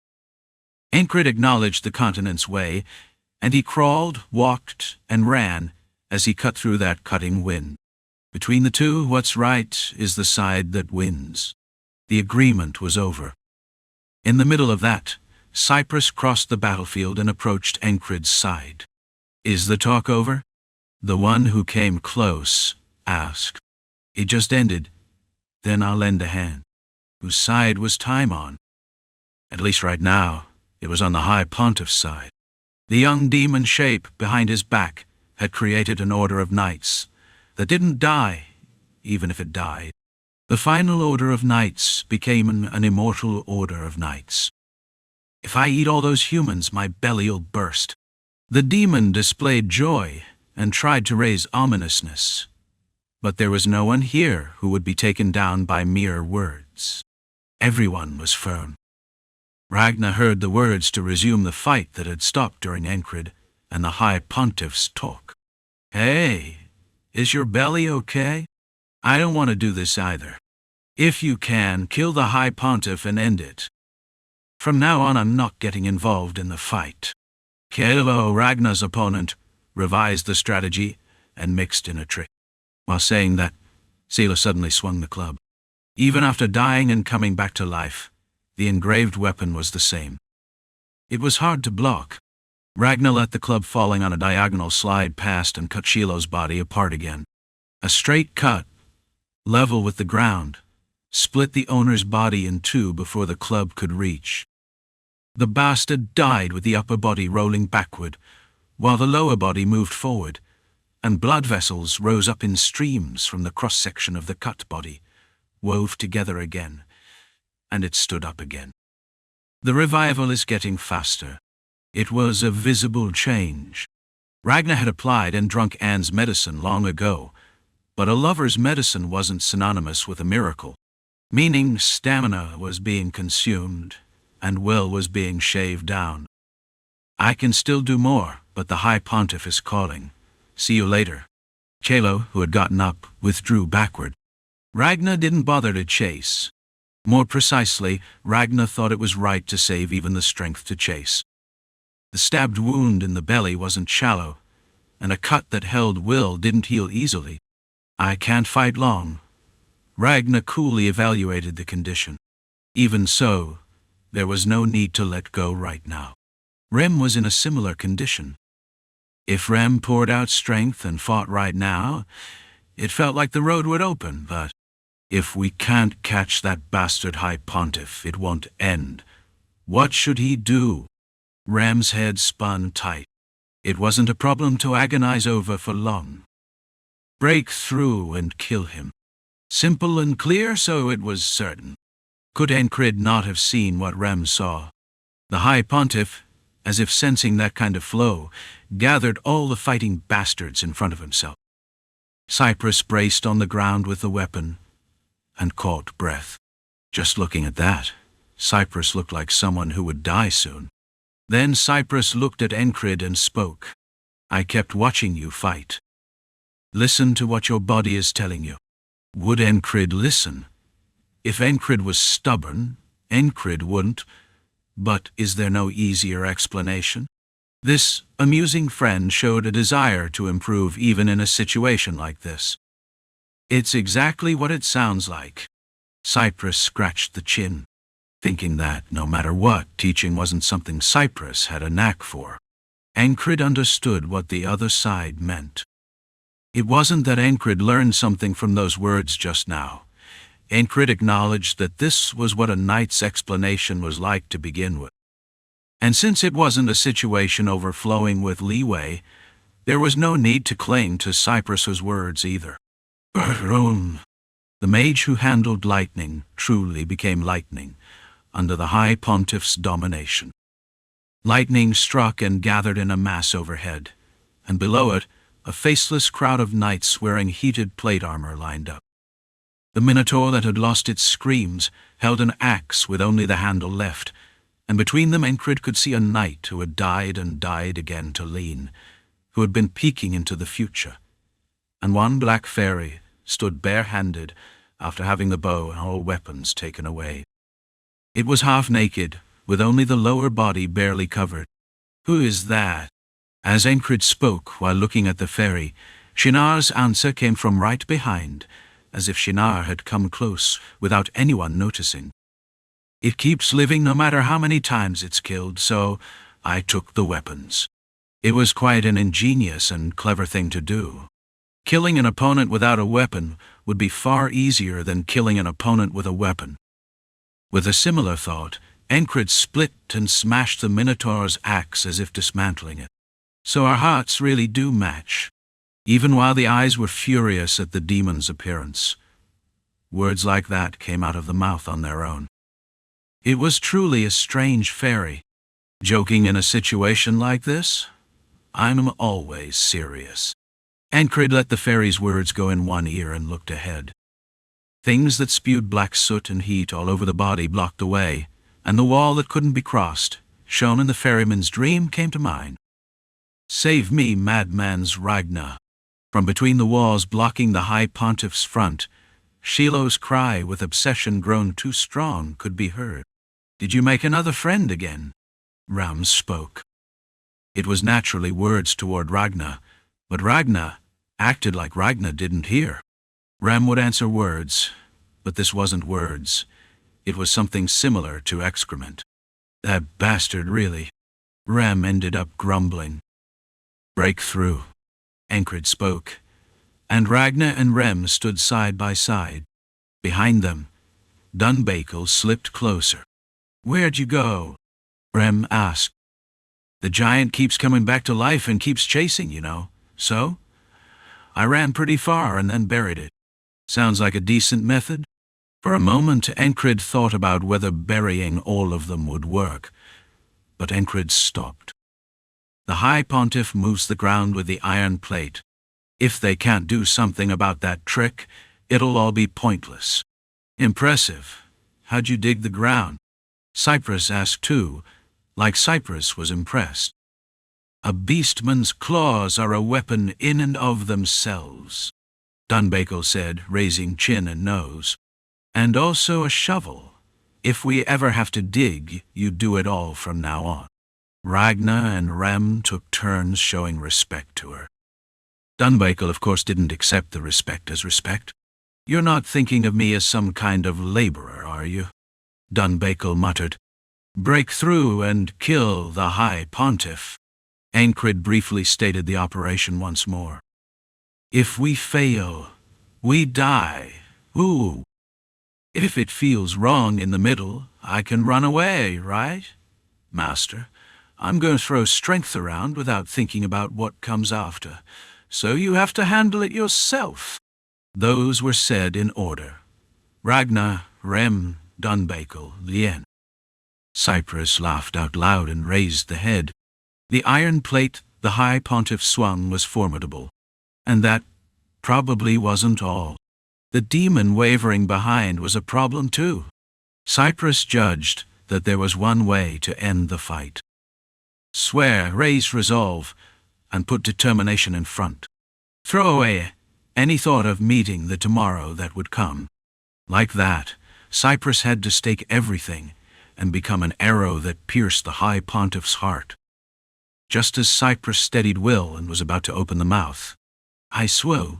Enkrid acknowledged the continent's way, and he crawled, walked, and ran as he cut through that cutting wind. Between the two, what's right is the side that wins. The agreement was over. In the middle of that, Cyprus crossed the battlefield and approached Enkrid's side. Is the talk over? The one who came close asked. It just ended. Then I'll lend a hand. Whose side was time on? At least right now, it was on the High Pontiff's side. The young demon shape behind his back had created an order of knights that didn't die, even if it died. The final order of knights became an immortal order of knights. If I eat all those humans, my belly'll burst. The demon displayed joy and tried to raise ominousness, but there was no one here who would be taken down by mere words. Everyone was firm. Ragnar heard the words to resume the fight that had stopped during Enkrid and the High Pontiff's talk. Hey, is your belly okay? I don't want to do this either. If you can, kill the High Pontiff and end it. From now on, I'm not getting involved in the fight. Kelo, Ragnar's opponent, revised the strategy and mixed in a trick. While saying that, Sela suddenly swung the club. Even after dying and coming back to life, the engraved weapon was the same. It was hard to block. Ragnar let the club falling on a diagonal slide past and cut Shiloh's body apart again. A straight cut, level with the ground, split the owner's body in two before the club could reach. The bastard died with the upper body rolling backward, while the lower body moved forward, and blood vessels rose up in streams from the cross-section of the cut body, wove together again, and it stood up again. The revival is getting faster. It was a visible change. Ragnar had applied and drunk Anne's medicine long ago, but a lover's medicine wasn't synonymous with a miracle, meaning stamina was being consumed and will was being shaved down. I can still do more, but the High Pontiff is calling. See you later. Kelo, who had gotten up, withdrew backward. Ragnar didn't bother to chase. More precisely, Ragnar thought it was right to save even the strength to chase. The stabbed wound in the belly wasn't shallow, and a cut that held will didn't heal easily. I can't fight long. Ragnar coolly evaluated the condition. Even so, there was no need to let go right now. Rem was in a similar condition. If Rem poured out strength and fought right now, it felt like the road would open, but if we can't catch that bastard High Pontiff, it won't end. What should he do? Rem's head spun tight. It wasn't a problem to agonize over for long. Break through and kill him. Simple and clear, so it was certain. Could Enkrid not have seen what Rem saw? The High Pontiff, as if sensing that kind of flow, gathered all the fighting bastards in front of himself. Cyprus braced on the ground with the weapon and caught breath. Just looking at that, Cyprus looked like someone who would die soon. Then Cyprus looked at Enkrid and spoke. I kept watching you fight. Listen to what your body is telling you. Would Enkrid listen? If Enkrid was stubborn, Enkrid wouldn't. But is there no easier explanation? This amusing friend showed a desire to improve even in a situation like this. It's exactly what it sounds like. Cyprus scratched the chin, thinking that, no matter what, teaching wasn't something Cyprus had a knack for. Enkrid understood what the other side meant. It wasn't that Enkrid learned something from those words just now. Enkrid acknowledged that this was what a knight's explanation was like to begin with. And since it wasn't a situation overflowing with leeway, there was no need to cling to Cyprus's words either. The mage who handled lightning truly became lightning under the High Pontiff's domination. Lightning struck and gathered in a mass overhead, and below it, a faceless crowd of knights wearing heated plate armor lined up. The Minotaur that had lost its screams held an axe with only the handle left, and between them Enkrid could see a knight who had died and died again to lean, who had been peeking into the future, and one black fairy stood bare-handed after having the bow and all weapons taken away. It was half-naked, with only the lower body barely covered. "Who is that?" As Enkrid spoke while looking at the fairy, Shinar's answer came from right behind, as if Shinar had come close without anyone noticing. "It keeps living no matter how many times it's killed, so I took the weapons. It was quite an ingenious and clever thing to do. Killing an opponent without a weapon would be far easier than killing an opponent with a weapon." With a similar thought, Enkrid split and smashed the Minotaur's axe as if dismantling it. So our hearts really do match, even while the eyes were furious at the demon's appearance. Words like that came out of the mouth on their own. It was truly a strange fairy. Joking in a situation like this? I'm always serious. Enkrid let the fairy's words go in one ear and looked ahead. Things that spewed black soot and heat all over the body blocked the way, and the wall that couldn't be crossed, shown in the ferryman's dream, came to mind. "Save me, madman's Ragnar." From between the walls blocking the High Pontiff's front, Shiloh's cry, with obsession grown too strong, could be heard. "Did you make another friend again?" Ram spoke. It was naturally words toward Ragnar, but Ragnar acted like Ragnar didn't hear. Ram would answer words, but this wasn't words. It was something similar to excrement. "That bastard, really." Ram ended up grumbling. "Break through," Enkrid spoke, and Ragnar and Rem stood side by side. Behind them, Dunbakel slipped closer. "Where'd you go?" Rem asked. "The giant keeps coming back to life and keeps chasing, you know. So? I ran pretty far and then buried it. Sounds like a decent method?" For a moment, Enkrid thought about whether burying all of them would work, but Enkrid stopped. The High Pontiff moves the ground with the iron plate. If they can't do something about that trick, it'll all be pointless. "Impressive. How'd you dig the ground?" Cypress asked too, like Cypress was impressed. "A beastman's claws are a weapon in and of themselves," Dunbakel said, raising chin and nose. "And also a shovel. If we ever have to dig, you do it all from now on." Ragnar and Rem took turns showing respect to her. Dunbakel, of course, didn't accept the respect as respect. "You're not thinking of me as some kind of laborer, are you?" Dunbakel muttered. "Break through and kill the High Pontiff." Enkrid briefly stated the operation once more. "If we fail, we die. Ooh. If it feels wrong in the middle, I can run away, right? Master, I'm going to throw strength around without thinking about what comes after, so you have to handle it yourself." Those were said in order. Ragnar, Rem, Dunbakel, the end. Cypress laughed out loud and raised the head. The iron plate the High Pontiff swung was formidable. And that probably wasn't all. The demon wavering behind was a problem too. Cypress judged that there was one way to end the fight. Swear, raise resolve, and put determination in front. Throw away any thought of meeting the tomorrow that would come. Like that, Cypress had to stake everything and become an arrow that pierced the High Pontiff's heart. Just as Cypress steadied will and was about to open the mouth, "I swear."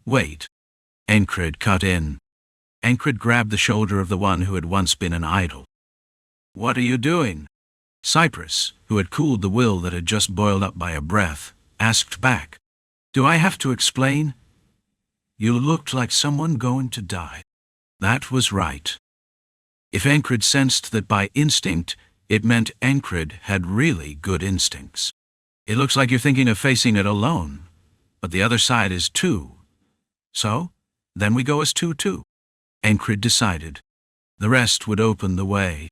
"Wait." Enkrid cut in. Enkrid grabbed the shoulder of the one who had once been an idol. "What are you doing?" Cypress, who had cooled the will that had just boiled up by a breath, asked back. "Do I have to explain?" "You looked like someone going to die." That was right. If Enkrid sensed that by instinct, it meant Enkrid had really good instincts. "It looks like you're thinking of facing it alone, but the other side is two. So, then we go as two too." Enkrid decided. The rest would open the way.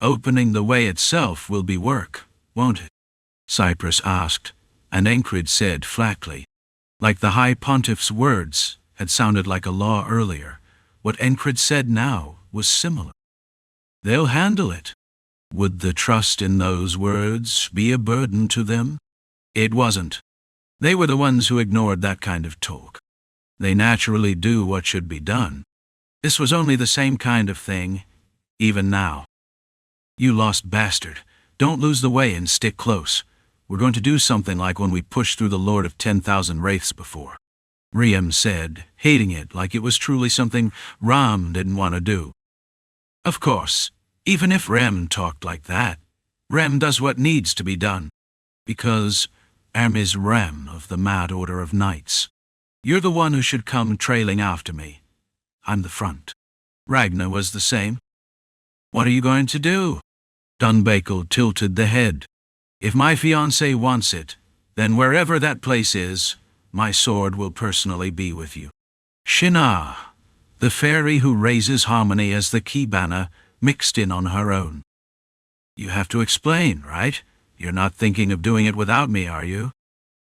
"Opening the way itself will be work, won't it?" Cypress asked, and Enkrid said flatly. Like the High Pontiff's words had sounded like a law earlier, what Enkrid said now was similar. "They'll handle it." Would the trust in those words be a burden to them? It wasn't. They were the ones who ignored that kind of talk. They naturally do what should be done. This was only the same kind of thing, even now. You lost bastard. Don't lose the way and stick close. We're going to do something like when we pushed through the Lord of 10,000 Wraiths before. Riem said, hating it like it was truly something Ram didn't want to do. Of course, even if Rem talked like that, Rem does what needs to be done. Because Rem is Rem of the Mad Order of Knights. You're the one who should come trailing after me. I'm the front. Ragnar was the same. What are you going to do? Dunbakel tilted the head. If my fiancé wants it, then wherever that place is, my sword will personally be with you. Shina, the fairy who raises harmony as the key banner, mixed in on her own. You have to explain, right? You're not thinking of doing it without me, are you?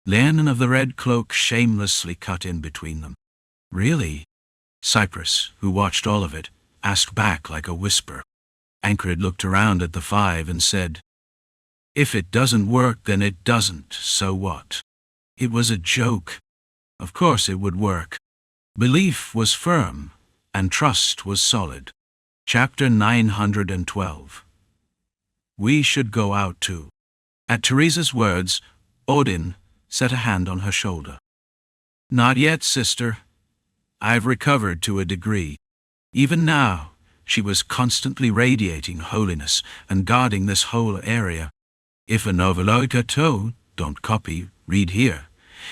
Lenin of the Red Cloak shamelessly cut in between them. Really? Cyprus, who watched all of it, asked back like a whisper. Enkrid looked around at the five and said, If it doesn't work, then it doesn't, so what? It was a joke. Of course it would work. Belief was firm, and trust was solid. Chapter 912. We should go out too. At Teresa's words, Odin set a hand on her shoulder. Not yet, sister. I've recovered to a degree. Even now, she was constantly radiating holiness and guarding this whole area. If a Novaloika toe, don't copy, read here,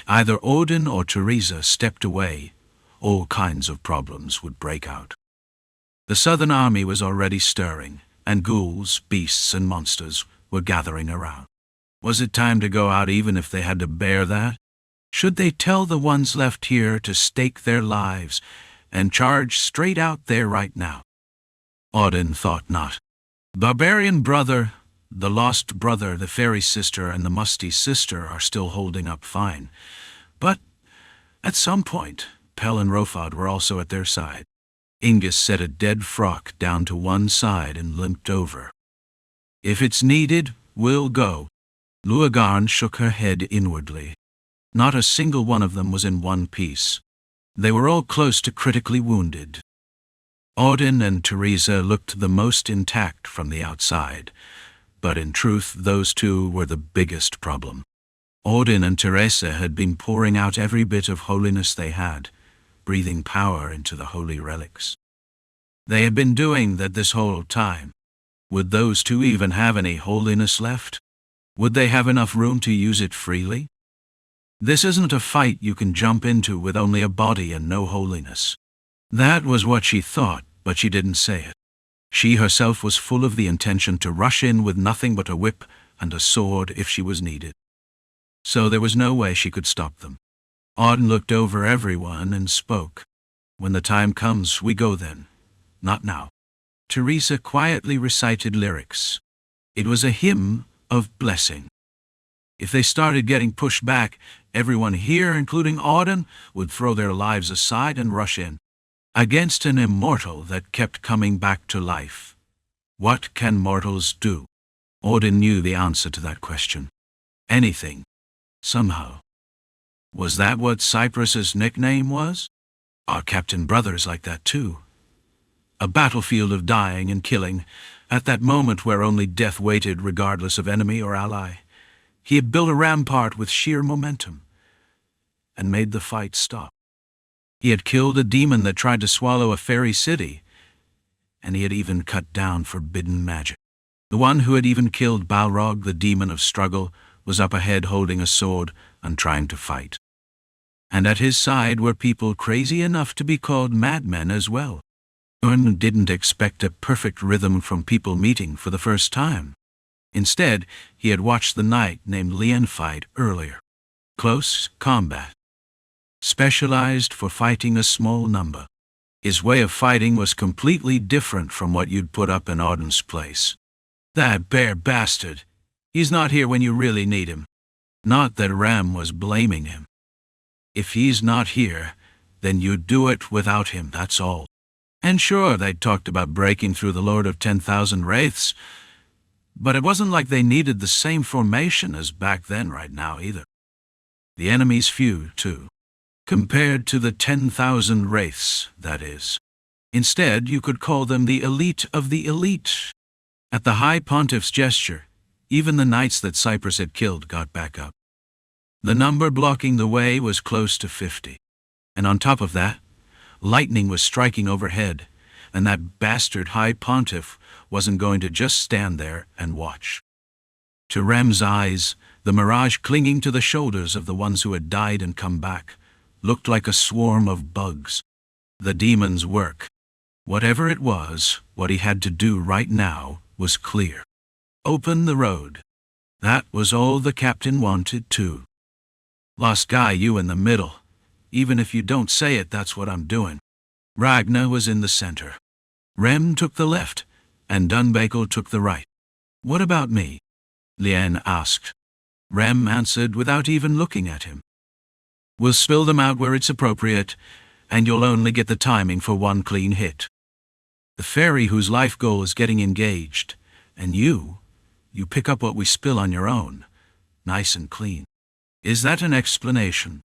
either Odin or Teresa stepped away, all kinds of problems would break out. The southern army was already stirring, and ghouls, beasts, and monsters were gathering around. Was it time to go out even if they had to bear that? Should they tell the ones left here to stake their lives and charge straight out there right now? Odin thought not. Barbarian brother, the lost brother, the fairy sister, and the musty sister are still holding up fine. But at some point, Pell and Rofod were also at their side. Ingus set a dead frock down to one side and limped over. If it's needed, we'll go. Luagarn shook her head inwardly. Not a single one of them was in one piece. They were all close to critically wounded. Odin and Teresa looked the most intact from the outside, but in truth those two were the biggest problem. Odin and Teresa had been pouring out every bit of holiness they had, breathing power into the holy relics. They had been doing that this whole time. Would those two even have any holiness left? Would they have enough room to use it freely? This isn't a fight you can jump into with only a body and no holiness. That was what she thought, but she didn't say it. She herself was full of the intention to rush in with nothing but a whip and a sword if she was needed. So there was no way she could stop them. Odin looked over everyone and spoke. When the time comes, we go then. Not now. Teresa quietly recited lyrics. It was a hymn of blessing. If they started getting pushed back, everyone here, including Odin, would throw their lives aside and rush in. Against an immortal that kept coming back to life. What can mortals do? Odin knew the answer to that question. Anything. Somehow. Was that what Cyprus's nickname was? Our captain brother's like that too. A battlefield of dying and killing, at that moment where only death waited regardless of enemy or ally. He had built a rampart with sheer momentum, and made the fight stop. He had killed a demon that tried to swallow a fairy city, and he had even cut down forbidden magic. The one who had even killed Balrog, the demon of struggle, was up ahead holding a sword and trying to fight. And at his side were people crazy enough to be called madmen as well. Urn didn't expect a perfect rhythm from people meeting for the first time. Instead, he had watched the knight named Lien fight earlier. Close combat. Specialized for fighting a small number. His way of fighting was completely different from what you'd put up in Odin's place. That bare bastard. He's not here when you really need him. Not that Ram was blaming him. If he's not here, then you do it without him, that's all. And sure, they'd talked about breaking through the Lord of 10,000 Wraiths, But it wasn't like they needed the same formation as back then right now either. The enemy's few, too. Compared to the 10,000 wraiths, that is. Instead, you could call them the elite of the elite. At the High Pontiff's gesture, even the knights that Cyprus had killed got back up. The number blocking the way was close to 50. And on top of that, lightning was striking overhead, and that bastard High Pontiff wasn't going to just stand there and watch. To Rem's eyes, the mirage clinging to the shoulders of the ones who had died and come back looked like a swarm of bugs. The demon's work. Whatever it was, what he had to do right now was clear. Open the road. That was all the captain wanted, too. Lost guy, you in the middle. Even if you don't say it, that's what I'm doing. Ragnar was in the center. Rem took the left, and Dunbakel took the right. What about me? Lien asked. Rem answered without even looking at him. We'll spill them out where it's appropriate, and you'll only get the timing for one clean hit. The fairy whose life goal is getting engaged, and you pick up what we spill on your own, nice and clean. Is that an explanation?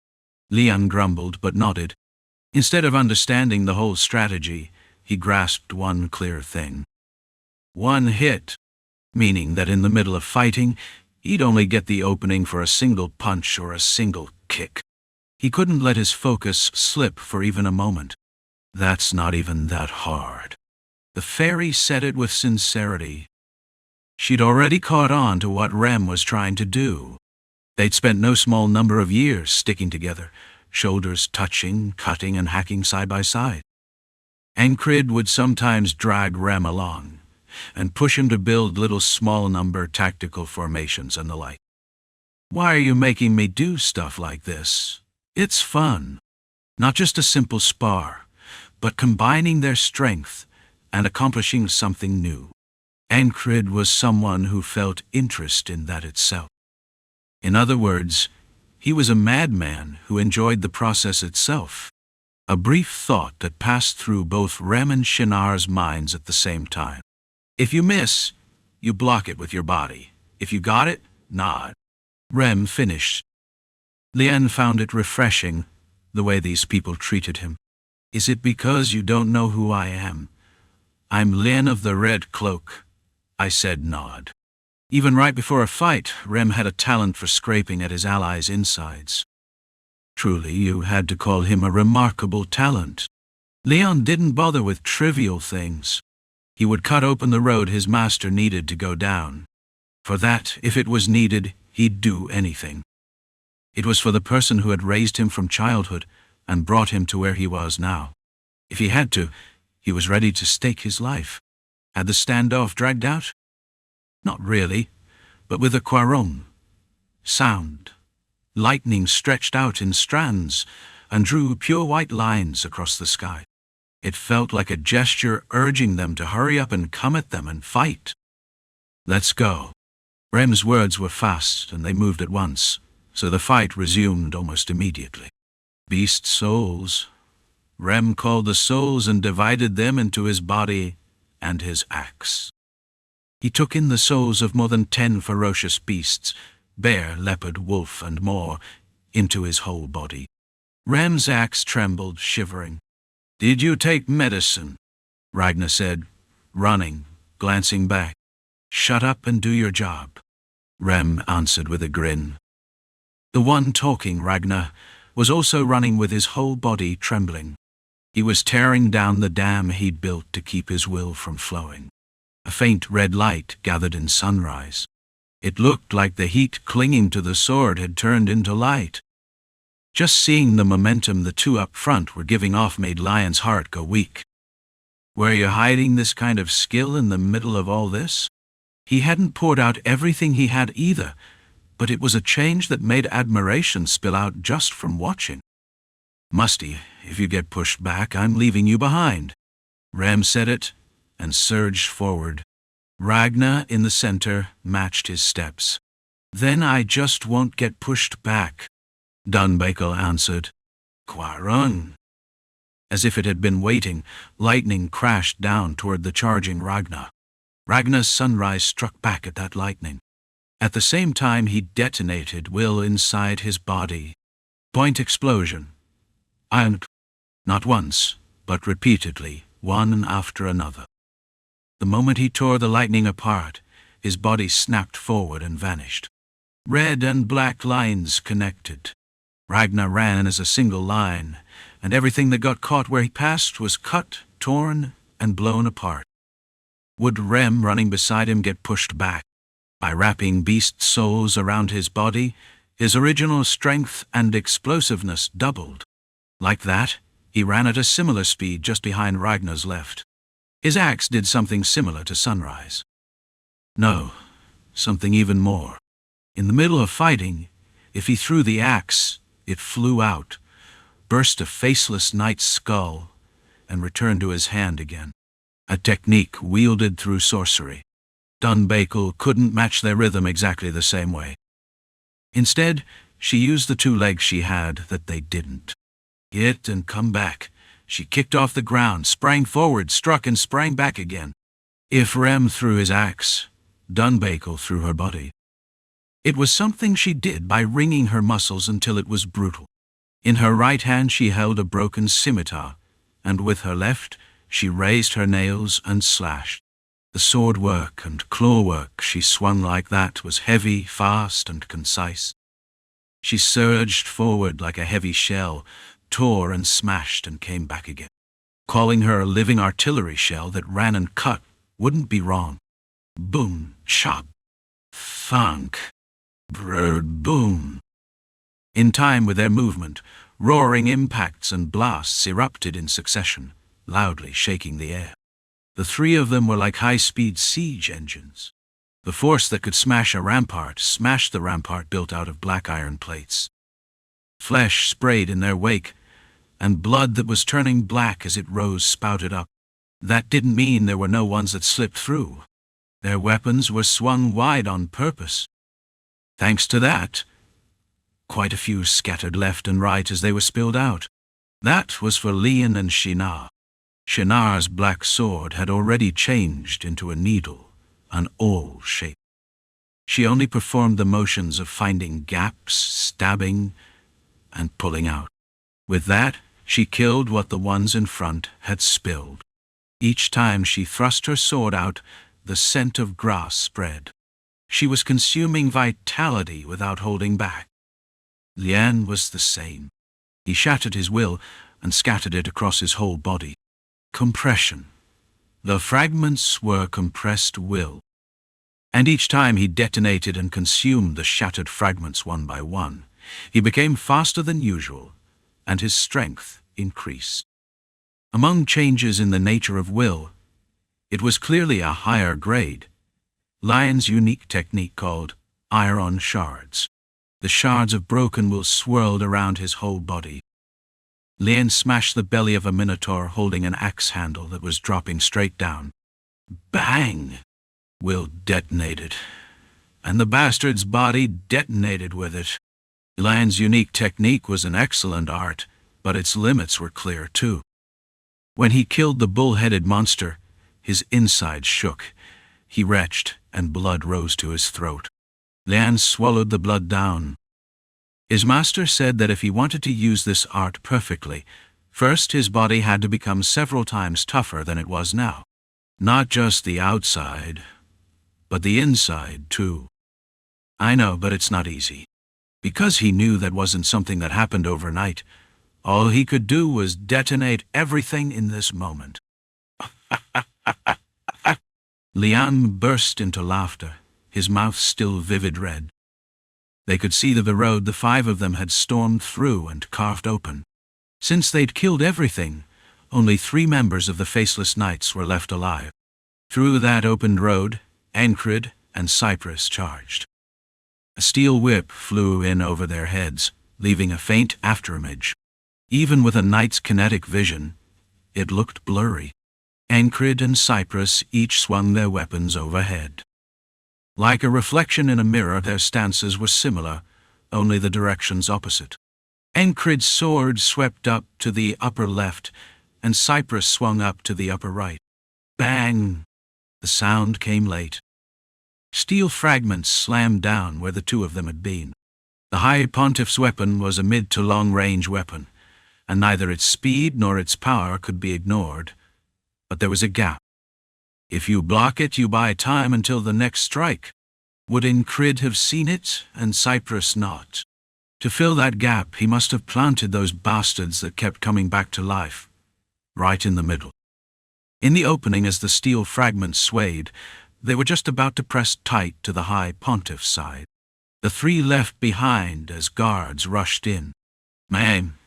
Leon grumbled but nodded. Instead of understanding the whole strategy, he grasped one clear thing. One hit, meaning that in the middle of fighting, he'd only get the opening for a single punch or a single kick. He couldn't let his focus slip for even a moment. That's not even that hard. The fairy said it with sincerity. She'd already caught on to what Rem was trying to do. They'd spent no small number of years sticking together, shoulders touching, cutting and hacking side by side. Enkrid would sometimes drag Rem along and push him to build little small number tactical formations and the like. Why are you making me do stuff like this? It's fun. Not just a simple spar, but combining their strength and accomplishing something new. Enkrid was someone who felt interest in that itself. In other words, he was a madman who enjoyed the process itself. A brief thought that passed through both Rem and Shinar's minds at the same time. If you miss, you block it with your body. If you got it, nod. Rem finished. Lien found it refreshing, the way these people treated him. Is it because you don't know who I am? I'm Lien of the Red Cloak. I said nod. Even right before a fight, Rem had a talent for scraping at his allies' insides. Truly, you had to call him a remarkable talent. Leon didn't bother with trivial things. He would cut open the road his master needed to go down. For that, if it was needed, he'd do anything. It was for the person who had raised him from childhood and brought him to where he was now. If he had to, he was ready to stake his life. Had the standoff dragged out? Not really, but with a quarong. Sound. Lightning stretched out in strands and drew pure white lines across the sky. It felt like a gesture urging them to hurry up and come at them and fight. Let's go. Rem's words were fast and they moved at once, so the fight resumed almost immediately. Beast souls. Rem called the souls and divided them into his body and his axe. He took in the souls of more than 10 ferocious beasts, bear, leopard, wolf, and more, into his whole body. Rem's axe trembled, shivering. Did you take medicine? Ragnar said, running, glancing back. Shut up and do your job. Rem answered with a grin. The one talking, Ragnar, was also running with his whole body trembling. He was tearing down the dam he'd built to keep his will from flowing. A faint red light gathered in sunrise. It looked like the heat clinging to the sword had turned into light. Just seeing the momentum the two up front were giving off made Lion's heart go weak. Were you hiding this kind of skill in the middle of all this? He hadn't poured out everything he had either, but it was a change that made admiration spill out just from watching. Musty, if you get pushed back, I'm leaving you behind. Rem said it and surged forward. Ragnar, in the center, matched his steps. Then I just won't get pushed back, Dunbakel answered. Quaron. As if it had been waiting, lightning crashed down toward the charging Ragnar. Ragnar's sunrise struck back at that lightning. At the same time, he detonated will inside his body. Point explosion. And not once, but repeatedly, one after another. The moment he tore the lightning apart, his body snapped forward and vanished. Red and black lines connected. Ragnar ran as a single line, and everything that got caught where he passed was cut, torn, and blown apart. Would Rem running beside him get pushed back? By wrapping beast souls around his body, his original strength and explosiveness doubled. Like that, he ran at a similar speed just behind Ragnar's left. His axe did something similar to Sunrise. No, something even more. In the middle of fighting, if he threw the axe, it flew out, burst a faceless knight's skull, and returned to his hand again. A technique wielded through sorcery. Dunbakel couldn't match their rhythm exactly the same way. Instead, she used the two legs she had that they didn't. Hit and come back. She kicked off the ground, sprang forward, struck and sprang back again. If Rem threw his axe, Dunbakel threw her body. It was something she did by wringing her muscles until it was brutal. In her right hand she held a broken scimitar, and with her left she raised her nails and slashed. The sword work and claw work she swung like that was heavy, fast, and concise. She surged forward like a heavy shell, tore and smashed and came back again. Calling her a living artillery shell that ran and cut wouldn't be wrong. Boom, chop, thunk, brr, boom. In time with their movement, roaring impacts and blasts erupted in succession, loudly shaking the air. The three of them were like high-speed siege engines. The force that could smash a rampart smashed the rampart built out of black iron plates. Flesh sprayed in their wake, and blood that was turning black as it rose spouted up. That didn't mean there were no ones that slipped through. Their weapons were swung wide on purpose. Thanks to that, quite a few scattered left and right as they were spilled out. That was for Lian and Shinar. Shinar's black sword had already changed into a needle, an awl shape. She only performed the motions of finding gaps, stabbing, and pulling out. With that, she killed what the ones in front had spilled. Each time she thrust her sword out, the scent of grass spread. She was consuming vitality without holding back. Lian was the same. He shattered his will and scattered it across his whole body. Compression. The fragments were compressed will. And each time he detonated and consumed the shattered fragments one by one, he became faster than usual, and his strength increased. Among changes in the nature of will, it was clearly a higher grade. Lion's unique technique called iron shards. The shards of broken will swirled around his whole body. Lian smashed the belly of a minotaur holding an axe handle that was dropping straight down. Bang! Will detonated, and the bastard's body detonated with it. Lion's unique technique was an excellent art, but its limits were clear too. When he killed the bull-headed monster, his insides shook. He retched, and blood rose to his throat. Lian swallowed the blood down. His master said that if he wanted to use this art perfectly, first his body had to become several times tougher than it was now. Not just the outside, but the inside too. I know, but it's not easy. Because he knew that wasn't something that happened overnight, all he could do was detonate everything in this moment. Lian burst into laughter, his mouth still vivid red. They could see the road the five of them had stormed through and carved open. Since they'd killed everything, only 3 members of the Faceless Knights were left alive. Through that opened road, Enkrid and Cypress charged. A steel whip flew in over their heads, leaving a faint afterimage. Even with a knight's kinetic vision, it looked blurry. Enkrid and Cypress each swung their weapons overhead. Like a reflection in a mirror, their stances were similar, only the directions opposite. Enkrid's sword swept up to the upper left, and Cypress swung up to the upper right. Bang! The sound came late. Steel fragments slammed down where the two of them had been. The High Pontiff's weapon was a mid to long-range weapon, and neither its speed nor its power could be ignored. But there was a gap. If you block it, you buy time until the next strike. Would Enkrid have seen it, and Cyprus not? To fill that gap, he must have planted those bastards that kept coming back to life, right in the middle. In the opening, as the steel fragments swayed, they were just about to press tight to the High Pontiff's side. The three left behind as guards rushed in. "Ma'am."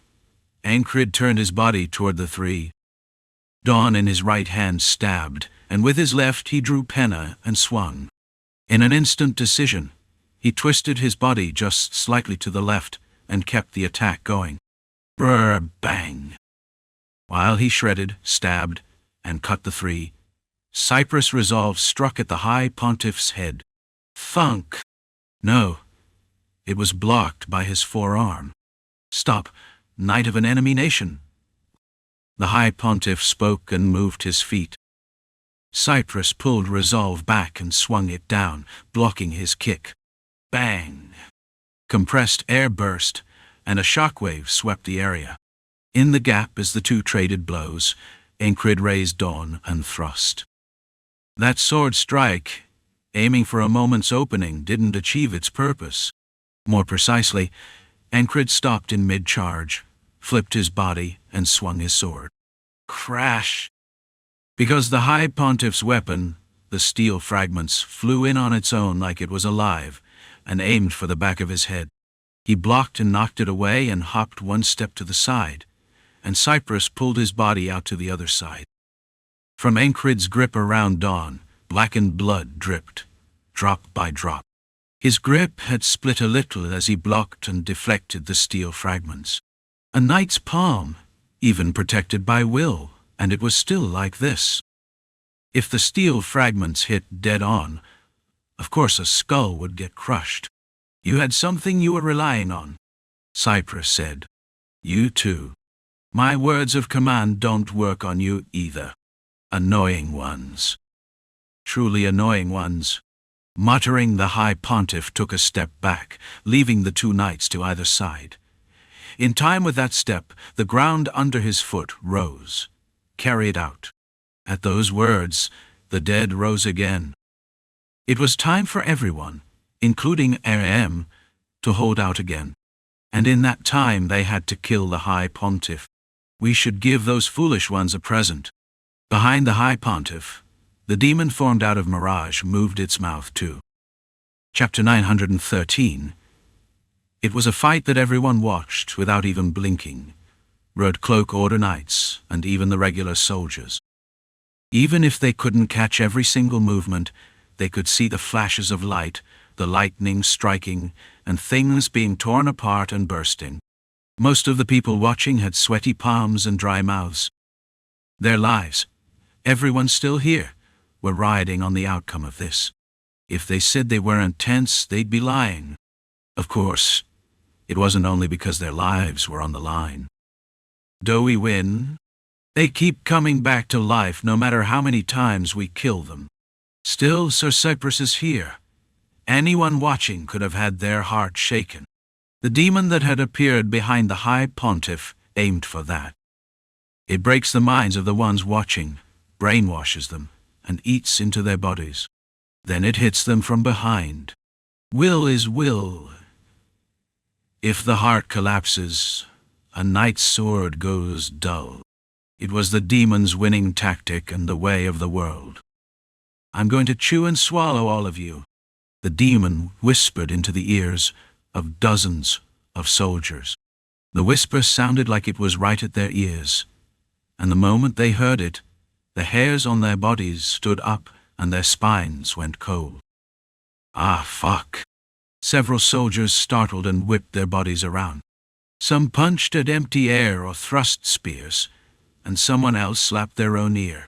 Enkrid turned his body toward the three. Dawn in his right hand stabbed, and with his left he drew penna and swung. In an instant decision, he twisted his body just slightly to the left and kept the attack going. Brr, bang! While he shredded, stabbed, and cut the three, Cyprus' resolve struck at the High Pontiff's head. Thunk! No, it was blocked by his forearm. "Stop, knight of an enemy nation." The High Pontiff spoke and moved his feet. Cyprus pulled resolve back and swung it down, blocking his kick. Bang! Compressed air burst, and a shockwave swept the area. In the gap as the two traded blows, Enkrid raised Dawn and thrust. That sword strike, aiming for a moment's opening, didn't achieve its purpose. More precisely, Enkrid stopped in mid-charge, flipped his body, and swung his sword. Crash! Because the High Pontiff's weapon, the steel fragments, flew in on its own like it was alive, and aimed for the back of his head. He blocked and knocked it away and hopped one step to the side, and Cyprus pulled his body out to the other side. From Enkrid's grip around Dawn, blackened blood dripped, drop by drop. His grip had split a little as he blocked and deflected the steel fragments. A knight's palm, even protected by will, and it was still like this. If the steel fragments hit dead on, of course a skull would get crushed. "You had something you were relying on," Cyprus said. "You too. My words of command don't work on you either. Annoying ones. Truly annoying ones." Muttering, the High Pontiff took a step back, leaving the two knights to either side. In time with that step, the ground under his foot rose, carried out. At those words, the dead rose again. It was time for everyone, including RM, to hold out again. And in that time they had to kill the High Pontiff. We should give those foolish ones a present. Behind the High Pontiff, the demon formed out of mirage moved its mouth too. Chapter 913. It was a fight that everyone watched without even blinking. Red Cloak Order knights, and even the regular soldiers. Even if they couldn't catch every single movement, they could see the flashes of light, the lightning striking, and things being torn apart and bursting. Most of the people watching had sweaty palms and dry mouths. Their lives, everyone still here, were riding on the outcome of this. If they said they weren't tense, they'd be lying. Of course, it wasn't only because their lives were on the line. Do we win? They keep coming back to life no matter how many times we kill them. Still, Sir Cyprus is here. Anyone watching could have had their heart shaken. The demon that had appeared behind the High Pontiff aimed for that. It breaks the minds of the ones watching, brainwashes them, and eats into their bodies. Then it hits them from behind. Will is will. If the heart collapses, a knight's sword goes dull. It was the demon's winning tactic and the way of the world. "I'm going to chew and swallow all of you," the demon whispered into the ears of dozens of soldiers. The whisper sounded like it was right at their ears, and the moment they heard it, the hairs on their bodies stood up and their spines went cold. Ah, fuck. Several soldiers startled and whipped their bodies around. Some punched at empty air or thrust spears, and someone else slapped their own ear.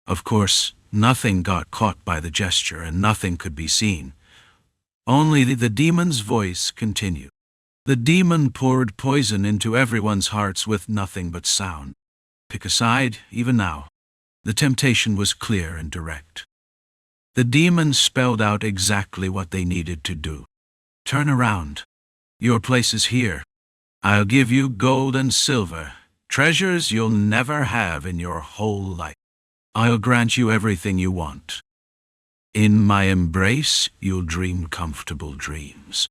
Of course, nothing got caught by the gesture and nothing could be seen. Only the demon's voice continued. The demon poured poison into everyone's hearts with nothing but sound. Pick a side, even now. The temptation was clear and direct. The demon spelled out exactly what they needed to do. Turn around. Your place is here. I'll give you gold and silver, treasures you'll never have in your whole life. I'll grant you everything you want. In my embrace, you'll dream comfortable dreams.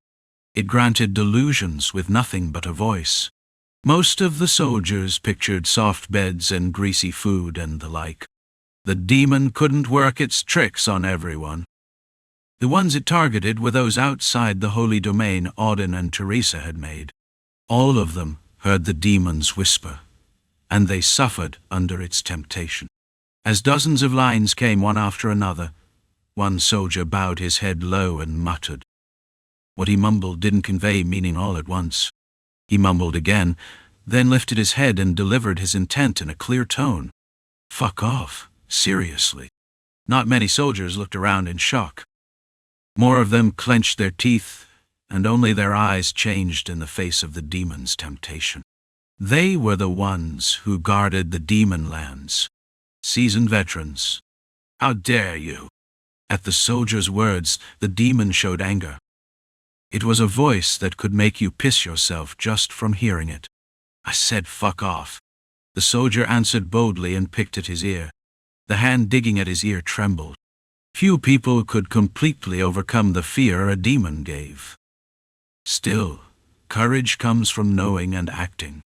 It granted delusions with nothing but a voice. Most of the soldiers pictured soft beds and greasy food and the like. The demon couldn't work its tricks on everyone. The ones it targeted were those outside the holy domain Auden and Teresa had made. All of them heard the demon's whisper, and they suffered under its temptation. As dozens of lines came one after another, one soldier bowed his head low and muttered. What he mumbled didn't convey meaning all at once. He mumbled again, then lifted his head and delivered his intent in a clear tone. Fuck off, seriously. Not many soldiers looked around in shock. More of them clenched their teeth, and only their eyes changed in the face of the demon's temptation. They were the ones who guarded the demon lands. Seasoned veterans. How dare you? At the soldier's words, the demon showed anger. It was a voice that could make you piss yourself just from hearing it. I said fuck off. The soldier answered boldly and picked at his ear. The hand digging at his ear trembled. Few people could completely overcome the fear a demon gave. Still, courage comes from knowing and acting.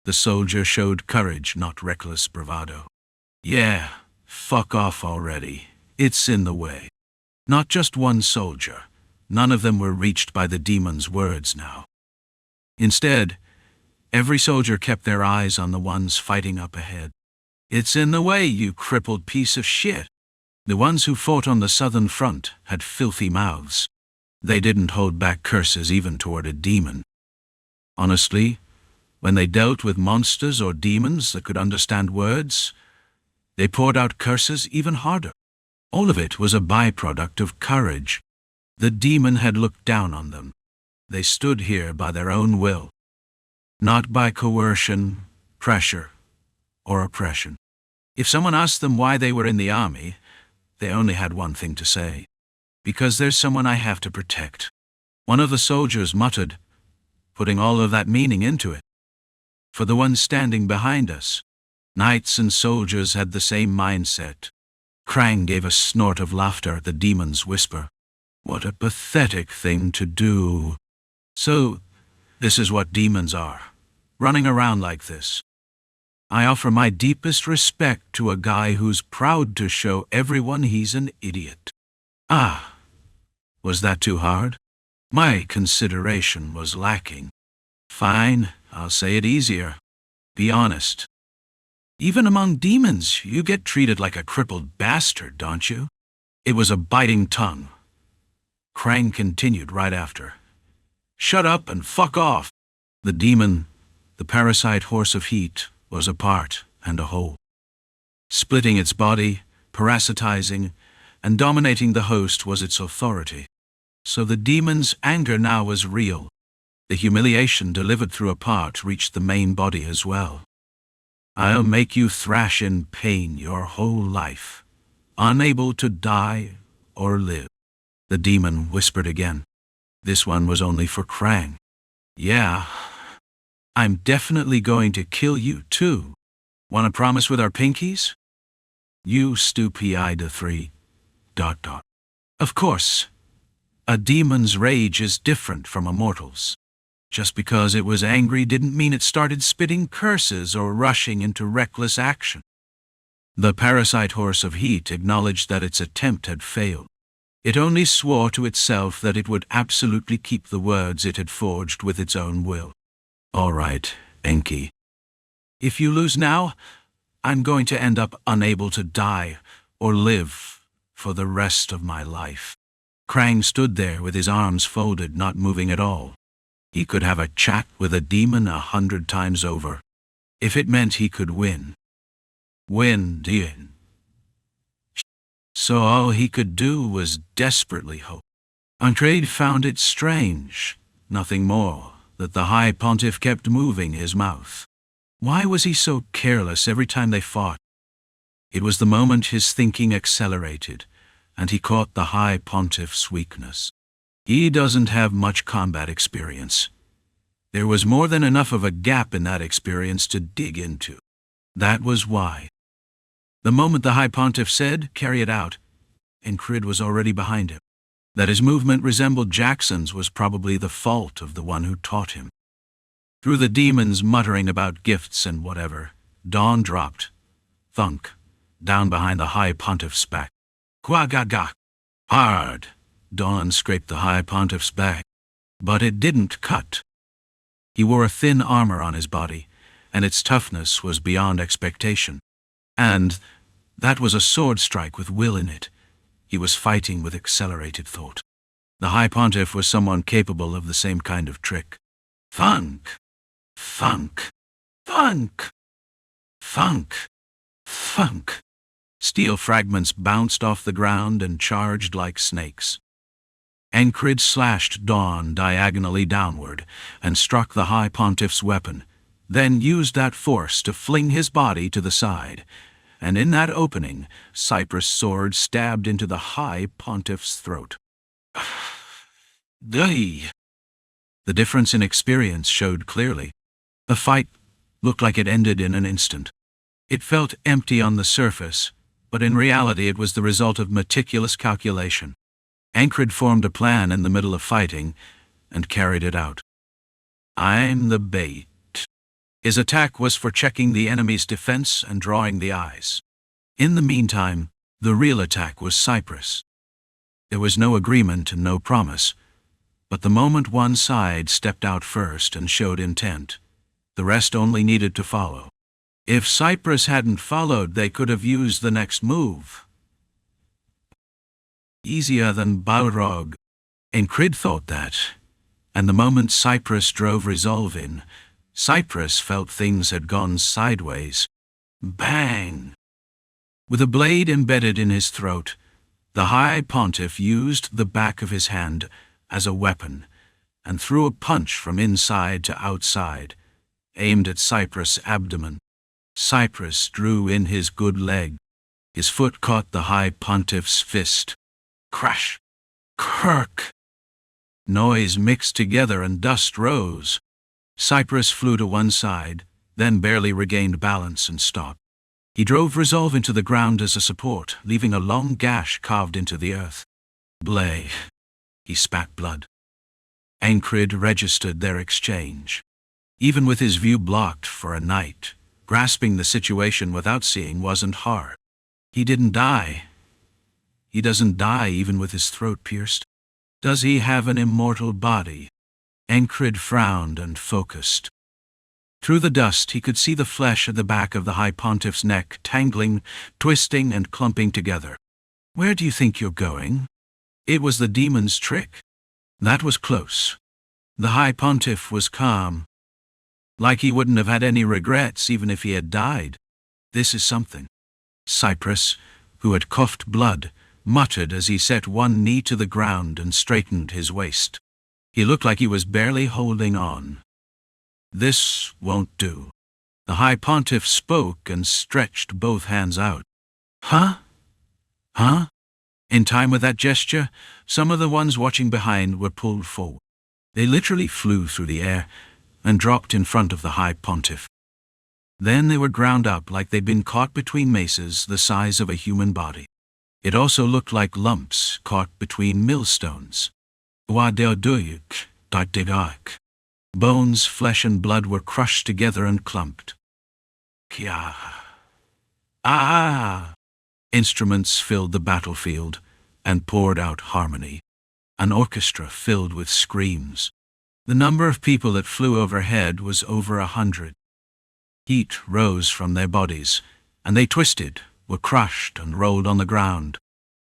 The soldier showed courage, not reckless bravado. Yeah, fuck off already. It's in the way. Not just one soldier. None of them were reached by the demon's words now. Instead, every soldier kept their eyes on the ones fighting up ahead. It's in the way, you crippled piece of shit. The ones who fought on the southern front had filthy mouths. They didn't hold back curses even toward a demon. Honestly, when they dealt with monsters or demons that could understand words, they poured out curses even harder. All of it was a byproduct of courage. The demon had looked down on them. They stood here by their own will, not by coercion, pressure, or oppression. If someone asked them why they were in the army, they only had one thing to say. Because there's someone I have to protect. One of the soldiers muttered, putting all of that meaning into it. For the ones standing behind us, knights and soldiers had the same mindset. Krang gave a snort of laughter at the demon's whisper. What a pathetic thing to do. So, this is what demons are, running around like this. I offer my deepest respect to a guy who's proud to show everyone he's an idiot. Ah, was that too hard? My consideration was lacking. Fine, I'll say it easier. Be honest. Even among demons, you get treated like a crippled bastard, don't you? It was a biting tongue. Krang continued right after. Shut up and fuck off. The demon, the parasite horse of heat, was a part and a whole. Splitting its body, parasitizing, and dominating the host was its authority. So the demon's anger now was real. The humiliation delivered through a part reached the main body as well. I'll make you thrash in pain your whole life, unable to die or live. The demon whispered again. This one was only for Krang. Yeah, I'm definitely going to kill you too. Want to promise with our pinkies? You stoopy-eyed the three. ... Of course, a demon's rage is different from a mortal's. Just because it was angry didn't mean it started spitting curses or rushing into reckless action. The parasite horse of heat acknowledged that its attempt had failed. It only swore to itself that it would absolutely keep the words it had forged with its own will. All right, Enki. If you lose now, I'm going to end up unable to die or live for the rest of my life. Krang stood there with his arms folded, not moving at all. He could have a chat with a demon 100 times over, if it meant he could win. Win. So all he could do was desperately hope. Enkrid found it strange, nothing more, that the High Pontiff kept moving his mouth. Why was he so careless every time they fought? It was the moment his thinking accelerated, and he caught the High Pontiff's weakness. He doesn't have much combat experience. There was more than enough of a gap in that experience to dig into. That was why. The moment the High Pontiff said, "Carry it out," Enkrid was already behind him. That his movement resembled Jackson's was probably the fault of the one who taught him. Through the demons muttering about gifts and whatever, Dawn dropped, thunk, down behind the High Pontiff's back. Quagaga! Hard! Dawn scraped the High Pontiff's back, but it didn't cut. He wore a thin armor on his body, and its toughness was beyond expectation. And that was a sword strike with will in it. He was fighting with accelerated thought. The High Pontiff was someone capable of the same kind of trick. Thunk! Thunk! Thunk! Thunk! Thunk! Steel fragments bounced off the ground and charged like snakes. Enkrid slashed Dawn diagonally downward and struck the High Pontiff's weapon, then used that force to fling his body to the side, and in that opening, Cypress' sword stabbed into the High Pontiff's throat. The difference in experience showed clearly. The fight looked like it ended in an instant. It felt empty on the surface, but in reality it was the result of meticulous calculation. Enkrid formed a plan in the middle of fighting and carried it out. I'm the bait. His attack was for checking the enemy's defense and drawing the eyes. In the meantime, the real attack was Cypress. There was no agreement and no promise, but the moment one side stepped out first and showed intent, the rest only needed to follow. If Cypress hadn't followed, they could have used the next move. Easier than Balrog. Enkrid thought that, and the moment Cypress drove resolve in, Cypress felt things had gone sideways. Bang! With a blade embedded in his throat, the High Pontiff used the back of his hand as a weapon and threw a punch from inside to outside, aimed at Cypress' abdomen. Cypress drew in his good leg. His foot caught the High Pontiff's fist. Crash! Kirk! Noise mixed together and dust rose. Cypress flew to one side, then barely regained balance and stopped. He drove resolve into the ground as a support, leaving a long gash carved into the earth. Blay! He spat blood. Enkrid registered their exchange. Even with his view blocked for a night, grasping the situation without seeing wasn't hard. He didn't die. He doesn't die even with his throat pierced. Does he have an immortal body? Enkrid frowned and focused. Through the dust he could see the flesh at the back of the High Pontiff's neck tangling, twisting and clumping together. Where do you think you're going? It was the demon's trick. That was close. The High Pontiff was calm. Like he wouldn't have had any regrets even if he had died. This is something. Cypress, who had coughed blood, muttered as he set one knee to the ground and straightened his waist. He looked like he was barely holding on. This won't do. The High Pontiff spoke and stretched both hands out. Huh? Huh? In time with that gesture, some of the ones watching behind were pulled forward. They literally flew through the air and dropped in front of the High Pontiff. Then they were ground up like they'd been caught between maces the size of a human body. It also looked like lumps caught between millstones. Bones, flesh, and blood were crushed together and clumped. Kya. Ah! Instruments filled the battlefield and poured out harmony. An orchestra filled with screams. The number of people that flew overhead was over 100. Heat rose from their bodies, and they twisted, were crushed, and rolled on the ground.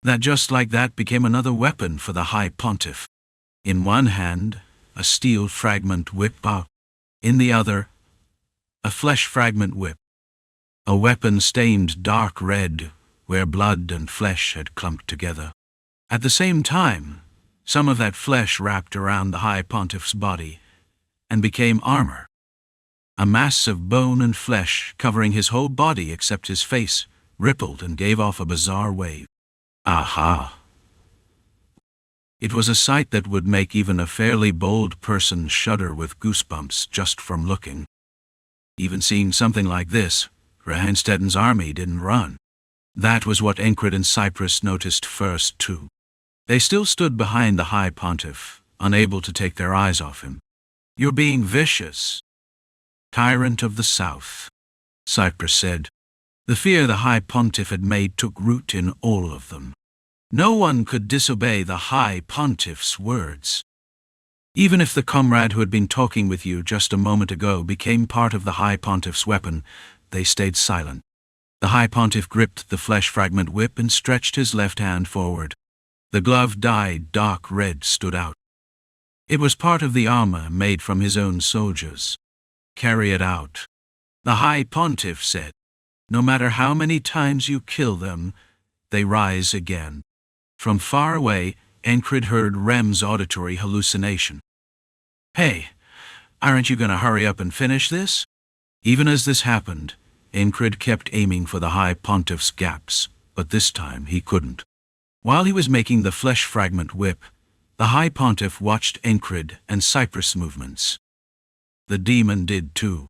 That just like that became another weapon for the High Pontiff. In one hand, a steel fragment whipped out. In the other, a flesh fragment whip. A weapon stained dark red, where blood and flesh had clumped together. At the same time, some of that flesh wrapped around the High Pontiff's body and became armor. A mass of bone and flesh covering his whole body except his face rippled and gave off a bizarre wave. Aha! It was a sight that would make even a fairly bold person shudder with goosebumps just from looking. Even seeing something like this, Reinstedten's army didn't run. That was what Enkrid and Cyprus noticed first, too. They still stood behind the High Pontiff, unable to take their eyes off him. "You're being vicious, tyrant of the South," Cyprus said. The fear the High Pontiff had made took root in all of them. No one could disobey the High Pontiff's words. Even if the comrade who had been talking with you just a moment ago became part of the High Pontiff's weapon, they stayed silent. The High Pontiff gripped the flesh fragment whip and stretched his left hand forward. The glove dyed dark red stood out. It was part of the armor made from his own soldiers. "Carry it out," the High Pontiff said. "No matter how many times you kill them, they rise again." From far away, Enkrid heard Rem's auditory hallucination. "Hey, aren't you going to hurry up and finish this?" Even as this happened, Enkrid kept aiming for the High Pontiff's gaps, but this time he couldn't. While he was making the flesh fragment whip, the High Pontiff watched Enkrid and Cyprus' movements. The demon did too.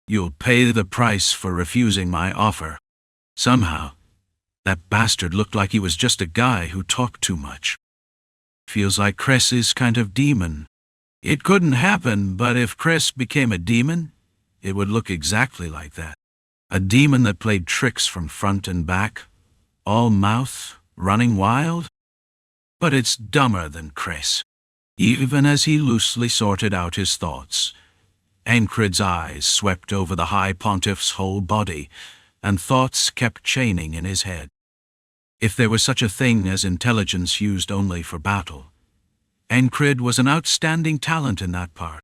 "You'll pay the price for refusing my offer." Somehow, that bastard looked like he was just a guy who talked too much. Feels like Cress's kind of demon. It couldn't happen, but if Cress became a demon, it would look exactly like that. A demon that played tricks from front and back, all mouth, running wild. But it's dumber than Cress. Even as he loosely sorted out his thoughts, Enkrid's eyes swept over the High Pontiff's whole body, and thoughts kept chaining in his head. If there was such a thing as intelligence used only for battle, Enkrid was an outstanding talent in that part.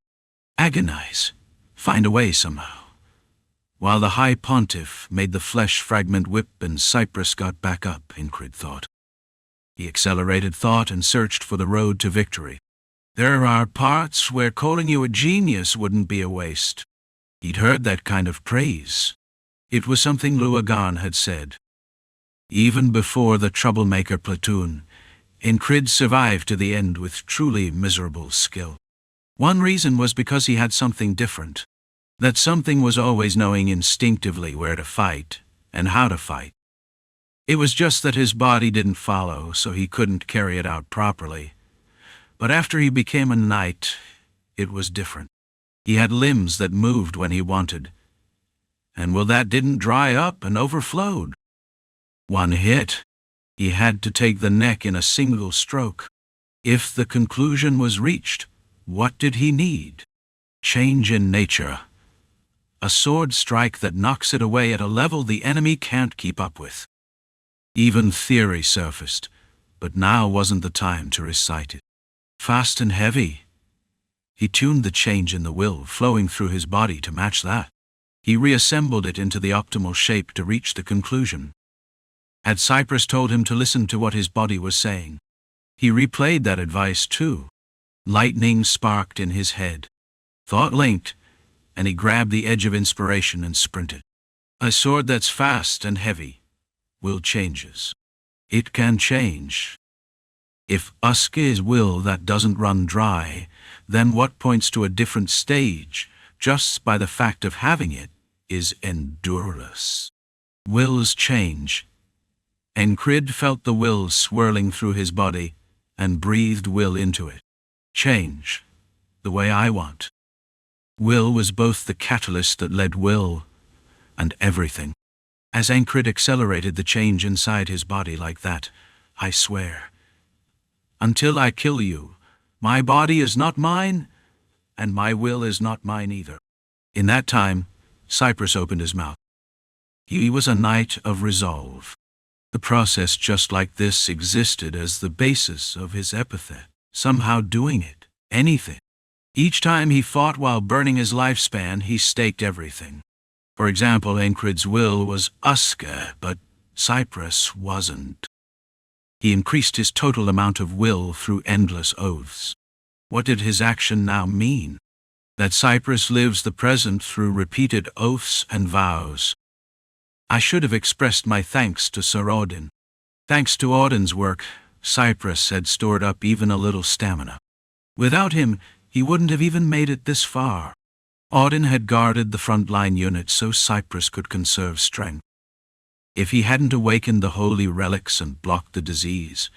Agonize, find a way somehow. While the High Pontiff made the flesh fragment whip and Cyprus got back up, Enkrid thought. He accelerated thought and searched for the road to victory. There are parts where calling you a genius wouldn't be a waste. He'd heard that kind of praise. It was something Luagan had said. Even before the troublemaker platoon, Enkrid survived to the end with truly miserable skill. One reason was because he had something different. That something was always knowing instinctively where to fight and how to fight. It was just that his body didn't follow, so he couldn't carry it out properly. But after he became a knight, it was different. He had limbs that moved when he wanted. And that didn't dry up and overflowed. One hit, he had to take the neck in a single stroke. If the conclusion was reached, what did he need? Change in nature. A sword strike that knocks it away at a level the enemy can't keep up with. Even theory surfaced, but now wasn't the time to recite it. Fast and heavy. He tuned the change in the will flowing through his body to match that. He reassembled it into the optimal shape to reach the conclusion. Had Cyprus told him to listen to what his body was saying? He replayed that advice too. Lightning sparked in his head. Thought linked, and he grabbed the edge of inspiration and sprinted. A sword that's fast and heavy. Will changes. It can change. If Usk is will that doesn't run dry, then what points to a different stage, just by the fact of having it, is endureless. Wills change. Enkrid felt the will swirling through his body and breathed will into it. Change. The way I want. Will was both the catalyst that led will and everything. As Enkrid accelerated the change inside his body like that, I swear, until I kill you, my body is not mine, and my will is not mine either. In that time, Cyprus opened his mouth. He was a knight of resolve. The process just like this existed as the basis of his epithet, somehow doing it, anything. Each time he fought while burning his lifespan, he staked everything. For example, Enkrid's will was Uska, but Cyprus wasn't. He increased his total amount of will through endless oaths. What did his action now mean? That Cyprus lives the present through repeated oaths and vows. I should have expressed my thanks to Sir Odin. Thanks to Audin's work, Cyprus had stored up even a little stamina. Without him, he wouldn't have even made it this far. Audin had guarded the front-line unit so Cyprus could conserve strength. If he hadn't awakened the holy relics and blocked the disease,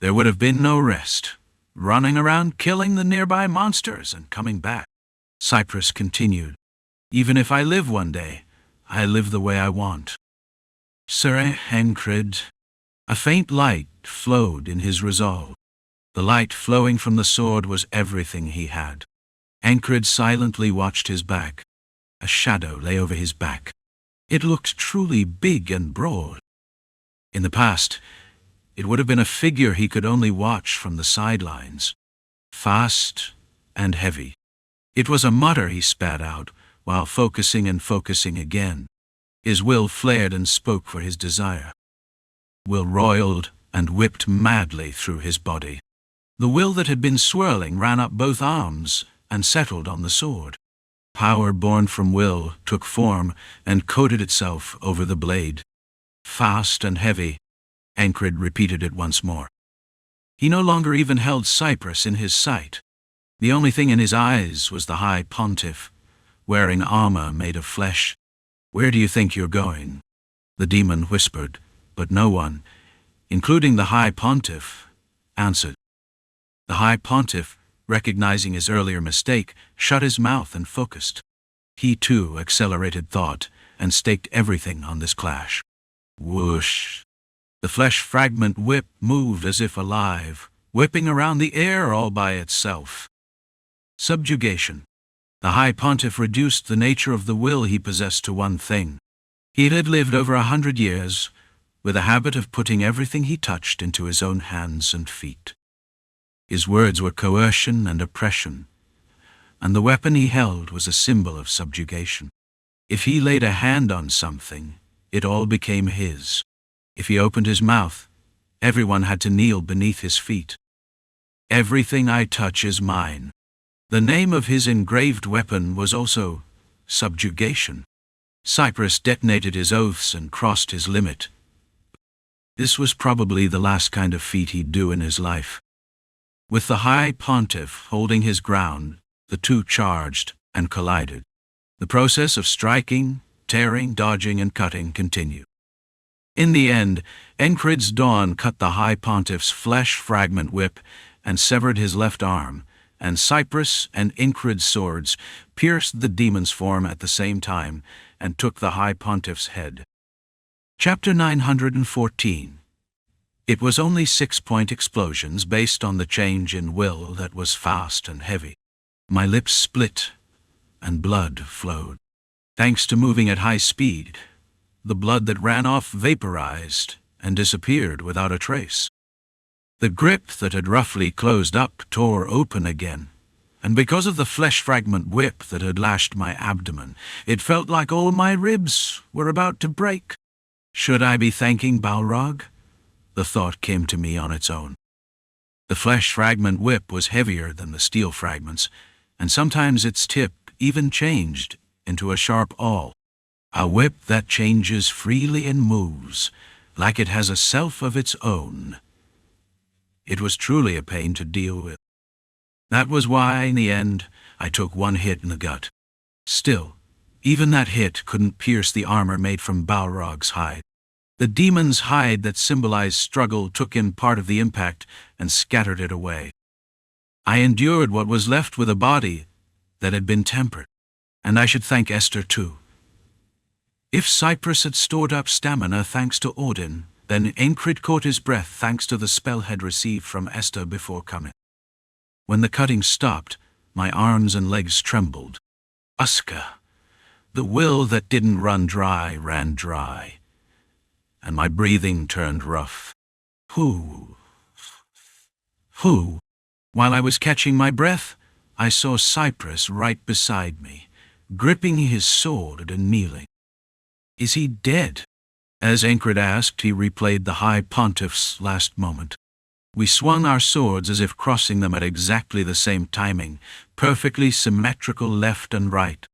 there would have been no rest, running around killing the nearby monsters and coming back. Cyprus continued, "Even if I live one day, I live the way I want." Sir Enkrid. A faint light flowed in his resolve. The light flowing from the sword was everything he had. Enkrid silently watched his back. A shadow lay over his back. It looked truly big and broad. In the past, it would have been a figure he could only watch from the sidelines. Fast and heavy. It was a mutter he spat out, while focusing and focusing again. His will flared and spoke for his desire. Will roiled and whipped madly through his body. The will that had been swirling ran up both arms and settled on the sword. Power born from will took form and coated itself over the blade. Fast and heavy, Enkrid repeated it once more. He no longer even held Cyprus in his sight. The only thing in his eyes was the High Pontiff, wearing armor made of flesh. "Where do you think you're going?" the demon whispered, but no one, including the High Pontiff, answered. The High Pontiff, recognizing his earlier mistake, shut his mouth and focused. He too accelerated thought and staked everything on this clash. Whoosh! The flesh fragment whip moved as if alive, whipping around the air all by itself. Subjugation. The High Pontiff reduced the nature of the will he possessed to one thing. He had lived over 100 years, with a habit of putting everything he touched into his own hands and feet. His words were coercion and oppression, and the weapon he held was a symbol of subjugation. If he laid a hand on something, it all became his. If he opened his mouth, everyone had to kneel beneath his feet. "Everything I touch is mine." The name of his engraved weapon was also subjugation. Cyprus detonated his oaths and crossed his limit. This was probably the last kind of feat he'd do in his life. With the High Pontiff holding his ground, the two charged and collided. The process of striking, tearing, dodging, and cutting continued. In the end, Enkrid's dawn cut the High Pontiff's flesh fragment whip and severed his left arm, and Cyprus and Enkrid's swords pierced the demon's form at the same time and took the High Pontiff's head. Chapter 914. It was only 6-point explosions based on the change in will that was fast and heavy. My lips split, and blood flowed. Thanks to moving at high speed, the blood that ran off vaporized and disappeared without a trace. The grip that had roughly closed up tore open again, and because of the flesh fragment whip that had lashed my abdomen, it felt like all my ribs were about to break. Should I be thanking Balrog? The thought came to me on its own. The flesh fragment whip was heavier than the steel fragments, and sometimes its tip even changed into a sharp awl. A whip that changes freely and moves, like it has a self of its own. It was truly a pain to deal with. That was why, in the end, I took one hit in the gut. Still, even that hit couldn't pierce the armor made from Balrog's hide. The demon's hide that symbolized struggle took in part of the impact and scattered it away. I endured what was left with a body that had been tempered, and I should thank Esther too. If Cyprus had stored up stamina thanks to Audin, then Enkrid caught his breath thanks to the spell he'd received from Esther before coming. When the cutting stopped, my arms and legs trembled. Uska, the will that didn't run dry ran dry, and my breathing turned rough. Who? While I was catching my breath, I saw Cyprus right beside me, gripping his sword and kneeling. Is he dead? As Enkrid asked, he replayed the High Pontiff's last moment. We swung our swords as if crossing them at exactly the same timing, perfectly symmetrical left and right.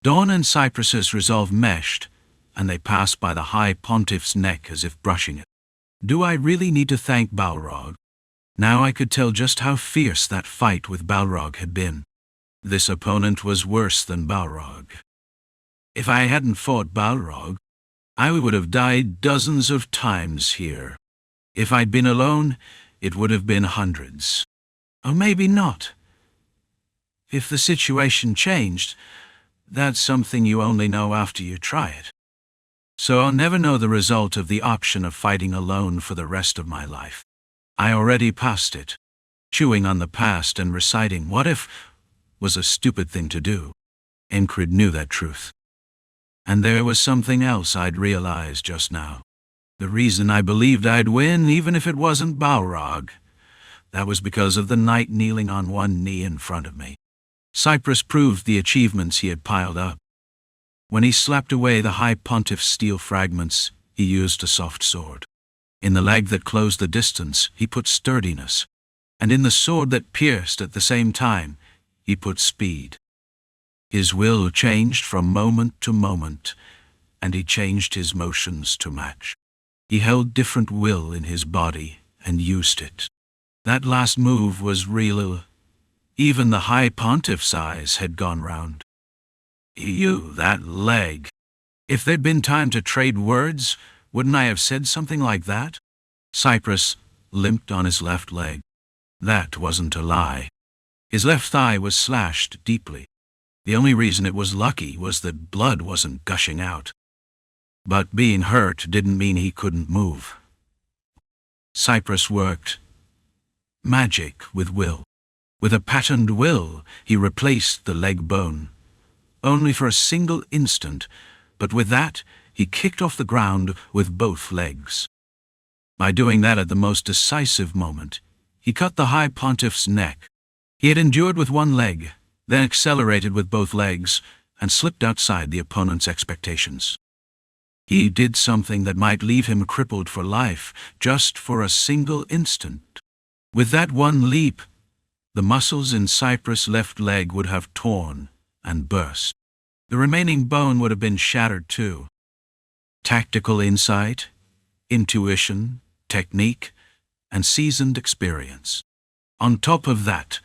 Dawn and Cyprus's resolve meshed, and they passed by the High Pontiff's neck as if brushing it. Do I really need to thank Balrog? Now I could tell just how fierce that fight with Balrog had been. This opponent was worse than Balrog. If I hadn't fought Balrog, I would have died dozens of times here. If I'd been alone, it would have been hundreds. Or maybe not. If the situation changed, that's something you only know after you try it. So I'll never know the result of the option of fighting alone for the rest of my life. I already passed it. Chewing on the past and reciting "what if" was a stupid thing to do. Enkrid knew that truth. And there was something else I'd realized just now. The reason I believed I'd win, even if it wasn't Balrog, that was because of the knight kneeling on one knee in front of me. Cyprus proved the achievements he had piled up. When he slapped away the High Pontiff's steel fragments, he used a soft sword. In the leg that closed the distance, he put sturdiness. And in the sword that pierced at the same time, he put speed. His will changed from moment to moment, and he changed his motions to match. He held different will in his body and used it. That last move was real. Even the High Pontiff's eyes had gone round. That leg. If there'd been time to trade words, wouldn't I have said something like that? Cyprus limped on his left leg. That wasn't a lie. His left thigh was slashed deeply. The only reason it was lucky was that blood wasn't gushing out. But being hurt didn't mean he couldn't move. Cyprus worked magic with will. With a patterned will, he replaced the leg bone. Only for a single instant, but with that, he kicked off the ground with both legs. By doing that at the most decisive moment, he cut the High Pontiff's neck. He had endured with one leg, then accelerated with both legs, and slipped outside the opponent's expectations. He did something that might leave him crippled for life, just for a single instant. With that one leap, the muscles in Cyprus' left leg would have torn and burst. The remaining bone would have been shattered too. Tactical insight, intuition, technique, and seasoned experience. On top of that,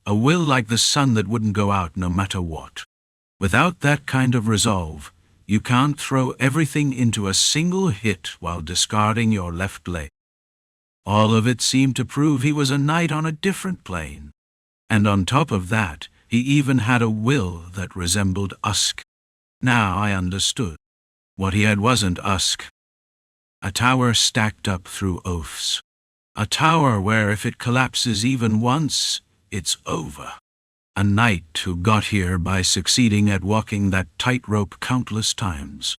a will like the sun that wouldn't go out no matter what. Without that kind of resolve, you can't throw everything into a single hit while discarding your left leg. All of it seemed to prove he was a knight on a different plane. And on top of that, he even had a will that resembled Usk. Now I understood. What he had wasn't Usk. A tower stacked up through oaths. A tower where if it collapses even once, it's over. A knight who got here by succeeding at walking that tightrope countless times.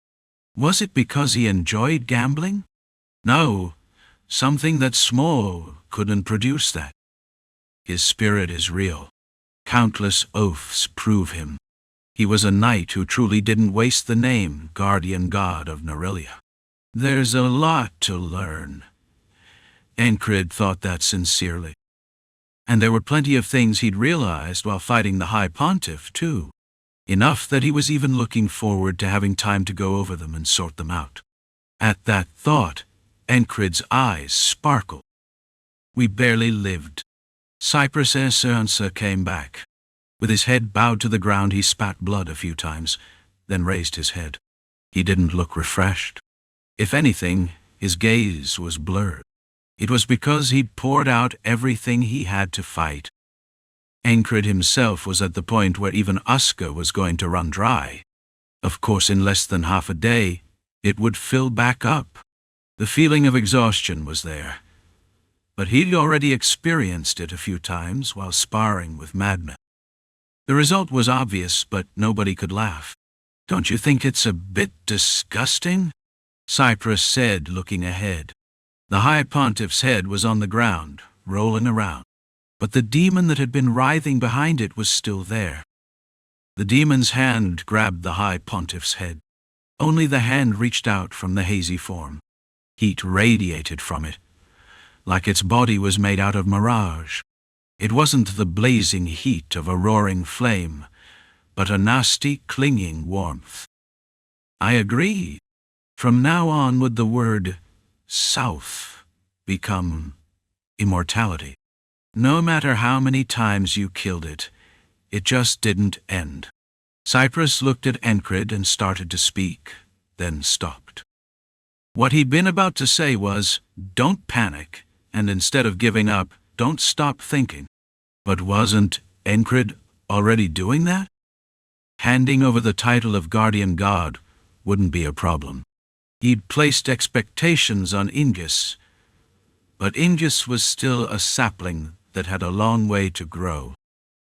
Was it because he enjoyed gambling? No, something that small couldn't produce that. His spirit is real. Countless oaths prove him. He was a knight who truly didn't waste the name guardian god of Norelia. There's a lot to learn. Enkrid thought that sincerely. And there were plenty of things he'd realized while fighting the High Pontiff, too. Enough that he was even looking forward to having time to go over them and sort them out. At that thought, Enkrid's eyes sparkled. We barely lived. Cyprus' answer came back. With his head bowed to the ground, he spat blood a few times, then raised his head. He didn't look refreshed. If anything, his gaze was blurred. It was because he'd poured out everything he had to fight. Enkrid himself was at the point where even Uska was going to run dry. Of course, in less than half a day, it would fill back up. The feeling of exhaustion was there. But he'd already experienced it a few times while sparring with madmen. The result was obvious, but nobody could laugh. "Don't you think it's a bit disgusting?" Cyprus said, looking ahead. The High Pontiff's head was on the ground, rolling around. But the demon that had been writhing behind it was still there. The demon's hand grabbed the High Pontiff's head. Only the hand reached out from the hazy form. Heat radiated from it, like its body was made out of mirage. It wasn't the blazing heat of a roaring flame, but a nasty, clinging warmth. I agree. From now on, with the word south become immortality. No matter how many times you killed it, it just didn't end. Cyprus looked at Enkrid and started to speak, then stopped. What he'd been about to say was, "Don't panic, and instead of giving up, don't stop thinking." But wasn't Enkrid already doing that? Handing over the title of guardian god wouldn't be a problem. He'd placed expectations on Ingus, but Ingus was still a sapling that had a long way to grow.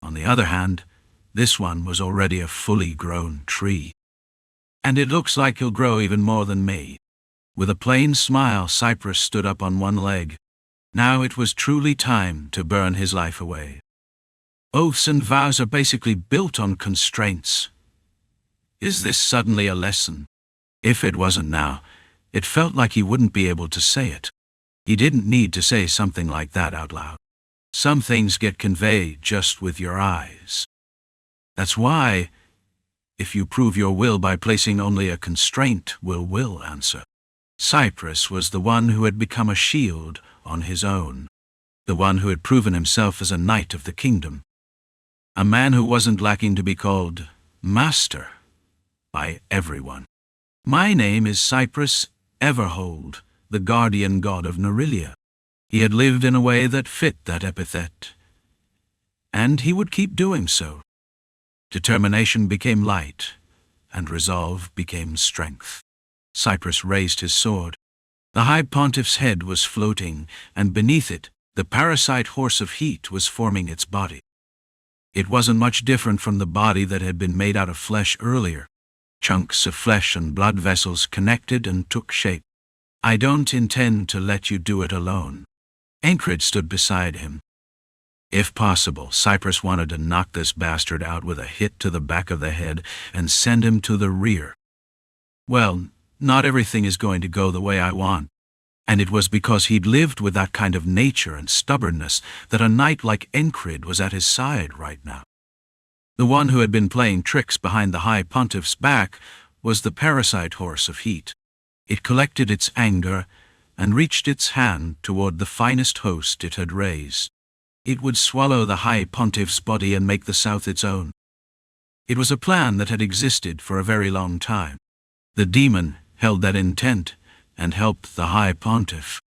On the other hand, this one was already a fully grown tree. And it looks like he'll grow even more than me. With a plain smile, Cyprus stood up on one leg. Now it was truly time to burn his life away. Oaths and vows are basically built on constraints. Is this suddenly a lesson? If it wasn't now, it felt like he wouldn't be able to say it. He didn't need to say something like that out loud. Some things get conveyed just with your eyes. That's why, if you prove your will by placing only a constraint, will answer. Cyprus was the one who had become a shield on his own, the one who had proven himself as a knight of the kingdom, a man who wasn't lacking to be called master by everyone. My name is Cyprus Everhold, the guardian god of Nerilia. He had lived in a way that fit that epithet, and he would keep doing so. Determination became light, and resolve became strength. Cyprus raised his sword. The High Pontiff's head was floating, and beneath it, the parasite horse of heat was forming its body. It wasn't much different from the body that had been made out of flesh earlier. Chunks of flesh and blood vessels connected and took shape. "I don't intend to let you do it alone." Enkrid stood beside him. If possible, Cyprus wanted to knock this bastard out with a hit to the back of the head and send him to the rear. Well, not everything is going to go the way I want. And it was because he'd lived with that kind of nature and stubbornness that a knight like Enkrid was at his side right now. The one who had been playing tricks behind the High Pontiff's back was the parasite horse of heat. It collected its anger and reached its hand toward the finest host it had raised. It would swallow the High Pontiff's body and make the south its own. It was a plan that had existed for a very long time. The demon held that intent and helped the High Pontiff.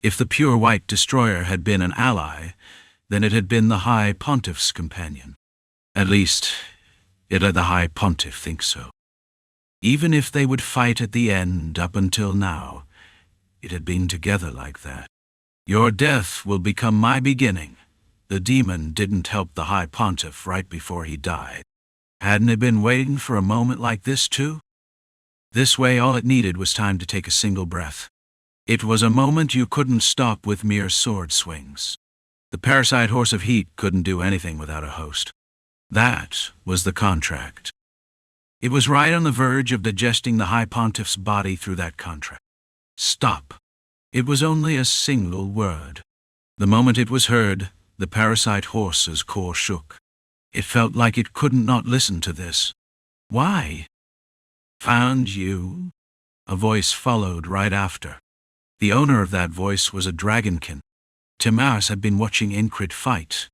If the pure white destroyer had been an ally, then it had been the High Pontiff's companion. At least, it let the High Pontiff think so. Even if they would fight at the end, up until now, it had been together like that. "Your death will become my beginning." The demon didn't help the High Pontiff right before he died. Hadn't it been waiting for a moment like this too? This way all it needed was time to take a single breath. It was a moment you couldn't stop with mere sword swings. The parasite horse of heat couldn't do anything without a host. That was the contract. It was right on the verge of digesting the High Pontiff's body through that contract. Stop. It was only a single word. The moment it was heard, the parasite horse's core shook. It felt like it couldn't not listen to this. "Why?" "Found you?" A voice followed right after. The owner of that voice was a dragonkin. Timaeus had been watching Enkrid fight.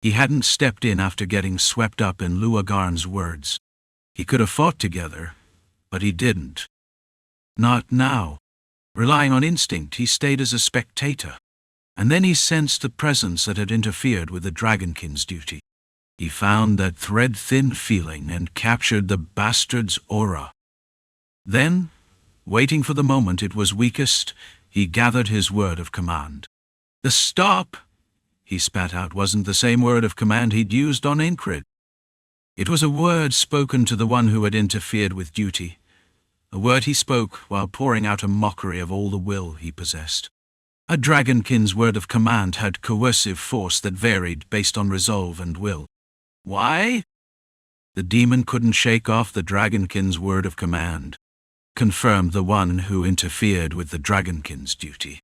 He hadn't stepped in after getting swept up in Luagarn's words. He could have fought together, but he didn't. Not now. Relying on instinct, he stayed as a spectator. And then he sensed the presence that had interfered with the dragonkin's duty. He found that thread-thin feeling and captured the bastard's aura. Then, waiting for the moment it was weakest, he gathered his word of command. The "stop" he spat out wasn't the same word of command he'd used on Enkrid. It was a word spoken to the one who had interfered with duty, a word he spoke while pouring out a mockery of all the will he possessed. A dragonkin's word of command had coercive force that varied based on resolve and will. Why? The demon couldn't shake off the dragonkin's word of command, confirmed the one who interfered with the dragonkin's duty.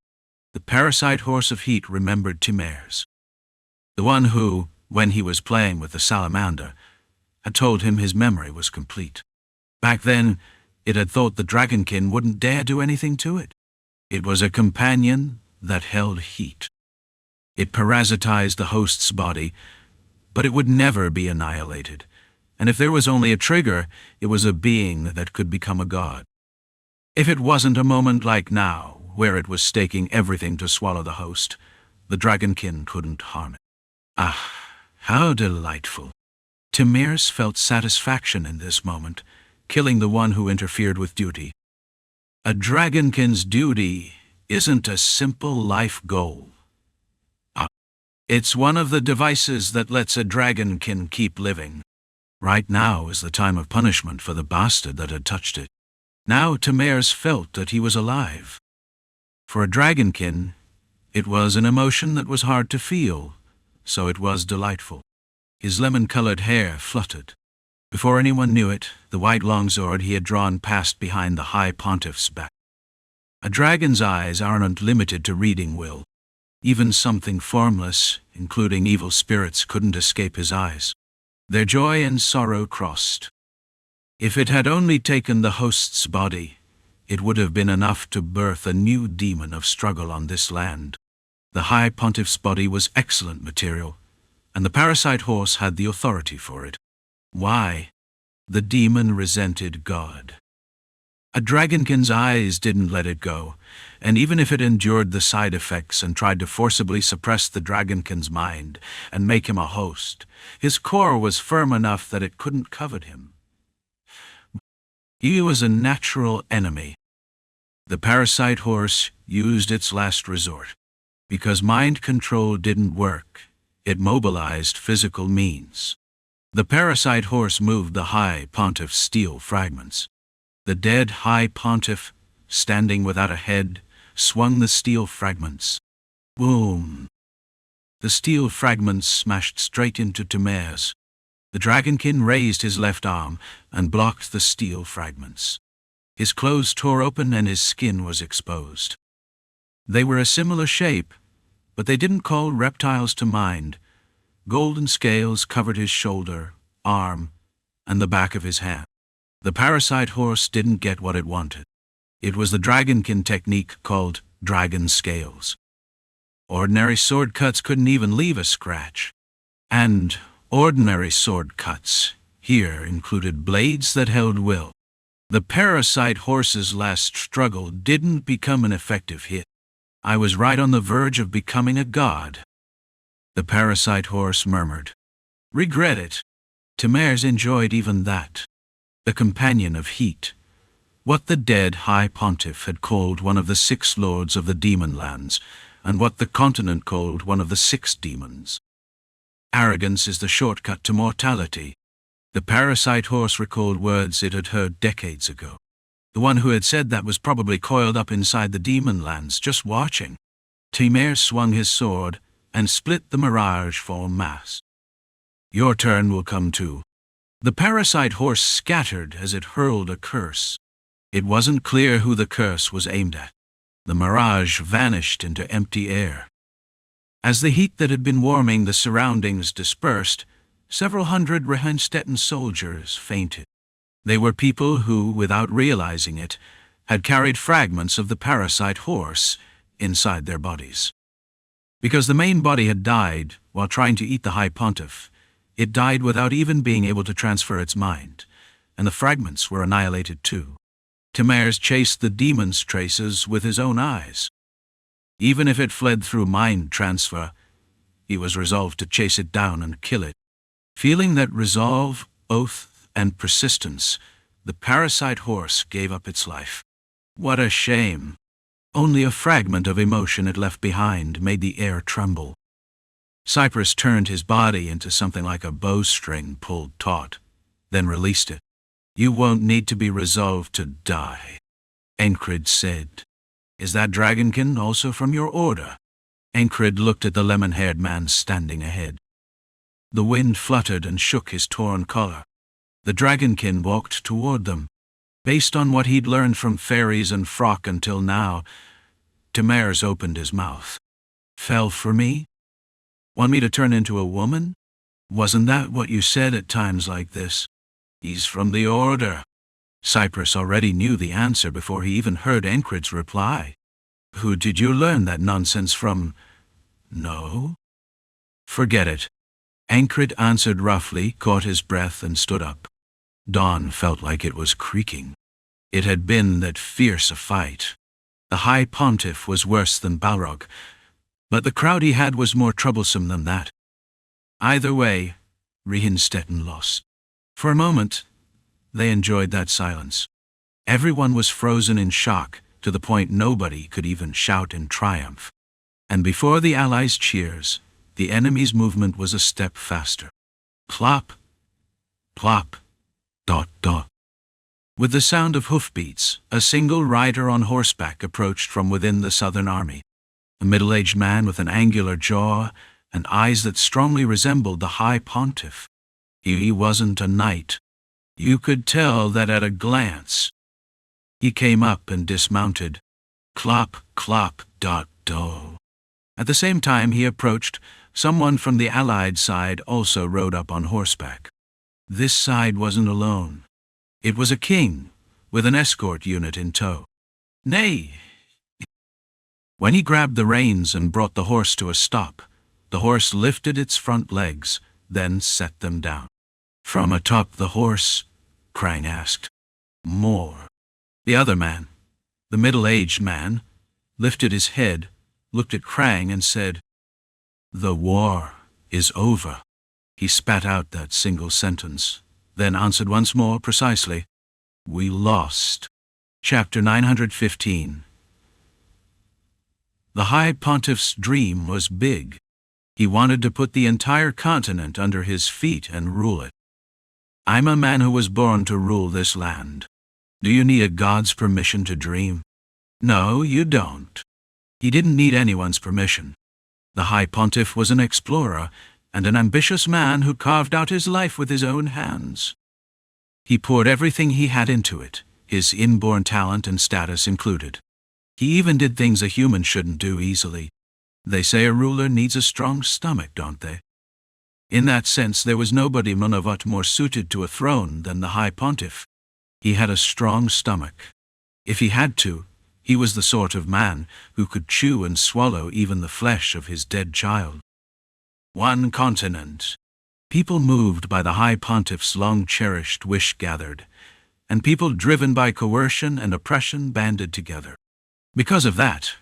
The parasite horse of heat remembered Timaeus, the one who, when he was playing with the salamander, had told him his memory was complete. Back then, it had thought the dragonkin wouldn't dare do anything to it. It was a companion that held heat. It parasitized the host's body, but it would never be annihilated. And if there was only a trigger, it was a being that could become a god. If it wasn't a moment like now, where it was staking everything to swallow the host, the dragonkin couldn't harm it. Ah, how delightful. Timir's felt satisfaction in this moment, killing the one who interfered with duty. A dragonkin's duty isn't a simple life goal. It's one of the devices that lets a dragonkin keep living. Right now is the time of punishment for the bastard that had touched it. Now Timir's felt that he was alive. For a dragonkin, it was an emotion that was hard to feel, so it was delightful. His lemon-colored hair fluttered. Before anyone knew it, the white longsword he had drawn passed behind the High Pontiff's back. A dragon's eyes aren't limited to reading will. Even something formless, including evil spirits, couldn't escape his eyes. Their joy and sorrow crossed. If it had only taken the host's body, it would have been enough to birth a new demon of struggle on this land. The High Pontiff's body was excellent material, and the parasite horse had the authority for it. Why? The demon resented God. A dragonkin's eyes didn't let it go, and even if it endured the side effects and tried to forcibly suppress the dragonkin's mind and make him a host, his core was firm enough that it couldn't covet him. He was a natural enemy. The parasite horse used its last resort. Because mind control didn't work, it mobilized physical means. The parasite horse moved the High Pontiff's steel fragments. The dead High Pontiff, standing without a head, swung the steel fragments. Boom! The steel fragments smashed straight into Timir's. The dragonkin raised his left arm and blocked the steel fragments. His clothes tore open and his skin was exposed. They were a similar shape, but they didn't call reptiles to mind. Golden scales covered his shoulder, arm, and the back of his hand. The parasite horse didn't get what it wanted. It was the dragonkin technique called dragon scales. Ordinary sword cuts couldn't even leave a scratch. And ordinary sword cuts here included blades that held will. The parasite horse's last struggle didn't become an effective hit. I was right on the verge of becoming a god. The parasite horse murmured. Regret it. Timir's enjoyed even that. The companion of heat. What the dead High Pontiff had called one of the 6 lords of the demon lands, and what the continent called one of the 6 demons. Arrogance is the shortcut to mortality. The parasite horse recalled words it had heard decades ago. The one who had said that was probably coiled up inside the demon lands, just watching. Timir swung his sword and split the mirage form mass. Your turn will come too. The parasite horse scattered as it hurled a curse. It wasn't clear who the curse was aimed at. The mirage vanished into empty air. As the heat that had been warming the surroundings dispersed, several hundred Rehenstetten soldiers fainted. They were people who, without realizing it, had carried fragments of the parasite horse inside their bodies. Because the main body had died while trying to eat the High Pontiff, it died without even being able to transfer its mind, and the fragments were annihilated too. Timir's chased the demon's traces with his own eyes. Even if it fled through mind transfer, he was resolved to chase it down and kill it. Feeling that resolve, oath, and persistence, the parasite horse gave up its life. What a shame! Only a fragment of emotion it left behind made the air tremble. Cypress turned his body into something like a bowstring pulled taut, then released it. You won't need to be resolved to die, Enkrid said. Is that dragonkin also from your order? Enkrid looked at the lemon-haired man standing ahead. The wind fluttered and shook his torn collar. The dragonkin walked toward them. Based on what he'd learned from fairies and Frock until now, Timir's opened his mouth. Fell for me? Want me to turn into a woman? Wasn't that what you said at times like this? He's from the order. Cypress already knew the answer before he even heard Enkrid's reply. Who did you learn that nonsense from? No? Forget it. Enkrid answered roughly, caught his breath, and stood up. Dawn felt like it was creaking. It had been that fierce a fight. The High Pontiff was worse than Balrog, but the crowd he had was more troublesome than that. Either way, Rehinstetten lost. For a moment, they enjoyed that silence. Everyone was frozen in shock, to the point nobody could even shout in triumph. And before the Allies' cheers, the enemy's movement was a step faster. Plop, plop, dot, dot. With the sound of hoofbeats, a single rider on horseback approached from within the southern army. A middle-aged man with an angular jaw and eyes that strongly resembled the High Pontiff. He wasn't a knight. You could tell that at a glance. He came up and dismounted. Clop, clop, dot, do. At the same time he approached, someone from the Allied side also rode up on horseback. This side wasn't alone. It was a king, with an escort unit in tow. Nay! When he grabbed the reins and brought the horse to a stop, the horse lifted its front legs, then set them down. From atop the horse, Krang asked. More. The other man, the middle-aged man, lifted his head, looked at Krang and said, "The war is over." He spat out that single sentence, then answered once more precisely, "We lost." Chapter 915. The High Pontiff's dream was big. He wanted to put the entire continent under his feet and rule it. "I'm a man who was born to rule this land. Do you need a god's permission to dream?" No, you don't. He didn't need anyone's permission. The High Pontiff was an explorer and an ambitious man who carved out his life with his own hands. He poured everything he had into it, his inborn talent and status included. He even did things a human shouldn't do easily. They say a ruler needs a strong stomach, don't they? In that sense, there was nobody Nunavut more suited to a throne than the High Pontiff. He had a strong stomach. If he had to, he was the sort of man who could chew and swallow even the flesh of his dead child. One continent. People moved by the High Pontiff's long-cherished wish gathered, and people driven by coercion and oppression banded together. Because of that,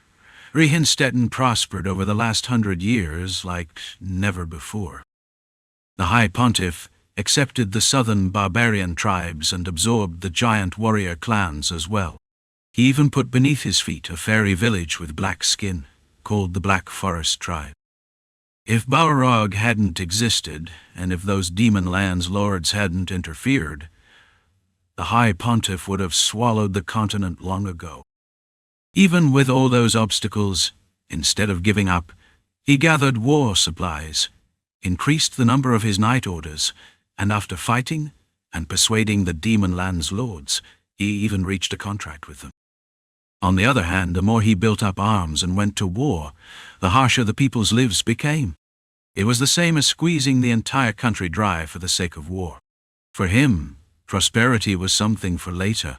Rehinstetten prospered over the last 100 years like never before. The High Pontiff accepted the southern barbarian tribes and absorbed the giant warrior clans as well. He even put beneath his feet a fairy village with black skin, called the Black Forest tribe. If Balrog hadn't existed, and if those demon lands lords hadn't interfered, the High Pontiff would have swallowed the continent long ago. Even with all those obstacles, instead of giving up, he gathered war supplies, increased the number of his knight orders, and after fighting and persuading the demon land's lords, he even reached a contract with them. On the other hand, the more he built up arms and went to war, the harsher the people's lives became. It was the same as squeezing the entire country dry for the sake of war. For him, prosperity was something for later.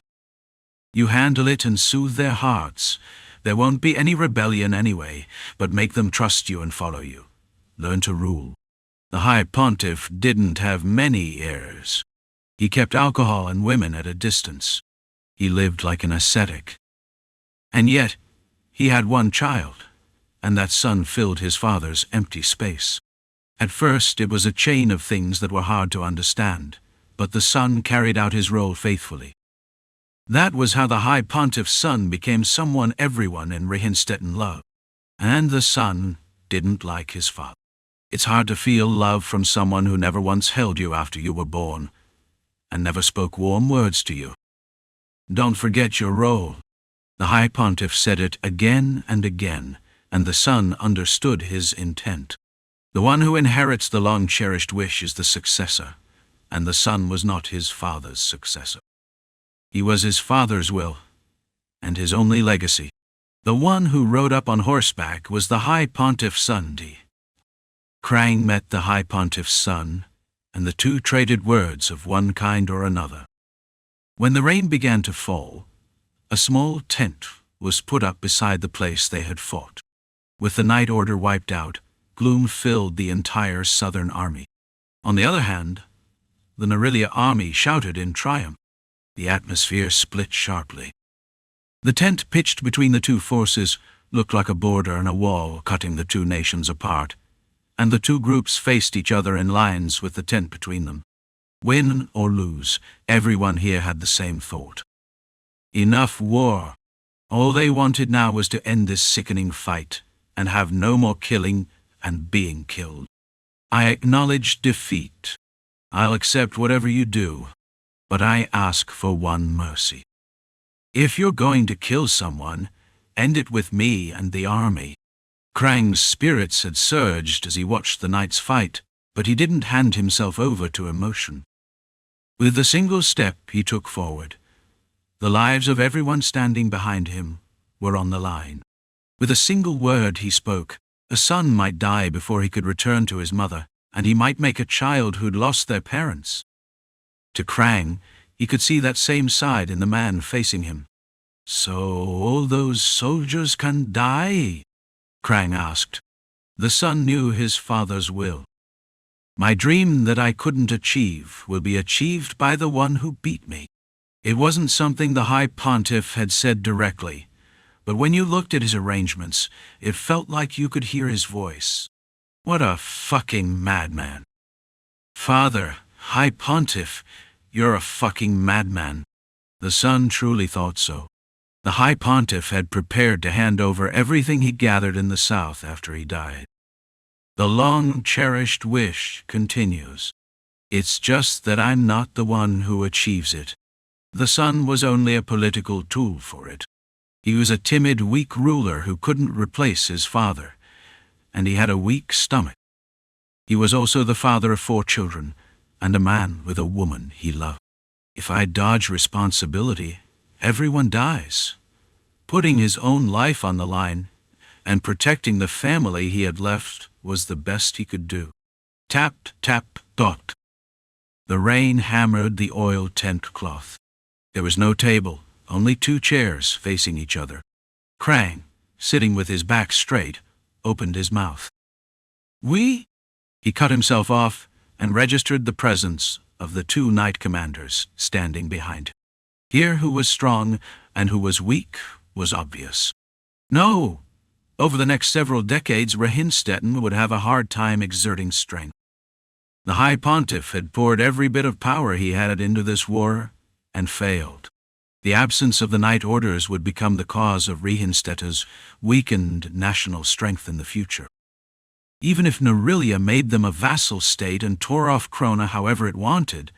You handle it and soothe their hearts. There won't be any rebellion anyway, but make them trust you and follow you. Learn to rule. The High Pontiff didn't have many heirs. He kept alcohol and women at a distance. He lived like an ascetic. And yet, he had one child, and that son filled his father's empty space. At first, it was a chain of things that were hard to understand, but the son carried out his role faithfully. That was how the High Pontiff's son became someone everyone in Rehinstetten loved. And the son didn't like his father. It's hard to feel love from someone who never once held you after you were born, and never spoke warm words to you. Don't forget your role. The High Pontiff said it again and again, and the son understood his intent. The one who inherits the long-cherished wish is the successor, and the son was not his father's successor. He was his father's will, and his only legacy. The one who rode up on horseback was the High Pontiff's son. Krang met the High Pontiff's son, and the two traded words of one kind or another. When the rain began to fall, a small tent was put up beside the place they had fought. With the night order wiped out, gloom filled the entire southern army. On the other hand, the Narilia army shouted in triumph. The atmosphere split sharply. The tent pitched between the two forces looked like a border and a wall cutting the two nations apart, and the two groups faced each other in lines with the tent between them. Win or lose, everyone here had the same thought. Enough war. All they wanted now was to end this sickening fight and have no more killing and being killed. I acknowledge defeat. I'll accept whatever you do, but I ask for one mercy. If you're going to kill someone, end it with me and the army. Krang's spirits had surged as he watched the knights fight, but he didn't hand himself over to emotion. With a single step he took forward. The lives of everyone standing behind him were on the line. With a single word he spoke, a son might die before he could return to his mother, and he might make a child who'd lost their parents. To Krang, he could see that same side in the man facing him. "So all those soldiers can die?" Krang asked. The son knew his father's will. "My dream that I couldn't achieve will be achieved by the one who beat me." It wasn't something the High Pontiff had said directly, but when you looked at his arrangements, it felt like you could hear his voice. What a fucking madman. "Father, High Pontiff, you're a fucking madman." The son truly thought so. The High Pontiff had prepared to hand over everything he gathered in the south after he died. The long-cherished wish continues. It's just that I'm not the one who achieves it. The son was only a political tool for it. He was a timid, weak ruler who couldn't replace his father, and he had a weak stomach. He was also the father of 4 children, and a man with a woman he loved. If I dodge responsibility, everyone dies. Putting his own life on the line and protecting the family he had left was the best he could do. Tap, tap, dot. The rain hammered the oil tent cloth. There was no table, only 2 chairs facing each other. Krang, sitting with his back straight, opened his mouth. "We?" He cut himself off and registered the presence of the 2 knight commanders standing behind him. Here who was strong and who was weak was obvious. No! Over the next several decades, Rehinstetten would have a hard time exerting strength. The High Pontiff had poured every bit of power he had into this war and failed. The absence of the Knight Orders would become the cause of Rehinstetten's weakened national strength in the future. Even if Narilia made them a vassal state and tore off Krona however it wanted,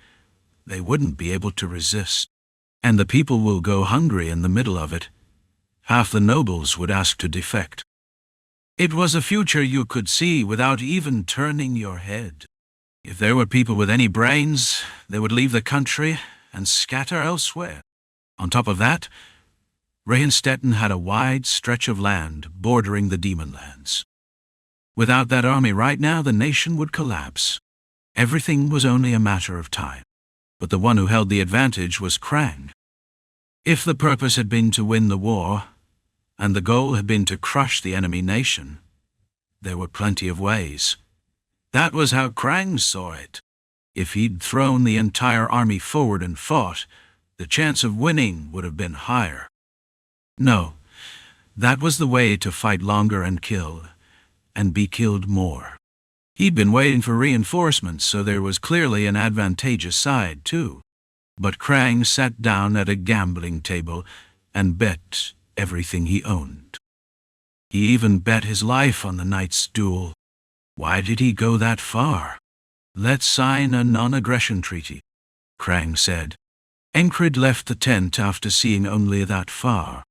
they wouldn't be able to resist. And the people will go hungry in the middle of it. Half the nobles would ask to defect. It was a future you could see without even turning your head. If there were people with any brains, they would leave the country and scatter elsewhere. On top of that, Rehinstetten had a wide stretch of land bordering the Demon Lands. Without that army right now, the nation would collapse. Everything was only a matter of time. But the one who held the advantage was Krang. If the purpose had been to win the war, and the goal had been to crush the enemy nation, there were plenty of ways. That was how Krang saw it. If he'd thrown the entire army forward and fought, the chance of winning would have been higher. No, that was the way to fight longer and kill, and be killed more. He'd been waiting for reinforcements, so there was clearly an advantageous side, too. But Krang sat down at a gambling table and bet everything he owned. He even bet his life on the knight's duel. Why did he go that far? "Let's sign a non-aggression treaty," Krang said. Enkrid left the tent after seeing only that far.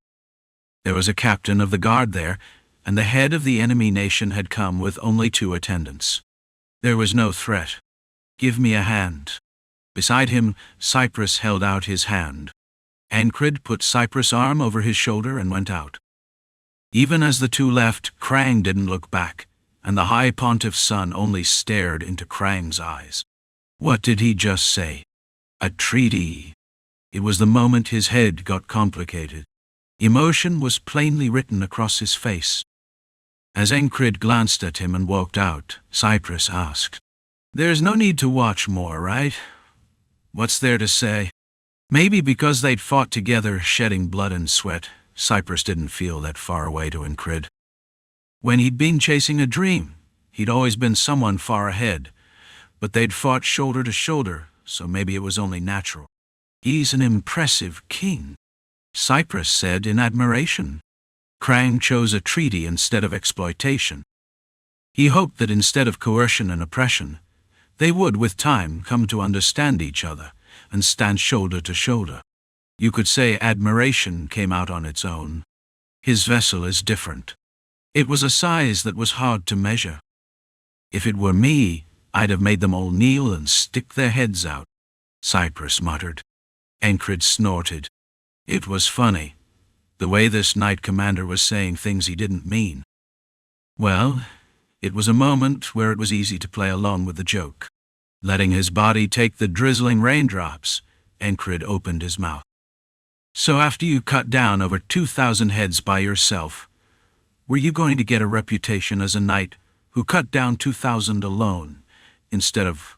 There was a captain of the guard there, and the head of the enemy nation had come with only 2 attendants. There was no threat. "Give me a hand." Beside him, Cypress held out his hand. Enkrid put Cypress' arm over his shoulder and went out. Even as the 2 left, Krang didn't look back, and the High Pontiff's son only stared into Krang's eyes. What did he just say? A treaty. It was the moment his head got complicated. Emotion was plainly written across his face. As Enkrid glanced at him and walked out, Cypress asked, "There's no need to watch more, right? What's there to say?" Maybe because they'd fought together, shedding blood and sweat, Cypress didn't feel that far away to Enkrid. When he'd been chasing a dream, he'd always been someone far ahead, but they'd fought shoulder to shoulder, so maybe it was only natural. "He's an impressive king," Cypress said in admiration. Krang chose a treaty instead of exploitation. He hoped that instead of coercion and oppression, they would, with time, come to understand each other and stand shoulder to shoulder. You could say admiration came out on its own. His vessel is different. It was a size that was hard to measure. "If it were me, I'd have made them all kneel and stick their heads out," Cypress muttered. Enkrid snorted. It was funny, the way this knight commander was saying things he didn't mean. Well, it was a moment where it was easy to play along with the joke. Letting his body take the drizzling raindrops, Enkrid opened his mouth. "So after you cut down over 2,000 heads by yourself, were you going to get a reputation as a knight who cut down 2,000 alone, instead of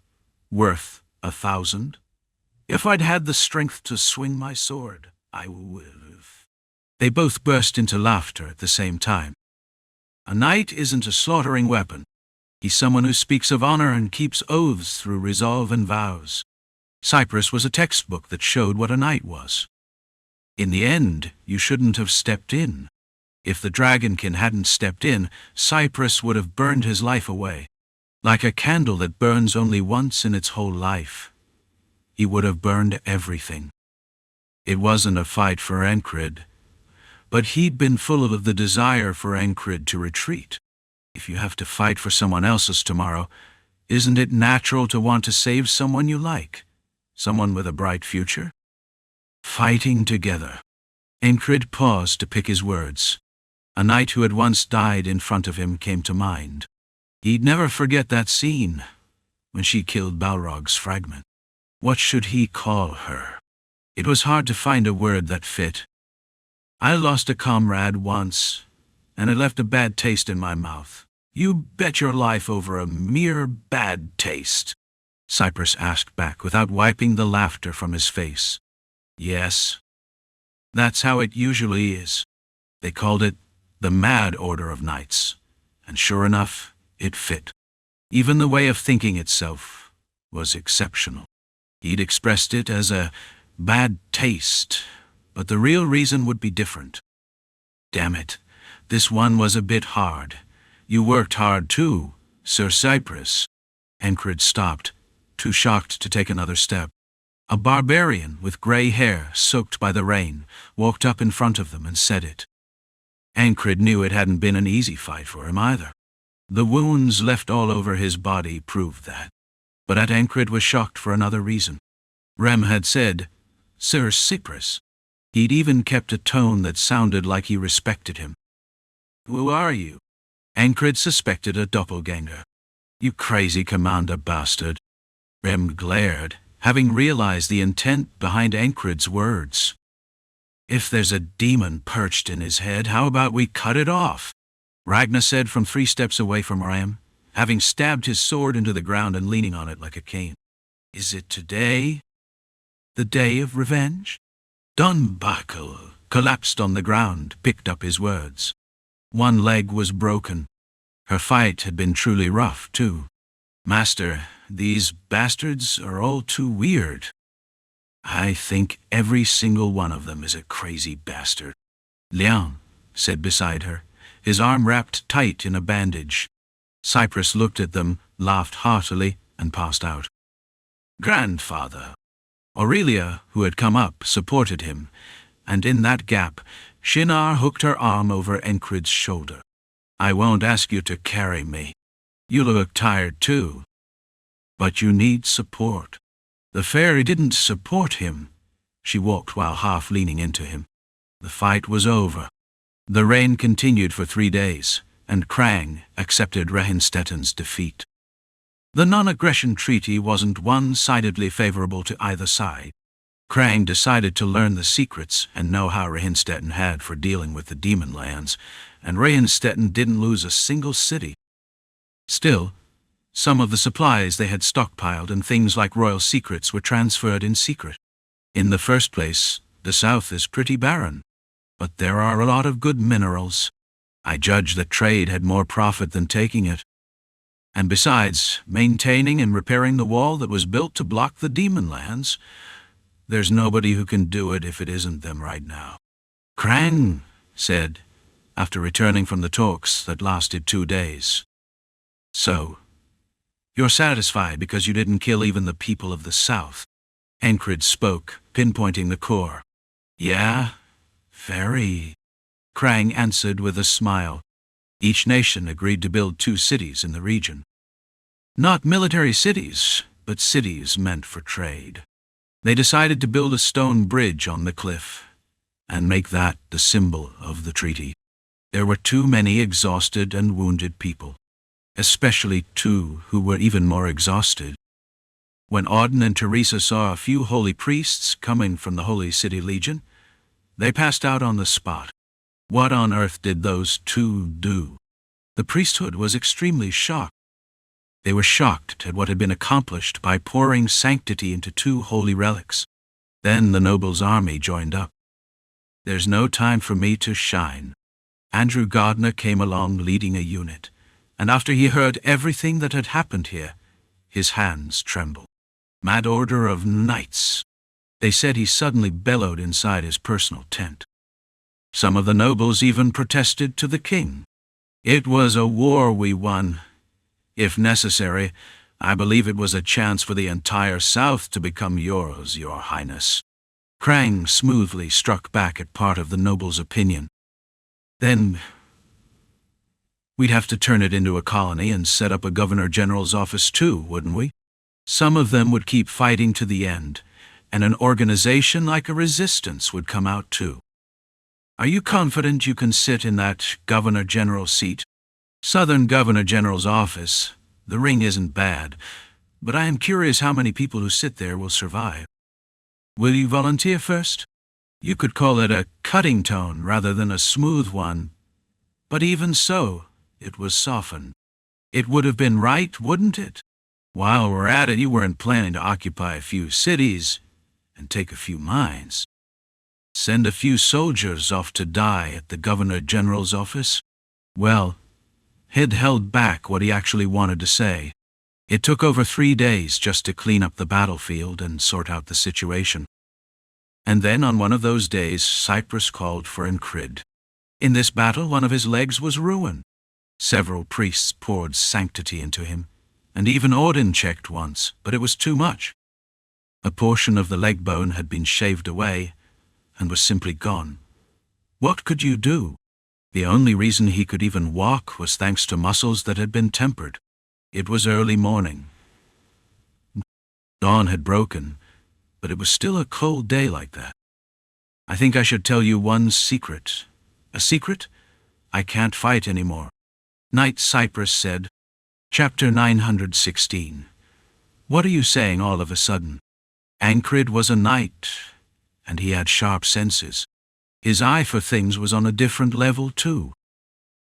worth 1,000? If I'd had the strength to swing my sword, I would have." They both burst into laughter at the same time. A knight isn't a slaughtering weapon. He's someone who speaks of honor and keeps oaths through resolve and vows. Cypress was a textbook that showed what a knight was. In the end, you shouldn't have stepped in. If the Dragonkin hadn't stepped in, Cypress would have burned his life away. Like a candle that burns only once in its whole life. He would have burned everything. It wasn't a fight for Enkrid, but he'd been full of the desire for Enkrid to retreat. If you have to fight for someone else's tomorrow, isn't it natural to want to save someone you like? Someone with a bright future? Fighting together. Enkrid paused to pick his words. A knight who had once died in front of him came to mind. He'd never forget that scene, when she killed Balrog's fragment. What should he call her? It was hard to find a word that fit. "I lost a comrade once, and it left a bad taste in my mouth." "You bet your life over a mere bad taste?" Cypress asked back without wiping the laughter from his face. "Yes. That's how it usually is." They called it the Mad Order of Knights, and sure enough, it fit. Even the way of thinking itself was exceptional. He'd expressed it as a bad taste, but the real reason would be different. "Damn it, this one was a bit hard. You worked hard too, Sir Cypress." Enkrid stopped, too shocked to take another step. A barbarian with grey hair soaked by the rain walked up in front of them and said it. Enkrid knew it hadn't been an easy fight for him either. The wounds left all over his body proved that. But Enkrid was shocked for another reason. Rem had said, "Sir Cypress." He'd even kept a tone that sounded like he respected him. "Who are you?" Enkrid suspected a doppelganger. "You crazy commander bastard." Rem glared, having realized the intent behind Enkrid's words. "If there's a demon perched in his head, how about we cut it off?" Ragnar said from 3 steps away from Rem, having stabbed his sword into the ground and leaning on it like a cane. "Is it today? The day of revenge?" Dunbuckle collapsed on the ground, picked up his words. One leg was broken. Her fight had been truly rough, too. "Master, these bastards are all too weird." "I think every single one of them is a crazy bastard." Liang said beside her, his arm wrapped tight in a bandage. Cypress looked at them, laughed heartily, and passed out. "Grandfather." Aurelia, who had come up, supported him, and in that gap, Shinar hooked her arm over Enkrid's shoulder. "I won't ask you to carry me. You look tired too. But you need support." The fairy didn't support him. She walked while half leaning into him. The fight was over. The rain continued for 3 days, and Krang accepted Rehinstetten's defeat. The non-aggression treaty wasn't one-sidedly favorable to either side. Krang decided to learn the secrets and know how Rehinstetten had for dealing with the demon lands, and Rehinstetten didn't lose a single city. Still, some of the supplies they had stockpiled and things like royal secrets were transferred in secret. In the first place, the south is pretty barren, but there are a lot of good minerals. I judge that trade had more profit than taking it. And besides, maintaining and repairing the wall that was built to block the demon lands, there's nobody who can do it if it isn't them right now. Krang said, after returning from the talks that lasted 2 days. So, you're satisfied because you didn't kill even the people of the south? Enkrid spoke, pinpointing the core. Yeah, very. Krang answered with a smile. Each nation agreed to build 2 cities in the region. Not military cities, but cities meant for trade. They decided to build a stone bridge on the cliff and make that the symbol of the treaty. There were too many exhausted and wounded people, especially 2 who were even more exhausted. When Auden and Teresa saw a few holy priests coming from the Holy City Legion, they passed out on the spot. What on earth did those 2 do? The priesthood was extremely shocked. They were shocked at what had been accomplished by pouring sanctity into 2 holy relics. Then the nobles' army joined up. There's no time for me to shine. Andrew Gardner came along leading a unit, and after he heard everything that had happened here, his hands trembled. Mad order of knights. They said he suddenly bellowed inside his personal tent. Some of the nobles even protested to the king. It was a war we won. If necessary, I believe it was a chance for the entire South to become yours, Your Highness. Krang smoothly struck back at part of the noble's opinion. Then we'd have to turn it into a colony and set up a Governor-General's office too, wouldn't we? Some of them would keep fighting to the end, and an organization like a resistance would come out too. Are you confident you can sit in that Governor-General seat? Southern Governor-General's office, the ring isn't bad, but I am curious how many people who sit there will survive. Will you volunteer first? You could call it a cutting tone rather than a smooth one, but even so, it was softened. It would have been right, wouldn't it? While we're at it, you weren't planning to occupy a few cities and take a few mines. Send a few soldiers off to die at the Governor-General's office? Well, he'd held back what he actually wanted to say. It took over 3 days just to clean up the battlefield and sort out the situation. And then on one of those days, Cyprus called for Enkrid. In this battle, one of his legs was ruined. Several priests poured sanctity into him, and even Auden checked once, but it was too much. A portion of the leg bone had been shaved away and was simply gone. What could you do? The only reason he could even walk was thanks to muscles that had been tempered. It was early morning. Dawn had broken, but it was still a cold day like that. I think I should tell you one secret. A secret? I can't fight anymore. Knight Cyprus said. Chapter 916. What are you saying all of a sudden? Enkrid was a knight, and he had sharp senses. His eye for things was on a different level too.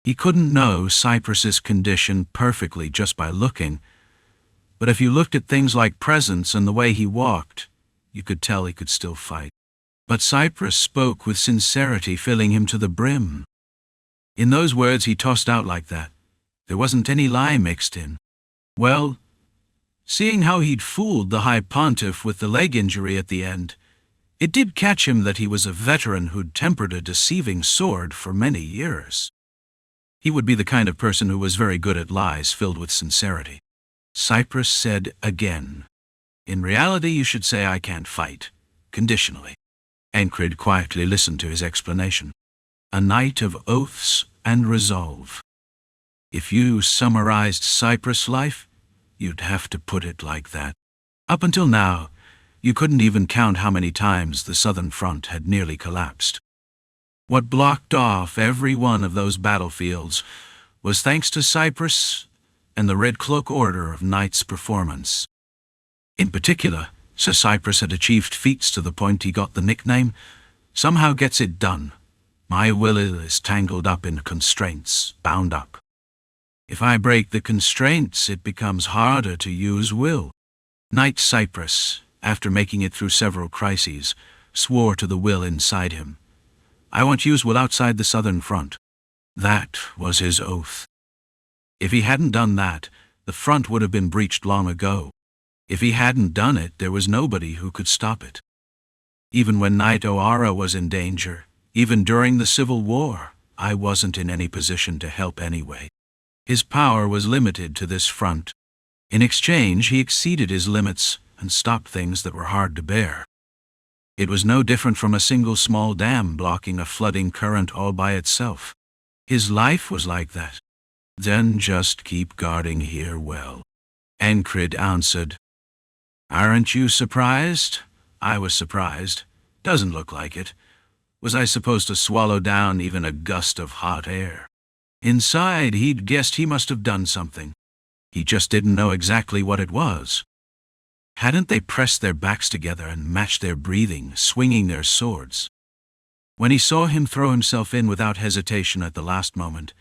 He couldn't know Cyprus's condition perfectly just by looking, but if you looked at things like presence and the way he walked, you could tell he could still fight. But Cyprus spoke with sincerity filling him to the brim. In those words he tossed out like that, there wasn't any lie mixed in. Well, seeing how he'd fooled the High Pontiff with the leg injury at the end, it did catch him that he was a veteran who'd tempered a deceiving sword for many years. He would be the kind of person who was very good at lies filled with sincerity. Cyprus said again, In reality, you should say I can't fight, conditionally. Enkrid quietly listened to his explanation. A night of oaths and resolve. If you summarized Cyprus' life, you'd have to put it like that. Up until now, you couldn't even count how many times the Southern Front had nearly collapsed. What blocked off every one of those battlefields was thanks to Cyprus and the Red Cloak Order of Knights' performance. In particular, Sir Cyprus had achieved feats to the point he got the nickname, somehow gets it done. My will is tangled up in constraints, bound up. If I break the constraints, it becomes harder to use will. Knight Cyprus, after making it through several crises, swore to the will inside him. I won't use will outside the southern front. That was his oath. If he hadn't done that, the front would have been breached long ago. If he hadn't done it, there was nobody who could stop it. Even when Knight O'Hara was in danger, even during the Civil War, I wasn't in any position to help anyway. His power was limited to this front. In exchange, he exceeded his limits and stopped things that were hard to bear. It was no different from a single small dam blocking a flooding current all by itself. His life was like that. Then just keep guarding here well. Enkrid answered. Aren't you surprised? I was surprised. Doesn't look like it. Was I supposed to swallow down even a gust of hot air? Inside, he'd guessed he must have done something. He just didn't know exactly what it was. Hadn't they pressed their backs together and matched their breathing, swinging their swords? When he saw him throw himself in without hesitation at the last moment,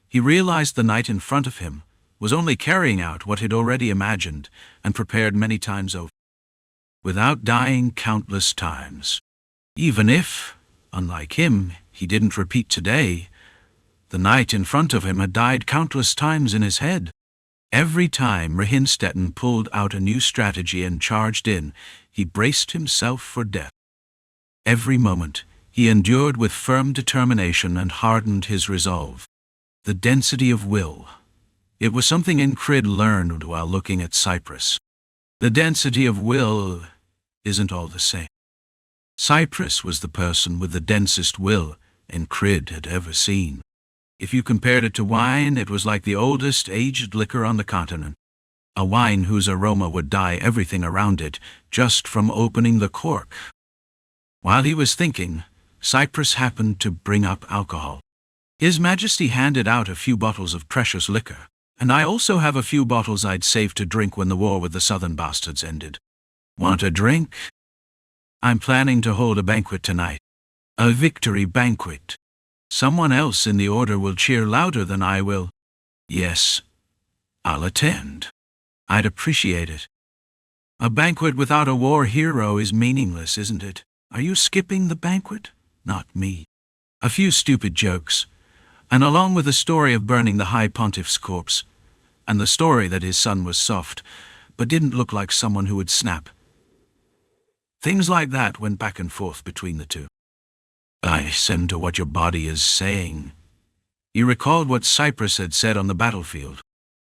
he realized the knight in front of him was only carrying out what he'd already imagined and prepared many times over, without dying countless times. Even if, unlike him, he didn't repeat today, the knight in front of him had died countless times in his head. Every time Rehinstetten pulled out a new strategy and charged in, he braced himself for death. Every moment, he endured with firm determination and hardened his resolve. The density of will. It was something Enkrid learned while looking at Cyprus. The density of will isn't all the same. Cyprus was the person with the densest will Enkrid had ever seen. If you compared it to wine, it was like the oldest aged liquor on the continent. A wine whose aroma would dye everything around it just from opening the cork. While he was thinking, Cyprus happened to bring up alcohol. His Majesty handed out a few bottles of precious liquor, and I also have a few bottles I'd saved to drink when the war with the southern bastards ended. Want a drink? I'm planning to hold a banquet tonight. A victory banquet. Someone else in the order will cheer louder than I will. Yes, I'll attend. I'd appreciate it. A banquet without a war hero is meaningless, isn't it? Are you skipping the banquet? Not me. A few stupid jokes, and along with the story of burning the High Pontiff's corpse, and the story that his son was soft, but didn't look like someone who would snap. Things like that went back and forth between the two. I listen to what your body is saying. You recalled what Cyprus had said on the battlefield.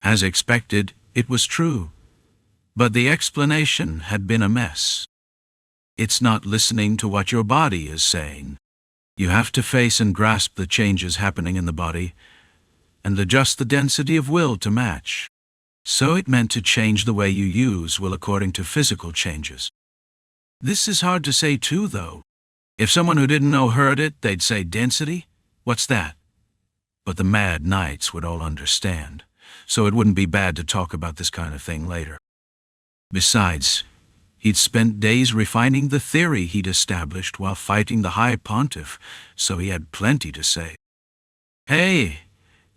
As expected, it was true, but the explanation had been a mess. It's not listening to what your body is saying. You have to face and grasp the changes happening in the body, and adjust the density of will to match. So it meant to change the way you use will according to physical changes. This is hard to say too, though. If someone who didn't know heard it, they'd say, density? What's that? But the mad knights would all understand, so it wouldn't be bad to talk about this kind of thing later. Besides, he'd spent days refining the theory he'd established while fighting the High Pontiff, so he had plenty to say. Hey,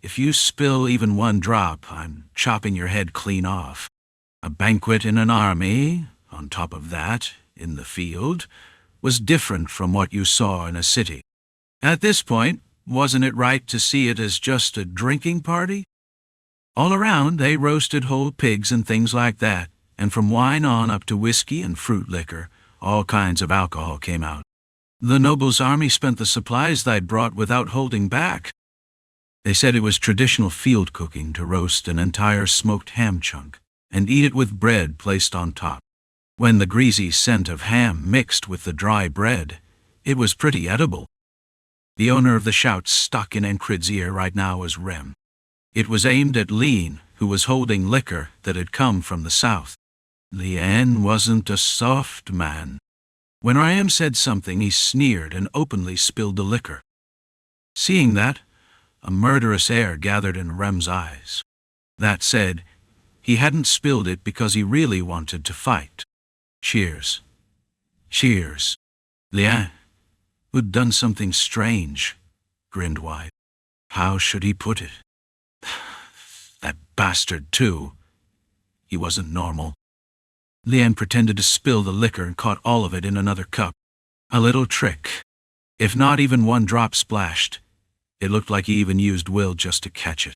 if you spill even one drop, I'm chopping your head clean off. A banquet in an army, on top of that, in the field, was different from what you saw in a city. At this point, wasn't it right to see it as just a drinking party? All around, they roasted whole pigs and things like that, and from wine on up to whiskey and fruit liquor, all kinds of alcohol came out. The nobles' army spent the supplies they'd brought without holding back. They said it was traditional field cooking to roast an entire smoked ham chunk and eat it with bread placed on top. When the greasy scent of ham mixed with the dry bread, it was pretty edible. The owner of the shout stuck in Enkrid's ear right now was Rem. It was aimed at Lean, who was holding liquor that had come from the south. Lean wasn't a soft man. When Rem said something, he sneered and openly spilled the liquor. Seeing that, a murderous air gathered in Rem's eyes. That said, he hadn't spilled it because he really wanted to fight. Cheers. Cheers. Lian, who'd done something strange, grinned wide. How should he put it? That bastard, too. He wasn't normal. Lian pretended to spill the liquor and caught all of it in another cup. A little trick. If not even one drop splashed, it looked like he even used will just to catch it.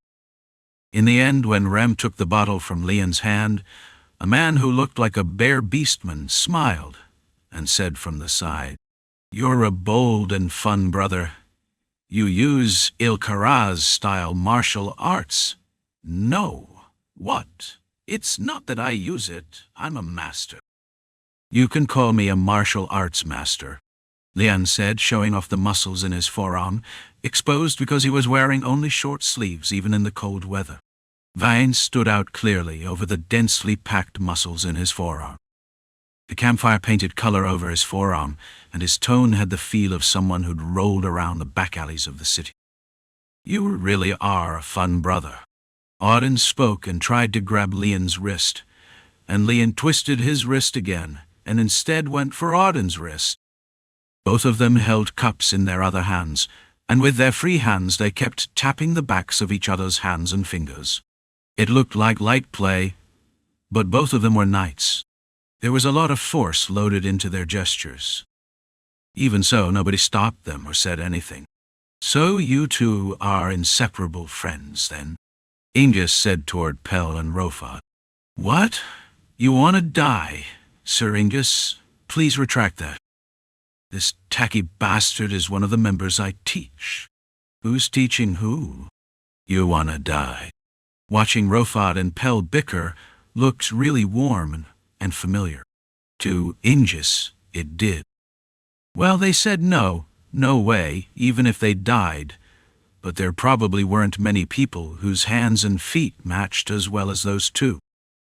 In the end, when Rem took the bottle from Lian's hand, a man who looked like a bear beastman smiled and said from the side, "You're a bold and fun brother. You use Ilkaraz-style martial arts." "No. What? It's not that I use it. I'm a master." "You can call me a martial arts master," Lian said, showing off the muscles in his forearm, exposed because he was wearing only short sleeves even in the cold weather. Veins stood out clearly over the densely packed muscles in his forearm. The campfire painted color over his forearm, and his tone had the feel of someone who'd rolled around the back alleys of the city. "You really are a fun brother." Auden spoke and tried to grab Lian's wrist, and Lian twisted his wrist again, and instead went for Auden's wrist. Both of them held cups in their other hands, and with their free hands they kept tapping the backs of each other's hands and fingers. It looked like light play, but both of them were knights. There was a lot of force loaded into their gestures. Even so, nobody stopped them or said anything. "So you two are inseparable friends, then?" Ingus said toward Pell and Rofat. "What? You want to die, Sir Ingus? Please retract that. This tacky bastard is one of the members I teach." "Who's teaching who?" "You want to die." Watching Rofat and Pell bicker looked really warm and familiar. To Ingus, it did. Well, they said no way, even if they died. But there probably weren't many people whose hands and feet matched as well as those two.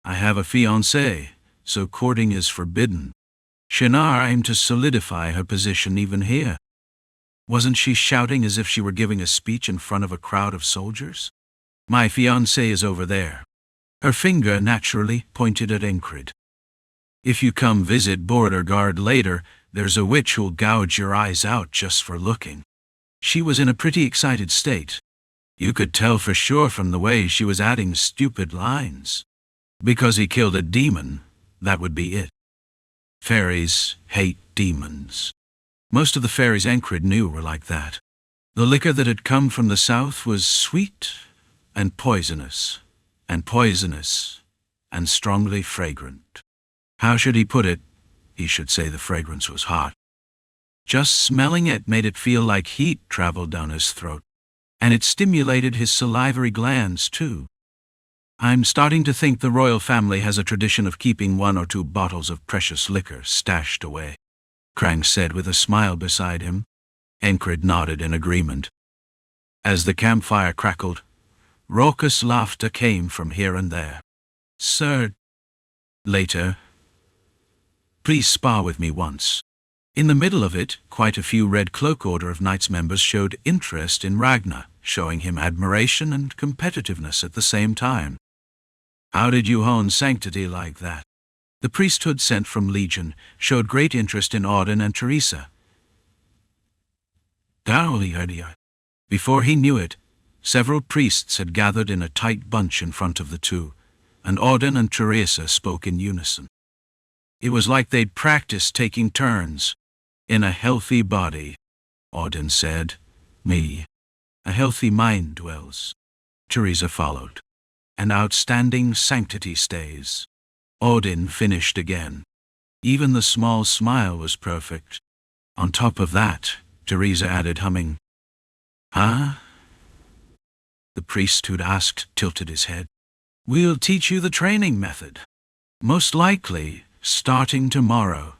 "I have a fiancé, so courting is forbidden." Shinar aimed to solidify her position even here. Wasn't she shouting as if she were giving a speech in front of a crowd of soldiers? "My fiancé is over there." Her finger naturally pointed at Enkrid. "If you come visit Border Guard later, there's a witch who'll gouge your eyes out just for looking." She was in a pretty excited state. You could tell for sure from the way she was adding stupid lines. Because he killed a demon, that would be it. Fairies hate demons. Most of the fairies Enkrid knew were like that. The liquor that had come from the south was sweet and poisonous, and poisonous, and strongly fragrant. How should he put it? He should say the fragrance was hot. Just smelling it made it feel like heat traveled down his throat, and it stimulated his salivary glands too. "I'm starting to think the royal family has a tradition of keeping 1 or 2 bottles of precious liquor stashed away," Krang said with a smile beside him. Enkrid nodded in agreement. As the campfire crackled, raucous laughter came from here and there. "Sir," later, "please spar with me once." In the middle of it, quite a few Red Cloak Order of Knights members showed interest in Ragnar, showing him admiration and competitiveness at the same time. "How did you hone sanctity like that?" The priesthood sent from Legion showed great interest in Auden and Teresa. Before he knew it, several priests had gathered in a tight bunch in front of the two, and Auden and Teresa spoke in unison. It was like they'd practiced taking turns. "In a healthy body," Auden said, "me. A healthy mind dwells." Teresa followed. "An outstanding sanctity stays." Auden finished again. Even the small smile was perfect. On top of that, Teresa added, humming. "Huh?" The priest who'd asked tilted his head. "We'll teach you the training method. Most likely, starting tomorrow,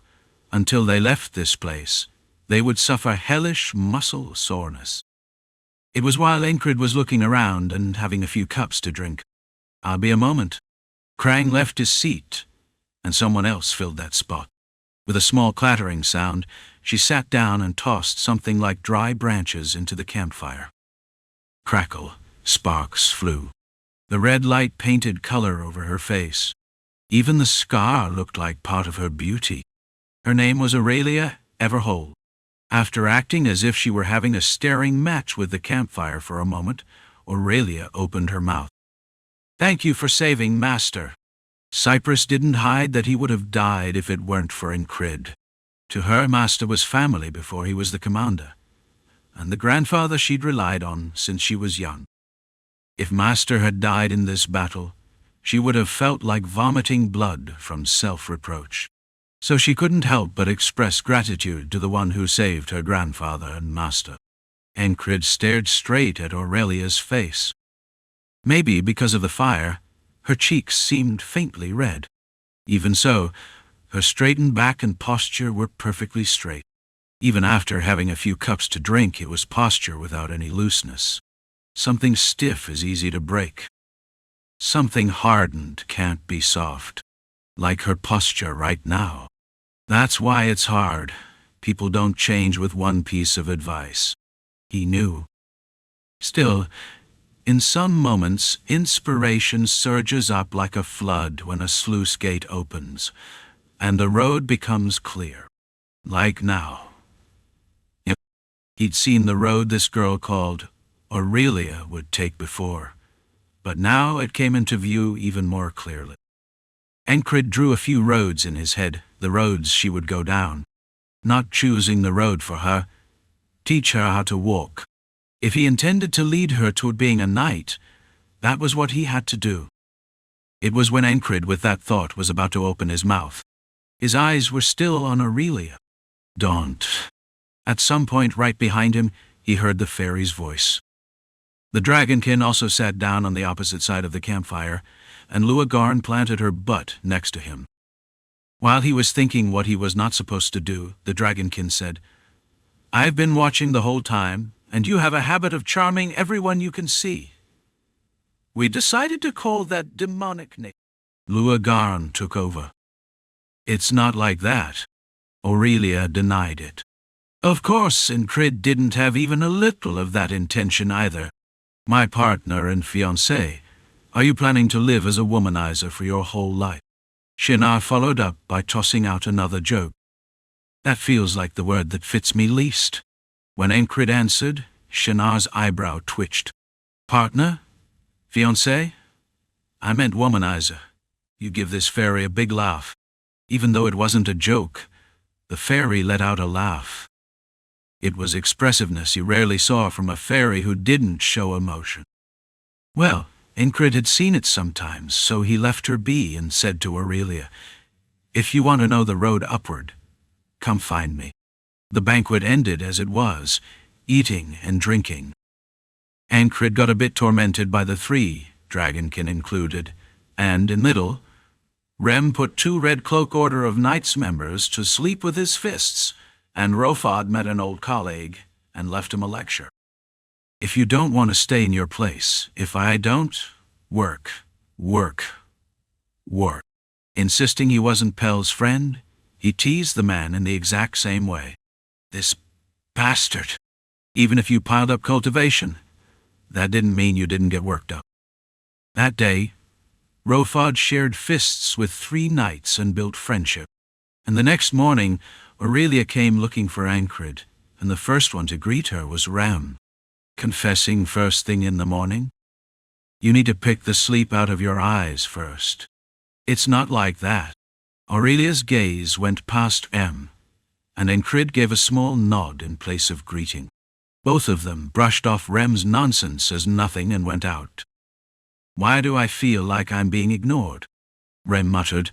until they left this place, they would suffer hellish muscle soreness." It was while Enkrid was looking around and having a few cups to drink. "I'll be a moment." Krang left his seat, and someone else filled that spot. With a small clattering sound, she sat down and tossed something like dry branches into the campfire. Crackle, sparks flew. The red light painted color over her face. Even the scar looked like part of her beauty. Her name was Aurelia Everwhole. After acting as if she were having a staring match with the campfire for a moment, Aurelia opened her mouth. "Thank you for saving Master." Cypress didn't hide that he would have died if it weren't for Enkrid. To her, Master was family before he was the commander, and the grandfather she'd relied on since she was young. If Master had died in this battle, she would have felt like vomiting blood from self-reproach. So she couldn't help but express gratitude to the one who saved her grandfather and Master. Enkrid stared straight at Aurelia's face. Maybe because of the fire, her cheeks seemed faintly red. Even so, her straightened back and posture were perfectly straight. Even after having a few cups to drink, it was posture without any looseness. Something stiff is easy to break. Something hardened can't be soft. Like her posture right now. That's why it's hard. People don't change with one piece of advice. He knew. Still, in some moments, inspiration surges up like a flood when a sluice gate opens, and the road becomes clear. Like now. He'd seen the road this girl called Aurelia would take before, but now it came into view even more clearly. Enkrid drew a few roads in his head, the roads she would go down. Not choosing the road for her, teach her how to walk. If he intended to lead her toward being a knight, that was what he had to do. It was when Enkrid, with that thought, was about to open his mouth. His eyes were still on Aurelia. "Don't." At some point right behind him, he heard the fairy's voice. The dragonkin also sat down on the opposite side of the campfire, and Luagarn planted her butt next to him. While he was thinking what he was not supposed to do, the dragonkin said, "I've been watching the whole time, and you have a habit of charming everyone you can see. We decided to call that demonic name." Luagarn took over. "It's not like that." Aurelia denied it. "Of course, Enkrid didn't have even a little of that intention either. My partner and fiancé, are you planning to live as a womanizer for your whole life?" Shinar followed up by tossing out another joke. "That feels like the word that fits me least." When Enkrid answered, Shinar's eyebrow twitched. "Partner? Fiancé? I meant womanizer." You give this fairy a big laugh. Even though it wasn't a joke, the fairy let out a laugh. It was expressiveness you rarely saw from a fairy who didn't show emotion. Well, Enkrid had seen it sometimes, so he left her be and said to Aurelia, "If you want to know the road upward, come find me." The banquet ended as it was, eating and drinking. Enkrid got a bit tormented by the three, dragonkin included, and in middle, Rem put 2 Red Cloak Order of Knights members to sleep with his fists, and Rofad met an old colleague and left him a lecture. If you don't want to stay in your place, if I don't, work, work, work. Insisting he wasn't Pell's friend, he teased the man in the exact same way. This bastard. Even if you piled up cultivation, that didn't mean you didn't get worked up. That day, Rofad shared fists with 3 knights and built friendship. And the next morning, Aurelia came looking for Enkrid, and the first one to greet her was Ram. Confessing first thing in the morning? You need to pick the sleep out of your eyes first. It's not like that. Aurelia's gaze went past M, and Enkrid gave a small nod in place of greeting. Both of them brushed off Rem's nonsense as nothing and went out. "Why do I feel like I'm being ignored?" Rem muttered,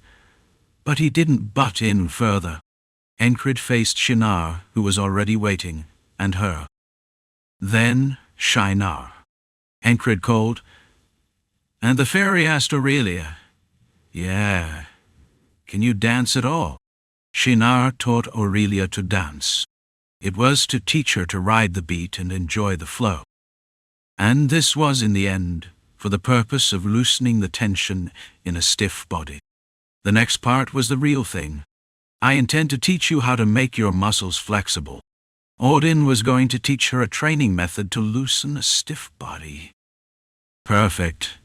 but he didn't butt in further. Enkrid faced Shinar, who was already waiting, and her. Then Shinar. Enkrid called, and the fairy asked Aurelia, "Yeah, can you dance at all?" Shinar taught Aurelia to dance. It was to teach her to ride the beat and enjoy the flow. And this was, in the end, for the purpose of loosening the tension in a stiff body. The next part was the real thing. I intend to teach you how to make your muscles flexible. Odin was going to teach her a training method to loosen a stiff body. Perfect.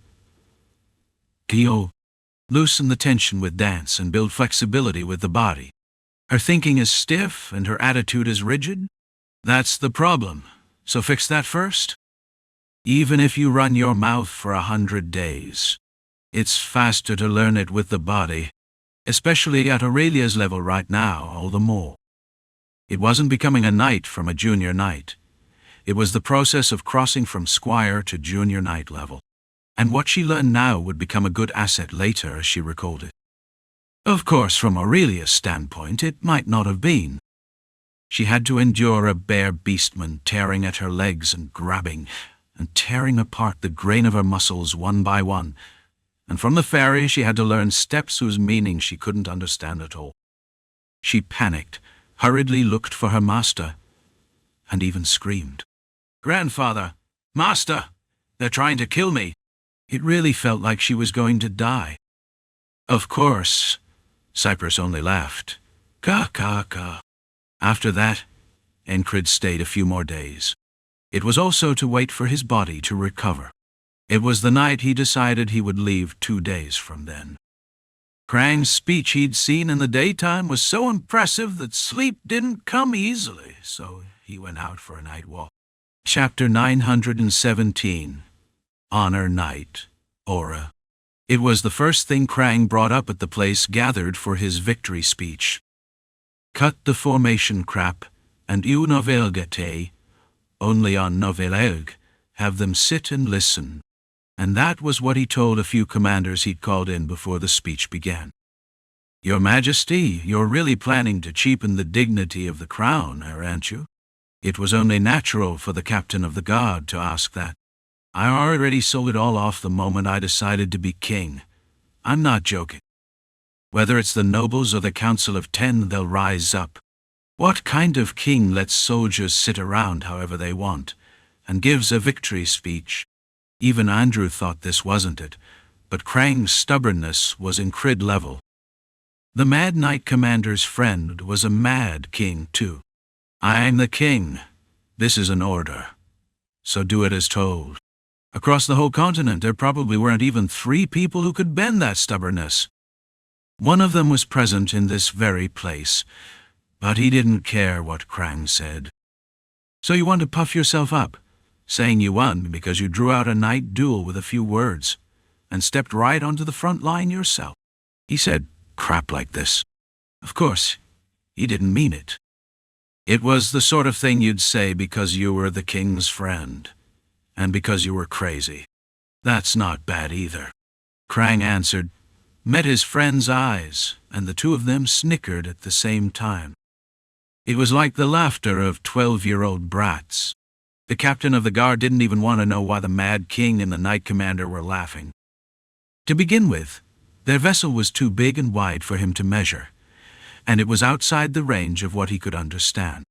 Kyo. Loosen the tension with dance and build flexibility with the body. Her thinking is stiff and her attitude is rigid. That's the problem. So fix that first. Even if you run your mouth for 100 days, it's faster to learn it with the body, especially at Aurelia's level right now, all the more. It wasn't becoming a knight from a junior knight. It was the process of crossing from squire to junior knight level. And what she learned now would become a good asset later, as she recalled it. Of course, from Aurelia's standpoint, it might not have been. She had to endure a bare beastman tearing at her legs and grabbing, and tearing apart the grain of her muscles one by one, and from the fairy she had to learn steps whose meaning she couldn't understand at all. She panicked, hurriedly looked for her master, and even screamed, "Grandfather! Master! They're trying to kill me!" It really felt like she was going to die. Of course, Cyprus only laughed. Ka, ka, ka. After that, Enkrid stayed a few more days. It was also to wait for his body to recover. It was the night he decided he would leave 2 days from then. Krang's speech he'd seen in the daytime was so impressive that sleep didn't come easily, so he went out for a night walk. Chapter 917. Honor Night, Aura. It was the first thing Krang brought up at the place gathered for his victory speech. Cut the formation crap, and you novelgete, only on novelg, have them sit and listen. And that was what he told a few commanders he'd called in before the speech began. Your Majesty, you're really planning to cheapen the dignity of the crown, aren't you? It was only natural for the captain of the guard to ask that. I already sold it all off the moment I decided to be king. I'm not joking. Whether it's the nobles or the Council of 10, they'll rise up. What kind of king lets soldiers sit around however they want, and gives a victory speech? Even Andrew thought this wasn't it, but Krang's stubbornness was Enkrid level. The Mad Knight Commander's friend was a mad king too. I'm the king. This is an order. So do it as told. Across the whole continent, there probably weren't even 3 people who could bend that stubbornness. One of them was present in this very place, but he didn't care what Krang said. So you want to puff yourself up, saying you won because you drew out a night duel with a few words, and stepped right onto the front line yourself. He said crap like this. Of course, he didn't mean it. It was the sort of thing you'd say because you were the king's friend. And because you were crazy. That's not bad either. Krang answered, met his friend's eyes, and the two of them snickered at the same time. It was like the laughter of 12-year-old brats. The captain of the guard didn't even want to know why the Mad King and the Knight Commander were laughing. To begin with, their vessel was too big and wide for him to measure, and it was outside the range of what he could understand.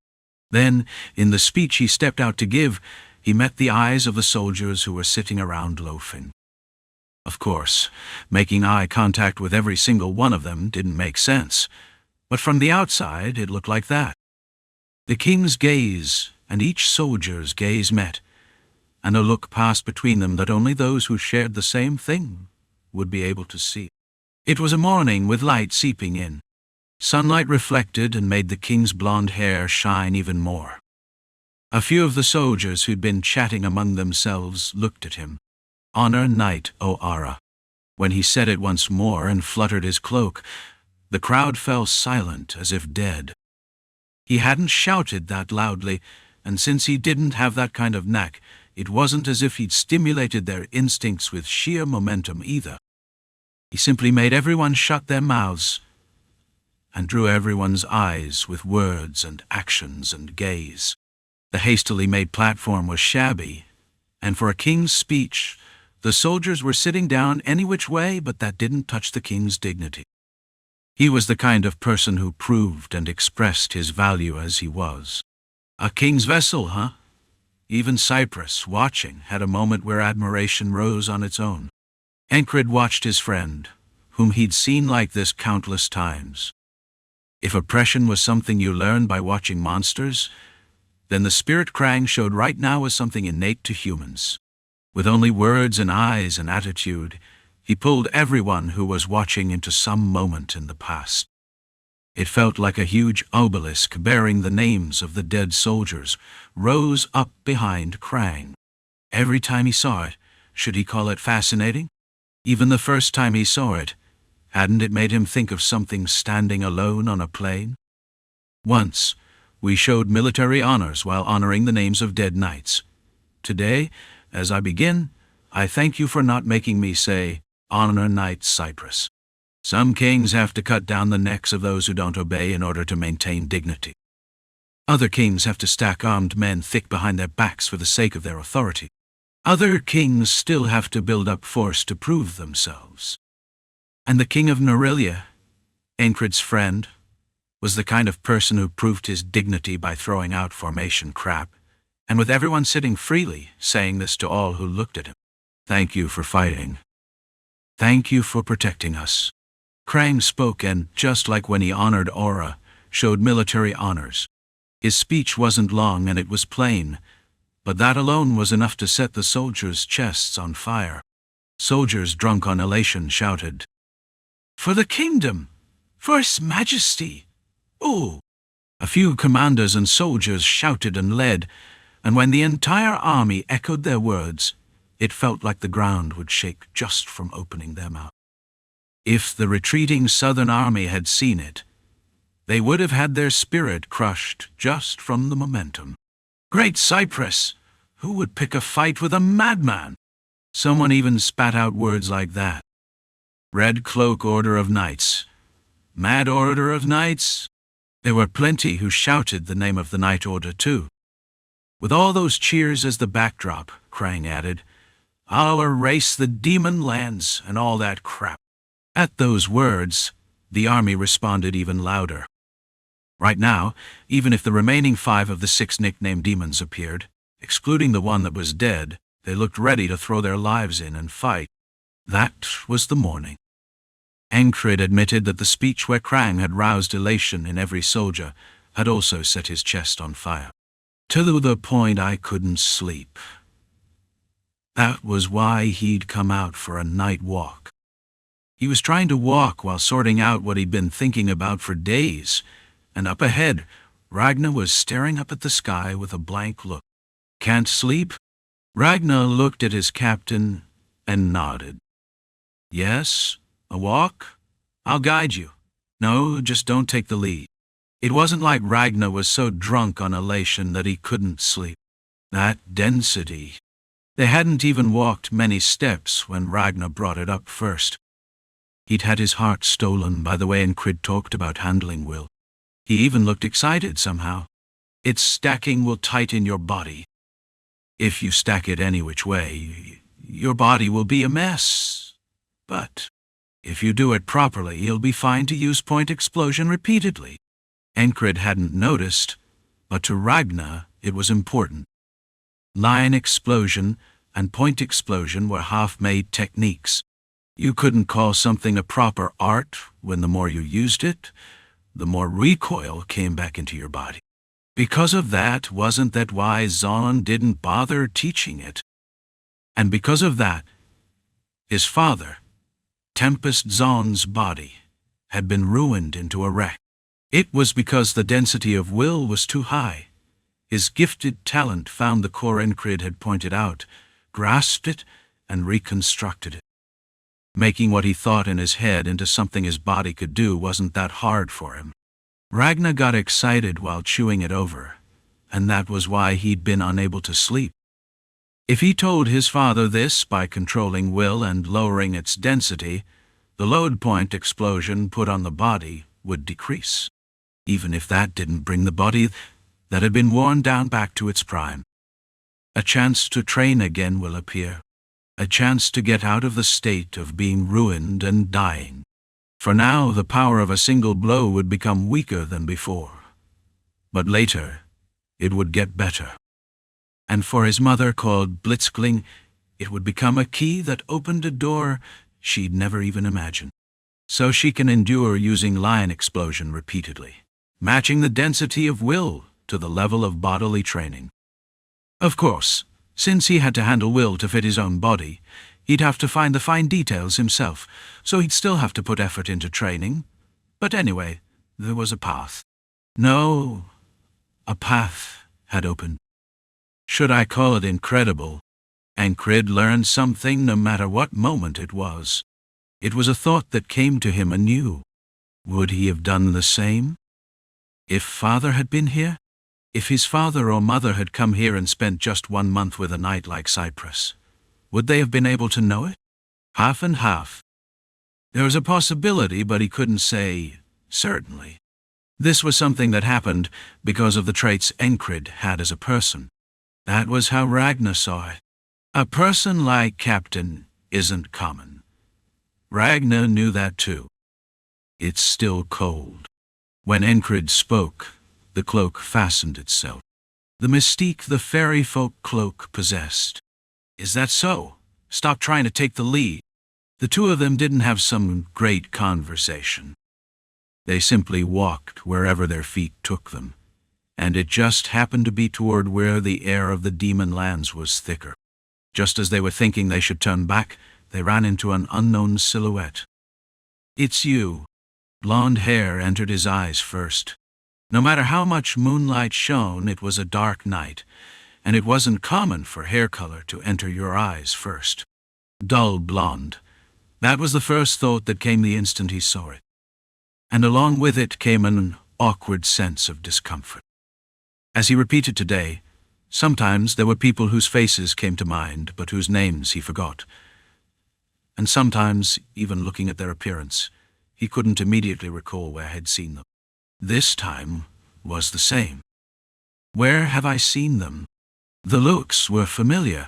Then, in the speech he stepped out to give, he met the eyes of the soldiers who were sitting around loafing. Of course, making eye contact with every single one of them didn't make sense, but from the outside it looked like that. The king's gaze and each soldier's gaze met, and a look passed between them that only those who shared the same thing would be able to see. It was a morning with light seeping in. Sunlight reflected and made the king's blonde hair shine even more. A few of the soldiers who'd been chatting among themselves looked at him. Honor Knight O'Ara. When he said it once more and fluttered his cloak, the crowd fell silent as if dead. He hadn't shouted that loudly, and since he didn't have that kind of knack, it wasn't as if he'd stimulated their instincts with sheer momentum either. He simply made everyone shut their mouths and drew everyone's eyes with words and actions and gaze. The hastily made platform was shabby, and for a king's speech, the soldiers were sitting down any which way, but that didn't touch the king's dignity. He was the kind of person who proved and expressed his value as he was. A king's vessel, huh? Even Cyprus, watching, had a moment where admiration rose on its own. Enkrid watched his friend, whom he'd seen like this countless times. If oppression was something you learned by watching monsters, then the spirit Krang showed right now was something innate to humans. With only words and eyes and attitude, He pulled everyone who was watching into some moment in the past. It felt like a huge obelisk bearing the names of the dead soldiers rose up behind Krang. Every time he saw it, should he call it fascinating? Even the first time he saw it, hadn't it made him think of something standing alone on a plain? Once, we showed military honors while honoring the names of dead knights. Today, as I begin, I thank you for not making me say, "Honor Knight Cypress." Some kings have to cut down the necks of those who don't obey in order to maintain dignity. Other kings have to stack armed men thick behind their backs for the sake of their authority. Other kings still have to build up force to prove themselves. And the king of Nerilia, Enkrid's friend, was the kind of person who proved his dignity by throwing out formation crap, and with everyone sitting freely, saying this to all who looked at him. Thank you for fighting. Thank you for protecting us. Krang spoke and, just like when he honored Aura, showed military honors. His speech wasn't long and it was plain, but that alone was enough to set the soldiers' chests on fire. Soldiers drunk on elation shouted, "For the kingdom! For His Majesty! Ooh!" A few commanders and soldiers shouted and led, and when the entire army echoed their words, it felt like the ground would shake just from opening their mouth. If the retreating southern army had seen it, they would have had their spirit crushed just from the momentum. Great Cypress! Who would pick a fight with a madman? Someone even spat out words like that. Red Cloak Order of Knights. Mad Order of Knights? There were plenty who shouted the name of the Knight Order too. With all those cheers as the backdrop, Krang added, "I'll erase the demon lands and all that crap." At those words, the army responded even louder. Right now, even if the remaining 5 of the 6 nicknamed demons appeared, excluding the one that was dead, they looked ready to throw their lives in and fight. That was the morning. Enkrid admitted that the speech where Krang had roused elation in every soldier had also set his chest on fire. To the point I couldn't sleep. That was why he'd come out for a night walk. He was trying to walk while sorting out what he'd been thinking about for days, and up ahead, Ragnar was staring up at the sky with a blank look. "Can't sleep?" Ragnar looked at his captain and nodded. "Yes, a walk? I'll guide you. No, just don't take the lead." It wasn't like Ragnar was so drunk on elation that he couldn't sleep. That density. They hadn't even walked many steps when Ragnar brought it up first. He'd had his heart stolen by the way Enkrid talked about handling will. He even looked excited somehow. "Its stacking will tighten your body. If you stack it any which way, your body will be a mess. But if you do it properly, you'll be fine to use point explosion repeatedly." Enkrid hadn't noticed, but to Ragnar it was important. Line explosion and point explosion were half-made techniques. You couldn't call something a proper art when the more you used it, the more recoil came back into your body. Because of that, wasn't that why Zon didn't bother teaching it? And because of that, his father, Tempest Zon's body, had been ruined into a wreck. It was because the density of will was too high. His gifted talent found the core Enkrid had pointed out, grasped it, and reconstructed it. Making what he thought in his head into something his body could do wasn't that hard for him. Ragnar got excited while chewing it over, and that was why he'd been unable to sleep. If he told his father this by controlling will and lowering its density, the load point explosion put on the body would decrease, even if that didn't bring the body that had been worn down back to its prime. A chance to train again will appear. A chance to get out of the state of being ruined and dying. For now, the power of a single blow would become weaker than before. But later, it would get better. And for his mother, called Blitzkling, it would become a key that opened a door she'd never even imagined. So she can endure using line explosion repeatedly, matching the density of will to the level of bodily training. Of course, since he had to handle will to fit his own body, He'd have to find the fine details himself, so he'd still have to put effort into training. But anyway, there was a path. No, a path had opened. Should I call it incredible? Enkrid learned something no matter what moment it was. It was a thought that came to him anew. Would he have done the same? If father had been here? If his father or mother had come here and spent just 1 month with a night like Cyprus, would they have been able to know it? Half and half. There was a possibility, but he couldn't say certainly. This was something that happened because of the traits Enkrid had as a person. That was how Ragnar saw it. A person like Captain isn't common. Ragnar knew that too. It's still cold. When Enkrid spoke, the cloak fastened itself. The mystique the fairy folk cloak possessed. Is that so? Stop trying to take the lead. The two of them didn't have some great conversation. They simply walked wherever their feet took them, and it just happened to be toward where the air of the demon lands was thicker. Just as they were thinking they should turn back, they ran into an unknown silhouette. It's you. Blonde hair entered his eyes first. No matter how much moonlight shone, it was a dark night, and it wasn't common for hair color to enter your eyes first. Dull blonde. That was the first thought that came the instant he saw it. And along with it came an awkward sense of discomfort. As he repeated today, sometimes there were people whose faces came to mind, but whose names he forgot. And sometimes, even looking at their appearance, he couldn't immediately recall where he'd seen them. This time was the same. Where have I seen them? The looks were familiar,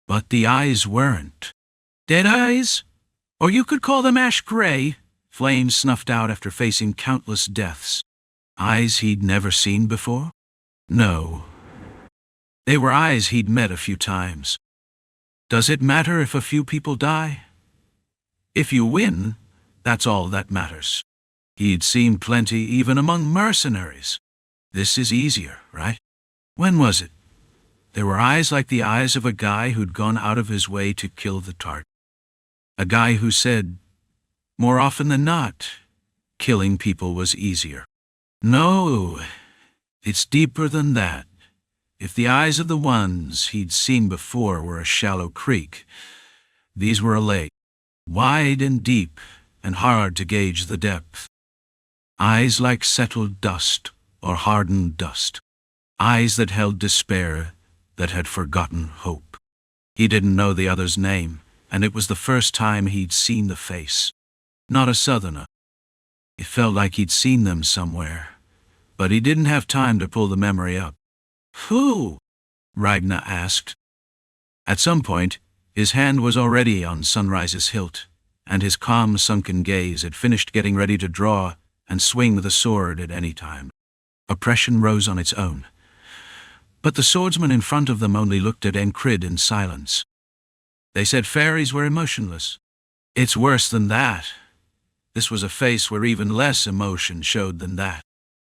but the eyes weren't. Dead eyes? Or you could call them ash gray, Flame snuffed out after facing countless deaths. Eyes he'd never seen before? No. They were eyes he'd met a few times. Does it matter if a few people die? If you win, that's all that matters. He'd seen plenty even among mercenaries. This is easier, right? When was it? There were eyes like the eyes of a guy who'd gone out of his way to kill the Tart. A guy who said, more often than not, killing people was easier. No, it's deeper than that. If the eyes of the ones he'd seen before were a shallow creek, these were a lake, wide and deep and hard to gauge the depth. Eyes like settled dust or hardened dust. Eyes that held despair, that had forgotten hope. He didn't know the other's name, and it was the first time he'd seen the face. Not a southerner. It felt like he'd seen them somewhere, but he didn't have time to pull the memory up. Who? Ragnar asked. At some point, his hand was already on Sunrise's hilt, and his calm, sunken gaze had finished getting ready to draw and swing the sword at any time. Oppression rose on its own. But the swordsman in front of them only looked at Enkrid in silence. They said fairies were emotionless. It's worse than that. This was a face where even less emotion showed than that.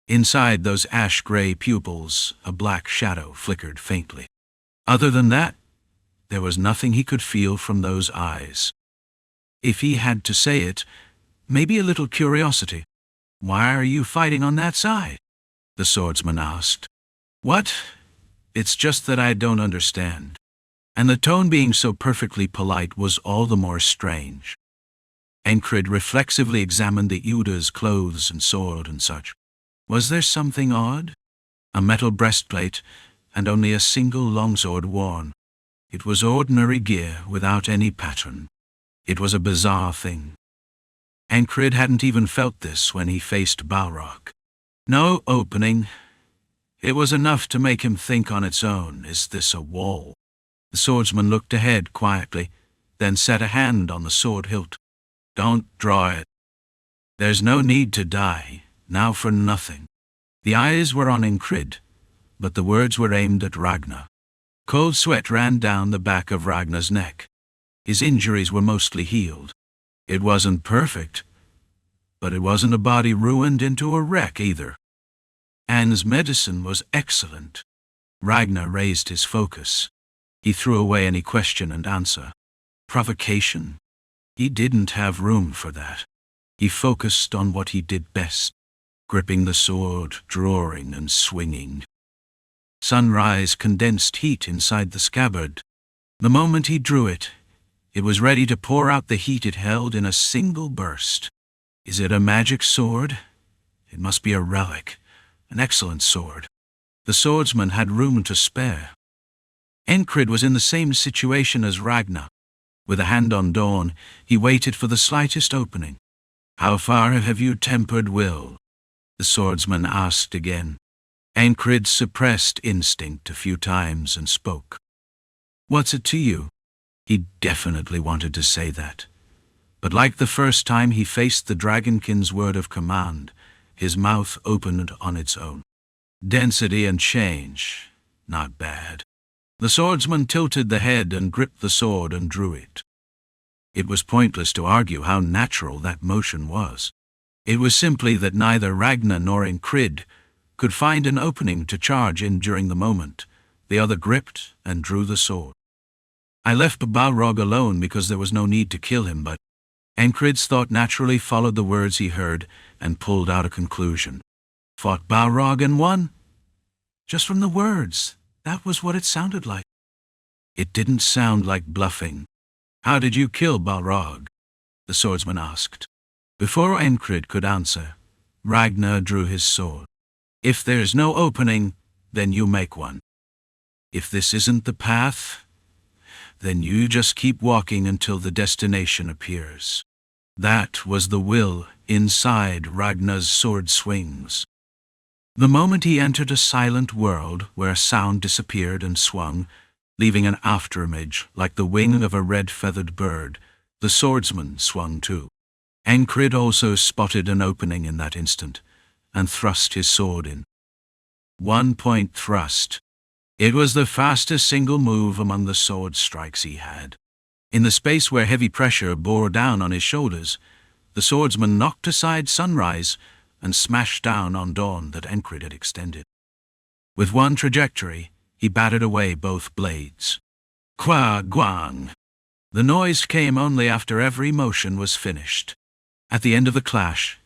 Inside those ash-gray pupils, a black shadow flickered faintly. Other than that, there was nothing he could feel from those eyes. If he had to say it, maybe a little curiosity. Why are you fighting on that side? The swordsman asked. What? It's just that I don't understand. And the tone being so perfectly polite was all the more strange. Enkrid reflexively examined the Uda's clothes and sword and such. Was there something odd? A metal breastplate, and only a single longsword worn. It was ordinary gear without any pattern. It was a bizarre thing. Enkrid hadn't even felt this when he faced Balrog. No opening. It was enough to make him think on its own, is this a wall? The swordsman looked ahead quietly, then set a hand on the sword hilt. Don't draw it. There's no need to die, now for nothing. The eyes were on Enkrid, but the words were aimed at Ragnar. Cold sweat ran down the back of Ragnar's neck. His injuries were mostly healed. It wasn't perfect, but it wasn't a body ruined into a wreck either. Anne's medicine was excellent. Ragnar raised his focus. He threw away any question and answer. Provocation? He didn't have room for that. He focused on what he did best, gripping the sword, drawing and swinging. Sunrise condensed heat inside the scabbard. The moment he drew it, it was ready to pour out the heat it held in a single burst. Is it a magic sword? It must be a relic, an excellent sword. The swordsman had room to spare. Enkrid was in the same situation as Ragnar. With a hand on Dawn, he waited for the slightest opening. "How far have you tempered will?" the swordsman asked again. Enkrid suppressed instinct a few times and spoke. "What's it to you?" He definitely wanted to say that. But like the first time he faced the dragonkind's word of command, his mouth opened on its own. Density and change. Not bad. The swordsman tilted the head and gripped the sword and drew it. It was pointless to argue how natural that motion was. It was simply that neither Ragnar nor Enkrid could find an opening to charge in during the moment. The other gripped and drew the sword. "I left Balrog alone because there was no need to kill him, but..." Enkrid's thought naturally followed the words he heard and pulled out a conclusion. "Fought Balrog and won?" Just from the words, that was what it sounded like. It didn't sound like bluffing. "How did you kill Balrog?" the swordsman asked. Before Enkrid could answer, Ragnar drew his sword. "If there's no opening, then you make one. If this isn't the path, then you just keep walking until the destination appears." That was the will inside Ragnar's sword swings. The moment he entered a silent world where sound disappeared and swung, leaving an afterimage like the wing of a red-feathered bird, the swordsman swung too. Enkrid also spotted an opening in that instant, and thrust his sword in. 1-point thrust. It was the fastest single move among the sword strikes he had. In the space where heavy pressure bore down on his shoulders, the swordsman knocked aside Sunrise and smashed down on Dawn that Enkrid had extended. With one trajectory, he batted away both blades. Kwa Guang! The noise came only after every motion was finished. At the end of the clash,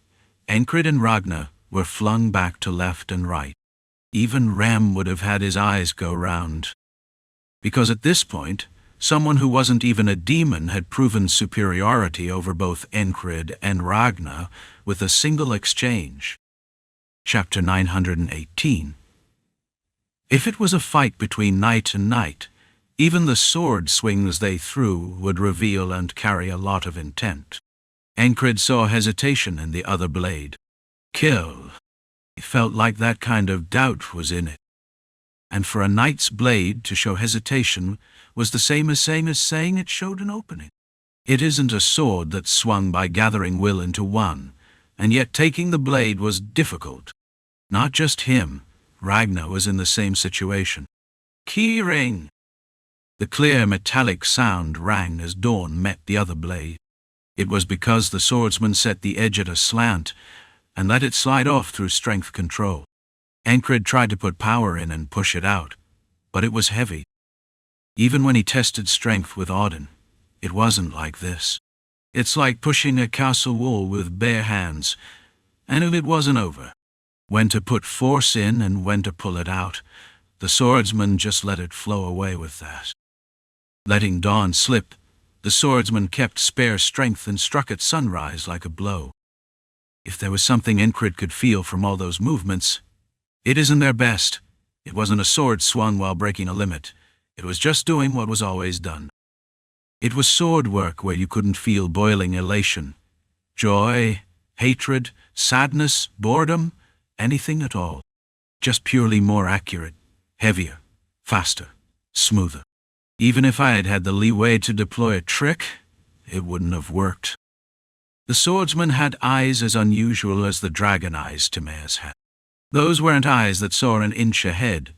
Enkrid and Ragnar were flung back to left and right. Even Rem would have had his eyes go round. Because at this point, someone who wasn't even a demon had proven superiority over both Enkrid and Ragnar with a single exchange. Chapter 918. If it was a fight between knight and knight, even the sword swings they threw would reveal and carry a lot of intent. Enkrid saw hesitation in the other blade. Kill. He felt like that kind of doubt was in it. And for a knight's blade to show hesitation was the same as saying it showed an opening. It isn't a sword that swung by gathering will into one, and yet taking the blade was difficult. Not just him, Ragnar was in the same situation. Key ring! The clear metallic sound rang as Dawn met the other blade. It was because the swordsman set the edge at a slant and let it slide off through strength control. Enkrid tried to put power in and push it out, but it was heavy. Even when he tested strength with Odin, it wasn't like this. It's like pushing a castle wall with bare hands, and it wasn't over. When to put force in and when to pull it out, the swordsman just let it flow away with that. Letting Dawn slip, the swordsman kept spare strength and struck at Sunrise like a blow. If there was something Enkrid could feel from all those movements, it isn't their best. It wasn't a sword swung while breaking a limit. It was just doing what was always done. It was sword work where you couldn't feel boiling elation, joy, hatred, sadness, boredom, anything at all. Just purely more accurate, heavier, faster, smoother. Even if I had had the leeway to deploy a trick, it wouldn't have worked. The swordsman had eyes as unusual as the dragon eyes Timaeus had. Those weren't eyes that saw an inch ahead,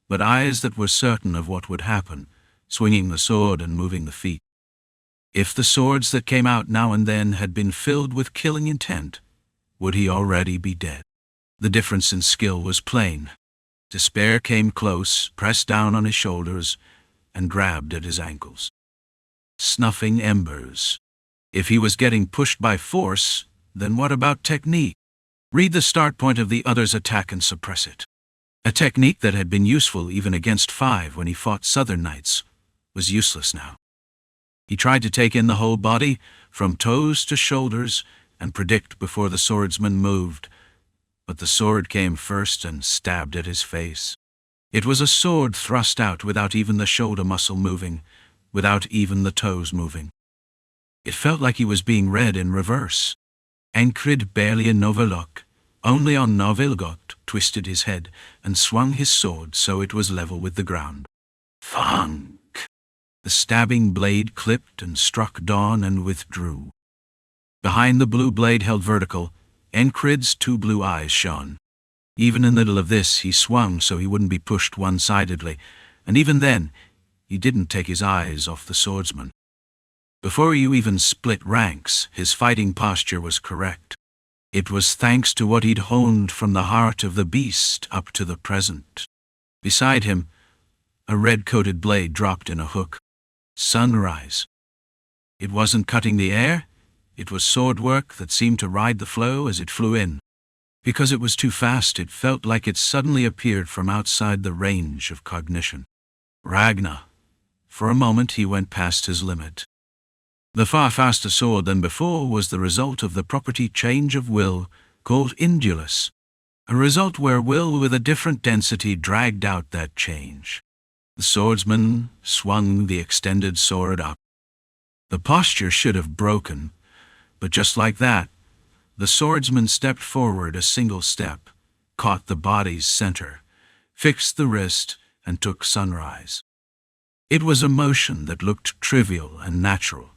but eyes that were certain of what would happen, swinging the sword and moving the feet. If the swords that came out now and then had been filled with killing intent, would he already be dead? The difference in skill was plain. Despair came close, pressed down on his shoulders, and grabbed at his ankles. snuffing embers. If he was getting pushed by force, then what about technique? Read the start point of the other's attack and suppress it. A technique that had been useful even against 5 when he fought Southern Knights was useless now. He tried to take in the whole body, from toes to shoulders, and predict before the swordsman moved, but the sword came first and stabbed at his face. It was a sword thrust out without even the shoulder muscle moving, without even the toes moving. It felt like he was being read in reverse. Enkrid barely in Novilok, only on Novilgot, twisted his head and swung his sword so it was level with the ground. Thunk! The stabbing blade clipped and struck Dawn and withdrew. Behind the blue blade held vertical, Enkrid's 2 blue eyes shone. Even in the middle of this, he swung so he wouldn't be pushed one-sidedly, and even then, he didn't take his eyes off the swordsman. Before you even split ranks, his fighting posture was correct. It was thanks to what he'd honed from the heart of the beast up to the present. Beside him, a red-coated blade dropped in a hook. Sunrise. It wasn't cutting the air, it was sword work that seemed to ride the flow as it flew in. Because it was too fast, it felt like it suddenly appeared from outside the range of cognition. Ragnar. For a moment he went past his limit. The far faster sword than before was the result of the property change of will called indulus, a result where will with a different density dragged out that change. The swordsman swung the extended sword up. The posture should have broken, but just like that, the swordsman stepped forward a single step, caught the body's center, fixed the wrist, and took sunrise. It was a motion that looked trivial and natural,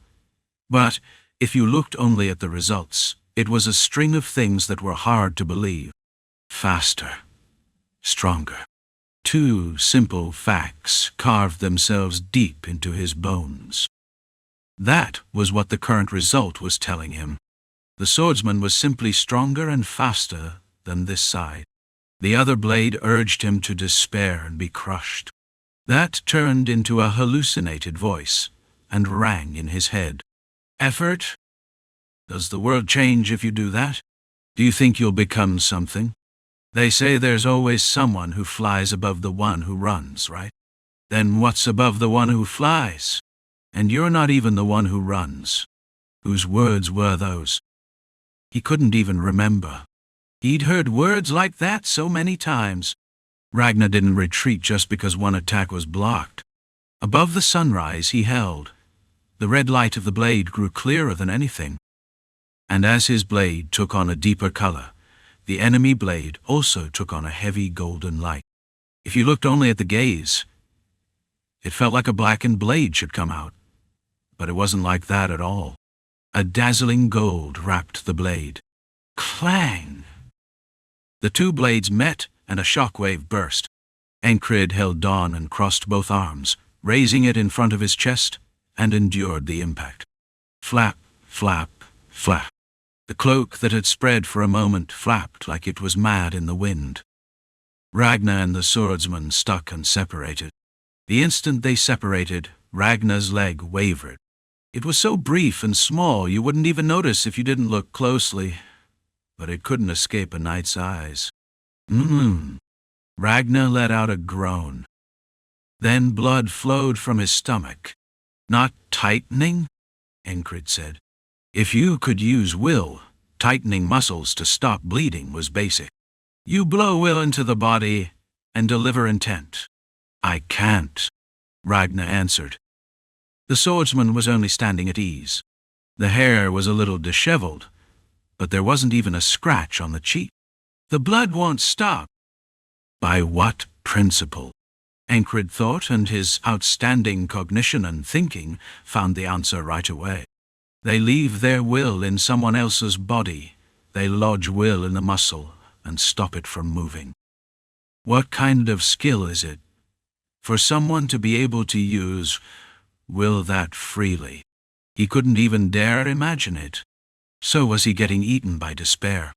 but if you looked only at the results, it was a string of things that were hard to believe. Faster, stronger. 2 simple facts carved themselves deep into his bones. That was what the current result was telling him. The swordsman was simply stronger and faster than this side. The other blade urged him to despair and be crushed. That turned into a hallucinated voice and rang in his head. Effort? Does the world change if you do that? Do you think you'll become something? They say there's always someone who flies above the one who runs, right? Then what's above the one who flies? And you're not even the one who runs. Whose words were those? He couldn't even remember. He'd heard words like that so many times. Ragnar didn't retreat just because one attack was blocked. Above the sunrise he held. The red light of the blade grew clearer than anything. And as his blade took on a deeper color, the enemy blade also took on a heavy golden light. If you looked only at the gaze, it felt like a blackened blade should come out. But it wasn't like that at all. A dazzling gold wrapped the blade. Clang! The 2 blades met and a shockwave burst. Enkrid held Dawn and crossed both arms, raising it in front of his chest, and endured the impact. Flap, flap, flap. The cloak that had spread for a moment flapped like it was mad in the wind. Ragnar and the swordsman stuck and separated. The instant they separated, Ragnar's leg wavered. It was so brief and small you wouldn't even notice if you didn't look closely, but it couldn't escape a knight's eyes. Ragnar let out a groan. Then blood flowed from his stomach. Not tightening? Enkrid said. If you could use will, tightening muscles to stop bleeding was basic. You blow will into the body and deliver intent. I can't, Ragnar answered. The swordsman was only standing at ease. The hair was a little disheveled, but there wasn't even a scratch on the cheek. The blood won't stop. By what principle? Enkrid thought, and his outstanding cognition and thinking found the answer right away. They leave their will in someone else's body. They lodge will in the muscle and stop it from moving. What kind of skill is it for someone to be able to use will that freely? He couldn't even dare imagine it. So was he getting eaten by despair?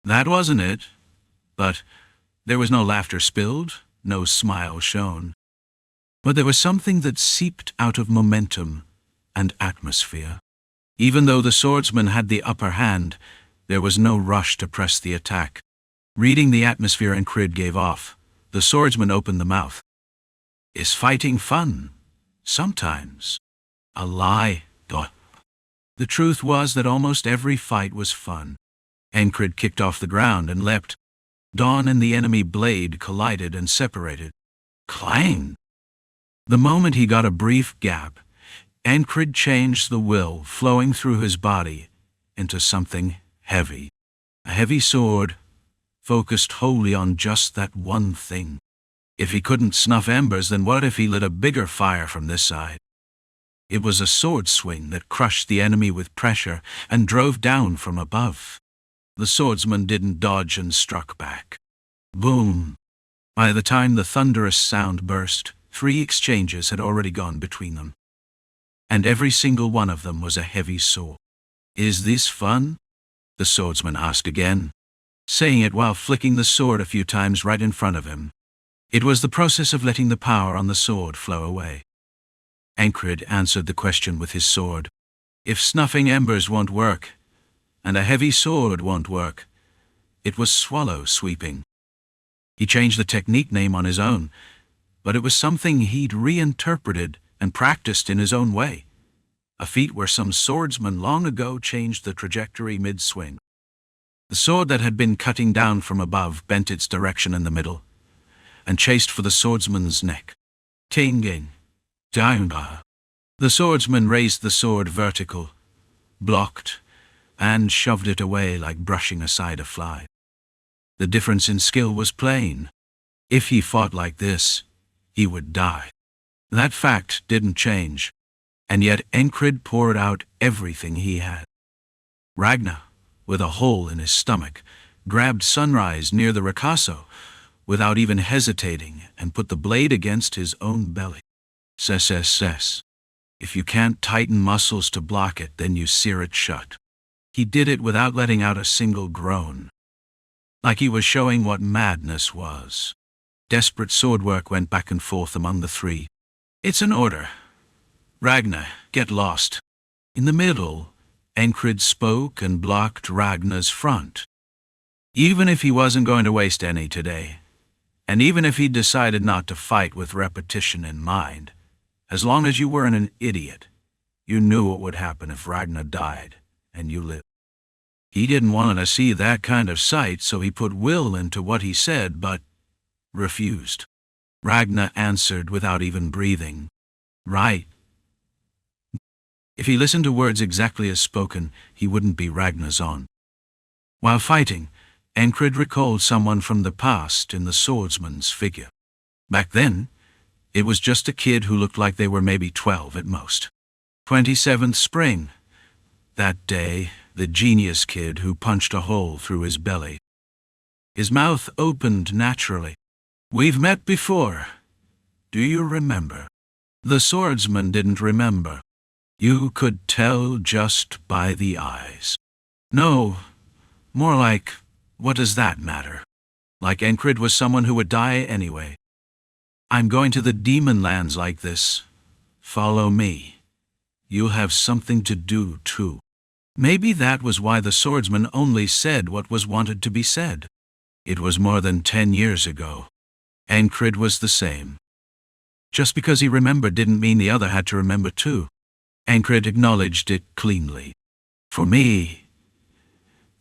That wasn't it. But there was no laughter spilled, no smile shown. But there was something that seeped out of momentum and atmosphere. Even though the swordsman had the upper hand, there was no rush to press the attack. Reading the atmosphere Enkrid gave off, the swordsman opened the mouth. "Is fighting fun? Sometimes." A lie. Duh. The truth was that almost every fight was fun. Enkrid kicked off the ground and leapt. Dawn and the enemy blade collided and separated. Clang! The moment he got a brief gap, Enkrid changed the will flowing through his body into something heavy. A heavy sword, focused wholly on just that one thing. If he couldn't snuff embers, then what if he lit a bigger fire from this side? It was a sword swing that crushed the enemy with pressure and drove down from above. The swordsman didn't dodge and struck back. Boom! By the time the thunderous sound burst, 3 exchanges had already gone between them. And every single one of them was a heavy sword. "Is this fun?" the swordsman asked again, saying it while flicking the sword a few times right in front of him. It was the process of letting the power on the sword flow away. Enkrid answered the question with his sword. If snuffing embers won't work, and a heavy sword won't work, it was swallow sweeping. He changed the technique name on his own, but it was something he'd reinterpreted and practiced in his own way. A feat where some swordsman long ago changed the trajectory mid-swing. The sword that had been cutting down from above bent its direction in the middle, and chased for the swordsman's neck. Tinging. Down. The swordsman raised the sword vertical, blocked, and shoved it away like brushing aside a fly. The difference in skill was plain. If he fought like this, he would die. That fact didn't change, and yet Enkrid poured out everything he had. Ragnar, with a hole in his stomach, grabbed Sunrise near the ricasso without even hesitating and put the blade against his own belly. Cess. If you can't tighten muscles to block it, then you sear it shut. He did it without letting out a single groan, like he was showing what madness was. Desperate swordwork went back and forth among the 3. "It's an order. Ragnar, get lost." In the middle, Enkrid spoke and blocked Ragnar's front. Even if he wasn't going to waste any today, and even if he'd decided not to fight with repetition in mind, as long as you weren't an idiot, you knew what would happen if Ragnar died and you lived. He didn't want to see that kind of sight, so he put will into what he said, but refused. Ragnar answered without even breathing. Right. If he listened to words exactly as spoken, he wouldn't be Ragnar's own. While fighting, Enkrid recalled someone from the past in the swordsman's figure. Back then, it was just a kid who looked like they were maybe 12 at most. 27th spring. That day, the genius kid who punched a hole through his belly. His mouth opened naturally. "We've met before. Do you remember?" The swordsman didn't remember. You could tell just by the eyes. No, more like, what does that matter? Like Enkrid was someone who would die anyway. "I'm going to the demon lands like this. Follow me. You'll have something to do too." Maybe that was why the swordsman only said what was wanted to be said. It was more than 10 years ago. Enkrid was the same. Just because he remembered didn't mean the other had to remember too. Enkrid acknowledged it cleanly. "For me,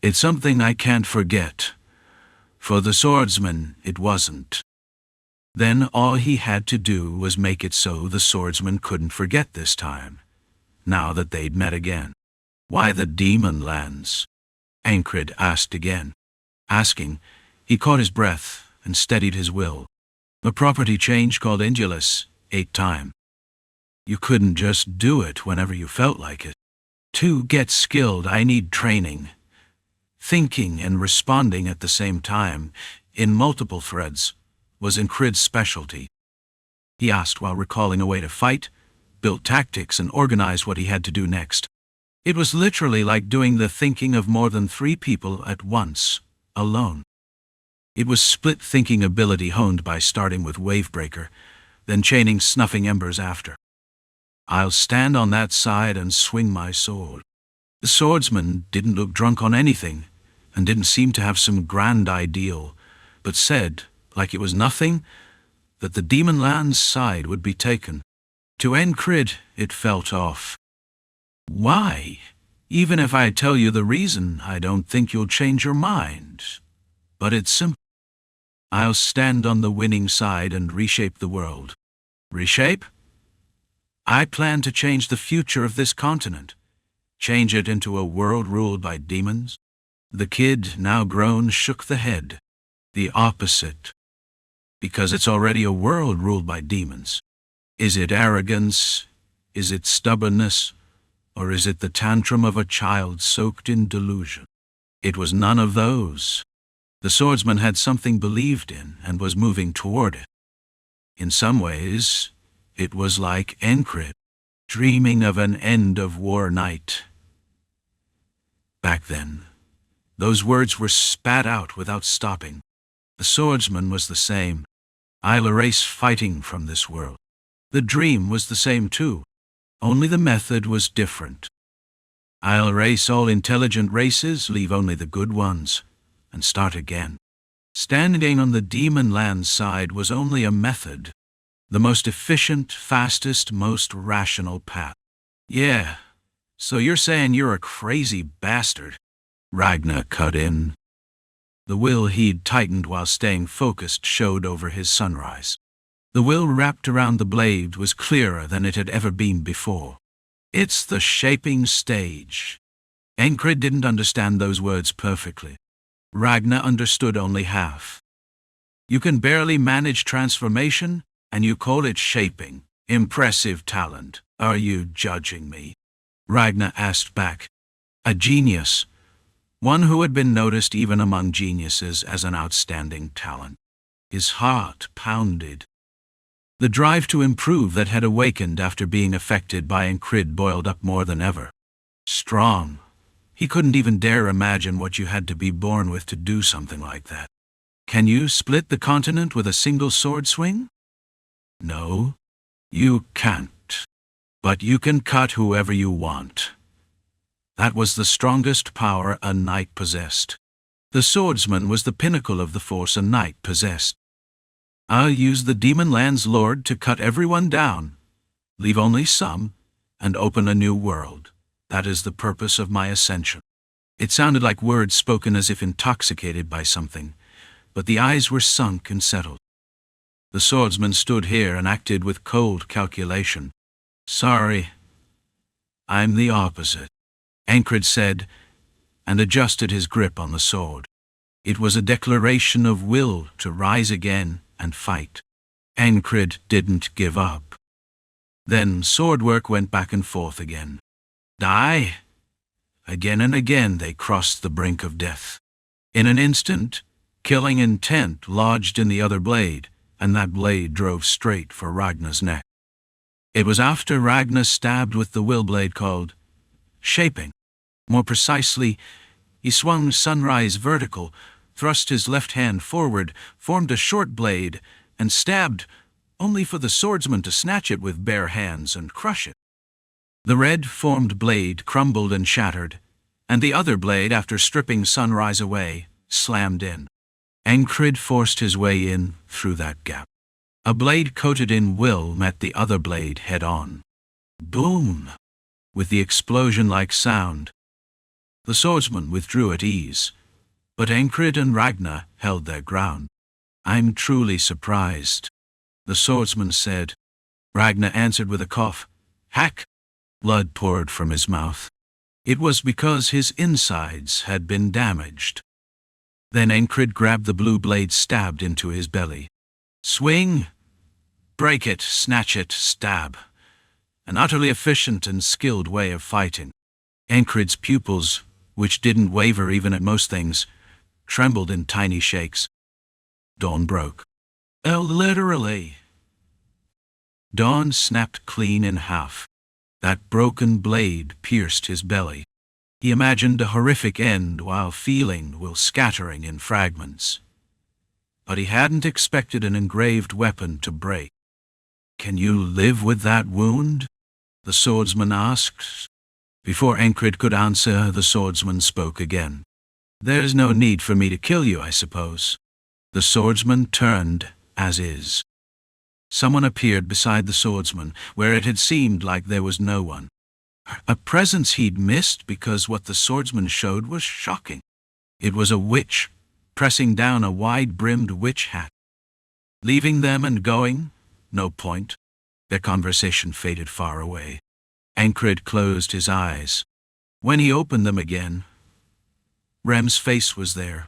it's something I can't forget. For the swordsman, it wasn't." Then all he had to do was make it so the swordsman couldn't forget this time, now that they'd met again. "Why the demon lands?" Enkrid asked again. Asking, he caught his breath and steadied his will. "A property change called Indulus, 8 time. You couldn't just do it whenever you felt like it. To get skilled, I need training. Thinking and responding at the same time, in multiple threads, was Enkrid's specialty." He asked while recalling a way to fight, built tactics, and organized what he had to do next. It was literally like doing the thinking of more than 3 people at once, alone. It was split-thinking ability honed by starting with Wavebreaker, then chaining Snuffing Embers after. I'll stand on that side and swing my sword. The swordsman didn't look drunk on anything, and didn't seem to have some grand ideal, but said, like it was nothing, that the demon land's side would be taken. To Enkrid, it felt off. Why? Even if I tell you the reason, I don't think you'll change your mind. But it's simple. I'll stand on the winning side and reshape the world. Reshape? I plan to change the future of this continent. Change it into a world ruled by demons. The kid, now grown, shook the head. The opposite. Because it's already a world ruled by demons. Is it arrogance? Is it stubbornness? Or is it the tantrum of a child soaked in delusion? It was none of those. The swordsman had something believed in and was moving toward it. In some ways, it was like Enkrid, dreaming of an end-of-war night. Back then, those words were spat out without stopping. The swordsman was the same. I'll erase fighting from this world. The dream was the same too, only the method was different. I'll erase all intelligent races, leave only the good ones, and start again. Standing on the demon land side was only a method, the most efficient, fastest, most rational path. Yeah, so you're saying you're a crazy bastard? Ragnar cut in. The will he'd tightened while staying focused showed over his sunrise. The will wrapped around the blade was clearer than it had ever been before. It's the shaping stage. Enkrid didn't understand those words perfectly. Ragnar understood only half. You can barely manage transformation, and you call it shaping. Impressive talent. Are you judging me? Ragnar asked back. A genius. One who had been noticed even among geniuses as an outstanding talent. His heart pounded. The drive to improve that had awakened after being affected by Enkrid boiled up more than ever. Strong. He couldn't even dare imagine what you had to be born with to do something like that. Can you split the continent with a single sword swing? No, you can't. But you can cut whoever you want. That was the strongest power a knight possessed. The swordsman was the pinnacle of the force a knight possessed. I'll use the demon land's lord to cut everyone down, leave only some, and open a new world. That is the purpose of my ascension. It sounded like words spoken as if intoxicated by something, but the eyes were sunk and settled. The swordsman stood here and acted with cold calculation. Sorry, I'm the opposite, Enkrid said, and adjusted his grip on the sword. It was a declaration of will to rise again and fight. Enkrid didn't give up. Then sword work went back and forth again. Die? Again and again they crossed the brink of death. In an instant, killing intent lodged in the other blade, and that blade drove straight for Ragnar's neck. It was after Ragnar stabbed with the will blade called shaping. More precisely, he swung sunrise vertical, thrust his left hand forward, formed a short blade, and stabbed, only for the swordsman to snatch it with bare hands and crush it. The red-formed blade crumbled and shattered, and the other blade, after stripping sunrise away, slammed in. Enkrid forced his way in through that gap. A blade coated in will met the other blade head-on. Boom! With the explosion-like sound. The swordsman withdrew at ease, but Enkrid and Ragnar held their ground. I'm truly surprised, the swordsman said. Ragnar answered with a cough. Hack! Blood poured from his mouth. It was because his insides had been damaged. Then Enkrid grabbed the blue blade stabbed into his belly. Swing! Break it, snatch it, stab. An utterly efficient and skilled way of fighting. Enkrid's pupils, which didn't waver even at most things, trembled in tiny shakes. Dawn broke. Literally. Dawn snapped clean in half. That broken blade pierced his belly. He imagined a horrific end while feeling will scattering in fragments. But he hadn't expected an engraved weapon to break. Can you live with that wound? the swordsman asked. Before Enkrid could answer, the swordsman spoke again. "There's no need for me to kill you, I suppose." The swordsman turned, as is. Someone appeared beside the swordsman, where it had seemed like there was no one. A presence he'd missed because what the swordsman showed was shocking. It was a witch, pressing down a wide-brimmed witch hat. Leaving them and going? No point. Their conversation faded far away. Enkrid closed his eyes. When he opened them again, Rem's face was there.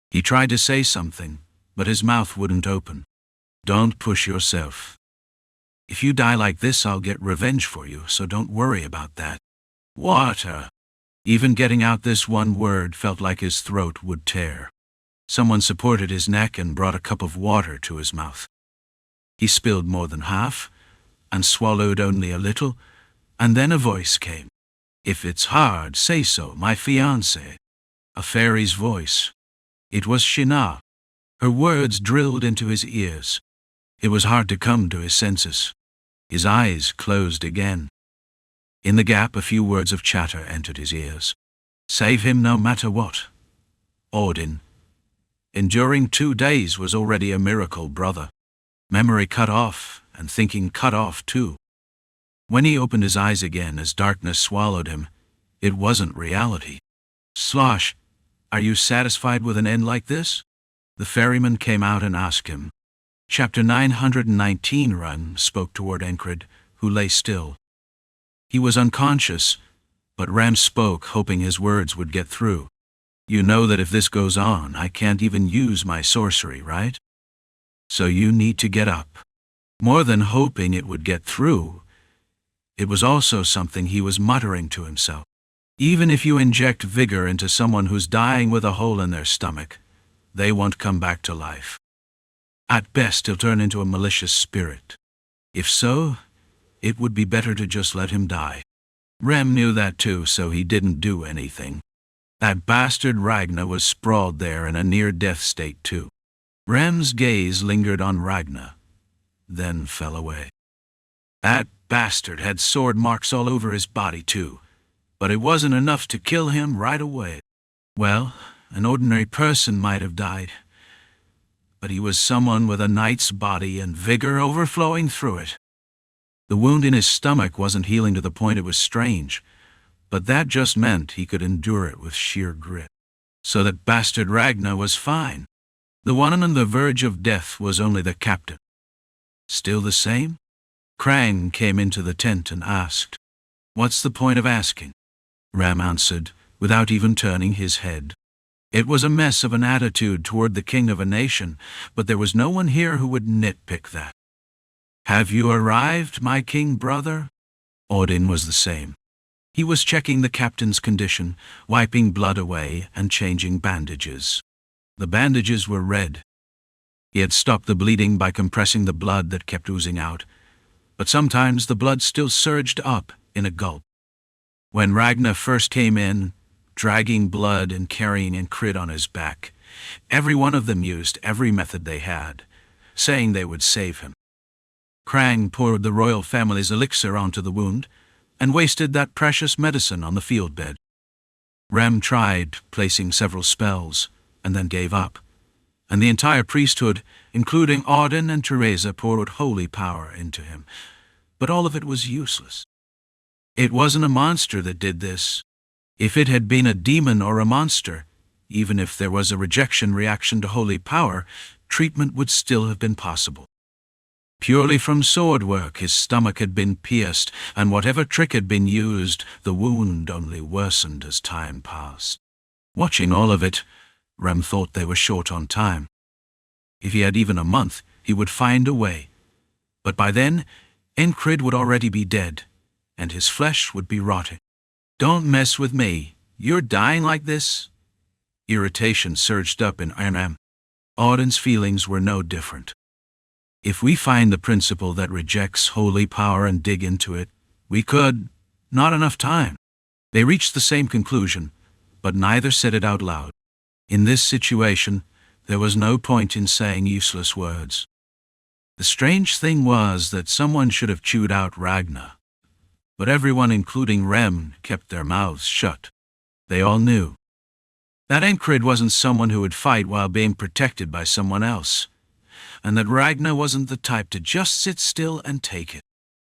He tried to say something, but his mouth wouldn't open. "Don't push yourself. If you die like this, I'll get revenge for you, so don't worry about that." "Water." Even getting out this one word felt like his throat would tear. Someone supported his neck and brought a cup of water to his mouth. He spilled more than half, and swallowed only a little, and then a voice came. "If it's hard, say so, my fiancé." A fairy's voice. It was Shina. Her words drilled into his ears. It was hard to come to his senses. His eyes closed again. In the gap, a few words of chatter entered his ears. "Save him no matter what." Odin. Enduring 2 days was already a miracle, brother. Memory cut off, and thinking cut off too. When he opened his eyes again as darkness swallowed him, it wasn't reality. "Slosh, are you satisfied with an end like this?" The ferryman came out and asked him. Chapter 919. Rem spoke toward Enkrid, who lay still. He was unconscious, but Rem spoke, hoping his words would get through. "You know that if this goes on, I can't even use my sorcery, right? So you need to get up." More than hoping it would get through, it was also something he was muttering to himself. Even if you inject vigor into someone who's dying with a hole in their stomach, they won't come back to life. At best, he'll turn into a malicious spirit. If so, it would be better to just let him die. Rem knew that too, so he didn't do anything. That bastard Ragnar was sprawled there in a near-death state too. Rem's gaze lingered on Ragnar, then fell away. That bastard had sword marks all over his body too, but it wasn't enough to kill him right away. Well, an ordinary person might have died, but he was someone with a knight's body and vigor overflowing through it. The wound in his stomach wasn't healing to the point it was strange, but that just meant he could endure it with sheer grit. So that bastard Ragnar was fine. The one on the verge of death was only the captain. Still the same? Krang came into the tent and asked. "What's the point of asking?" Ram answered, without even turning his head. It was a mess of an attitude toward the king of a nation, but there was no one here who would nitpick that. "Have you arrived, my king brother?" Odin was the same. He was checking the captain's condition, wiping blood away and changing bandages. The bandages were red. He had stopped the bleeding by compressing the blood that kept oozing out, but sometimes the blood still surged up in a gulp. When Ragnar first came in, dragging blood and carrying Enkrid on his back, every one of them used every method they had, saying they would save him. Krang poured the royal family's elixir onto the wound, and wasted that precious medicine on the field bed. Rem tried, placing several spells, and then gave up, and the entire priesthood, including Odin and Teresa, poured holy power into him, but all of it was useless. It wasn't a monster that did this. If it had been a demon or a monster, even if there was a rejection reaction to holy power, treatment would still have been possible. Purely from sword work, his stomach had been pierced, and whatever trick had been used, the wound only worsened as time passed. Watching all of it, Rem thought they were short on time. If he had even a month, he would find a way. But by then, Enkrid would already be dead, and his flesh would be rotting. "Don't mess with me. You're dying like this?" Irritation surged up in Rem. Odin's feelings were no different. If we find the principle that rejects holy power and dig into it, we could. Not enough time. They reached the same conclusion, but neither said it out loud. In this situation, there was no point in saying useless words. The strange thing was that someone should have chewed out Ragnar, but everyone, including Rem, kept their mouths shut. They all knew that Enkrid wasn't someone who would fight while being protected by someone else, and that Ragnar wasn't the type to just sit still and take it.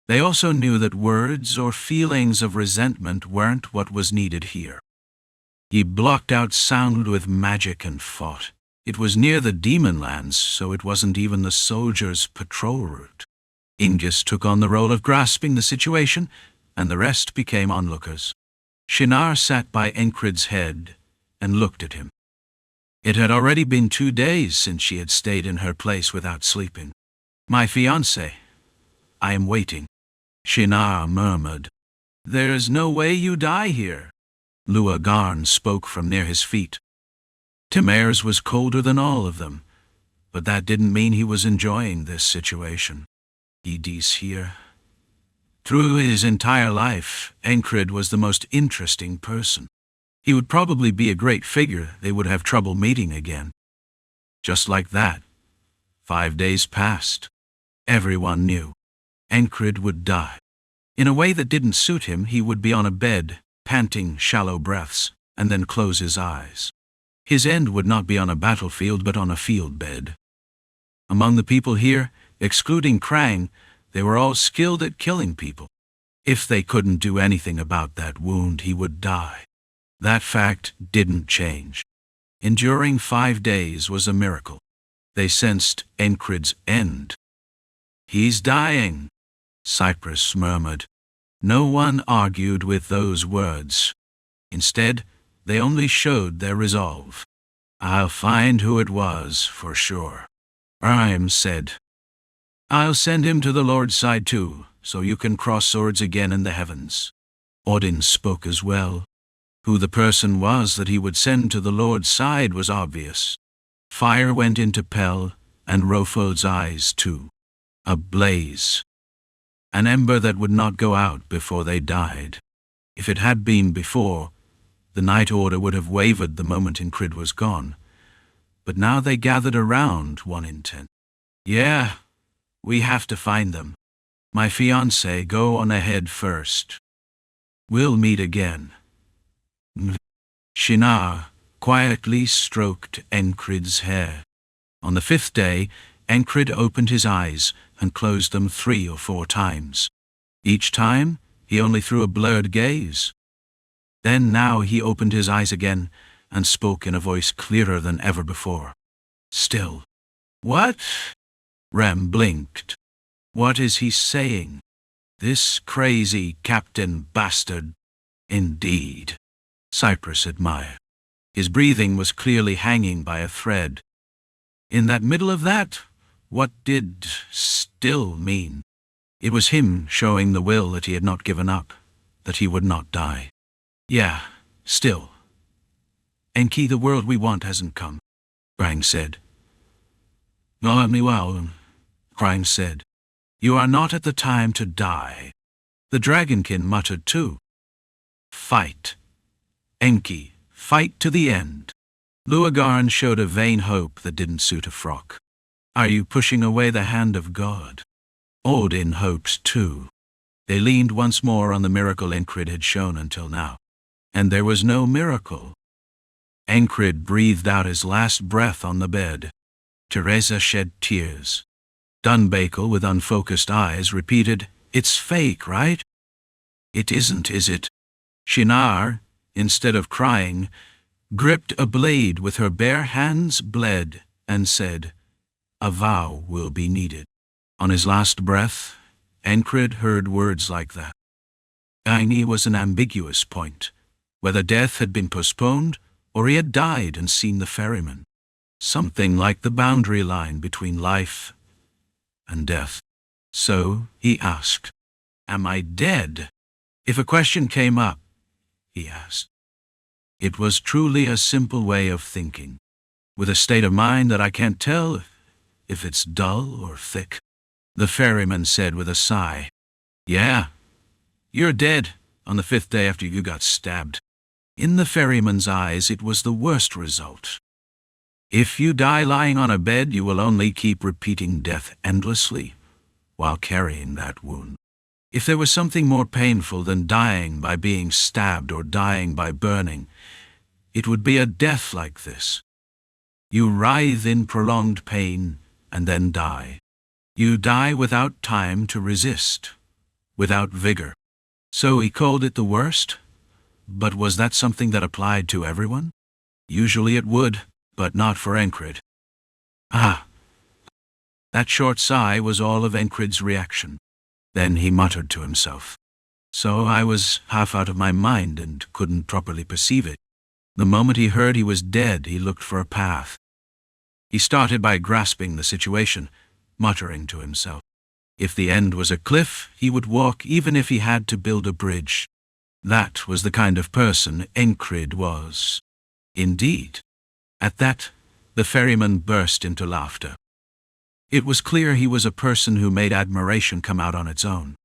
They also knew that words or feelings of resentment weren't what was needed here. He blocked out sound with magic and fought. It was near the demon lands, so it wasn't even the soldiers' patrol route. Ingus took on the role of grasping the situation, and the rest became onlookers. Shinar sat by Enkrid's head and looked at him. It had already been 2 days since she had stayed in her place without sleeping. "My fiancé, I am waiting," Shinar murmured. "There's no way you die here." Luagarn spoke from near his feet. Timairs was colder than all of them, but that didn't mean he was enjoying this situation. He's here. Through his entire life, Enkrid was the most interesting person. He would probably be a great figure they would have trouble meeting again. Just like that, 5 days passed. Everyone knew Enkrid would die. In a way that didn't suit him, he would be on a bed, panting shallow breaths, and then close his eyes. His end would not be on a battlefield, but on a field bed. Among the people here, excluding Krang, they were all skilled at killing people. If they couldn't do anything about that wound, he would die. That fact didn't change. Enduring 5 days was a miracle. They sensed Enkrid's end. "He's dying," Cypress murmured. No one argued with those words. Instead, they only showed their resolve. "I'll find who it was, for sure," Rhymes said. "I'll send him to the Lord's side too, so you can cross swords again in the heavens." Odin spoke as well. Who the person was that he would send to the Lord's side was obvious. Fire went into Pell, and Rofold's eyes too. A blaze. An ember that would not go out before they died. If it had been before, the Night Order would have wavered the moment Enkrid was gone. But now they gathered around one intent. "Yeah, we have to find them. My fiancé, go on ahead first. We'll meet again." Shinar quietly stroked Enkrid's hair. On the 5th day, Enkrid opened his eyes and closed them 3 or 4 times. Each time, he only threw a blurred gaze. Then now he opened his eyes again and spoke in a voice clearer than ever before. "Still." "What?" Rem blinked. "What is he saying? This crazy Captain Bastard." "Indeed," Cypress admired. His breathing was clearly hanging by a thread. In that middle of that, what did "still" mean? It was him showing the will that he had not given up, that he would not die. "Yeah, still. Enki, the world we want hasn't come," Krang said. "No, well," Krang said. "You are not at the time to die." The Dragonkin muttered too. "Fight. Enki, fight to the end." Luagarn showed a vain hope that didn't suit a frock. "Are you pushing away the hand of God?" Odin hoped too. They leaned once more on the miracle Enkrid had shown until now. And there was no miracle. Enkrid breathed out his last breath on the bed. Teresa shed tears. Dunbakel, with unfocused eyes, repeated, "It's fake, right?" "It isn't, is it?" Shinar, instead of crying, gripped a blade with her bare hands, bled, and said, "A vow will be needed." On his last breath, Enkrid heard words like that. Aini was an ambiguous point, whether death had been postponed or he had died and seen the ferryman. Something like the boundary line between life and death. So he asked, "Am I dead?" If a question came up, he asked. It was truly a simple way of thinking, with a state of mind that I can't tell if it's dull or thick. The ferryman said with a sigh, "Yeah, you're dead on the 5th day after you got stabbed." In the ferryman's eyes, it was the worst result. If you die lying on a bed, you will only keep repeating death endlessly while carrying that wound. If there was something more painful than dying by being stabbed or dying by burning, it would be a death like this. You writhe in prolonged pain and then die. You die without time to resist, without vigor. So he called it the worst? But was that something that applied to everyone? Usually it would, but not for Enkrid. Ah! That short sigh was all of Enkrid's reaction. Then he muttered to himself. So I was half out of my mind and couldn't properly perceive it. The moment he heard he was dead, he looked for a path. He started by grasping the situation, muttering to himself. If the end was a cliff, he would walk even if he had to build a bridge. That was the kind of person Enkrid was. Indeed. At that, the ferryman burst into laughter. It was clear he was a person who made admiration come out on its own.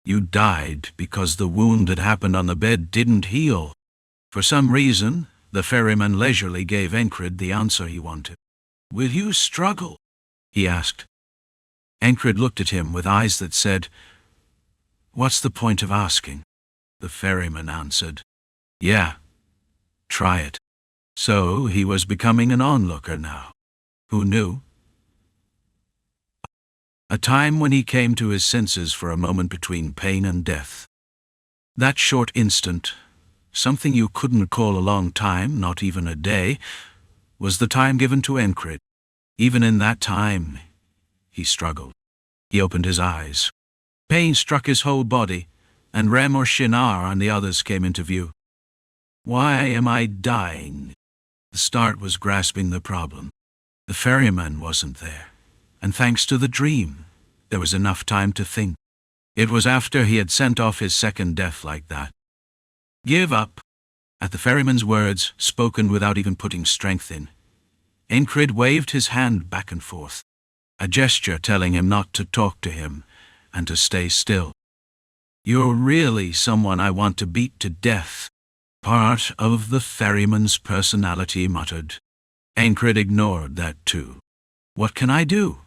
You died because the wound that happened on the bed didn't heal. For some reason, the ferryman leisurely gave Enkrid the answer he wanted. "Will you struggle?" he asked. Enkrid looked at him with eyes that said, "What's the point of asking?" The ferryman answered, "Yeah, try it." So he was becoming an onlooker now. Who knew? A time when he came to his senses for a moment between pain and death. That short instant, something you couldn't call a long time, not even a day, was the time given to Enkrid. Even in that time, he struggled. He opened his eyes. Pain struck his whole body, and Rem or Shinar and the others came into view. Why am I dying? The start was grasping the problem. The ferryman wasn't there, and thanks to the dream, there was enough time to think. It was after he had sent off his second death like that. Give up. At the ferryman's words, spoken without even putting strength in, Enkrid waved his hand back and forth, a gesture telling him not to talk to him and to stay still. You're really someone I want to beat to death. Part of the ferryman's personality muttered. Enkrid ignored that too. What can I do?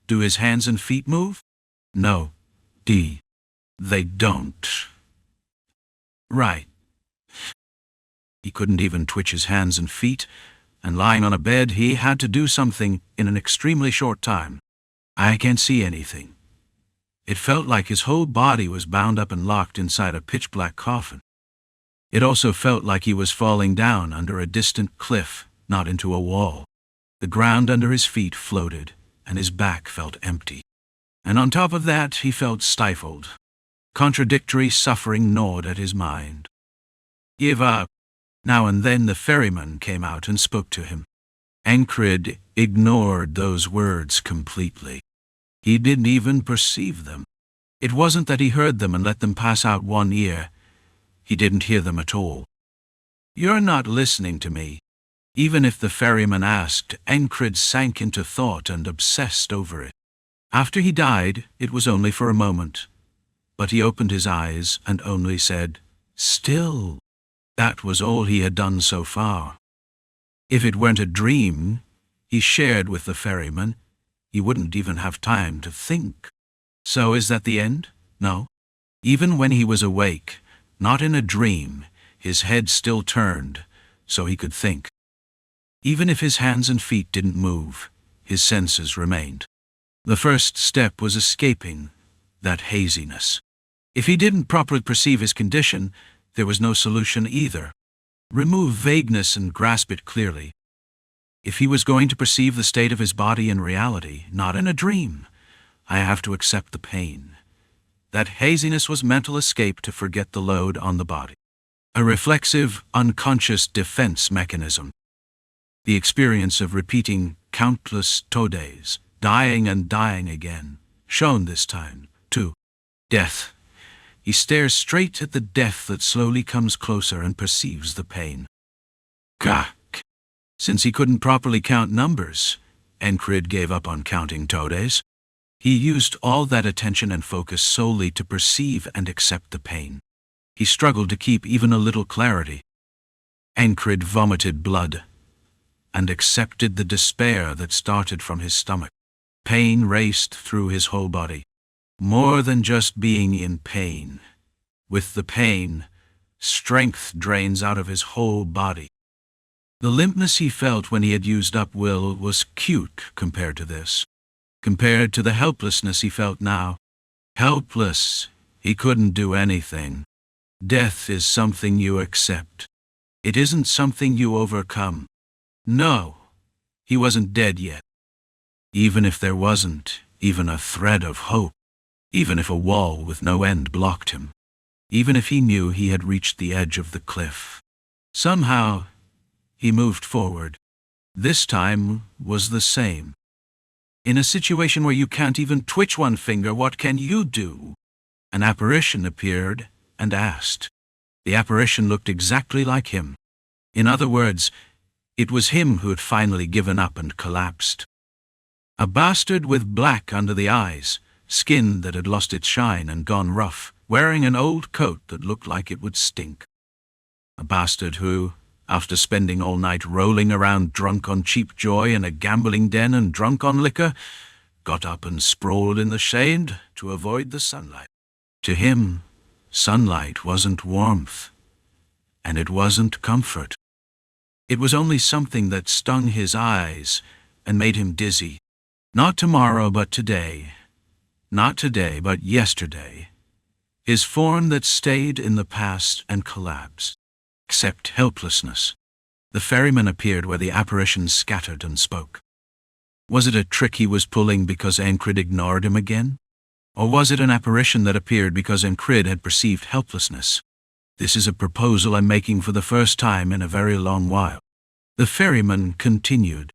Do his hands and feet move? No, they don't. Right. He couldn't even twitch his hands and feet, and lying on a bed, he had to do something in an extremely short time. I can't see anything. It felt like his whole body was bound up and locked inside a pitch-black coffin. It also felt like he was falling down under a distant cliff, not into a wall. The ground under his feet floated, and his back felt empty. And on top of that, he felt stifled. Contradictory suffering gnawed at his mind. Give up. Now and then the ferryman came out and spoke to him. Enkrid ignored those words completely. He didn't even perceive them. It wasn't that he heard them and let them pass out one ear. He didn't hear them at all. You're not listening to me. Even if the ferryman asked, Enkrid sank into thought and obsessed over it. After he died, it was only for a moment. But he opened his eyes and only said, "Still." That was all he had done so far. If it weren't a dream he shared with the ferryman, he wouldn't even have time to think. So is that the end? No. Even when he was awake, not in a dream, his head still turned, so he could think. Even if his hands and feet didn't move, his senses remained. The first step was escaping that haziness. If he didn't properly perceive his condition, there was no solution either. Remove vagueness and grasp it clearly. If he was going to perceive the state of his body in reality, not in a dream, I have to accept the pain. That haziness was mental escape to forget the load on the body. A reflexive, unconscious defense mechanism. The experience of repeating countless todes, dying and dying again, shown this time, too. Death. He stares straight at the death that slowly comes closer and perceives the pain. Gah! Since he couldn't properly count numbers, Enkrid gave up on counting todes. He used all that attention and focus solely to perceive and accept the pain. He struggled to keep even a little clarity. Enkrid vomited blood and accepted the despair that started from his stomach. Pain raced through his whole body. more than just being in pain. With the pain, strength drains out of his whole body. The limpness he felt when he had used up will was cute compared to this, compared to the helplessness he felt now. Helpless, he couldn't do anything. Death is something you accept. It isn't something you overcome. No, he wasn't dead yet. Even if there wasn't even a thread of hope, even if a wall with no end blocked him, even if he knew he had reached the edge of the cliff. Somehow, he moved forward. This time was the same. In a situation where you can't even twitch one finger, what can you do? An apparition appeared and asked. The apparition looked exactly like him. In other words, it was him who had finally given up and collapsed. A bastard with black under the eyes, skin that had lost its shine and gone rough, wearing an old coat that looked like it would stink. A bastard who, after spending all night rolling around drunk on cheap joy in a gambling den and drunk on liquor, got up and sprawled in the shade to avoid the sunlight. To him, sunlight wasn't warmth, and it wasn't comfort. It was only something that stung his eyes and made him dizzy. Not tomorrow, but today. Not today, but yesterday. His form that stayed in the past and collapsed. Except helplessness. The ferryman appeared where the apparition scattered and spoke. Was it a trick he was pulling because Enkrid ignored him again? Or was it an apparition that appeared because Enkrid had perceived helplessness? This is a proposal I'm making for the first time in a very long while. The ferryman continued.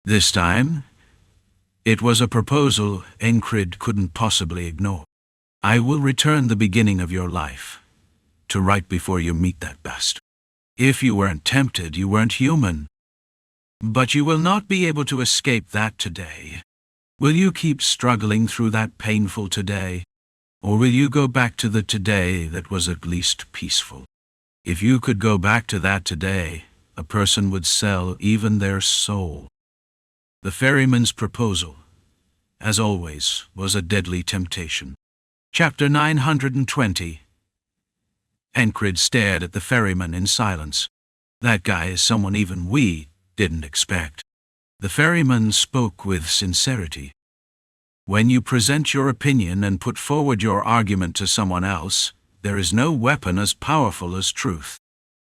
This time, it was a proposal Enkrid couldn't possibly ignore. I will return the beginning of your life, to right before you meet that bastard. If you weren't tempted, you weren't human. But you will not be able to escape that today. Will you keep struggling through that painful today? Or will you go back to the today that was at least peaceful? If you could go back to that today, a person would sell even their soul. The ferryman's proposal, as always, was a deadly temptation. Chapter 920. Enkrid stared at the ferryman in silence. That guy is someone even we didn't expect. The ferryman spoke with sincerity. When you present your opinion and put forward your argument to someone else, there is no weapon as powerful as truth.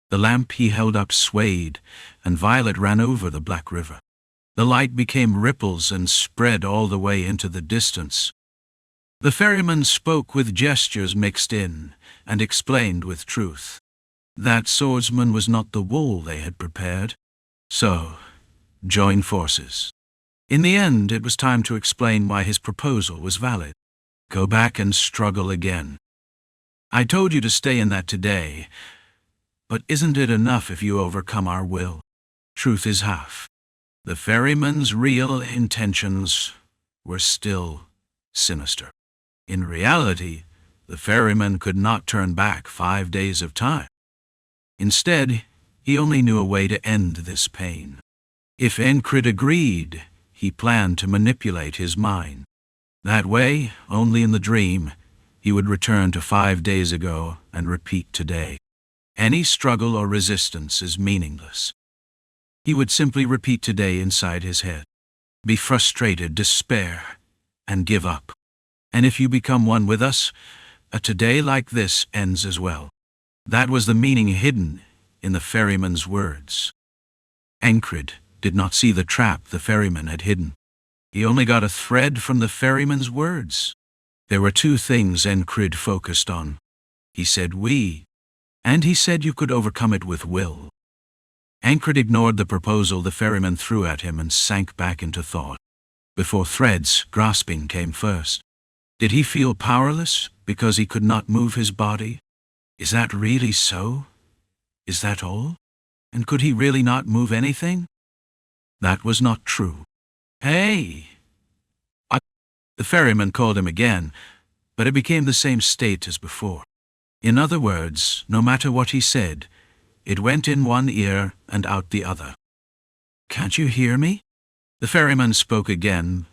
The lamp he held up swayed, and Violet ran over the black river. The light became ripples and spread all the way into the distance. The ferryman spoke with gestures mixed in, and explained with truth. That swordsman was not the wool they had prepared. So, join forces. In the end, it was time to explain why his proposal was valid. Go back and struggle again. I told you to stay in that today, but isn't it enough if you overcome our will? Truth is half. The ferryman's real intentions were still sinister. In reality, the ferryman could not turn back 5 days of time. Instead, he only knew a way to end this pain. If Enkrid agreed, he planned to manipulate his mind. That way, only in the dream, he would return to 5 days ago and repeat today. Any struggle or resistance is meaningless. He would simply repeat today inside his head, be frustrated, despair, and give up. And if you become one with us, a today like this ends as well. That was the meaning hidden in the ferryman's words. Enkrid did not see the trap the ferryman had hidden. He only got a thread from the ferryman's words. There were two things Enkrid focused on. He said we, and he said you could overcome it with will. Enkrid ignored the proposal the ferryman threw at him and sank back into thought. Before threads, grasping came first. Did he feel powerless because he could not move his body? Is that really so? Is that all? And could he really not move anything? That was not true. Hey! The ferryman called him again, but it became the same state as before. In other words, no matter what he said, it went in one ear and out the other. Can't you hear me? The ferryman spoke again,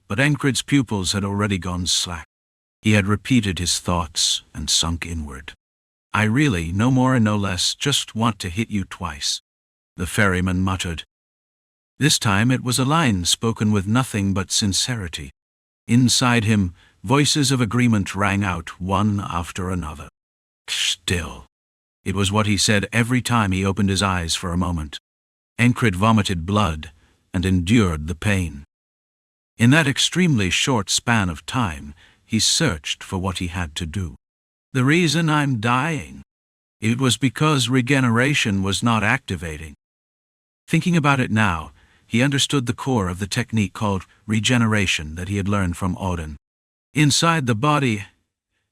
but Enkrid's pupils had already gone slack. He had repeated his thoughts and sunk inward. "I really, no more and no less, just want to hit you twice," the ferryman muttered. This time it was a line spoken with nothing but sincerity. Inside him, voices of agreement rang out one after another. "Still." It was what he said every time he opened his eyes for a moment. Enkrid vomited blood and endured the pain. In that extremely short span of time, he searched for what he had to do. "The reason I'm dying, it was because regeneration was not activating." Thinking about it now, he understood the core of the technique called regeneration that he had learned from Auden. Inside the body,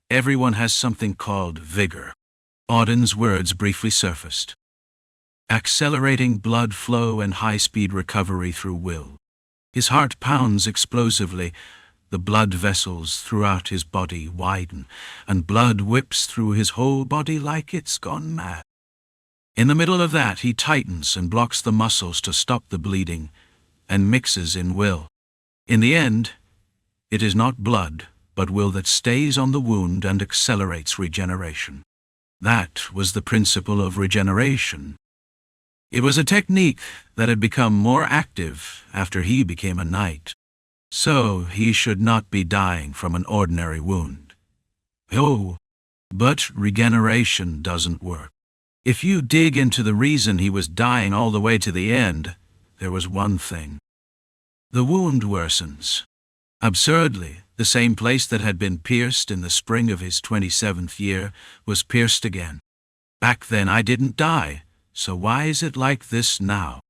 everyone has something called vigor. Auden's words briefly surfaced. Accelerating blood flow and high-speed recovery through will. His heart pounds explosively, the blood vessels throughout his body widen, and blood whips through his whole body like it's gone mad. In the middle of that, he tightens and blocks the muscles to stop the bleeding, and mixes in will. In the end, it is not blood, but will that stays on the wound and accelerates regeneration. That was the principle of regeneration. It was a technique that had become more active after he became a knight. So he should not be dying from an ordinary wound. Oh, but regeneration doesn't work. If you dig into the reason he was dying all the way to the end, there was one thing. The wound worsens. Absurdly, the same place that had been pierced in the spring of his 27th year was pierced again. Back then I didn't die, so why is it like this now?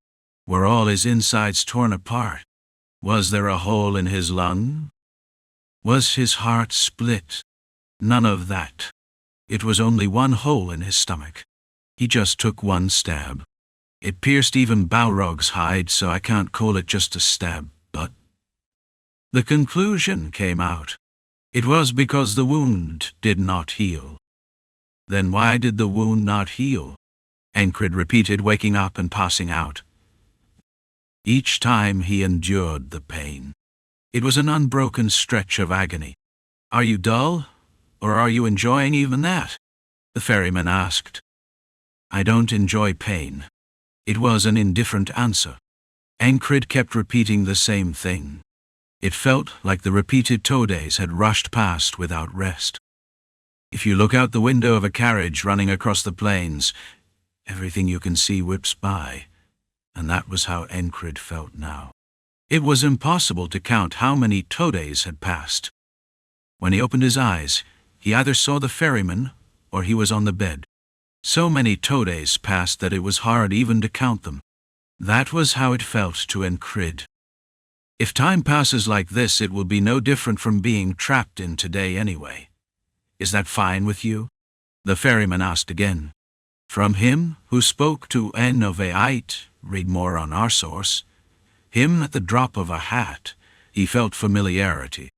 Were all his insides torn apart? Was there a hole in his lung? Was his heart split? None of that. It was only one hole in his stomach. He just took one stab. It pierced even Balrog's hide, so I can't call it just a stab, but the conclusion came out. It was because the wound did not heal. Then why did the wound not heal? Enkrid repeated, waking up and passing out. Each time he endured the pain. It was an unbroken stretch of agony. "Are you dull, or are you enjoying even that?" the ferryman asked. "I don't enjoy pain." It was an indifferent answer. Enkrid kept repeating the same thing. It felt like the repeated toe days had rushed past without rest. If you look out the window of a carriage running across the plains, everything you can see whips by, and that was how Enkrid felt now. It was impossible to count how many toe days had passed. When he opened his eyes, he either saw the ferryman or he was on the bed. So many toe days passed that it was hard even to count them. That was how it felt to Enkrid. If time passes like this, it will be no different from being trapped in today anyway. "Is that fine with you?" the ferryman asked again. From him who spoke to Enoveit, read more on our source, him at the drop of a hat, he felt familiarity.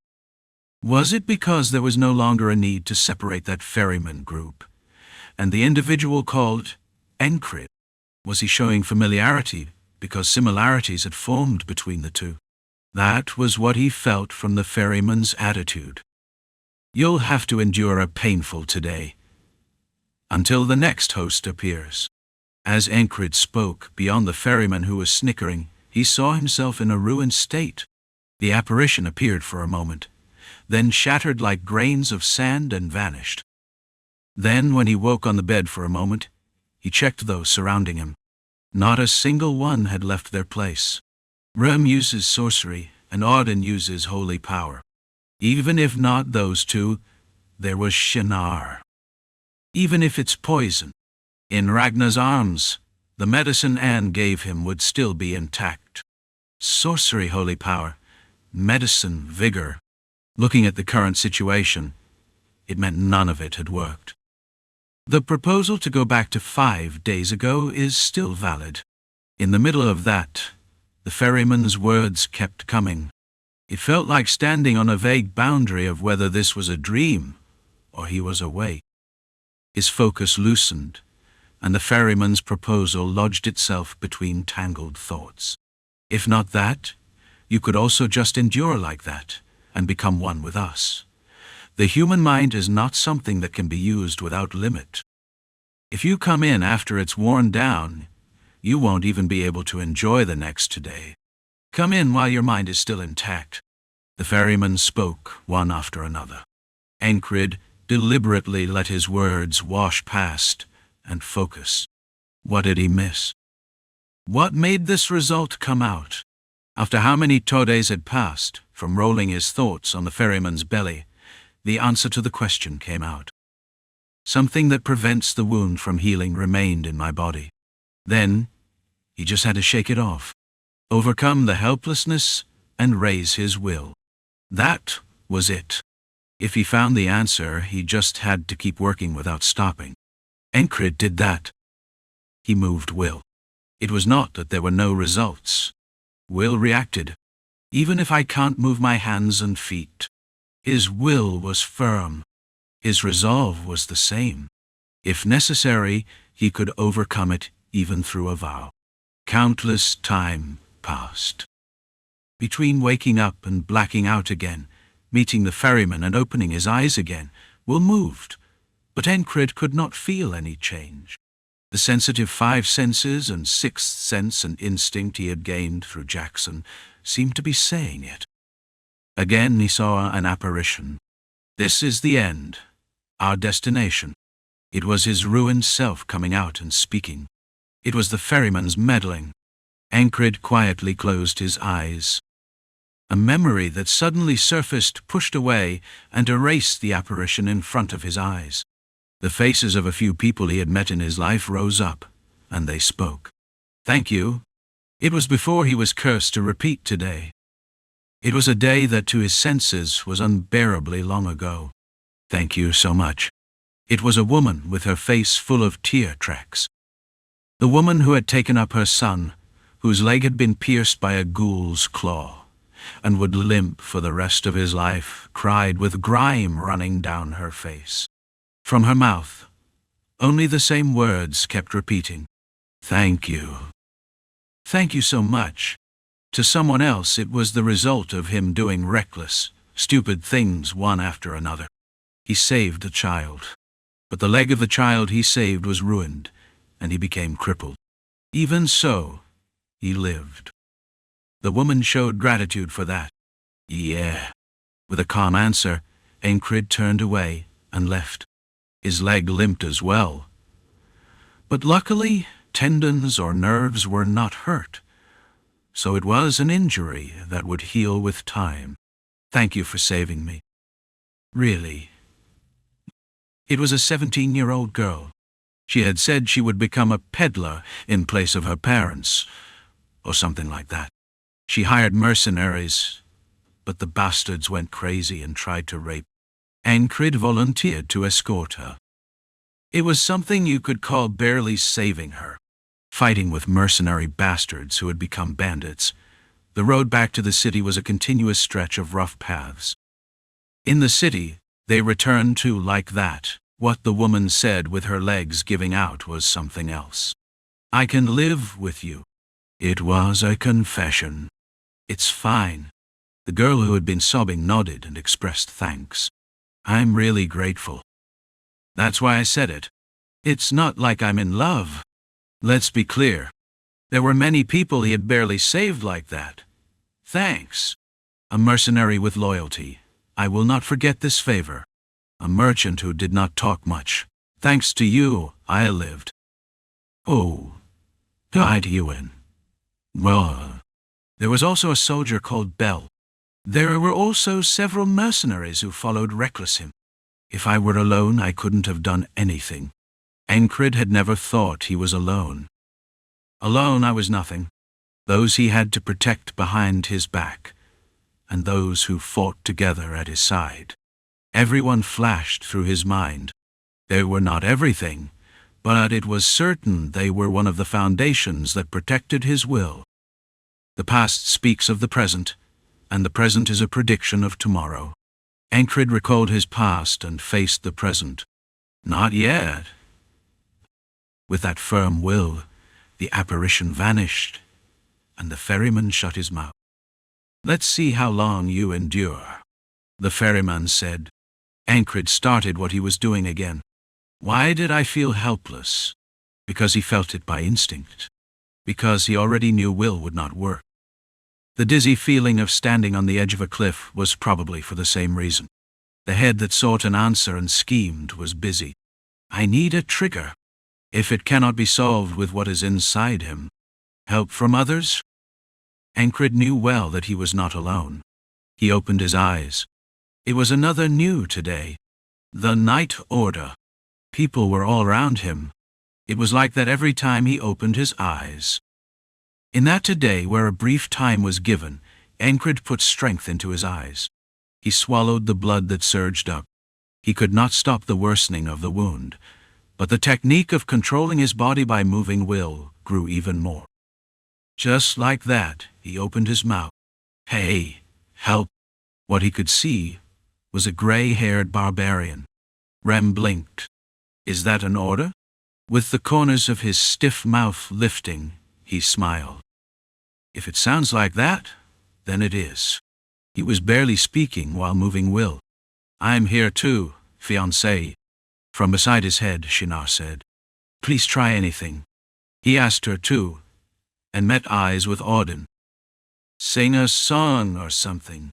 Was it because there was no longer a need to separate that ferryman group, and the individual called Enkrid? Was he showing familiarity because similarities had formed between the two? That was what he felt from the ferryman's attitude. "You'll have to endure a painful today, until the next host appears." As Enkrid spoke, beyond the ferryman who was snickering, he saw himself in a ruined state. The apparition appeared for a moment, then shattered like grains of sand and vanished. Then, when he woke on the bed for a moment, he checked those surrounding him. Not a single one had left their place. Rem uses sorcery, and Auden uses holy power. Even if not those two, there was Shinar. Even if it's poison, in Ragnar's arms, the medicine Anne gave him would still be intact. Sorcery, holy power, medicine, vigor. Looking at the current situation, it meant none of it had worked. The proposal to go back to 5 days ago is still valid. In the middle of that, the ferryman's words kept coming. It felt like standing on a vague boundary of whether this was a dream or he was awake. His focus loosened, and the ferryman's proposal lodged itself between tangled thoughts. If not that, you could also just endure like that and become one with us. The human mind is not something that can be used without limit. If you come in after it's worn down, you won't even be able to enjoy the next day. Come in while your mind is still intact. The ferryman spoke, one after another. Enkrid deliberately let his words wash past and focus. What did he miss? What made this result come out? After how many todes had passed, from rolling his thoughts on the ferryman's belly, the answer to the question came out. Something that prevents the wound from healing remained in my body. Then, he just had to shake it off, overcome the helplessness, and raise his will. That was it. If he found the answer, he just had to keep working without stopping. Enkrid did that. He moved will. It was not that there were no results. Will reacted. Even if I can't move my hands and feet. His will was firm. His resolve was the same. If necessary, he could overcome it even through a vow. Countless time passed. Between waking up and blacking out again, meeting the ferryman and opening his eyes again, Will moved, but Enkrid could not feel any change. The sensitive 5 senses and 6th sense and instinct he had gained through Jackson seemed to be saying it. Again he saw an apparition. This is the end, our destination. It was his ruined self coming out and speaking. It was the ferryman's meddling. Enkrid quietly closed his eyes. A memory that suddenly surfaced pushed away and erased the apparition in front of his eyes. The faces of a few people he had met in his life rose up, and they spoke. Thank you. It was before he was cursed to repeat today. It was a day that to his senses was unbearably long ago. Thank you so much. It was a woman with her face full of tear tracks. The woman who had taken up her son, whose leg had been pierced by a ghoul's claw, and would limp for the rest of his life, cried with grime running down her face. From her mouth, only the same words kept repeating. Thank you. Thank you so much. To someone else it was the result of him doing reckless, stupid things one after another. He saved a child, but the leg of the child he saved was ruined, and he became crippled. Even so, he lived. The woman showed gratitude for that. Yeah. With a calm answer, Enkrid turned away and left. His leg limped as well. But luckily, tendons or nerves were not hurt, so it was an injury that would heal with time. Thank you for saving me. Really. It was a 17-year-old girl. She had said she would become a peddler in place of her parents, or something like that. She hired mercenaries, but the bastards went crazy and tried to rape. Enkrid volunteered to escort her. It was something you could call barely saving her. Fighting with mercenary bastards who had become bandits, the road back to the city was a continuous stretch of rough paths. In the city, they returned to like that. What the woman said with her legs giving out was something else. I can live with you. It was a confession. It's fine. The girl who had been sobbing nodded and expressed thanks. I'm really grateful. That's why I said it. It's not like I'm in love. Let's be clear. There were many people he had barely saved like that. Thanks. A mercenary with loyalty. I will not forget this favor. A merchant who did not talk much. Thanks to you, I lived. Oh. Died you in. Well, there was also a soldier called Bell. There were also several mercenaries who followed Regressing. If I were alone, I couldn't have done anything. Enkrid had never thought he was alone. Alone I was nothing. Those he had to protect behind his back, and those who fought together at his side. Everyone flashed through his mind. They were not everything, but it was certain they were one of the foundations that protected his will. The past speaks of the present, and the present is a prediction of tomorrow. Enkrid recalled his past and faced the present. Not yet. With that firm will, the apparition vanished, and the ferryman shut his mouth. Let's see how long you endure, the ferryman said. Enkrid started what he was doing again. Why did I feel helpless? Because he felt it by instinct. Because he already knew will would not work. The dizzy feeling of standing on the edge of a cliff was probably for the same reason. The head that sought an answer and schemed was busy. I need a trigger. If it cannot be solved with what is inside him, help from others? Enkrid knew well that he was not alone. He opened his eyes. It was another new today. The night order. People were all around him. It was like that every time he opened his eyes. In that today where a brief time was given, Enkrid put strength into his eyes. He swallowed the blood that surged up. He could not stop the worsening of the wound, but the technique of controlling his body by moving will grew even more. Just like that, he opened his mouth. Hey, help. What he could see was a gray-haired barbarian. Rem blinked. Is that an order? With the corners of his stiff mouth lifting, he smiled. If it sounds like that, then it is. He was barely speaking while moving will. I'm here too, fiancé. From beside his head, Shinar said. Please try anything. He asked her too, and met eyes with Auden. Sing a song or something.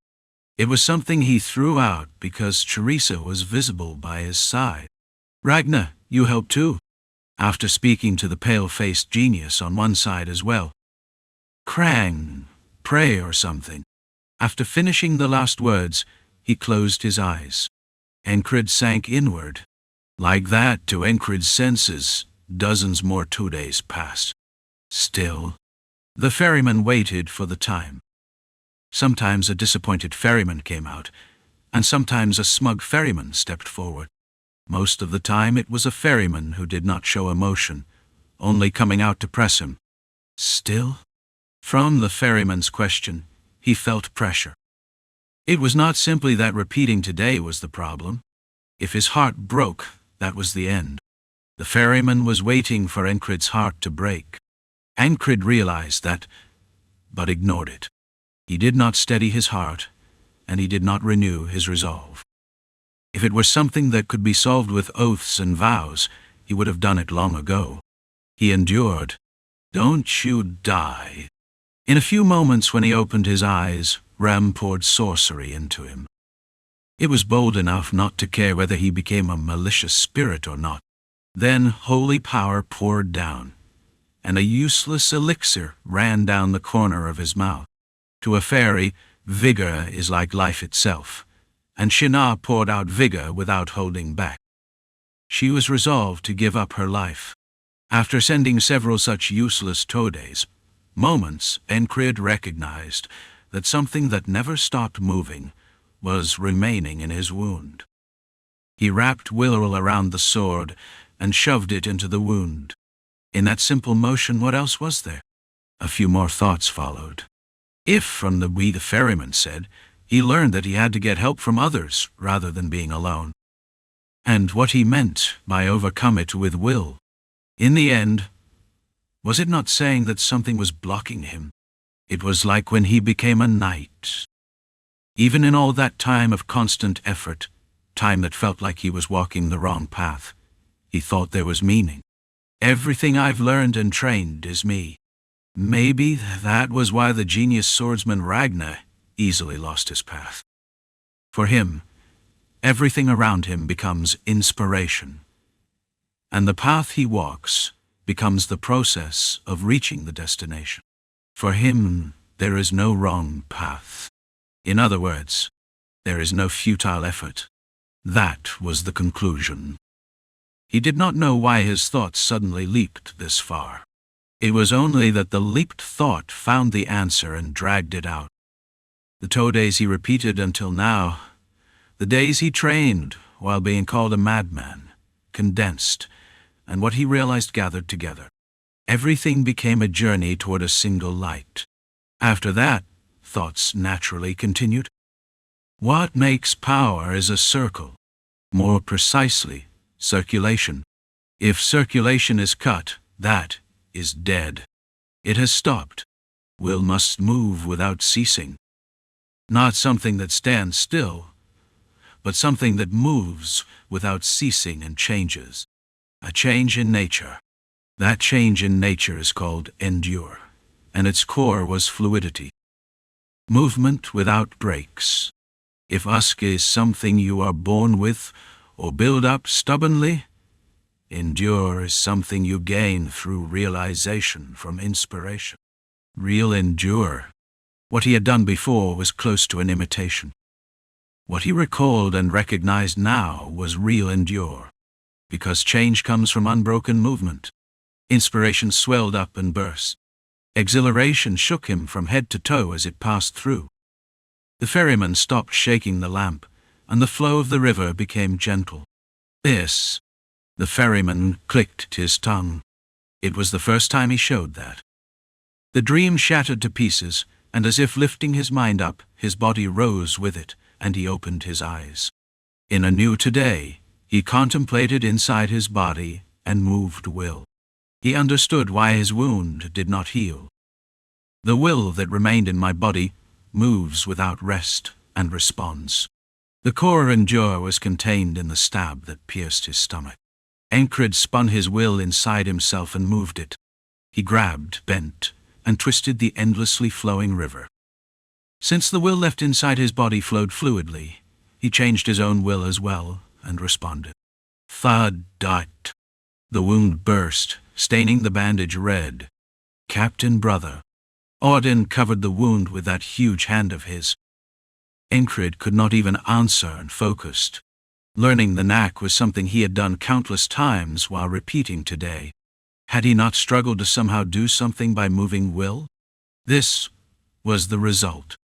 It was something he threw out because Teresa was visible by his side. Ragnar, you help too. After speaking to the pale-faced genius on one side as well. Krang, pray or something. After finishing the last words, he closed his eyes. Enkrid sank inward. Like that, to Enkrid's senses, dozens more 2 days passed. Still, the ferryman waited for the time. Sometimes a disappointed ferryman came out, and sometimes a smug ferryman stepped forward. Most of the time it was a ferryman who did not show emotion, only coming out to press him. Still? From the ferryman's question, he felt pressure. It was not simply that repeating today was the problem. If his heart broke, that was the end. The ferryman was waiting for Enkrid's heart to break. Enkrid realized that, but ignored it. He did not steady his heart, and he did not renew his resolve. If it were something that could be solved with oaths and vows, he would have done it long ago. He endured. Don't you die. In a few moments when he opened his eyes, Ram poured sorcery into him. It was bold enough not to care whether he became a malicious spirit or not. Then holy power poured down, and a useless elixir ran down the corner of his mouth. To a fairy, vigor is like life itself, and Shinar poured out vigor without holding back. She was resolved to give up her life. After sending several such useless todays, moments, Enkrid recognized that something that never stopped moving was remaining in his wound. He wrapped Will around the sword and shoved it into the wound. In that simple motion, what else was there? A few more thoughts followed. If, from the ferryman said, he learned that he had to get help from others rather than being alone. And what he meant by overcome it with will. In the end, was it not saying that something was blocking him? It was like when he became a knight. Even in all that time of constant effort, time that felt like he was walking the wrong path, he thought there was meaning. Everything I've learned and trained is me. Maybe that was why the genius swordsman Ragnar easily lost his path. For him, everything around him becomes inspiration, and the path he walks becomes the process of reaching the destination. For him, there is no wrong path. In other words, there is no futile effort. That was the conclusion. He did not know why his thoughts suddenly leaped this far. It was only that the leaped thought found the answer and dragged it out. The todays he repeated until now, the days he trained while being called a madman, condensed, and what he realized gathered together. Everything became a journey toward a single light. After that, thoughts naturally continued. What makes power is a circle. More precisely, circulation. If circulation is cut, that is dead. It has stopped. Will must move without ceasing. Not something that stands still, but something that moves without ceasing and changes. A change in nature. That change in nature is called endure, and its core was fluidity. Movement without breaks. If usk is something you are born with or build up stubbornly, endure is something you gain through realization from inspiration. Real endure. What he had done before was close to an imitation. What he recalled and recognized now was real endure, because change comes from unbroken movement. Inspiration swelled up and burst. Exhilaration shook him from head to toe as it passed through. The ferryman stopped shaking the lamp, and the flow of the river became gentle. This. The ferryman clicked his tongue. It was the first time he showed that. The dream shattered to pieces, and as if lifting his mind up, his body rose with it, and he opened his eyes. In a new today, he contemplated inside his body and moved will. He understood why his wound did not heal. The will that remained in my body moves without rest and responds. The core endure was contained in the stab that pierced his stomach. Enkrid spun his will inside himself and moved it. He grabbed, bent, and twisted the endlessly flowing river. Since the will left inside his body flowed fluidly, he changed his own will as well and responded. Thud, dot. The wound burst, staining the bandage red. Captain Brother. Odin covered the wound with that huge hand of his. Enkrid could not even answer and focused. Learning the knack was something he had done countless times while repeating today. Had he not struggled to somehow do something by moving will? This was the result.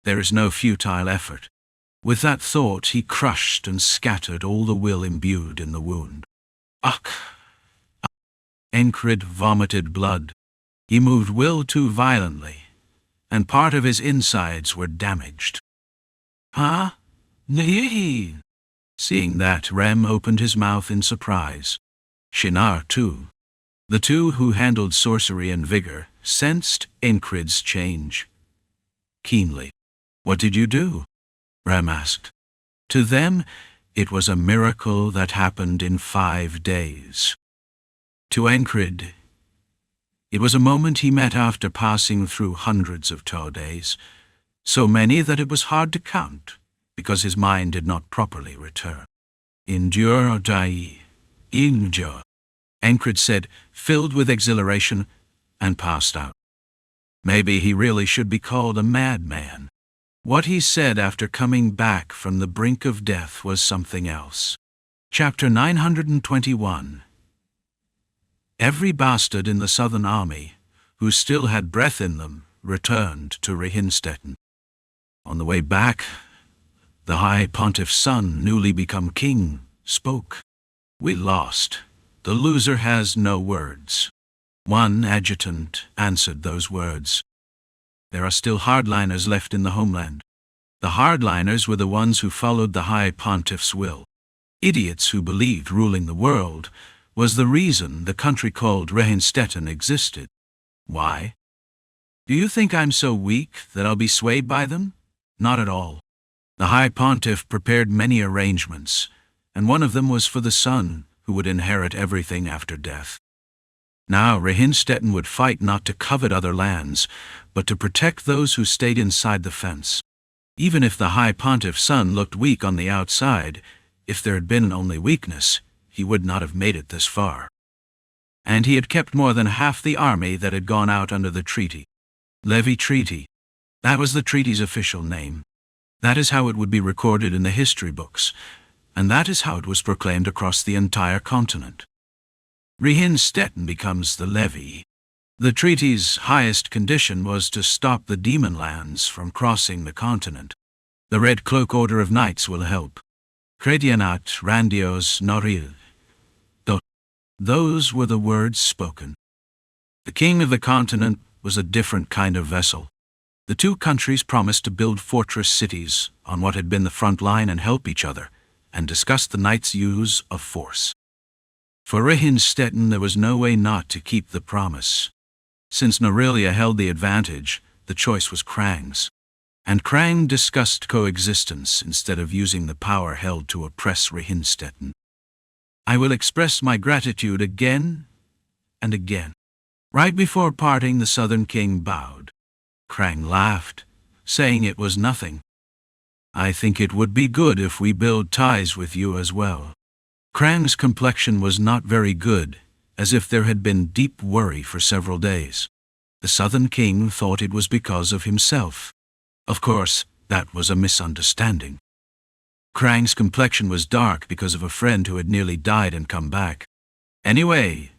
There is no futile effort. With that thought, he crushed and scattered all the will imbued in the wound. Ugh! Enkrid vomited blood. He moved will too violently, and part of his insides were damaged. Huh? Nee! Seeing that, Rem opened his mouth in surprise. Shinar, too. The two who handled sorcery and vigor sensed Enkrid's change. Keenly. What did you do? Rem asked. To them, it was a miracle that happened in 5 days. To Enkrid, it was a moment he met after passing through hundreds of days, so many that it was hard to count, because his mind did not properly return. Endure or die, endure, Enkrid said, filled with exhilaration, and passed out. Maybe he really should be called a madman. What he said after coming back from the brink of death was something else. Chapter 921. Every bastard in the Southern Army, who still had breath in them, returned to Rehinstetten. On the way back, the High Pontiff's son, newly become king, spoke. We lost. The loser has no words. One adjutant answered those words. There are still hardliners left in the homeland. The hardliners were the ones who followed the High Pontiff's will. Idiots who believed ruling the world was the reason the country called Rehinstetten existed. Why? Do you think I'm so weak that I'll be swayed by them? Not at all. The High Pontiff prepared many arrangements, and one of them was for the son, who would inherit everything after death. Now Rehinstetten would fight not to covet other lands, but to protect those who stayed inside the fence. Even if the High Pontiff's son looked weak on the outside, if there had been only weakness, he would not have made it this far. And he had kept more than half the army that had gone out under the treaty. Levy Treaty. That was the treaty's official name. That is how it would be recorded in the history books, and that is how it was proclaimed across the entire continent. Rehinstetten becomes the levy. The treaty's highest condition was to stop the demon lands from crossing the continent. The Red Cloak Order of Knights will help. Credianat Randios Noril. Those were the words spoken. The king of the continent was a different kind of vessel. The two countries promised to build fortress cities on what had been the front line and help each other, and discussed the knights' use of force. For Rehinstetten there was no way not to keep the promise. Since Norelia held the advantage, the choice was Krang's. and Krang discussed coexistence instead of using the power held to oppress Rehinstetten. I will express my gratitude again and again. Right before parting, the Southern King bowed. Krang laughed, saying it was nothing. I think it would be good if we build ties with you as well. Krang's complexion was not very good, as if there had been deep worry for several days. The Southern King thought it was because of himself. Of course, that was a misunderstanding. Krang's complexion was dark because of a friend who had nearly died and come back. Anyway,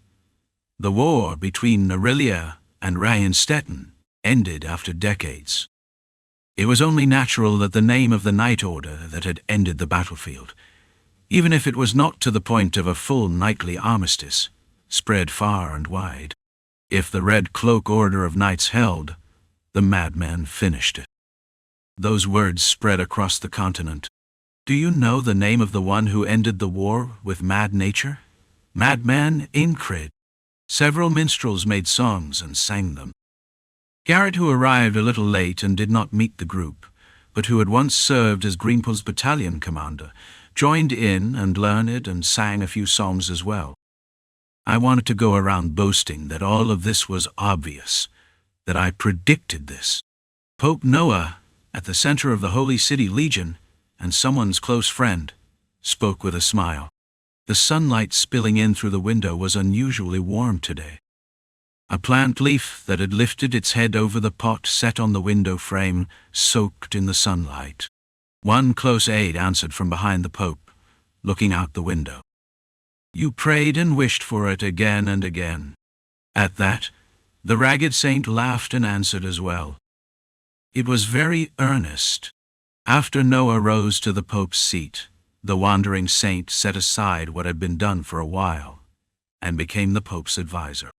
the war between Narilia and Rehinstetten ended after decades. It was only natural that the name of the Night Order that had ended the battlefield, even if it was not to the point of a full nightly armistice, spread far and wide. If the Red Cloak Order of Knights held, the madman finished it. Those words spread across the continent. Do you know the name of the one who ended the war with mad nature? Madman Enkrid. Several minstrels made songs and sang them. Garrett, who arrived a little late and did not meet the group, but who had once served as Greenpool's battalion commander, joined in and learned and sang a few songs as well. I wanted to go around boasting that all of this was obvious, that I predicted this. Pope Noah, at the center of the Holy City Legion, and someone's close friend, spoke with a smile. The sunlight spilling in through the window was unusually warm today. A plant leaf that had lifted its head over the pot set on the window frame, soaked in the sunlight. One close aide answered from behind the Pope, looking out the window. You prayed and wished for it again and again. At that, the ragged saint laughed and answered as well. It was very earnest. After Noah rose to the Pope's seat, the wandering saint set aside what had been done for a while, and became the Pope's advisor.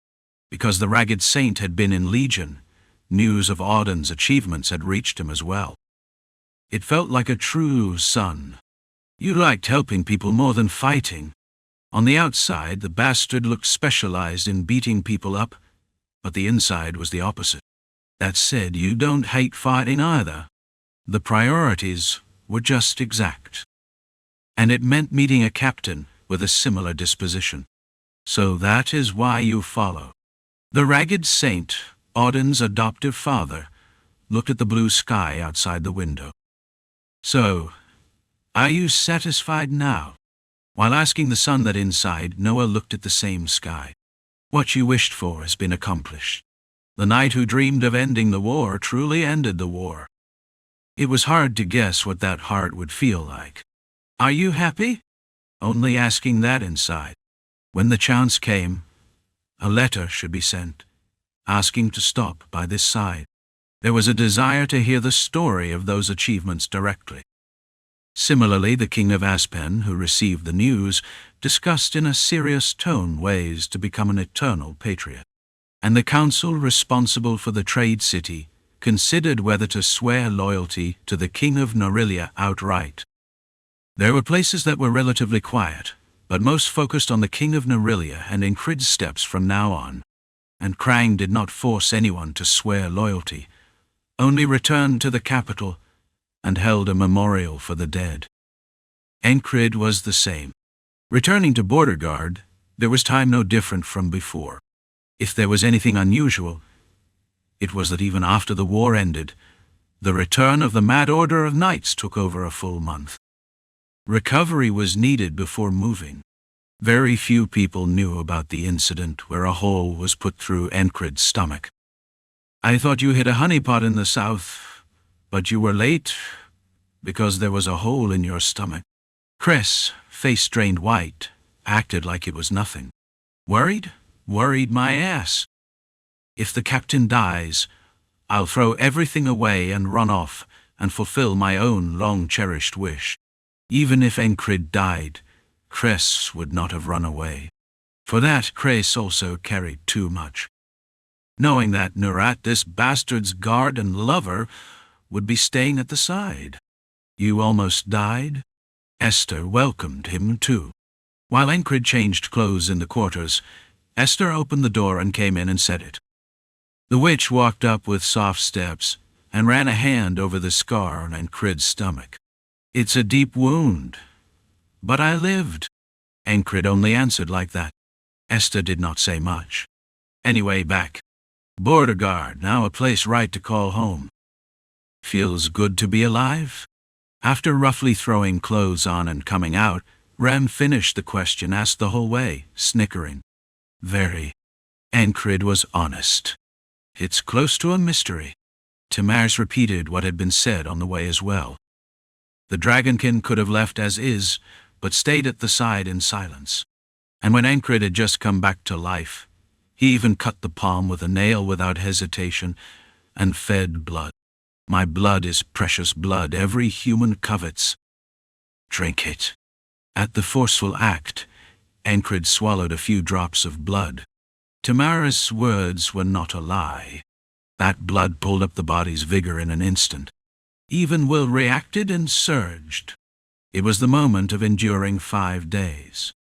Because the ragged saint had been in Legion, news of Auden's achievements had reached him as well. It felt like a true son. You liked helping people more than fighting. On the outside, the bastard looked specialized in beating people up, but the inside was the opposite. That said, you don't hate fighting either. The priorities were just exact. And it meant meeting a captain with a similar disposition. So that is why you follow. The ragged saint, Auden's adoptive father, looked at the blue sky outside the window. So, are you satisfied now? While asking the sun that inside, Noah looked at the same sky. What you wished for has been accomplished. The knight who dreamed of ending the war truly ended the war. It was hard to guess what that heart would feel like. Are you happy? Only asking that inside. When the chance came, a letter should be sent, asking to stop by this side. There was a desire to hear the story of those achievements directly. Similarly, the King of Aspen, who received the news, discussed in a serious tone ways to become an eternal patriot. And the council responsible for the trade city considered whether to swear loyalty to the King of Narilia outright. There were places that were relatively quiet, but most focused on the King of Narilia and Enkrid's steps from now on. And Krang did not force anyone to swear loyalty, only returned to the capital and held a memorial for the dead. Enkrid was the same. Returning to Border Guard, there was time no different from before. If there was anything unusual, it was that even after the war ended, the return of the Mad Order of Knights took over a full month. Recovery was needed before moving. Very few people knew about the incident where a hole was put through Enkrid's stomach. I thought you hit a honeypot in the south, but you were late because there was a hole in your stomach. Chris, face strained white, acted like it was nothing. Worried? Worried my ass. If the captain dies, I'll throw everything away and run off and fulfill my own long-cherished wish. Even if Enkrid died, Chris would not have run away. For that, Chris also carried too much. Knowing that Nurat, this bastard's guard and lover, would be staying at the side. You almost died? Esther welcomed him too. While Enkrid changed clothes in the quarters, Esther opened the door and came in and said it. The witch walked up with soft steps and ran a hand over the scar on Enkrid's stomach. "It's a deep wound, but I lived." Enkrid only answered like that. Esther did not say much. "Anyway, back. Border guard, now a place right to call home. Feels good to be alive?" After roughly throwing clothes on and coming out, Rem finished the question asked the whole way, snickering. "Very." Enkrid was honest. "It's close to a mystery." Tamars repeated what had been said on the way as well. The dragonkin could have left as is, but stayed at the side in silence. And when Enkrid had just come back to life, he even cut the palm with a nail without hesitation and fed blood. "My blood is precious blood every human covets. Drink it." At the forceful act, Enkrid swallowed a few drops of blood. Tamara's words were not a lie. That blood pulled up the body's vigor in an instant. Even Will reacted and surged. It was the moment of enduring 5 days.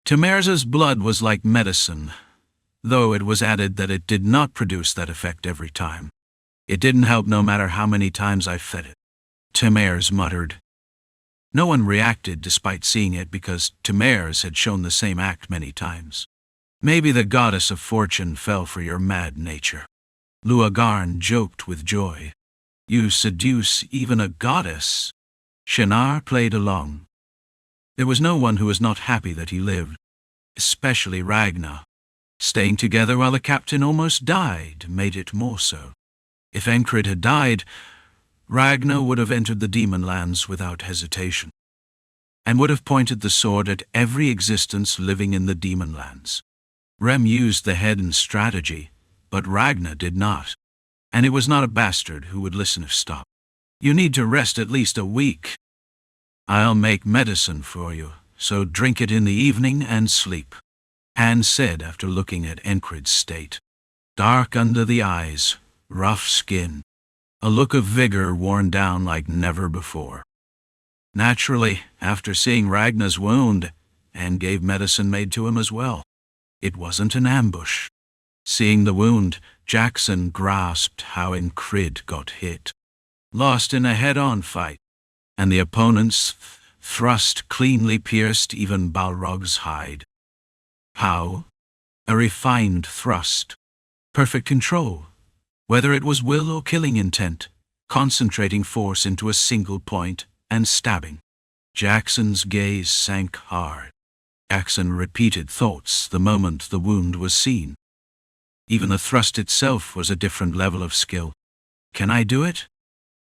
Tamar's blood was like medicine, though it was added that it did not produce that effect every time. "It didn't help no matter how many times I fed it," Tamars muttered. No one reacted despite seeing it because Tamars had shown the same act many times. "Maybe the goddess of fortune fell for your mad nature." Luagarn joked with joy. "You seduce even a goddess." Shinar played along. There was no one who was not happy that he lived, especially Ragnar. Staying together while the captain almost died made it more so. If Enkrid had died, Ragnar would have entered the demon lands without hesitation, and would have pointed the sword at every existence living in the demon lands. Rem used the head and strategy, but Ragnar did not, and it was not a bastard who would listen if stopped. "You need to rest at least a week. I'll make medicine for you, so drink it in the evening and sleep," Anne said after looking at Enkrid's state. Dark under the eyes, rough skin, a look of vigor worn down like never before. Naturally, after seeing Ragnar's wound, Anne gave medicine made to him as well. It wasn't an ambush. Seeing the wound, Jackson grasped how Enkrid got hit. Lost in a head-on fight, and the opponent's thrust cleanly pierced even Balrog's hide. How? A refined thrust. Perfect control, whether it was will or killing intent, concentrating force into a single point and stabbing. Jackson's gaze sank hard. Jackson repeated thoughts the moment the wound was seen. Even the thrust itself was a different level of skill. "Can I do it?"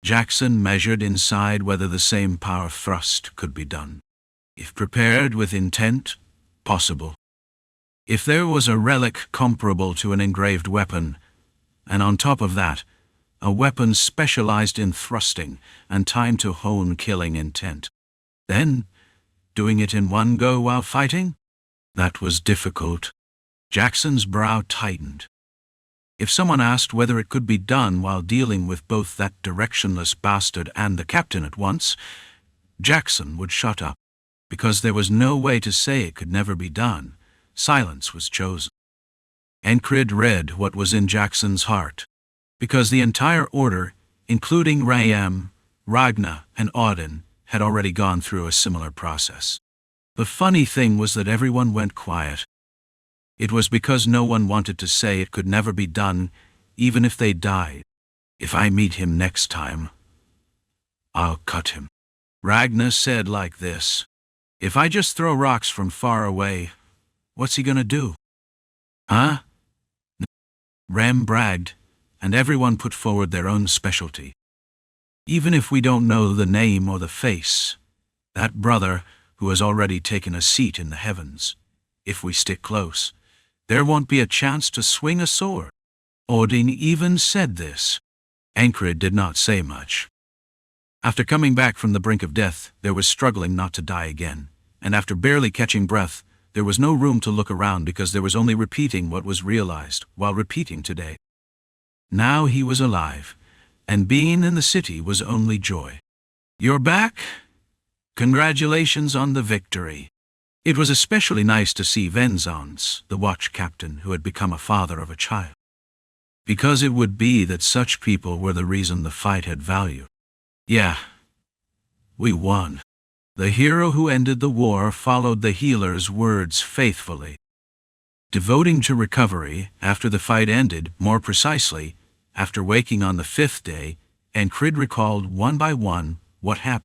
Jackson measured inside whether the same power thrust could be done. If prepared with intent, possible. If there was a relic comparable to an engraved weapon, and on top of that, a weapon specialized in thrusting and time to hone killing intent, then, doing it in one go while fighting? That was difficult. Jackson's brow tightened. If someone asked whether it could be done while dealing with both that directionless bastard and the captain at once, Jackson would shut up. Because there was no way to say it could never be done, silence was chosen. Enkrid read what was in Jackson's heart. Because the entire order, including Rayam, Ragnar, and Audin, had already gone through a similar process. The funny thing was that everyone went quiet. It was because no one wanted to say it could never be done, even if they died. "If I meet him next time, I'll cut him," Ragnar said like this. "If I just throw rocks from far away, what's he gonna do?" "Huh?" Rem bragged, and everyone put forward their own specialty. "Even if we don't know the name or the face, that brother who has already taken a seat in the heavens, if we stick close, there won't be a chance to swing a sword." Odin even said this. Enkrid did not say much. After coming back from the brink of death, there was struggling not to die again, and after barely catching breath, there was no room to look around because there was only repeating what was realized while repeating today. Now he was alive, and being in the city was only joy. "You're back? Congratulations on the victory." It was especially nice to see Venzons, the watch captain who had become a father of a child. because it would be that such people were the reason the fight had value. Yeah, we won. The hero who ended the war followed the healer's words faithfully. Devoting to recovery after the fight ended, more precisely, after waking on the 5th day, Enkrid recalled one by one what happened.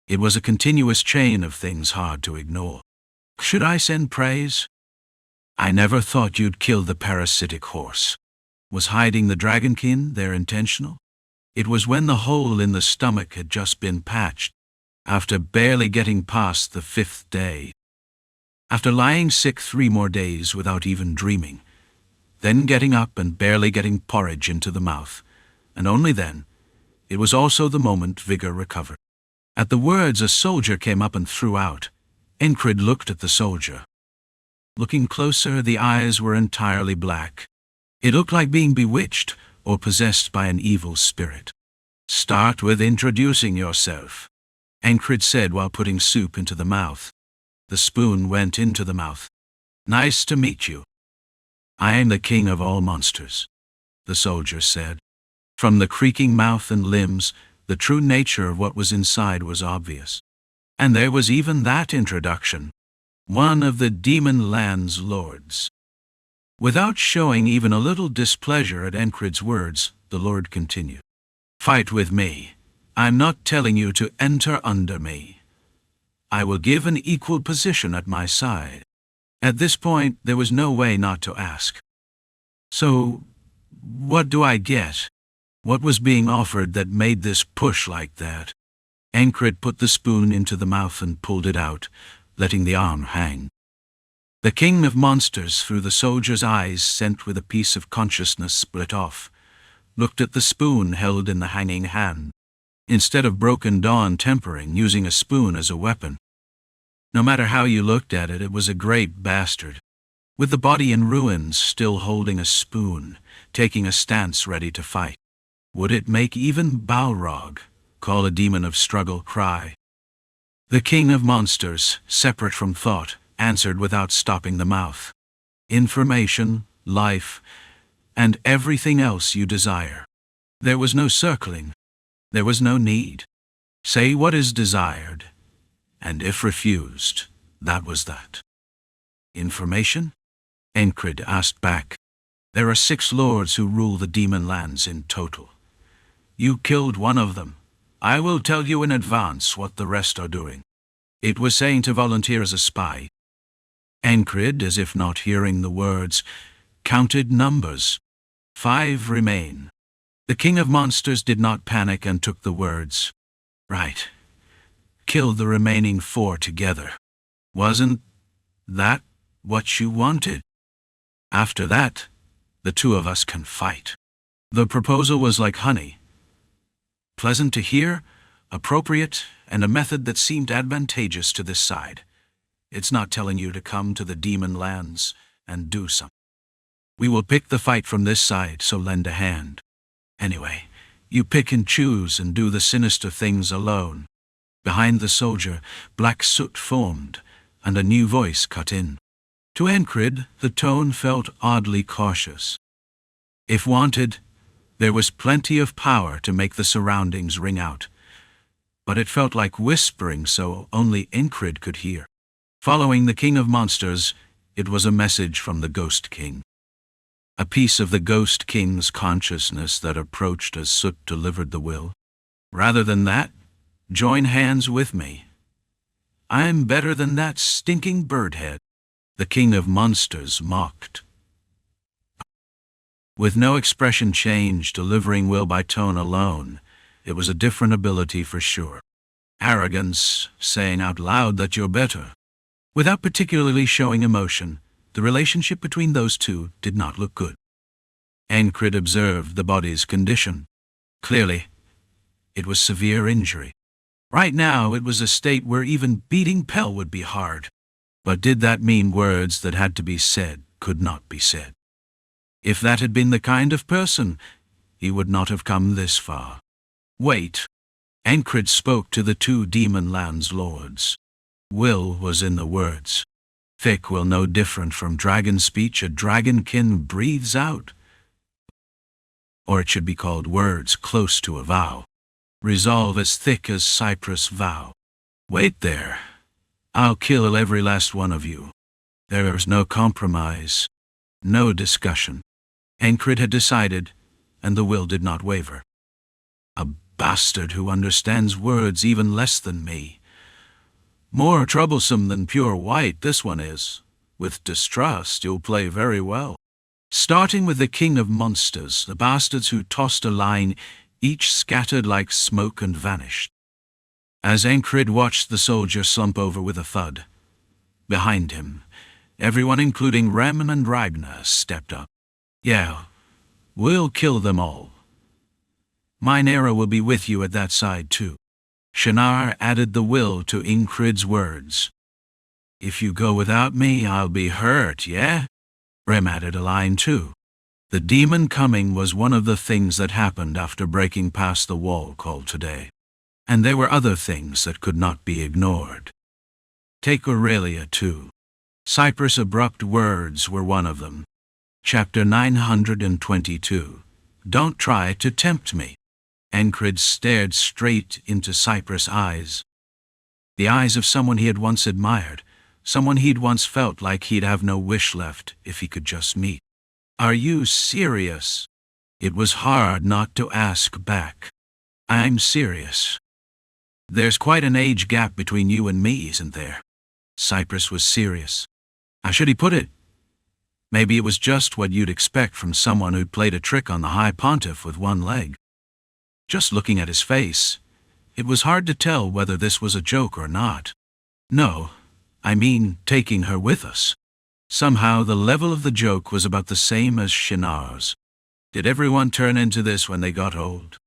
It was a continuous chain of things hard to ignore. Should I send praise? I never thought you'd kill the parasitic horse. Was hiding the dragonkin there intentional? It was when the hole in the stomach had just been patched, after barely getting past the 5th day. After lying sick 3 more days without even dreaming, then getting up and barely getting porridge into the mouth, and only then, it was also the moment vigor recovered. At the words a soldier came up and threw out, Enkrid looked at the soldier. Looking closer, the eyes were entirely black. It looked like being bewitched or possessed by an evil spirit. Start with introducing yourself, Enkrid said while putting soup into the mouth. The spoon went into the mouth. Nice to meet you. I am the king of all monsters, the soldier said. From the creaking mouth and limbs, the true nature of what was inside was obvious. And there was even that introduction. One of the demon land's lords. Without showing even a little displeasure at Enkrid's words, the lord continued. Fight with me. I'm not telling you to enter under me. I will give an equal position at my side. At this point, there was no way not to ask. So, what do I get? What was being offered that made this push like that? Enkrid put the spoon into the mouth and pulled it out, letting the arm hang. The king of monsters, through the soldier's eyes sent with a piece of consciousness split off, looked at the spoon held in the hanging hand, instead of Broken Dawn tempering, using a spoon as a weapon. No matter how you looked at it, it was a great bastard. With the body in ruins, still holding a spoon, taking a stance ready to fight. Would it make even Balrog call a demon of struggle cry? The king of monsters, separate from thought, answered without stopping the mouth. Information, life, and everything else you desire. There was no circling. There was no need. Say what is desired, and if refused, that was that. Information? Enkrid asked back. There are 6 lords who rule the demon lands in total. You killed one of them. I will tell you in advance what the rest are doing. It was saying to volunteer as a spy. Enkrid, as if not hearing the words, counted numbers. 5 remain. The king of monsters did not panic and took the words. Right. Kill the remaining 4 together. Wasn't that what you wanted? After that, the 2 of us can fight. The proposal was like honey. Pleasant to hear, appropriate, and a method that seemed advantageous to this side. It's not telling you to come to the demon lands and do something. We will pick the fight from this side, so lend a hand. Anyway, you pick and choose and do the sinister things alone. Behind the soldier, black soot formed, and a new voice cut in. To Enkrid, the tone felt oddly cautious. If wanted, there was plenty of power to make the surroundings ring out, but it felt like whispering so only Enkrid could hear. Following the king of monsters, it was a message from the Ghost King. A piece of the Ghost King's consciousness that approached as soot delivered the will. Rather than that, join hands with me. I'm better than that stinking birdhead, the king of monsters mocked. With no expression change, delivering will by tone alone, it was a different ability for sure. Arrogance, saying out loud that you're better. Without particularly showing emotion, the relationship between those two did not look good. Enkrid observed the body's condition. Clearly, it was severe injury. Right now, it was a state where even beating Pell would be hard. But did that mean words that had to be said could not be said? If that had been the kind of person, he would not have come this far. Wait. Enkrid spoke to the 2 demon lands lords. Will was in the words. Thick will no different from dragon speech a dragonkin breathes out. or it should be called words close to a vow. Resolve as thick as cypress vow. Wait there. I'll kill every last one of you. There's no compromise, no discussion. Enkrid had decided, and the will did not waver. A bastard who understands words even less than me. More troublesome than pure white, this one is. With distrust, you'll play very well. Starting with the king of monsters, the bastards who tossed a line, each scattered like smoke and vanished. As Enkrid watched the soldier slump over with a thud, behind him, everyone including Remen and Ragnar stepped up. Yeah, we'll kill them all. Mynera will be with you at that side too. Shannara added the will to Enkrid's words. If you go without me, I'll be hurt, yeah? Rem added a line too. The demon coming was one of the things that happened after breaking past the wall called today. And there were other things that could not be ignored. Take Aurelia too. Cypress' abrupt words were one of them. Chapter 922. Don't try to tempt me. Enkrid stared straight into Cypress' eyes. The eyes of someone he had once admired, someone he'd once felt like he'd have no wish left if he could just meet. Are you serious? It was hard not to ask back. I'm serious. There's quite an age gap between you and me, isn't there? Cypress was serious. How should he put it? Maybe it was just what you'd expect from someone who'd played a trick on the High Pontiff with one leg. Just looking at his face, it was hard to tell whether this was a joke or not. No, I mean taking her with us. Somehow the level of the joke was about the same as Shannara's. Did everyone turn into this when they got old?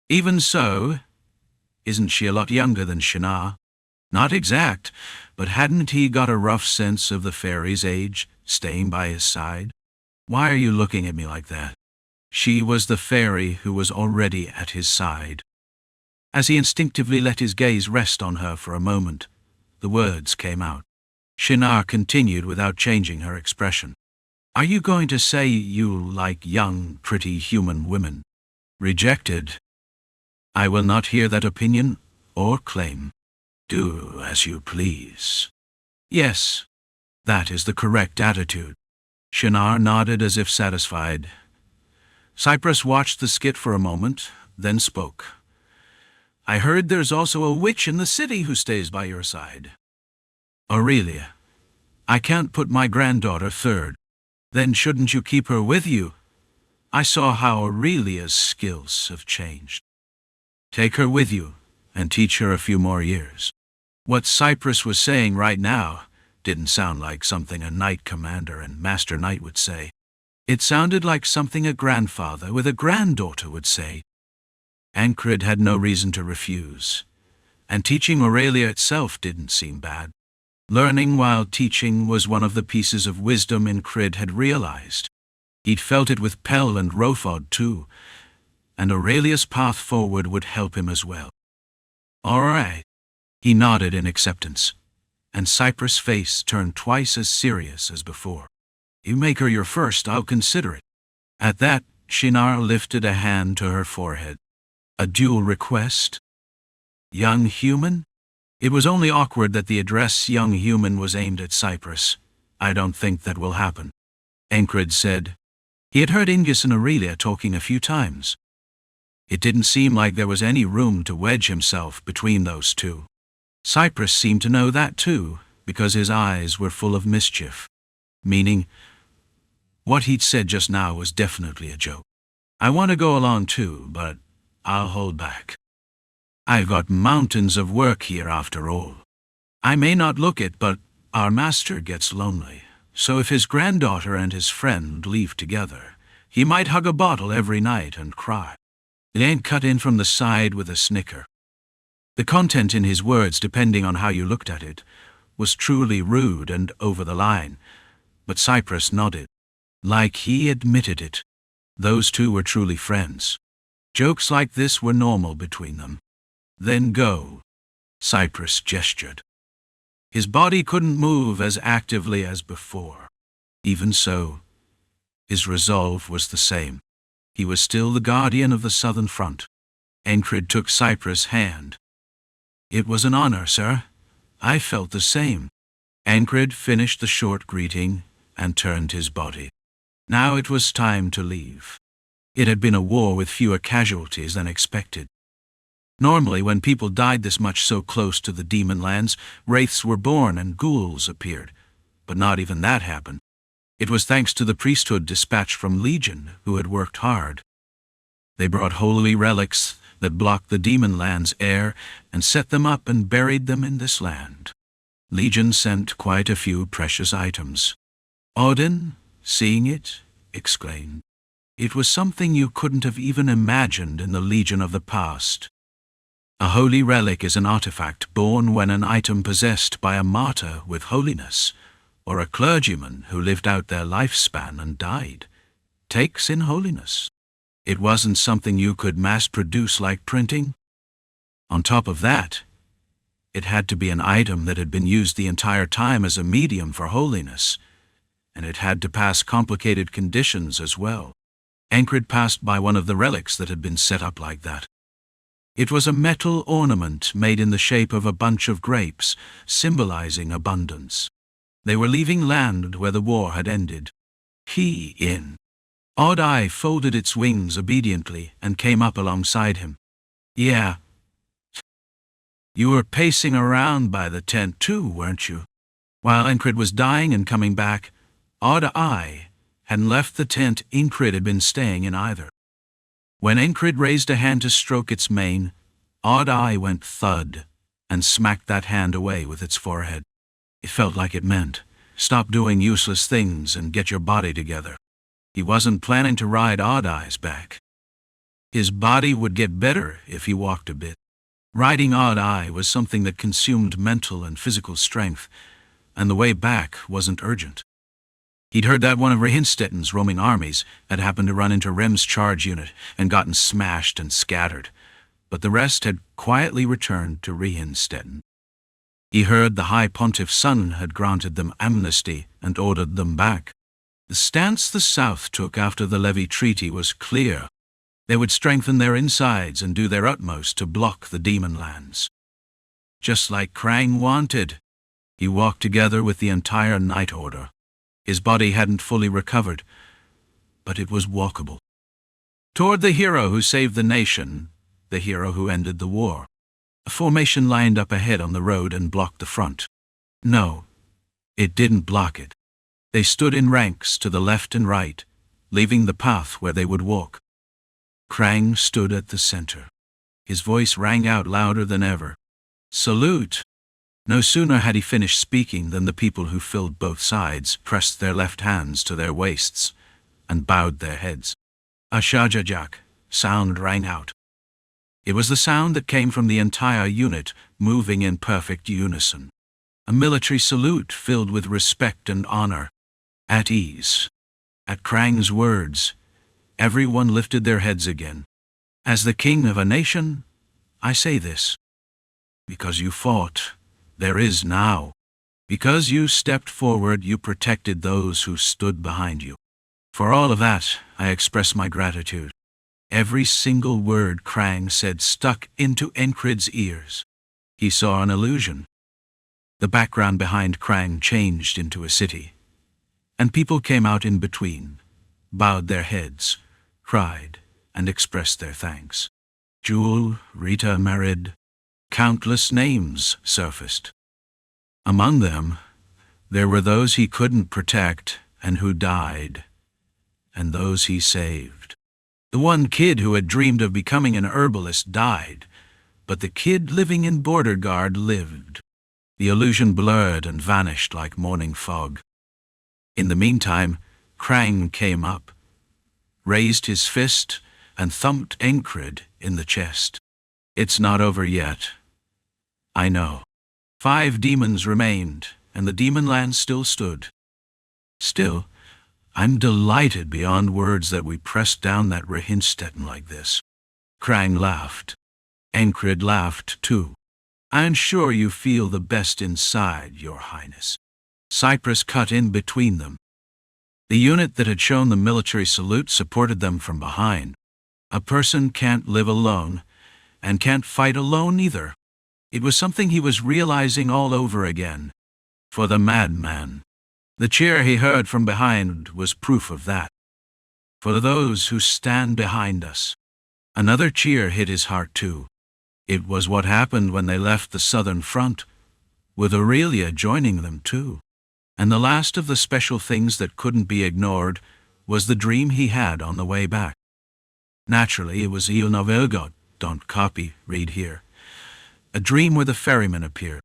Even so, isn't she a lot younger than Shannara? Not exact, but hadn't he got a rough sense of the fairy's age, staying by his side? Why are you looking at me like that? She was the fairy who was already at his side. As he instinctively let his gaze rest on her for a moment, the words came out. Shannara continued without changing her expression. Are you going to say you like young, pretty human women? Rejected. I will not hear that opinion or claim. Do as you please. Yes, that is the correct attitude. Shannara nodded as if satisfied. Cypress watched the skit for a moment, then spoke. I heard there's also a witch in the city who stays by your side. Aurelia. I can't put my granddaughter third. Then shouldn't you keep her with you? I saw how Aurelia's skills have changed. Take her with you, and teach her a few more years. What Cypress was saying right now didn't sound like something a knight commander and master knight would say. It sounded like something a grandfather with a granddaughter would say. Enkrid had no reason to refuse, and teaching Aurelia itself didn't seem bad. Learning while teaching was one of the pieces of wisdom Enkrid had realized. He'd felt it with Pell and Rofod too, and Aurelia's path forward would help him as well. All right. He nodded in acceptance, and Cypress' face turned twice as serious as before. You make her your first, I'll consider it. At that, Shannara lifted a hand to her forehead. A dual request? Young human? It was only awkward that the address young human was aimed at Cypress. I don't think that will happen. Enkrid said. He had heard Ingus and Aurelia talking a few times. It didn't seem like there was any room to wedge himself between those two. Cypress seemed to know that too, because his eyes were full of mischief. Meaning, what he'd said just now was definitely a joke. I want to go along too, but I'll hold back. I've got mountains of work here after all. I may not look it, but our master gets lonely, so if his granddaughter and his friend leave together, he might hug a bottle every night and cry. It ain't cut in from the side with a snicker. The content in his words, depending on how you looked at it, was truly rude and over the line, but Cypress nodded. Like he admitted it. Those two were truly friends. Jokes like this were normal between them. Then go. Cypress gestured. His body couldn't move as actively as before. Even so, his resolve was the same. He was still the guardian of the southern front. Enkrid took Cyprus' hand. "It was an honor, sir. I felt the same." Enkrid finished the short greeting and turned his body. Now it was time to leave. It had been a war with fewer casualties than expected. Normally, when people died this much so close to the demon lands, wraiths were born and ghouls appeared. But not even that happened. It was thanks to the priesthood dispatched from Legion, who had worked hard. They brought holy relics that blocked the demon land's air and set them up and buried them in this land. Legion sent quite a few precious items. Odin, seeing it, exclaimed, "It was something you couldn't have even imagined in the Legion of the past." A holy relic is an artifact born when an item possessed by a martyr with holiness, or a clergyman who lived out their lifespan and died, takes in holiness. It wasn't something you could mass-produce like printing. On top of that, it had to be an item that had been used the entire time as a medium for holiness, and it had to pass complicated conditions as well. Enkrid passed by one of the relics that had been set up like that. It was a metal ornament made in the shape of a bunch of grapes, symbolizing abundance. They were leaving land where the war had ended. Odd Eye folded its wings obediently and came up alongside him. "Yeah. You were pacing around by the tent too, weren't you?" While Enkrid was dying and coming back, Odd Eye hadn't left the tent Enkrid had been staying in either. When Enkrid raised a hand to stroke its mane, Odd Eye went thud and smacked that hand away with its forehead. It felt like it meant, "Stop doing useless things and get your body together." He wasn't planning to ride Odd Eye's back. His body would get better if he walked a bit. Riding Odd Eye was something that consumed mental and physical strength, and the way back wasn't urgent. He'd heard that one of Rehinstetten's roaming armies had happened to run into Rem's charge unit and gotten smashed and scattered, but the rest had quietly returned to Rehinstetten. He heard the High Pontiff's son had granted them amnesty and ordered them back. The stance the South took after the Levy Treaty was clear. They would strengthen their insides and do their utmost to block the demon lands. Just like Krang wanted, he walked together with the entire Night Order. His body hadn't fully recovered, but it was walkable. Toward the hero who saved the nation, the hero who ended the war. A formation lined up ahead on the road and blocked the front. No, it didn't block it. They stood in ranks to the left and right, leaving the path where they would walk. Krang stood at the center. His voice rang out louder than ever. "Salute!" No sooner had he finished speaking than the people who filled both sides pressed their left hands to their waists and bowed their heads. A shajajak sound rang out. It was the sound that came from the entire unit, moving in perfect unison. A military salute filled with respect and honor. At ease. At Krang's words, everyone lifted their heads again. "As the king of a nation, I say this. Because you fought, there is now. Because you stepped forward, you protected those who stood behind you. For all of that, I express my gratitude." Every single word Krang said stuck into Enkrid's ears. He saw an illusion. The background behind Krang changed into a city, and people came out in between, bowed their heads, cried, and expressed their thanks. Jewel, Rita, Marid, countless names surfaced. Among them, there were those he couldn't protect and who died, and those he saved. The one kid who had dreamed of becoming an herbalist died, but the kid living in Border Guard lived. The illusion blurred and vanished like morning fog. In the meantime, Krang came up, raised his fist, and thumped Enkrid in the chest. "It's not over yet. I know. 5 demons remained, and the demon land still stood. Still, I'm delighted beyond words that we pressed down that Rehinstetten like this." Krang laughed. Enkrid laughed too. "I'm sure you feel the best inside, Your Highness." Cyprus cut in between them. The unit that had shown the military salute supported them from behind. A person can't live alone, and can't fight alone either. It was something he was realizing all over again. For the madman. The cheer he heard from behind was proof of that. For those who stand behind us. Another cheer hit his heart too. It was what happened when they left the southern front, with Aurelia joining them too. And the last of the special things that couldn't be ignored was the dream he had on the way back. Naturally, it was Il Novelgo, don't copy, read here. A dream where the ferryman appeared.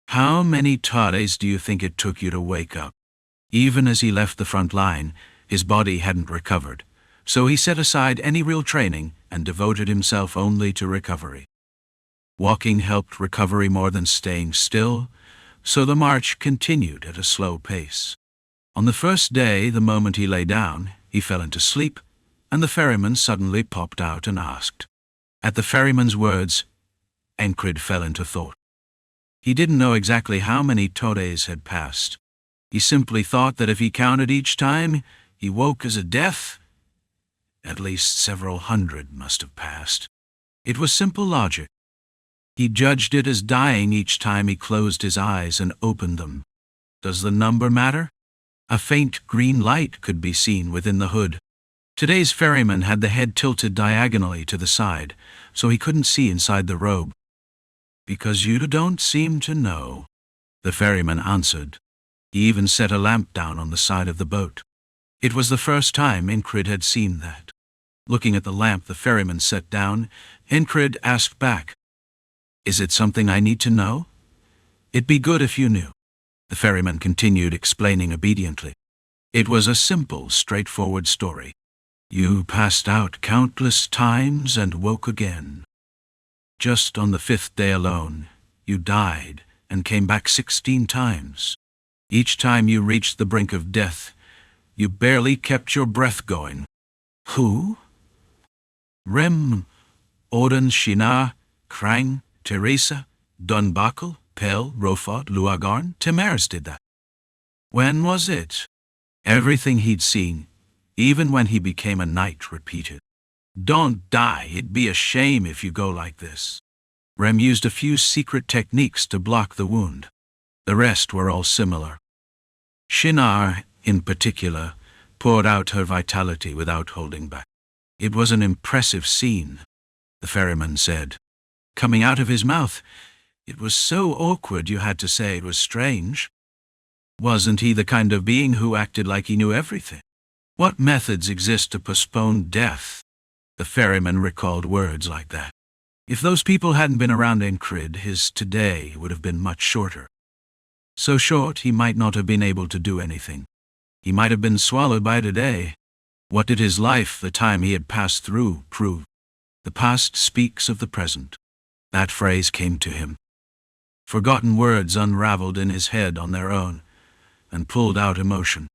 How many tares do you think it took you to wake up? Even as he left the front line, his body hadn't recovered, so he set aside any real training and devoted himself only to recovery. Walking helped recovery more than staying still, so the march continued at a slow pace. On the first day, the moment he lay down, he fell into sleep, and the ferryman suddenly popped out and asked. At the ferryman's words, Enkrid fell into thought. He didn't know exactly how many tares had passed. He simply thought that if he counted each time he woke as a death, at least several hundred must have passed. It was simple logic. He judged it as dying each time he closed his eyes and opened them. Does the number matter? A faint green light could be seen within the hood. Today's ferryman had the head tilted diagonally to the side, so he couldn't see inside the robe. Because you don't seem to know, the ferryman answered. He even set a lamp down on the side of the boat. It was the first time Enkrid had seen that. Looking at the lamp the ferryman set down, Enkrid asked back, Is it something I need to know? It'd be good if you knew. The ferryman continued explaining obediently. It was a simple, straightforward story. You passed out countless times and woke again. Just on the 5th day alone, you died and came back 16 times. Each time you reached the brink of death, you barely kept your breath going. Who? Rem, Odin, Shinar, Krang, Teresa, Dunbuckle, Pell, Rofod, Luagarn, Temaris did that. When was it? Everything he'd seen, even when he became a knight, repeated. Don't die, it'd be a shame if you go like this. Rem used a few secret techniques to block the wound. The rest were all similar. Shinar, in particular, poured out her vitality without holding back. It was an impressive scene, the ferryman said. Coming out of his mouth, it was so awkward you had to say it was strange. Wasn't he the kind of being who acted like he knew everything? What methods exist to postpone death? The ferryman recalled words like that. If those people hadn't been around Enkrid, his today would have been much shorter. So short he might not have been able to do anything. He might have been swallowed by today. What did his life, the time he had passed through, prove? The past speaks of the present. That phrase came to him. Forgotten words unraveled in his head on their own, and pulled out emotion.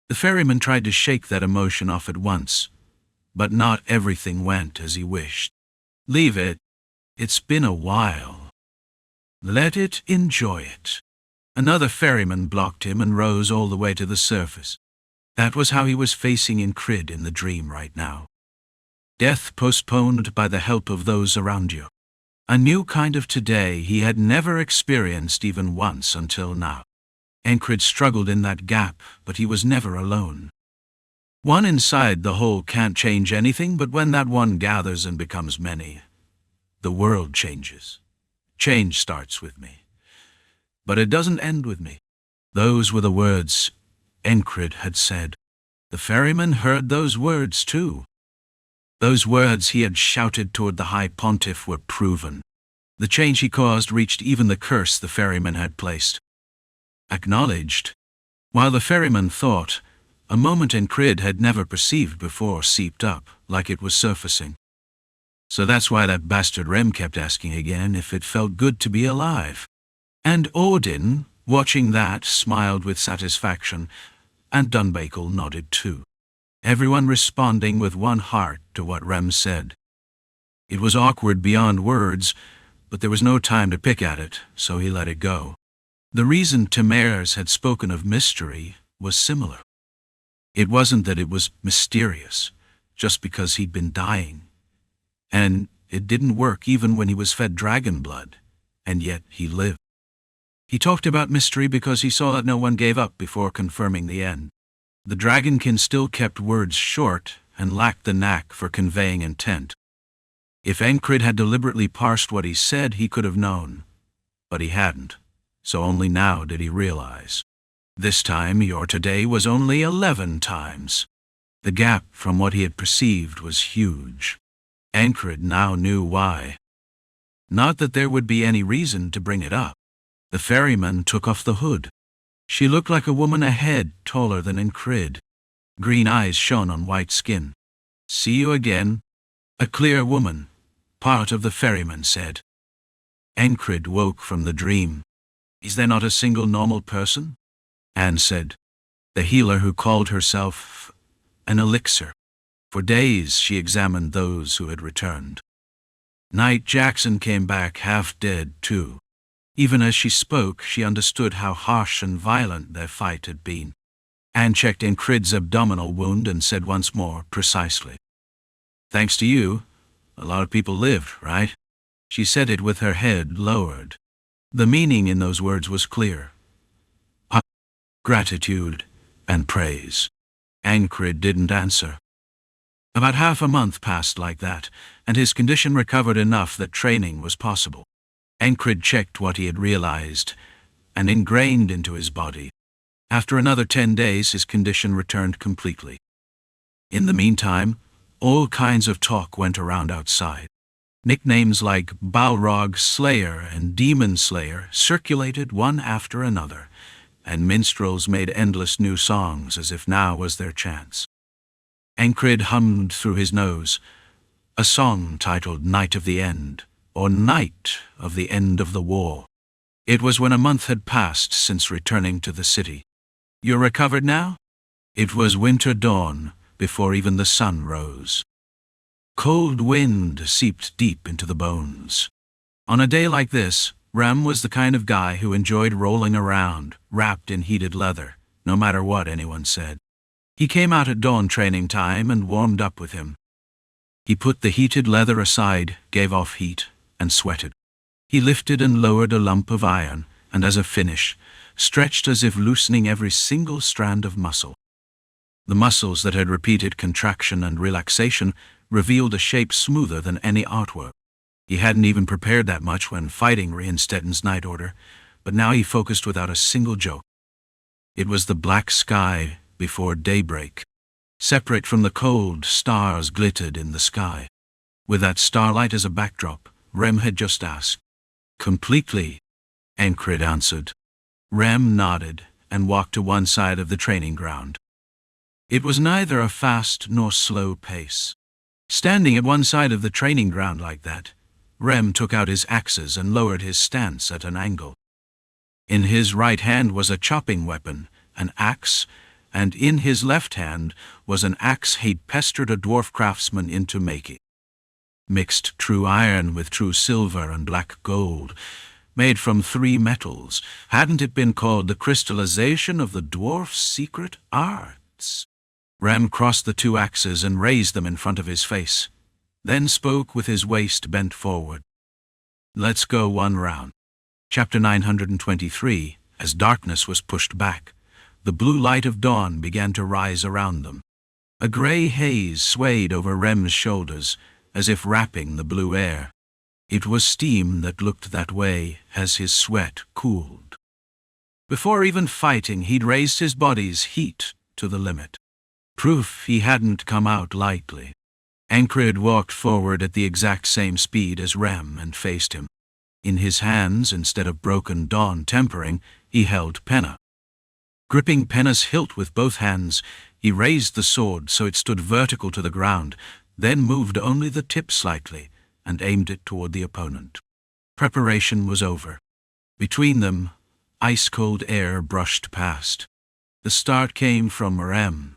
The ferryman tried to shake that emotion off at once, but not everything went as he wished. Leave it. It's been a while. Let it enjoy it. Another ferryman blocked him and rose all the way to the surface. That was how he was facing Enkrid in the dream right now. Death postponed by the help of those around you. A new kind of today he had never experienced even once until now. Enkrid struggled in that gap, but he was never alone. One inside the whole can't change anything, but when that one gathers and becomes many, the world changes. Change starts with me. But it doesn't end with me. Those were the words Enkrid had said. The ferryman heard those words too. Those words he had shouted toward the High Pontiff were proven. The change he caused reached even the curse the ferryman had placed. Acknowledged. While the ferryman thought, a moment Enkrid had never perceived before seeped up, like it was surfacing. So that's why that bastard Rem kept asking again if it felt good to be alive. And Odin, watching that, smiled with satisfaction, and Dunbuckle nodded too. Everyone responding with one heart to what Rem said. It was awkward beyond words, but there was no time to pick at it, so he let it go. The reason Temaris had spoken of mystery was similar. It wasn't that it was mysterious, just because he'd been dying. And it didn't work even when he was fed dragon blood, and yet he lived. He talked about mystery because he saw that no one gave up before confirming the end. The dragonkin still kept words short and lacked the knack for conveying intent. If Enkrid had deliberately parsed what he said, he could have known. But he hadn't, so only now did he realize. This time, your today was only 11 times. The gap from what he had perceived was huge. Enkrid now knew why. Not that there would be any reason to bring it up. The ferryman took off the hood. She looked like a woman a head taller than Enkrid. Green eyes shone on white skin. "See you again." "A clear woman," part of the ferryman said. Enkrid woke from the dream. "Is there not a single normal person?" Anne said. "The healer who called herself an elixir." For days she examined those who had returned. Knight Jackson came back half dead, too. Even as she spoke, she understood how harsh and violent their fight had been. Anne checked Enkrid's abdominal wound and said once more, precisely, "Thanks to you, a lot of people lived, right?" She said it with her head lowered. The meaning in those words was clear. Gratitude and praise. Enkrid didn't answer. About half a month passed like that, and his condition recovered enough that training was possible. Enkrid checked what he had realized and ingrained into his body. After another 10 days, his condition returned completely. In the meantime, all kinds of talk went around outside. Nicknames like Balrog Slayer and Demon Slayer circulated one after another, and minstrels made endless new songs as if now was their chance. Enkrid hummed through his nose, a song titled Night of the End, or Night of the End of the War. It was when a month had passed since returning to the city. "You're recovered now?" It was winter dawn, before even the sun rose. Cold wind seeped deep into the bones. On a day like this, Rem was the kind of guy who enjoyed rolling around, wrapped in heated leather, no matter what anyone said. He came out at dawn training time and warmed up with him. He put the heated leather aside, gave off heat, and sweated. He lifted and lowered a lump of iron, and as a finish, stretched as if loosening every single strand of muscle. The muscles that had repeated contraction and relaxation revealed a shape smoother than any artwork. He hadn't even prepared that much when fighting Rienstetten's night order, but now he focused without a single joke. It was the black sky before daybreak. Separate from the cold, stars glittered in the sky. With that starlight as a backdrop, Rem had just asked. "Completely," Enkrid answered. Rem nodded and walked to one side of the training ground. It was neither a fast nor slow pace. Standing at one side of the training ground like that, Rem took out his axes and lowered his stance at an angle. In his right hand was a chopping weapon, an axe, and in his left hand was an axe he'd pestered a dwarf craftsman into making. Mixed true iron with true silver and black gold, made from 3 metals. Hadn't it been called the crystallization of the dwarf's secret arts? Rem crossed the 2 axes and raised them in front of his face, then spoke with his waist bent forward. "Let's go one round." Chapter 923, as darkness was pushed back, the blue light of dawn began to rise around them. A gray haze swayed over Rem's shoulders, as if wrapping the blue air. It was steam that looked that way as his sweat cooled. Before even fighting, he'd raised his body's heat to the limit. Proof he hadn't come out lightly. Enkrid walked forward at the exact same speed as Rem and faced him. In his hands, instead of broken dawn tempering, he held penna. Gripping penna's hilt with both hands, he raised the sword so it stood vertical to the ground, then moved only the tip slightly and aimed it toward the opponent. Preparation was over. Between them, ice-cold air brushed past. The start came from Rem.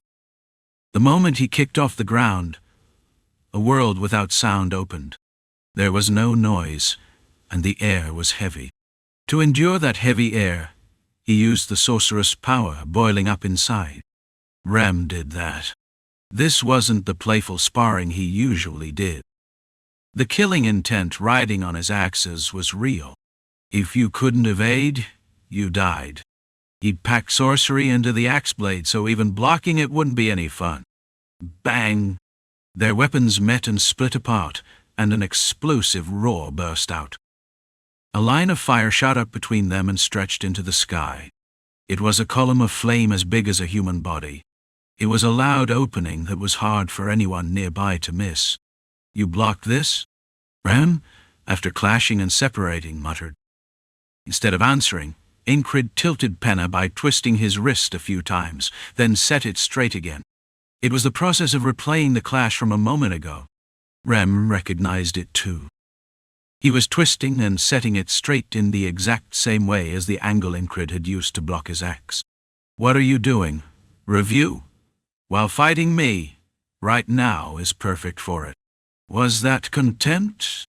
The moment he kicked off the ground, a world without sound opened. There was no noise, and the air was heavy. To endure that heavy air, he used the sorcerous power boiling up inside. Rem did that. This wasn't the playful sparring he usually did. The killing intent riding on his axes was real. If you couldn't evade, you died. He'd packed sorcery into the axe blade, so even blocking it wouldn't be any fun. Bang! Their weapons met and split apart, and an explosive roar burst out. A line of fire shot up between them and stretched into the sky. It was a column of flame as big as a human body. It was a loud opening that was hard for anyone nearby to miss. "You blocked this?" Rem, after clashing and separating, muttered. Instead of answering, Enkrid tilted Penna by twisting his wrist a few times, then set it straight again. It was the process of replaying the clash from a moment ago. Rem recognized it too. He was twisting and setting it straight in the exact same way as the angle Enkrid had used to block his axe. "What are you doing? Review? While fighting me, right now is perfect for it." Was that contempt?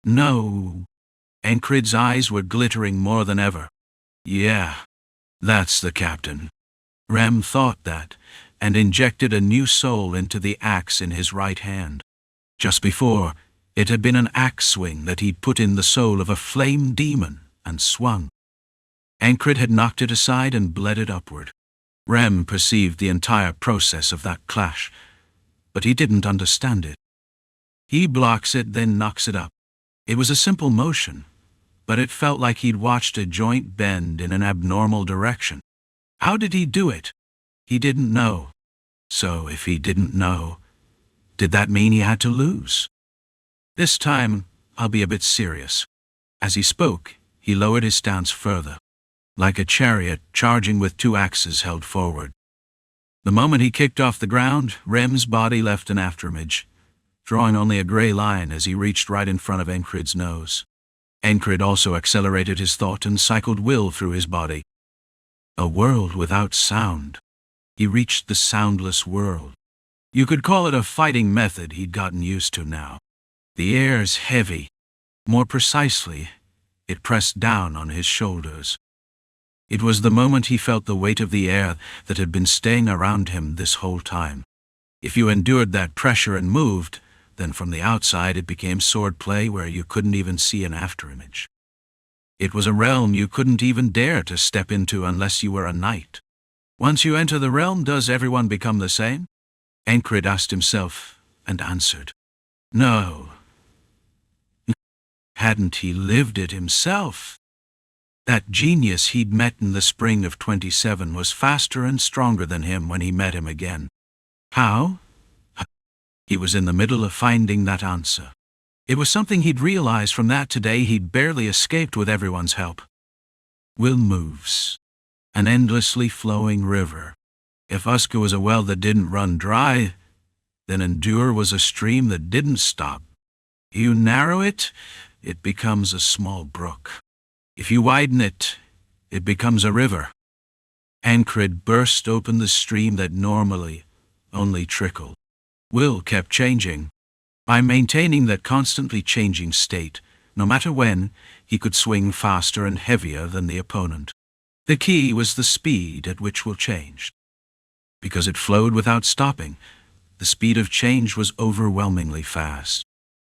No. Enkrid's eyes were glittering more than ever. "Yeah, that's the captain." Rem thought that, and injected a new soul into the axe in his right hand. Just before, it had been an axe swing that he'd put in the soul of a flame demon and swung. Enkrid had knocked it aside and bled it upward. Rem perceived the entire process of that clash, but he didn't understand it. He blocks it, then knocks it up. It was a simple motion, but it felt like he'd watched a joint bend in an abnormal direction. How did he do it? He didn't know. So if he didn't know, did that mean he had to lose? "This time, I'll be a bit serious." As he spoke, he lowered his stance further, like a chariot charging with two axes held forward. The moment he kicked off the ground, Rem's body left an afterimage, drawing only a gray line as he reached right in front of Enkrid's nose. Enkrid also accelerated his thought and cycled will through his body. A world without sound. He reached the soundless world. You could call it a fighting method he'd gotten used to now. The air's heavy. More precisely, it pressed down on his shoulders. It was the moment he felt the weight of the air that had been staying around him this whole time. If you endured that pressure and moved, then from the outside it became swordplay where you couldn't even see an afterimage. It was a realm you couldn't even dare to step into unless you were a knight. Once you enter the realm, does everyone become the same? Enkrid asked himself and answered, no. Hadn't he lived it himself? That genius he'd met in the spring of 27 was faster and stronger than him when he met him again. How? He was in the middle of finding that answer. It was something he'd realized from that today he'd barely escaped with everyone's help. Will moves. An endlessly flowing river. If Uska was a well that didn't run dry, then Endure was a stream that didn't stop. You narrow it, it becomes a small brook. If you widen it, it becomes a river. Enkrid burst open the stream that normally only trickled. Will kept changing. By maintaining that constantly changing state, no matter when, he could swing faster and heavier than the opponent. The key was the speed at which Will changed. Because it flowed without stopping, the speed of change was overwhelmingly fast.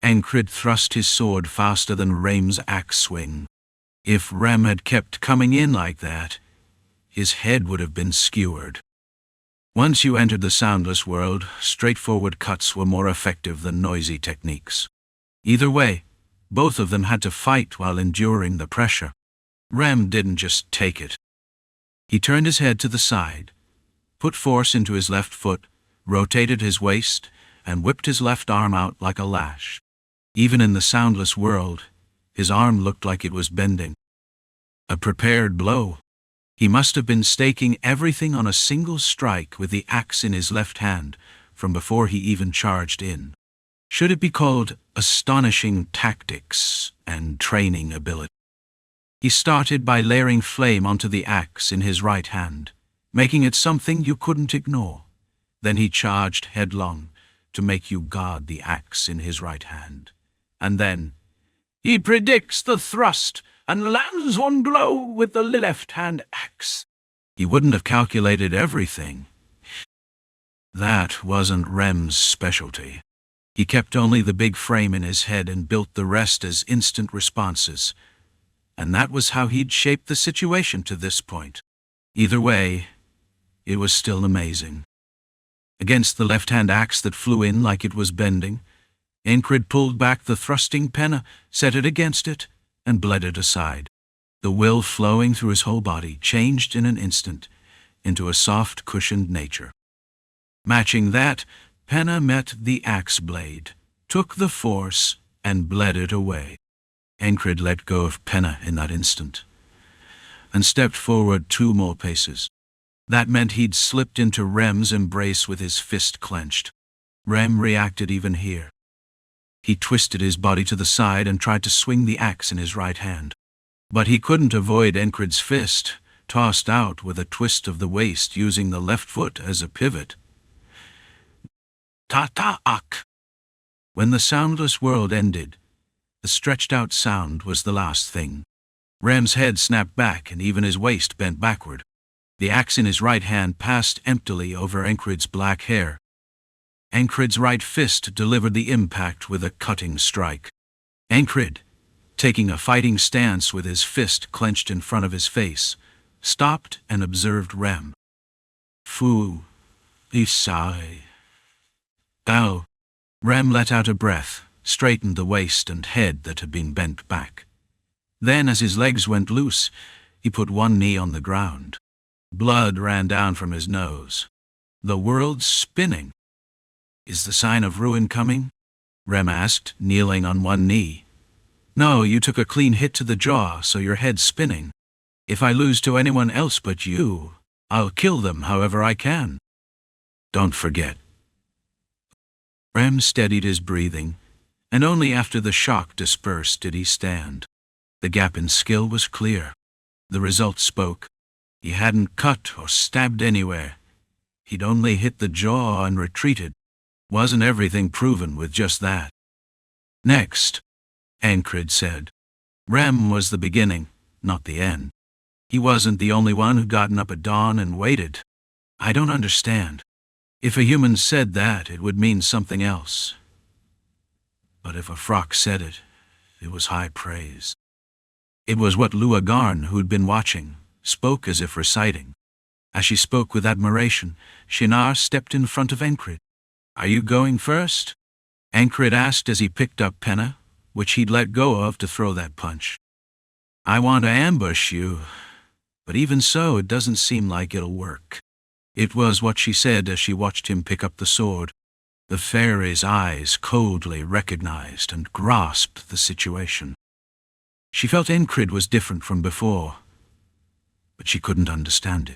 Enkrid thrust his sword faster than Rem's axe swing. If Rem had kept coming in like that, his head would have been skewered. Once you entered the soundless world, straightforward cuts were more effective than noisy techniques. Either way, both of them had to fight while enduring the pressure. Rem didn't just take it. He turned his head to the side, put force into his left foot, rotated his waist, and whipped his left arm out like a lash. Even in the soundless world, his arm looked like it was bending. A prepared blow. He must have been staking everything on a single strike with the axe in his left hand from before he even charged in. Should it be called astonishing tactics and training ability? He started by layering flame onto the axe in his right hand, making it something you couldn't ignore. Then he charged headlong to make you guard the axe in his right hand. And then he predicts the thrust and lands one blow with the left-hand axe. He wouldn't have calculated everything. That wasn't Rem's specialty. He kept only the big frame in his head and built the rest as instant responses. And that was how he'd shaped the situation to this point. Either way, it was still amazing. Against the left-hand axe that flew in like it was bending, Enkrid pulled back the thrusting penna, set it against it, and bled it aside. The will flowing through his whole body changed in an instant into a soft, cushioned nature. Matching that, penna met the axe blade, took the force, and bled it away. Enkrid let go of penna in that instant, and stepped forward 2 more paces. That meant he'd slipped into Rem's embrace with his fist clenched. Rem reacted even here. He twisted his body to the side and tried to swing the axe in his right hand. But he couldn't avoid Enkrid's fist, tossed out with a twist of the waist using the left foot as a pivot. Ta-ta-ak! When the soundless world ended, the stretched-out sound was the last thing. Rem's head snapped back and even his waist bent backward. The axe in his right hand passed emptily over Enkrid's black hair. Enkrid's right fist delivered the impact with a cutting strike. Enkrid, taking a fighting stance with his fist clenched in front of his face, stopped and observed Rem. Fu, Isai. Ow. Rem let out a breath, straightened the waist and head that had been bent back. Then, as his legs went loose, he put one knee on the ground. Blood ran down from his nose. The world's spinning. Is the sign of ruin coming? Rem asked, kneeling on one knee. No, you took a clean hit to the jaw, so your head's spinning. If I lose to anyone else but you, I'll kill them however I can. Don't forget. Rem steadied his breathing, and only after the shock dispersed did he stand. The gap in skill was clear. The result spoke. He hadn't cut or stabbed anywhere. He'd only hit the jaw and retreated. Wasn't everything proven with just that? Next, Enkrid said. Rem was the beginning, not the end. He wasn't the only one who'd gotten up at dawn and waited. I don't understand. If a human said that, it would mean something else. But if a frock said it, it was high praise. It was what Luagarn, who'd been watching, spoke as if reciting. As she spoke with admiration, Shinar stepped in front of Enkrid. Are you going first? Enkrid asked as he picked up penna, which he'd let go of to throw that punch. I want to ambush you, but even so, it doesn't seem like it'll work. It was what she said as she watched him pick up the sword. The fairy's eyes coldly recognized and grasped the situation. She felt Enkrid was different from before, but she couldn't understand it.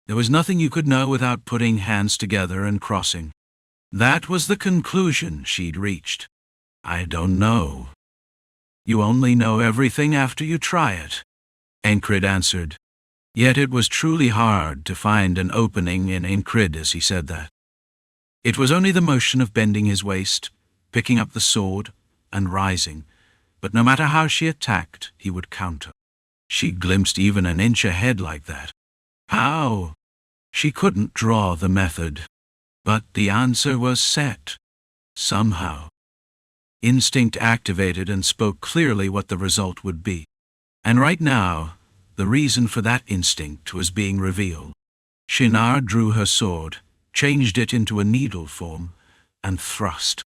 There was nothing you could know without putting hands together and crossing. That was the conclusion she'd reached. I don't know. You only know everything after you try it, Enkrid answered. Yet it was truly hard to find an opening in Enkrid as he said that. It was only the motion of bending his waist, picking up the sword, and rising, but no matter how she attacked, he would counter. She glimpsed even an inch ahead like that. How? She couldn't draw the method, but the answer was set. Somehow. Instinct activated and spoke clearly what the result would be. And right now, the reason for that instinct was being revealed. Shinar drew her sword, changed it into a needle form, and thrust.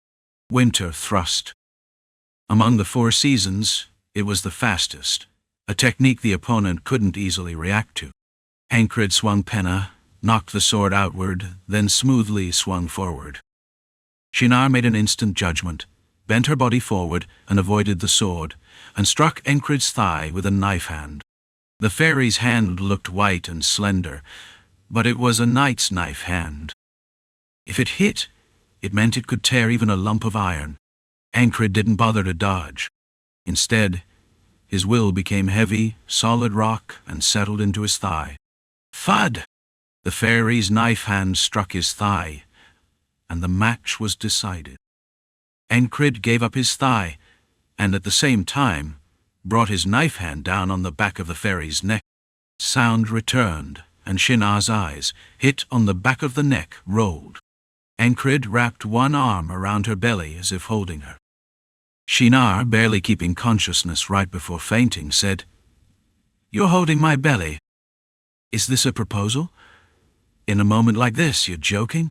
Winter thrust. Among the 4 seasons, it was the fastest, a technique the opponent couldn't easily react to. Enkrid swung penna, knocked the sword outward, then smoothly swung forward. Shinar made an instant judgment, bent her body forward and avoided the sword, and struck Enkrid's thigh with a knife hand. The fairy's hand looked white and slender, but it was a knight's knife hand. If it hit, it meant it could tear even a lump of iron. Enkrid didn't bother to dodge. Instead, his will became heavy, solid rock and settled into his thigh. Thud! The fairy's knife hand struck his thigh, and the match was decided. Enkrid gave up his thigh, and at the same time, brought his knife hand down on the back of the fairy's neck. Sound returned, and Shinar's eyes, hit on the back of the neck, rolled. Enkrid wrapped one arm around her belly as if holding her. Shinar, barely keeping consciousness right before fainting, said, "You're holding my belly. Is this a proposal? In a moment like this, you're joking?"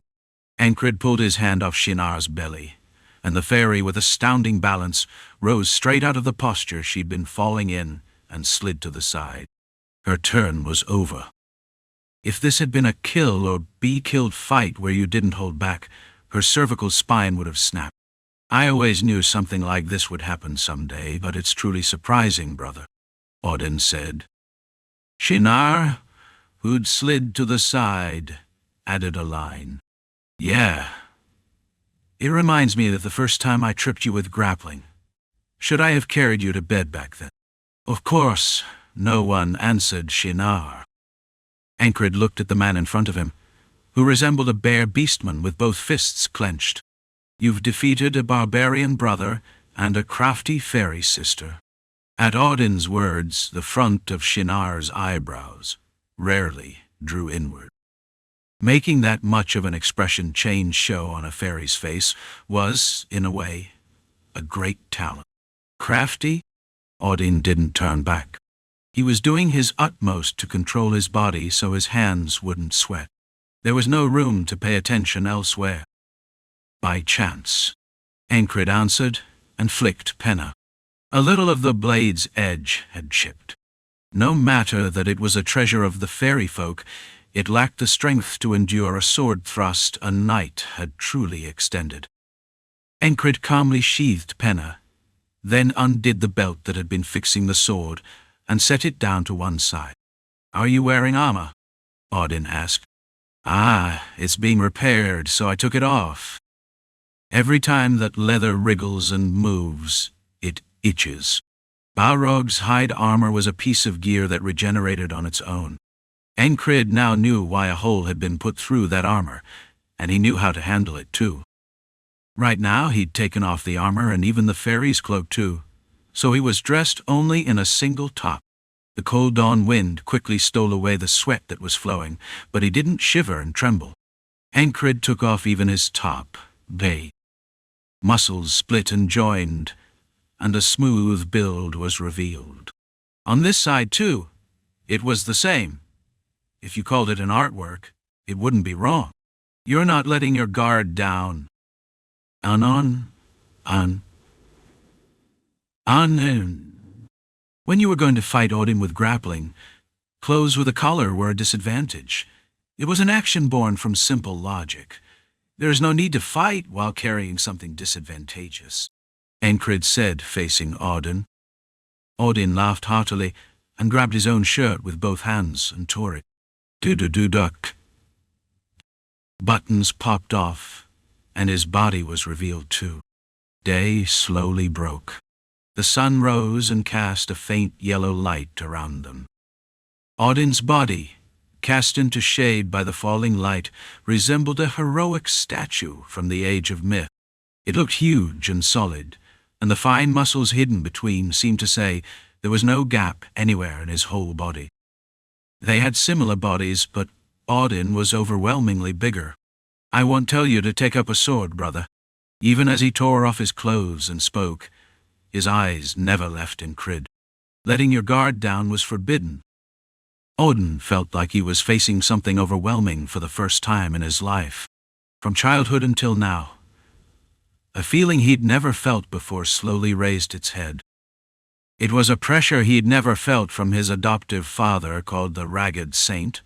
Enkrid pulled his hand off Shinar's belly, and the fairy, with astounding balance, rose straight out of the posture she'd been falling in and slid to the side. Her turn was over. If this had been a kill or be-killed fight where you didn't hold back, her cervical spine would have snapped. "I always knew something like this would happen someday, but it's truly surprising, brother," Audin said. Shinar, who'd slid to the side, added a line. "Yeah. It reminds me of the first time I tripped you with grappling. Should I have carried you to bed back then?" "Of course," no one answered Shinar. Enkrid looked at the man in front of him, who resembled a bear beastman with both fists clenched. "You've defeated a barbarian brother and a crafty fairy sister." At Audin's words, the front of Shinar's eyebrows rarely drew inward. Making that much of an expression change show on a fairy's face was, in a way, a great talent. Crafty? Audin didn't turn back. He was doing his utmost to control his body so his hands wouldn't sweat. There was no room to pay attention elsewhere. "By chance," Enkrid answered and flicked Penna. A little of the blade's edge had chipped. No matter that it was a treasure of the fairy folk, it lacked the strength to endure a sword thrust a knight had truly extended. Enkrid calmly sheathed Penna, then undid the belt that had been fixing the sword and set it down to one side. "Are you wearing armor?" Audin asked. "Ah, it's being repaired, so I took it off. Every time that leather wriggles and moves, it itches." Balrog's hide armor was a piece of gear that regenerated on its own. Enkrid now knew why a hole had been put through that armor, and he knew how to handle it too. Right now he'd taken off the armor and even the fairy's cloak too, so he was dressed only in a single top. The cold dawn wind quickly stole away the sweat that was flowing, but he didn't shiver and tremble. Enkrid took off even his top, bay. Muscles split and joined, and a smooth build was revealed. On this side too, it was the same. If you called it an artwork, it wouldn't be wrong. "You're not letting your guard down." On. When you were going to fight Audin with grappling, clothes with a collar were a disadvantage. It was an action born from simple logic. There is no need to fight while carrying something disadvantageous, Enkrid said, facing Audin. Audin laughed heartily and grabbed his own shirt with both hands and tore it. "Do-do-do-duck." Buttons popped off, and his body was revealed too. Day slowly broke. The sun rose and cast a faint yellow light around them. Audin's body, cast into shade by the falling light, resembled a heroic statue from the age of myth. It looked huge and solid, and the fine muscles hidden between seemed to say there was no gap anywhere in his whole body. They had similar bodies, but Audin was overwhelmingly bigger. "I won't tell you to take up a sword, brother." Even as he tore off his clothes and spoke, his eyes never left Enkrid. Letting your guard down was forbidden. Audin felt like he was facing something overwhelming for the first time in his life. From childhood until now, a feeling he'd never felt before slowly raised its head. It was a pressure he'd never felt from his adoptive father, called the Ragged Saint,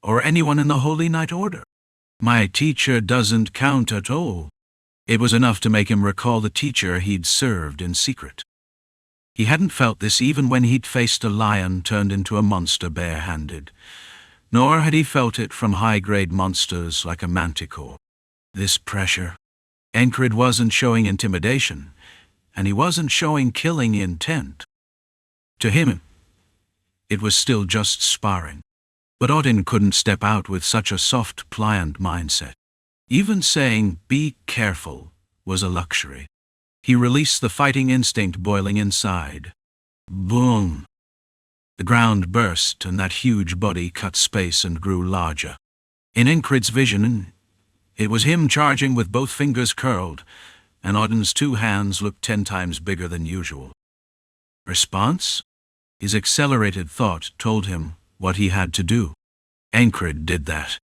or anyone in the Holy Knight Order. "My teacher doesn't count at all." It was enough to make him recall the teacher he'd served in secret. He hadn't felt this even when he'd faced a lion turned into a monster bare-handed, nor had he felt it from high-grade monsters like a manticore. This pressure. Enkrid wasn't showing intimidation, and he wasn't showing killing intent. To him, it was still just sparring. But Audin couldn't step out with such a soft, pliant mindset. Even saying, "be careful," was a luxury. He released the fighting instinct boiling inside. Boom! The ground burst, and that huge body cut space and grew larger. In Enkrid's vision, It was him charging with both fingers curled, and Audin's 2 hands looked 10 times bigger than usual. Response? His accelerated thought told him what he had to do. Enkrid did that.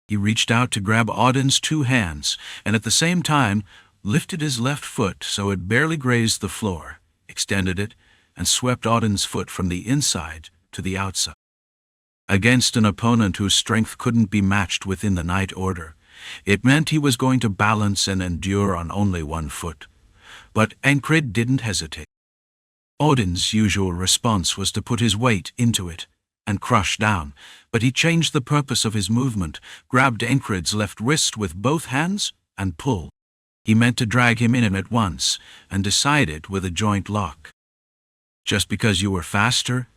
He reached out to grab Audin's 2 hands, and at the same time lifted his left foot so it barely grazed the floor, extended it, and swept Audin's foot from the inside to the outside. Against an opponent whose strength couldn't be matched within the Night Order, it meant he was going to balance and endure on only 1 foot. But Enkrid didn't hesitate. Audin's usual response was to put his weight into it and crush down, but he changed the purpose of his movement, grabbed Enkrid's left wrist with both hands, and pull. He meant to drag him in at once, and decide it with a joint lock. Just because you were faster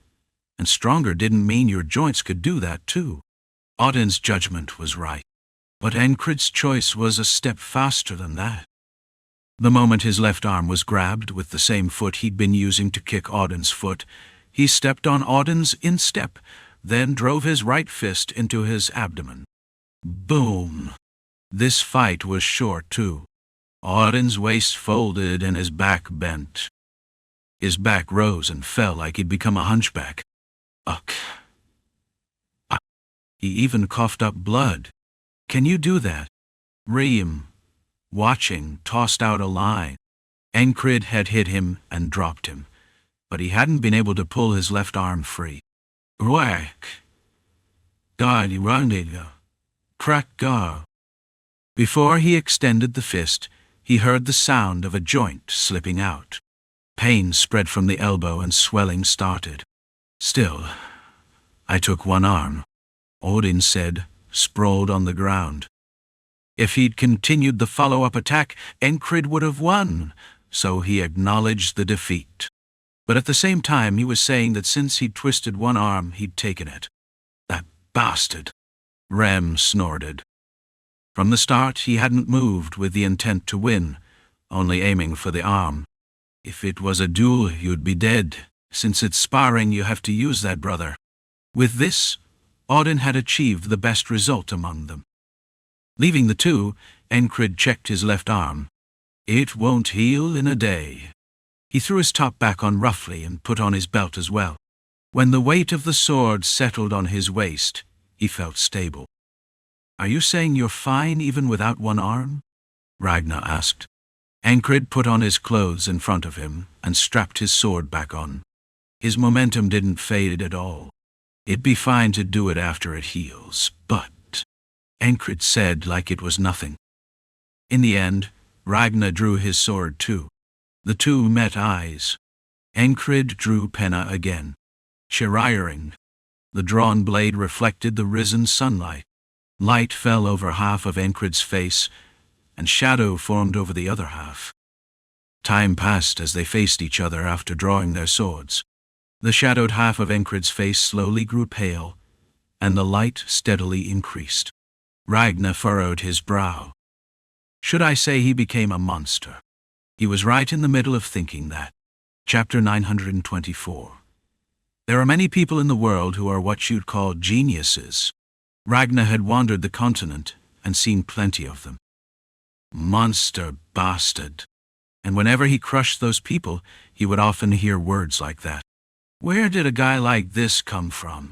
and stronger didn't mean your joints could do that too. Audin's judgment was right, but Enkrid's choice was a step faster than that. The moment his left arm was grabbed with the same foot he'd been using to kick Audin's foot, he stepped on Audin's instep, then drove his right fist into his abdomen. Boom! This fight was short, too. Audin's waist folded and his back bent. His back rose and fell like he'd become a hunchback. Ugh. He even coughed up blood. Can you do that? Reem, watching, tossed out a line. Enkrid had hit him and dropped him, but he hadn't been able to pull his left arm free. Whack! God, he rounded. Crack, go. Before he extended the fist, he heard the sound of a joint slipping out. Pain spread from the elbow and swelling started. Still, I took 1 arm, Audin said, sprawled on the ground. If he'd continued the follow-up attack, Enkrid would have won, so he acknowledged the defeat. But at the same time he was saying that since he'd twisted 1 arm, he'd taken it. That bastard! Rem snorted. From the start, he hadn't moved with the intent to win, only aiming for the arm. If it was a duel, you'd be dead. Since it's sparring, you have to use that, brother. With this, Audin had achieved the best result among them. Leaving the 2, Enkrid checked his left arm. It won't heal in a day. He threw his top back on roughly and put on his belt as well. When the weight of the sword settled on his waist, he felt stable. Are you saying you're fine even without 1 arm? Ragnar asked. Enkrid put on his clothes in front of him and strapped his sword back on. His momentum didn't fade at all. It'd be fine to do it after it heals, but... Enkrid said like it was nothing. In the end, Ragnar drew his sword too. The 2 met eyes. Enkrid drew penna again. Chiriring. The drawn blade reflected the risen sunlight. Light fell over half of Enkrid's face, and shadow formed over the other half. Time passed as they faced each other after drawing their swords. The shadowed half of Enkrid's face slowly grew pale, and the light steadily increased. Ragnar furrowed his brow. Should I say he became a monster? He was right in the middle of thinking that. Chapter 924. There are many people in the world who are what you'd call geniuses. Ragnar had wandered the continent and seen plenty of them. Monster bastard. And whenever he crushed those people, he would often hear words like that. Where did a guy like this come from?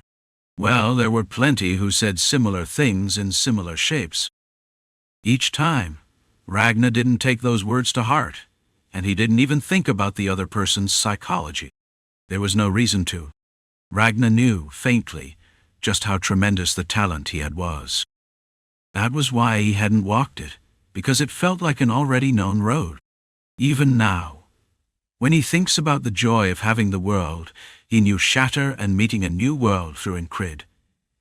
Well, there were plenty who said similar things in similar shapes. Each time, Ragnar didn't take those words to heart, and he didn't even think about the other person's psychology. There was no reason to. Ragnar knew, faintly, just how tremendous the talent he had was. That was why he hadn't walked it, because it felt like an already known road. Even now, when he thinks about the joy of having the world he knew shatter and meeting a new world through Enkrid,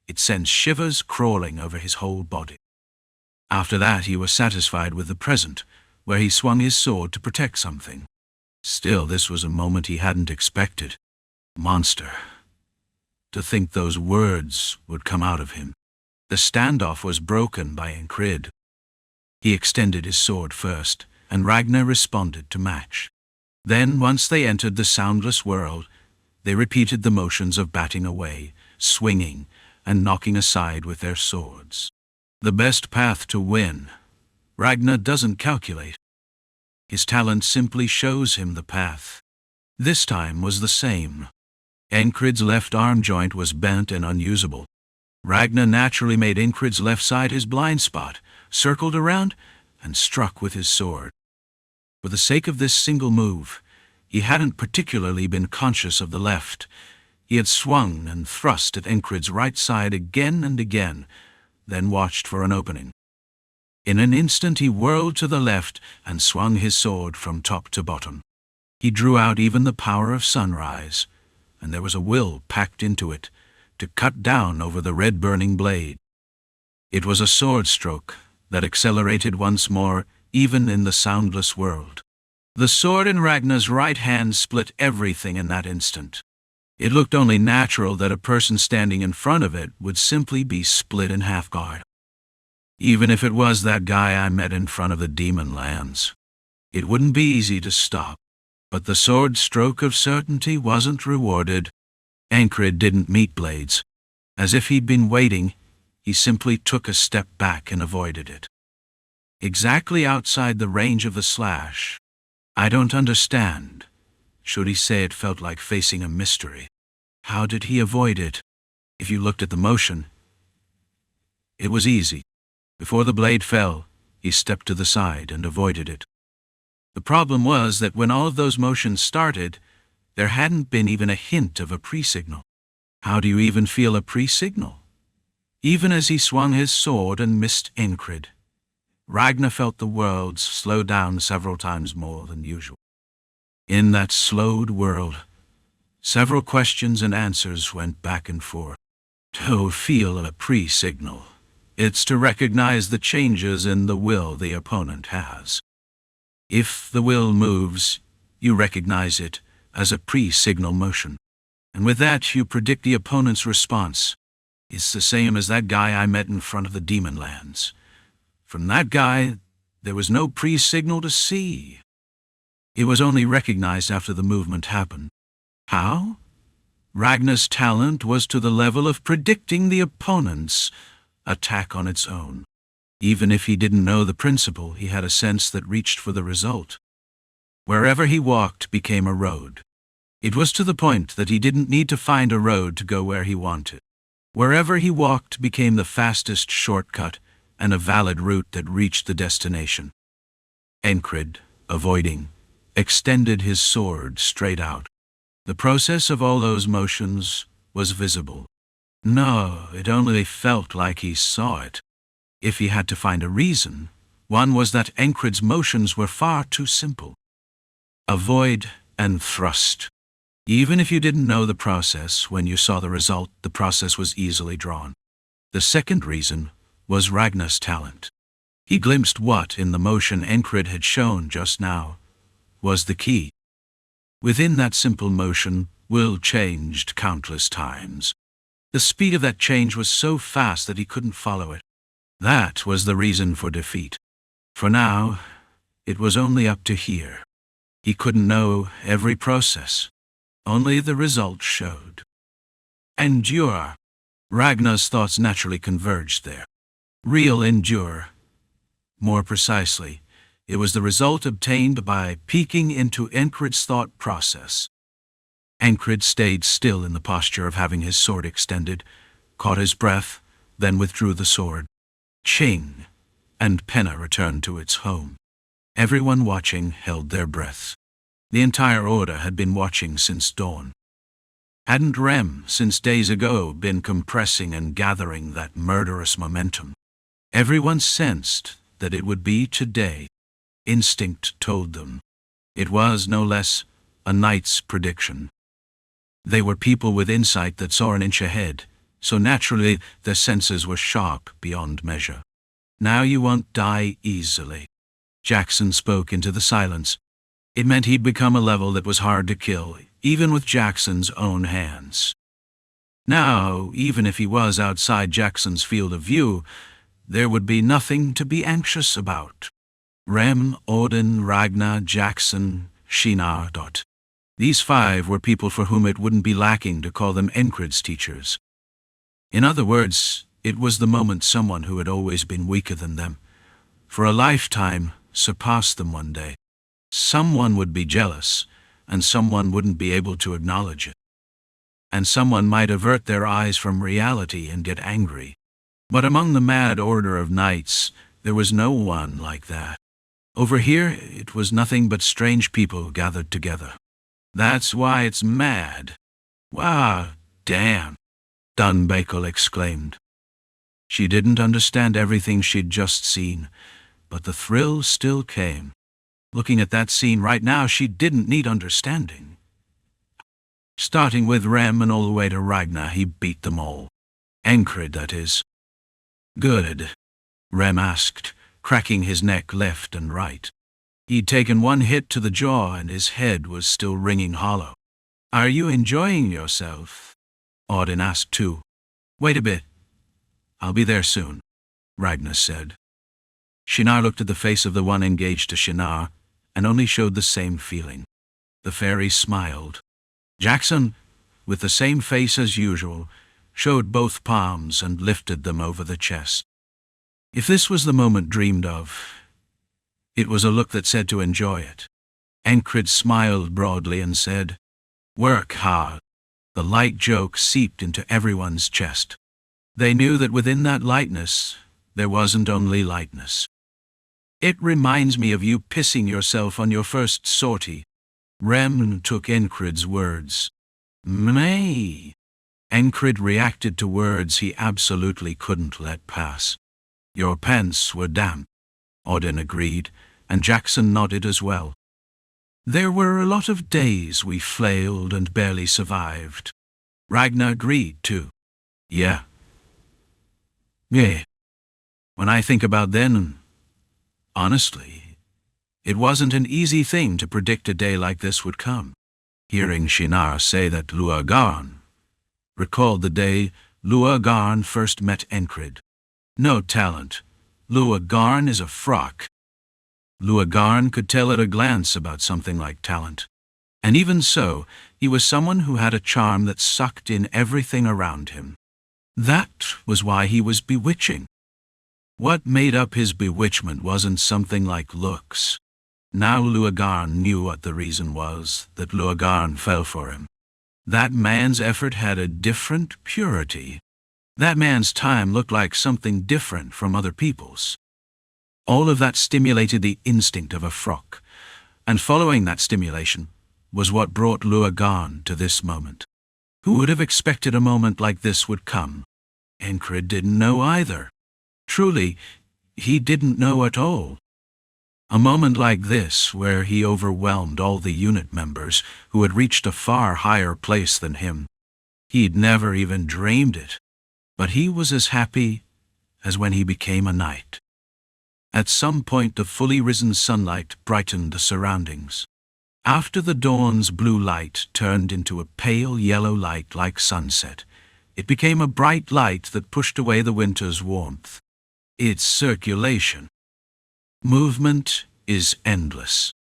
it sends shivers crawling over his whole body. After that he was satisfied with the present, where he swung his sword to protect something. Still, this was a moment he hadn't expected. Monster. To think those words would come out of him. The standoff was broken by Enkrid. He extended his sword first, and Ragnar responded to match. Then, once they entered the soundless world, they repeated the motions of batting away, swinging, and knocking aside with their swords. The best path to win. Ragnar doesn't calculate. His talent simply shows him the path. This time was the same. Enkrid's left arm joint was bent and unusable. Ragnar naturally made Enkrid's left side his blind spot, circled around, and struck with his sword. For the sake of this single move, he hadn't particularly been conscious of the left. He had swung and thrust at Enkrid's right side again and again, then watched for an opening. In an instant he whirled to the left and swung his sword from top to bottom. He drew out even the power of sunrise, and there was a will packed into it to cut down over the red-burning blade. It was a sword stroke that accelerated once more, even in the soundless world. The sword in Ragnar's right hand split everything in that instant. It looked only natural that a person standing in front of it would simply be split in half guard. Even if it was that guy I met in front of the demon lands. It wouldn't be easy to stop. But the sword stroke of certainty wasn't rewarded. Enkrid didn't meet blades. As if he'd been waiting, he simply took a step back and avoided it. Exactly outside the range of the slash. I don't understand. Should he say it felt like facing a mystery? How did he avoid it? If you looked at the motion, it was easy. Before the blade fell, he stepped to the side and avoided it. The problem was that when all of those motions started, there hadn't been even a hint of a pre-signal. How do you even feel a pre-signal? Even as he swung his sword and missed Enkrid, Ragnar felt the world slow down several times more than usual. In that slowed world, several questions and answers went back and forth. To feel a pre-signal, it's to recognize the changes in the will the opponent has. If the will moves, you recognize it as a pre-signal motion. And with that, you predict the opponent's response. It's the same as that guy I met in front of the demon lands. From that guy, there was no pre-signal to see. It was only recognized after the movement happened. How? Ragnar's talent was to the level of predicting the opponent's attack on its own. Even if he didn't know the principle, he had a sense that reached for the result. Wherever he walked became a road. It was to the point that he didn't need to find a road to go where he wanted. Wherever he walked became the fastest shortcut and a valid route that reached the destination. Enkrid, avoiding, extended his sword straight out. The process of all those motions was visible. No, it only felt like he saw it. If he had to find a reason, one was that Enkrid's motions were far too simple. Avoid and thrust. Even if you didn't know the process, when you saw the result, the process was easily drawn. The second reason was Ragnar's talent. He glimpsed what, in the motion Enkrid had shown just now, was the key. Within that simple motion, will changed countless times. The speed of that change was so fast that he couldn't follow it. That was the reason for defeat. For now, it was only up to here. He couldn't know every process. Only the result showed. Endure. Ragnar's thoughts naturally converged there. Real endure. More precisely, it was the result obtained by peeking into Enkrid's thought process. Enkrid stayed still in the posture of having his sword extended, caught his breath, then withdrew the sword. Ching, and Penna returned to its home. Everyone watching held their breaths. The entire order had been watching since dawn. Hadn't Rem, since days ago, been compressing and gathering that murderous momentum? Everyone sensed that it would be today. Instinct told them. It was, no less, a knight's prediction. They were people with insight that saw an inch ahead, so naturally their senses were sharp beyond measure. Now you won't die easily. Jackson spoke into the silence. It meant he'd become a level that was hard to kill, even with Jackson's own hands. Now, even if he was outside Jackson's field of view, there would be nothing to be anxious about. Rem, Odin, Ragnar, Jackson, Shinar. These five were people for whom it wouldn't be lacking to call them Enkrid's teachers. In other words, It was the moment someone who had always been weaker than them, for a lifetime, surpassed them one day. Someone would be jealous, and someone wouldn't be able to acknowledge it. And someone might avert their eyes from reality and get angry. But among the mad order of knights, there was no one like that. Over here, it was nothing but strange people gathered together. That's why it's mad. Wow, damn, Dunbakel exclaimed. She didn't understand everything she'd just seen, but the thrill still came. Looking at that scene right now, she didn't need understanding. Starting with Rem and all the way to Ragnar, he beat them all. Enkrid, that is. Good, Rem asked, cracking his neck left and right. He'd taken one hit to the jaw and his head was still ringing hollow. Are you enjoying yourself? Audin asked too. Wait a bit. I'll be there soon, Ragnar said. Shinar looked at the face of the one engaged to Shinar and only showed the same feeling. The fairy smiled. Jackson, with the same face as usual, showed both palms and lifted them over the chest. If this was the moment dreamed of, it was a look that said to enjoy it. Enkrid smiled broadly and said, Work hard. The light joke seeped into everyone's chest. They knew that within that lightness, there wasn't only lightness. It reminds me of you pissing yourself on your first sortie. Rem took Enkrid's words. May. Enkrid reacted to words he absolutely couldn't let pass. Your pants were damp, Audin agreed, and Jackson nodded as well. There were a lot of days we flailed and barely survived. Ragnar agreed too. Yeah. When I think about then, honestly, it wasn't an easy thing to predict a day like this would come. Hearing Shinar say that Luagarn recalled the day Luagarn first met Enkrid. No talent. Luagarn is a frock. Luagarn could tell at a glance about something like talent. And even so, he was someone who had a charm that sucked in everything around him. That was why he was bewitching. What made up his bewitchment wasn't something like looks. Now Luagarn knew what the reason was that Luagarn fell for him. That man's effort had a different purity. That man's time looked like something different from other people's. All of that stimulated the instinct of a frock, and following that stimulation was what brought Luagarn to this moment. Who would have expected a moment like this would come? Enkrid didn't know either. Truly, he didn't know at all. A moment like this, where he overwhelmed all the unit members who had reached a far higher place than him. He'd never even dreamed it, but he was as happy as when he became a knight. At some point the fully risen sunlight brightened the surroundings. After the dawn's blue light turned into a pale yellow light like sunset, it became a bright light that pushed away the winter's warmth. It's circulation. Movement is endless.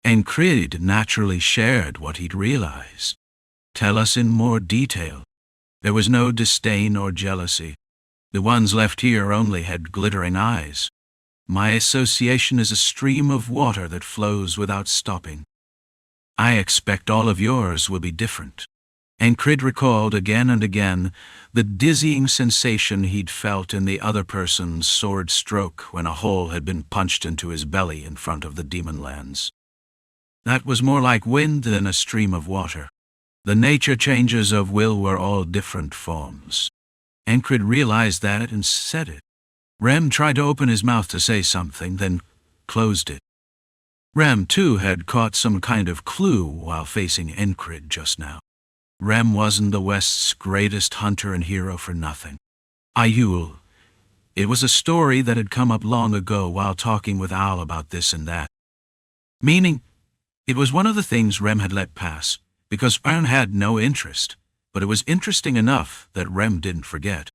Enkrid naturally shared what he'd realized. Tell us in more detail. There was no disdain or jealousy. The ones left here only had glittering eyes. My association is a stream of water that flows without stopping. I expect all of yours will be different. Enkrid recalled again and again the dizzying sensation he'd felt in the other person's sword stroke when a hole had been punched into his belly in front of the demon lands. That was more like wind than a stream of water. The nature changes of will were all different forms. Enkrid realized that and said it. Rem tried to open his mouth to say something, then closed it. Rem, too, had caught some kind of clue while facing Enkrid just now. Rem wasn't the West's greatest hunter and hero for nothing. Ayul. It was a story that had come up long ago while talking with Al about this and that. Meaning, it was one of the things Rem had let pass, because Rem had no interest, but it was interesting enough that Rem didn't forget.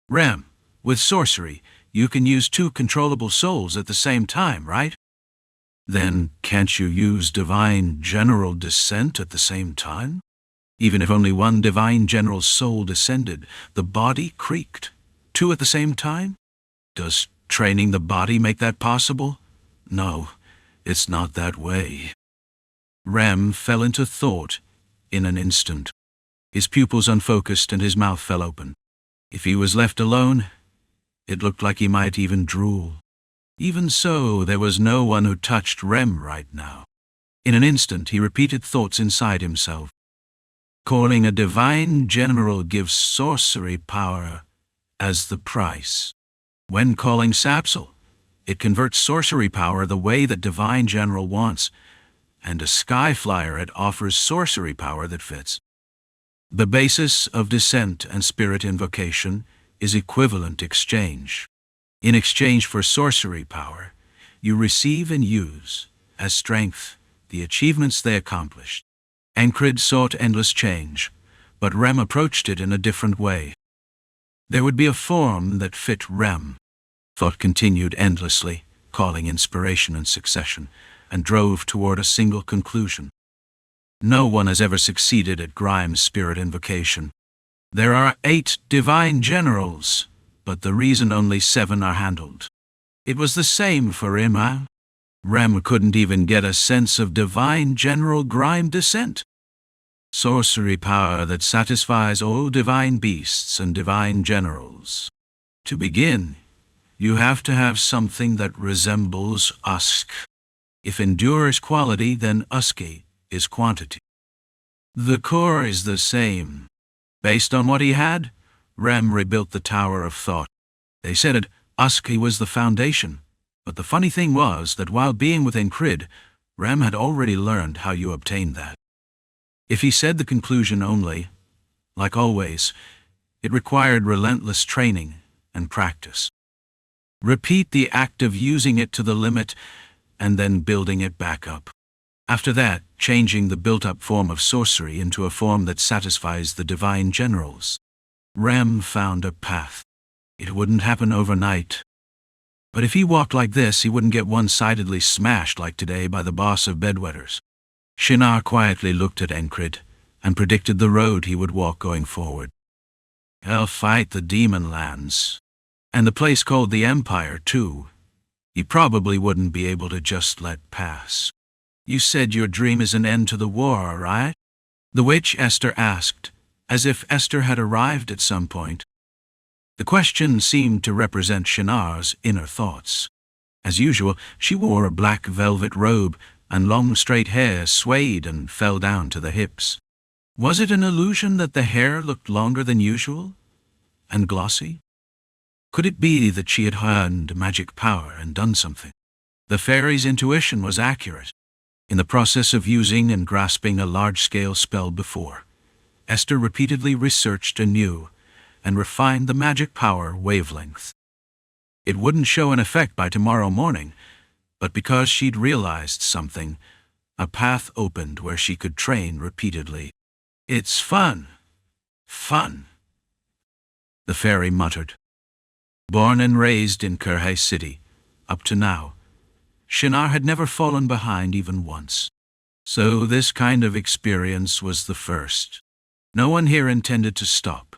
Rem, with sorcery, you can use 2 controllable souls at the same time, right? Then can't you use divine general descent at the same time? Even if only one divine general soul descended, the body creaked. two at the same time? Does training the body make that possible? No, it's not that way. Rem fell into thought in an instant. His pupils unfocused and his mouth fell open. If he was left alone, it looked like he might even drool. Even so, there was no one who touched Rem right now. In an instant, he repeated thoughts inside himself. Calling a divine general gives sorcery power as the price. When calling Sapsel, it converts sorcery power the way that divine general wants, and a sky flyer it offers sorcery power that fits. The basis of descent and spirit invocation is equivalent exchange. In exchange for sorcery power, you receive and use, as strength, the achievements they accomplished. Enkrid sought endless change, but Rem approached it in a different way. There would be a form that fit Rem. Thought continued endlessly, calling inspiration and succession, and drove toward a single conclusion. No one has ever succeeded at Grime's spirit invocation. There are 8 divine generals, but the reason only 7 are handled. It was the same for Ima. Rem couldn't even get a sense of divine general Grime descent. Sorcery power that satisfies all divine beasts and divine generals. To begin, you have to have something that resembles Usk. If endure is quality, then Usky is quantity. The core is the same. Based on what he had, Rem rebuilt the Tower of Thought. They said it, Usky was the foundation, but the funny thing was that while being with Enkrid, Rem had already learned how you obtain that. If he said the conclusion only, like always, it required relentless training and practice. Repeat the act of using it to the limit and then building it back up. After that, changing the built-up form of sorcery into a form that satisfies the divine generals. Rem found a path. It wouldn't happen overnight. But if he walked like this, he wouldn't get one-sidedly smashed like today by the boss of bedwetters. Shinar quietly looked at Enkrid and predicted the road he would walk going forward. He'll fight the demon lands. And the place called the Empire, too. He probably wouldn't be able to just let pass. You said your dream is an end to the war, right? The witch Esther asked, as if Esther had arrived at some point. The question seemed to represent Shinar's inner thoughts. As usual, she wore a black velvet robe, and long straight hair swayed and fell down to the hips. Was it an illusion that the hair looked longer than usual and glossy? Could it be that she had earned magic power and done something? The fairy's intuition was accurate. In the process of using and grasping a large-scale spell before, Esther repeatedly researched anew and refined the magic power wavelength. It wouldn't show an effect by tomorrow morning, but because she'd realized something, a path opened where she could train repeatedly. It's fun. Fun, the fairy muttered. Born and raised in Kirhe City, up to now, Shinar had never fallen behind even once. So this kind of experience was the first. No one here intended to stop.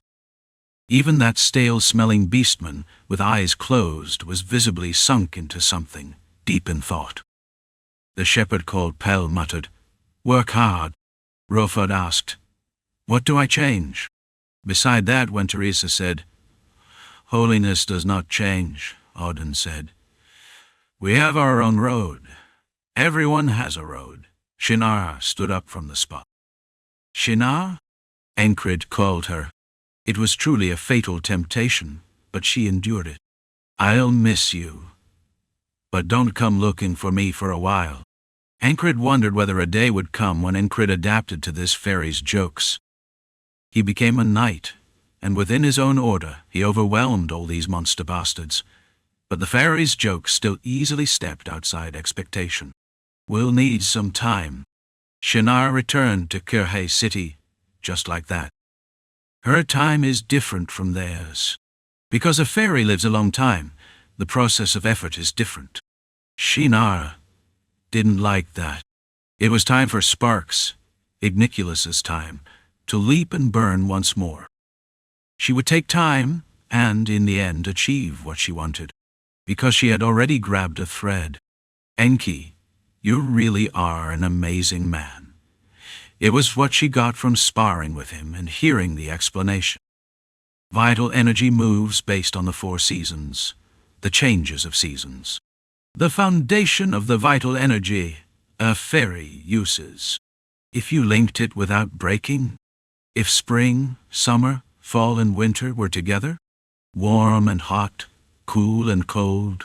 Even that stale-smelling beastman, with eyes closed, was visibly sunk into something, deep in thought. The shepherd called Pell muttered, "Work hard." Rofod asked, "What do I change?" Beside that, when Teresa said, "Holiness does not change," Auden said. "We have our own road. Everyone has a road." Shinar stood up from the spot. "Shinar?" Enkrid called her. It was truly a fatal temptation, but she endured it. "I'll miss you. But don't come looking for me for a while." Enkrid wondered whether a day would come when Enkrid adapted to this fairy's jokes. He became a knight, and within his own order he overwhelmed all these monster bastards. But the fairy's jokes still easily stepped outside expectation. "We'll need some time." Shinar returned to Kirhe City, just like that. Her time is different from theirs. Because a fairy lives a long time, the process of effort is different. Shinar didn't like that. It was time for Sparks, Igniculus's time, to leap and burn once more. She would take time and in the end achieve what she wanted, because she had already grabbed a thread. Enki, you really are an amazing man. It was what she got from sparring with him and hearing the explanation. Vital energy moves based on the 4 seasons, the changes of seasons. The foundation of the vital energy are fairy uses. If you linked it without breaking, if spring, summer, fall and winter were together, warm and hot, cool and cold,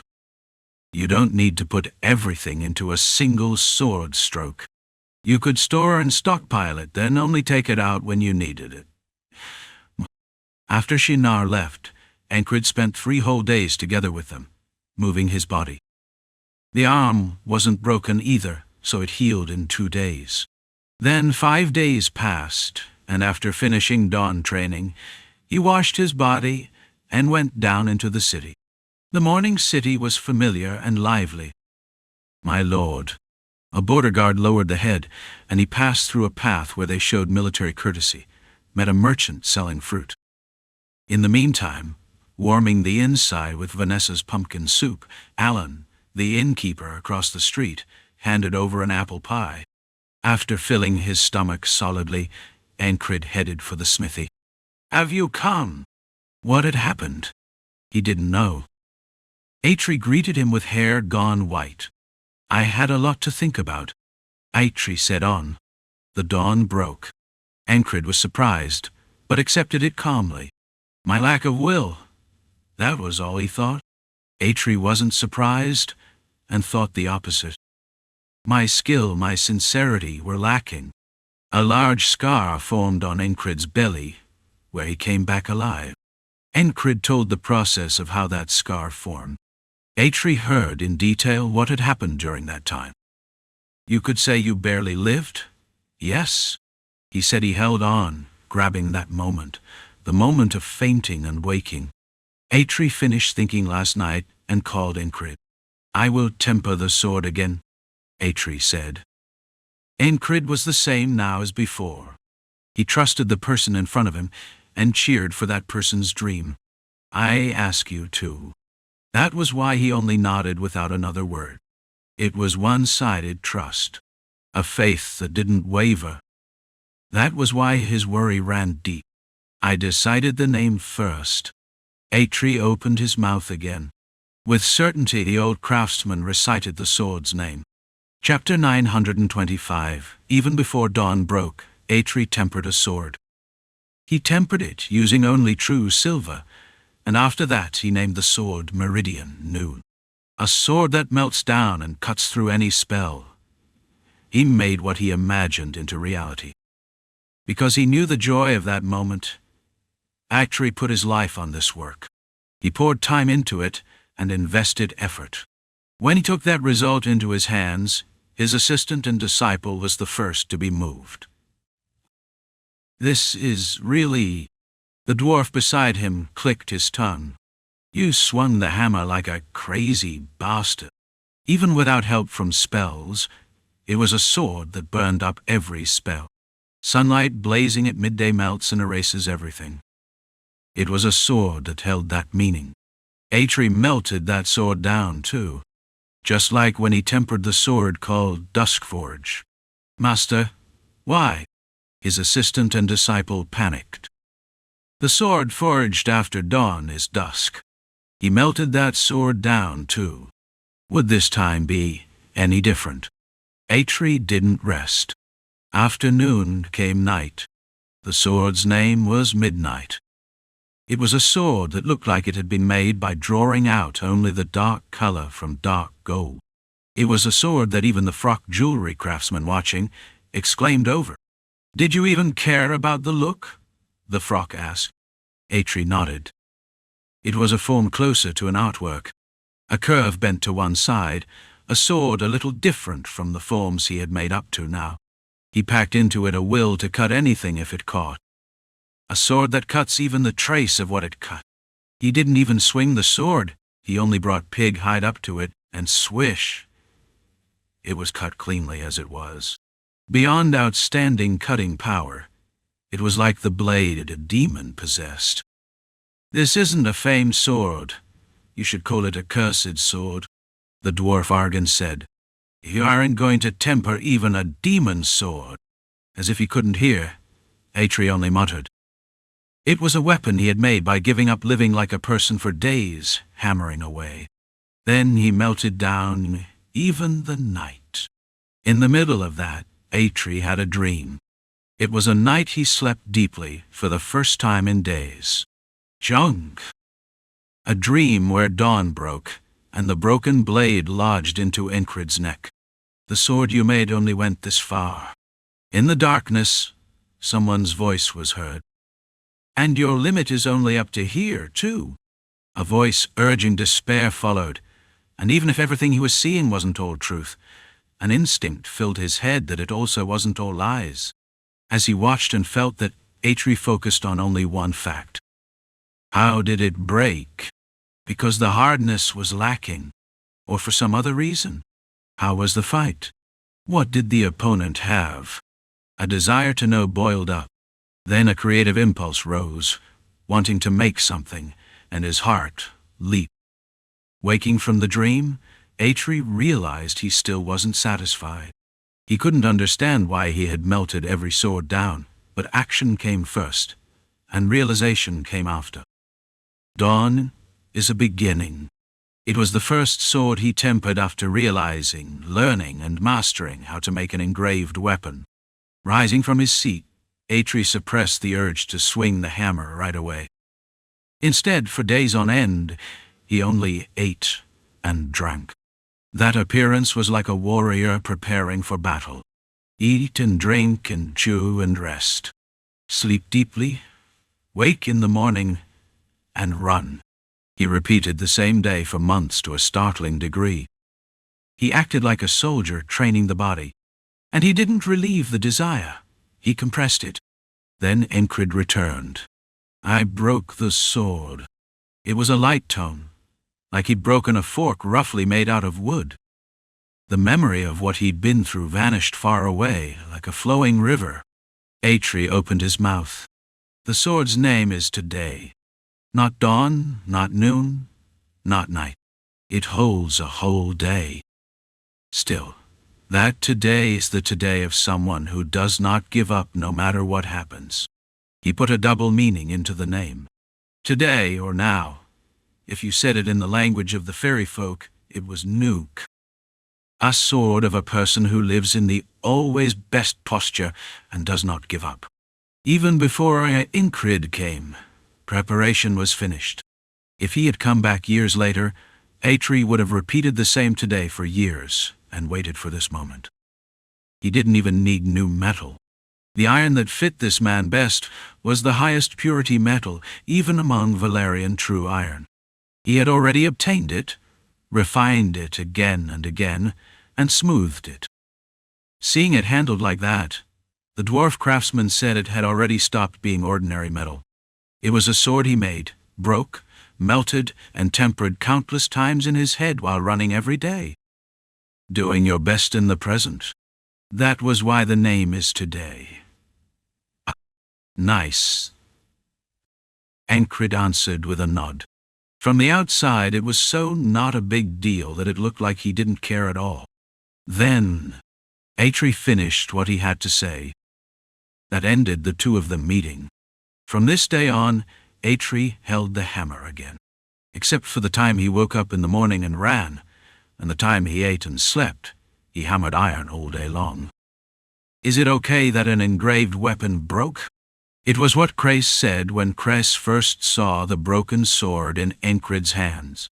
you don't need to put everything into a single sword stroke. You could store and stockpile it, then only take it out when you needed it. After Shinar left, Enkrid spent 3 whole days together with them, moving his body. The arm wasn't broken either, so it healed in 2 days. Then 5 days passed, and after finishing dawn training, he washed his body and went down into the city. The morning city was familiar and lively. My lord. A border guard lowered the head, and he passed through a path where they showed military courtesy, met a merchant selling fruit. In the meantime, warming the inside with Vanessa's pumpkin soup, Alan, the innkeeper across the street, handed over an apple pie. After filling his stomach solidly, Enkrid headed for the smithy. "Have you come?" What had happened? He didn't know. Atri greeted him with hair gone white. "I had a lot to think about," Atri said on. The dawn broke. Enkrid was surprised, but accepted it calmly. My lack of will. That was all he thought. Atri wasn't surprised, and thought the opposite. My skill, my sincerity were lacking. A large scar formed on Enkrid's belly, where he came back alive. Enkrid told the process of how that scar formed. Atri heard in detail what had happened during that time. "You could say you barely lived?" "Yes." He said he held on, grabbing that moment, the moment of fainting and waking. Atri finished thinking last night and called Enkrid. "I will temper the sword again," Atri said. Enkrid was the same now as before. He trusted the person in front of him and cheered for that person's dream. "I ask you to." That was why he only nodded without another word. It was one-sided trust, a faith that didn't waver. That was why his worry ran deep. "I decided the name first." Atri opened his mouth again. With certainty the old craftsman recited the sword's name. Chapter 925. Even before dawn broke, Atri tempered a sword. He tempered it using only true silver, and after that he named the sword Meridian Noon. A sword that melts down and cuts through any spell. He made what he imagined into reality. Because he knew the joy of that moment, Atri put his life on this work. He poured time into it and invested effort. When he took that result into his hands, his assistant and disciple was the first to be moved. "This is really..." The dwarf beside him clicked his tongue. "You swung the hammer like a crazy bastard." Even without help from spells, it was a sword that burned up every spell. Sunlight blazing at midday melts and erases everything. It was a sword that held that meaning. Atri melted that sword down, too. Just like when he tempered the sword called Duskforge. "Master, why?" His assistant and disciple panicked. "The sword forged after dawn is dusk." He melted that sword down, too. Would this time be any different? Atri didn't rest. Afternoon came night. The sword's name was Midnight. It was a sword that looked like it had been made by drawing out only the dark color from dark gold. It was a sword that even the frock jewelry craftsman watching exclaimed over. "Did you even care about the look?" the frock asked. Atri nodded. It was a form closer to an artwork. A curve bent to one side, a sword a little different from the forms he had made up to now. He packed into it a will to cut anything if it caught. A sword that cuts even the trace of what it cut. He didn't even swing the sword, he only brought pig hide up to it, and swish. It was cut cleanly as it was. Beyond outstanding cutting power, it was like the blade a demon possessed. "This isn't a famed sword. You should call it a cursed sword," the dwarf Argan said. "You aren't going to temper even a demon's sword." As if he couldn't hear, Atri only muttered. It was a weapon he had made by giving up living like a person for days, hammering away. Then he melted down, even the night. In the middle of that, Atri had a dream. It was a night he slept deeply for the first time in days. Junk! A dream where dawn broke, and the broken blade lodged into Enkrid's neck. "The sword you made only went this far." In the darkness, someone's voice was heard. "And your limit is only up to here, too." A voice urging despair followed, and even if everything he was seeing wasn't all truth, an instinct filled his head that it also wasn't all lies. As he watched and felt that, Atri focused on only one fact. How did it break? Because the hardness was lacking, or for some other reason? How was the fight? What did the opponent have? A desire to know boiled up. Then a creative impulse rose, wanting to make something, and his heart leaped. Waking from the dream, Atri realized he still wasn't satisfied. He couldn't understand why he had melted every sword down, but action came first, and realization came after. Dawn is a beginning. It was the first sword he tempered after realizing, learning, and mastering how to make an engraved weapon. Rising from his seat, Atri suppressed the urge to swing the hammer right away. Instead, for days on end, he only ate and drank. That appearance was like a warrior preparing for battle. Eat and drink and chew and rest. Sleep deeply, wake in the morning, and run. He repeated the same day for months to a startling degree. He acted like a soldier training the body. And he didn't relieve the desire. He compressed it. Then Enkrid returned. "I broke the sword." It was a light tone, like he'd broken a fork roughly made out of wood. The memory of what he'd been through vanished far away, like a flowing river. Atri opened his mouth. "The sword's name is Today. Not dawn, not noon, not night. It holds a whole day. Still, that today is the today of someone who does not give up no matter what happens." He put a double meaning into the name. Today or now. If you said it in the language of the fairy folk, it was Nuke. A sword of a person who lives in the always best posture and does not give up. Even before Enkrid came, preparation was finished. If he had come back years later, Atri would have repeated the same today for years and waited for this moment. He didn't even need new metal. The iron that fit this man best was the highest purity metal, even among Valerian true iron. He had already obtained it, refined it again and again, and smoothed it. Seeing it handled like that, the dwarf craftsman said it had already stopped being ordinary metal. It was a sword he made, broke, melted, and tempered countless times in his head while running every day. Doing your best in the present. That was why the name is Today. Nice. Enkrid answered with a nod. From the outside, it was so not a big deal that it looked like he didn't care at all. Then, Atri finished what he had to say. That ended the two of them meeting. From this day on, Atri held the hammer again. Except for the time he woke up in the morning and ran, and the time he ate and slept, he hammered iron all day long. Is it okay that an engraved weapon broke? It was what Crais said when Crais first saw the broken sword in Enkrid's hands.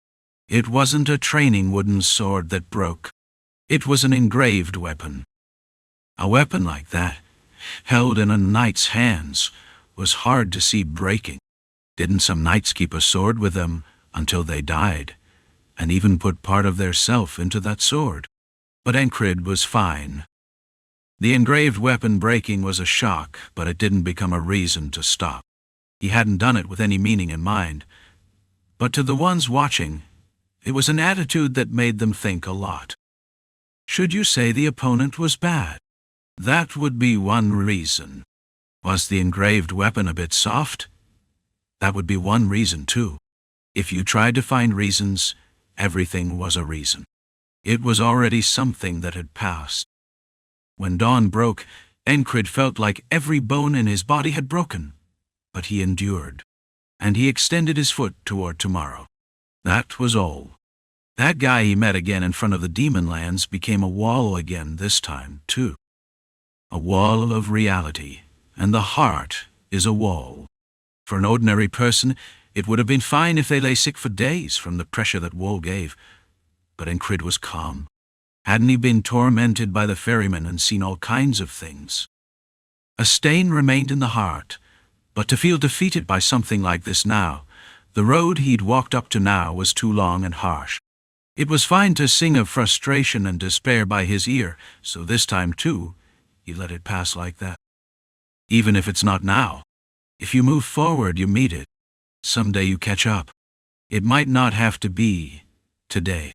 It wasn't a training wooden sword that broke. It was an engraved weapon. A weapon like that, held in a knight's hands, was hard to see breaking. Didn't some knights keep a sword with them until they died, and even put part of their self into that sword? But Enkrid was fine. The engraved weapon breaking was a shock, but it didn't become a reason to stop. He hadn't done it with any meaning in mind. But to the ones watching, it was an attitude that made them think a lot. Should you say the opponent was bad? That would be one reason. Was the engraved weapon a bit soft? That would be one reason, too. If you tried to find reasons, everything was a reason. It was already something that had passed. When dawn broke, Enkrid felt like every bone in his body had broken. But he endured. And he extended his foot toward tomorrow. That was all. That guy he met again in front of the demon lands became a wall again this time, too. A wall of reality. And the heart is a wall. For an ordinary person, it would have been fine if they lay sick for days from the pressure that wall gave. But Enkrid was calm. Hadn't he been tormented by the ferryman and seen all kinds of things? A stain remained in the heart, but to feel defeated by something like this now, the road he'd walked up to now was too long and harsh. It was fine to sing of frustration and despair by his ear, so this time too, he let it pass like that. Even if it's not now. If you move forward, you meet it. Someday you catch up. It might not have to be today.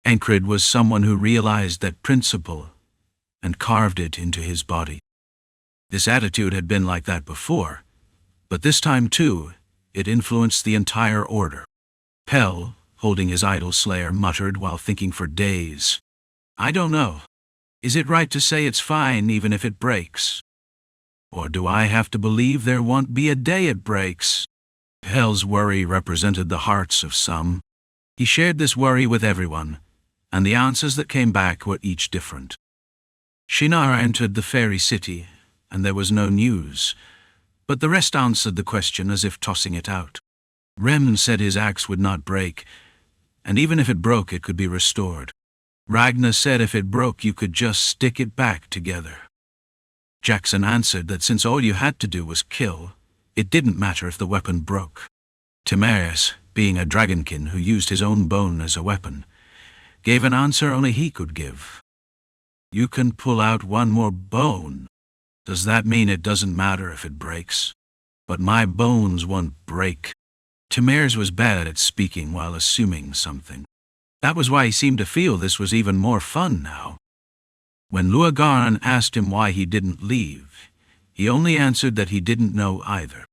Enkrid was someone who realized that principle and carved it into his body. This attitude had been like that before, but this time too, it influenced the entire order. Pell, holding his idol slayer, muttered while thinking for days. I don't know. Is it right to say it's fine even if it breaks? Or do I have to believe there won't be a day it breaks? Pell's worry represented the hearts of some. He shared this worry with everyone, and the answers that came back were each different. Shinar entered the fairy city, and there was no news, but the rest answered the question as if tossing it out. Rem said his axe would not break, and even if it broke, it could be restored. Ragnar said if it broke, you could just stick it back together. Jackson answered that since all you had to do was kill, it didn't matter if the weapon broke. Timarius, being a dragonkin who used his own bone as a weapon, gave an answer only he could give. You can pull out one more bone. Does that mean it doesn't matter if it breaks? But my bones won't break. Timarius was bad at speaking while assuming something. That was why he seemed to feel this was even more fun now. When Luagarn asked him why he didn't leave, he only answered that he didn't know either.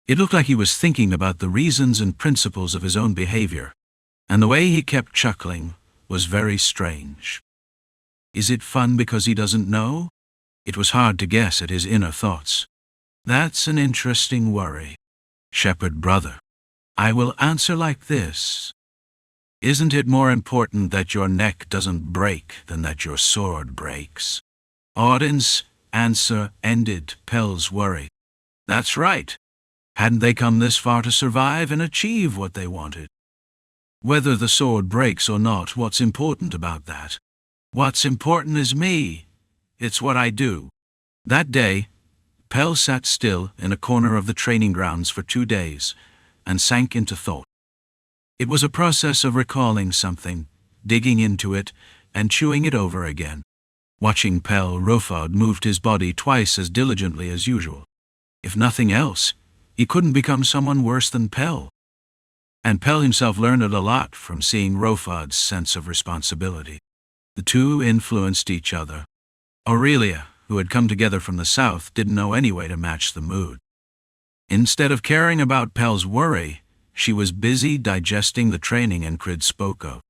It looked like he was thinking about the reasons and principles of his own behavior, and the way he kept chuckling was very strange. Is it fun because he doesn't know? It was hard to guess at his inner thoughts. That's an interesting worry. Shepherd brother, I will answer like this. Isn't it more important that your neck doesn't break than that your sword breaks? Odin's answer ended Pell's worry. That's right. Hadn't they come this far to survive and achieve what they wanted? Whether the sword breaks or not, what's important about that? What's important is me. It's what I do. That day, Pell sat still in a corner of the training grounds for 2 days and sank into thought. It was a process of recalling something, digging into it, and chewing it over again. Watching Pell, Rofod moved his body twice as diligently as usual. If nothing else, he couldn't become someone worse than Pell. And Pell himself learned a lot from seeing Rofod's sense of responsibility. The two influenced each other. Aurelia, who had come together from the south, didn't know any way to match the mood. Instead of caring about Pell's worry, she was busy digesting the training Enkrid spoke of.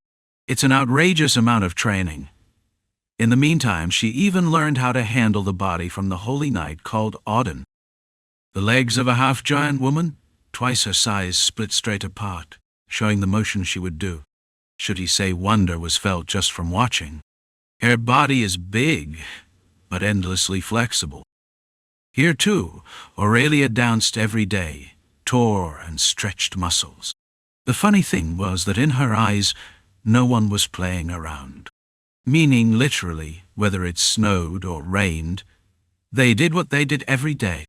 It's an outrageous amount of training. In the meantime, she even learned how to handle the body from the holy knight called Odin. The legs of a half-giant woman, twice her size, split straight apart, showing the motion she would do. Should he say wonder was felt just from watching? Her body is big, but endlessly flexible. Here too, Aurelia danced every day, tore and stretched muscles. The funny thing was that in her eyes, no one was playing around. Meaning literally, whether it snowed or rained, they did what they did every day.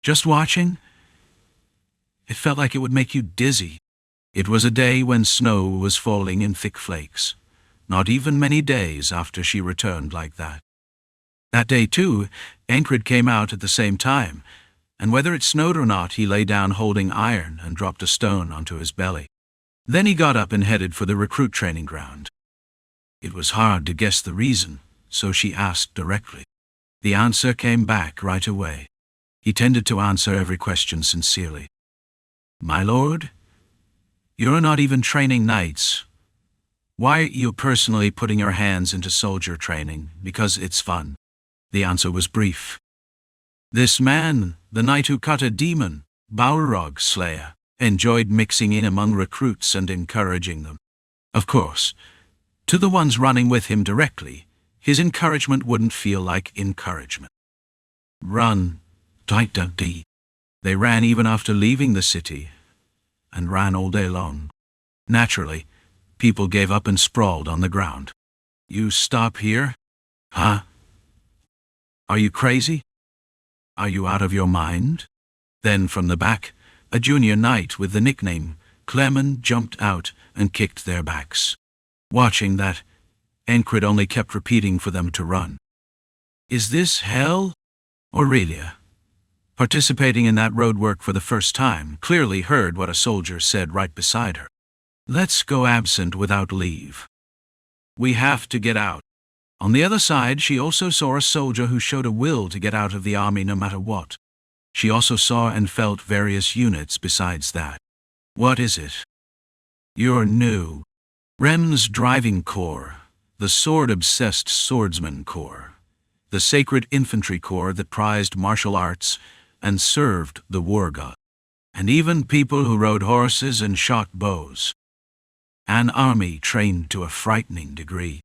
Just watching, it felt like it would make you dizzy. It was a day when snow was falling in thick flakes, not even many days after she returned like that. That day too, Enkrid came out at the same time, and whether it snowed or not, he lay down holding iron and dropped a stone onto his belly. Then he got up and headed for the recruit training ground. It was hard to guess the reason, so she asked directly. The answer came back right away. He tended to answer every question sincerely. My lord, you're not even training knights. Why are you personally putting your hands into soldier training? Because it's fun. The answer was brief. This man, the knight who cut a demon, Balrog Slayer, enjoyed mixing in among recruits and encouraging them. Of course, to the ones running with him directly, his encouragement wouldn't feel like encouragement. Run, tight-dee. They ran even after leaving the city, and ran all day long. Naturally, people gave up and sprawled on the ground. You stop here? Huh? Are you crazy? Are you out of your mind? Then from the back, a junior knight with the nickname Clement jumped out and kicked their backs. Watching that, Enkrid only kept repeating for them to run. Is this hell? Aurelia, participating in that road work for the first time, clearly heard what a soldier said right beside her. Let's go absent without leave. We have to get out. On the other side, she also saw a soldier who showed a will to get out of the army no matter what. She also saw and felt various units besides that. What is it? You're new. Rem's Driving Corps, the sword-obsessed Swordsman Corps, the Sacred Infantry Corps that prized martial arts and served the war god, and even people who rode horses and shot bows. An army trained to a frightening degree.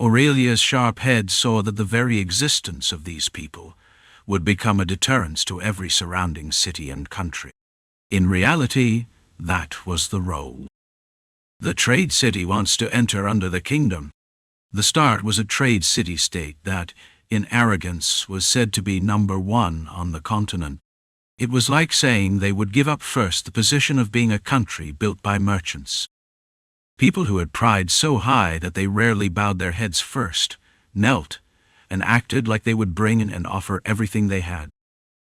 Aurelia's sharp head saw that the very existence of these people would become a deterrence to every surrounding city and country. In reality, that was the role. The trade city wants to enter under the kingdom. The start was a trade city-state that, in arrogance, was said to be number one on the continent. It was like saying they would give up first the position of being a country built by merchants. People who had pride so high that they rarely bowed their heads first, knelt, and acted like they would bring in and offer everything they had.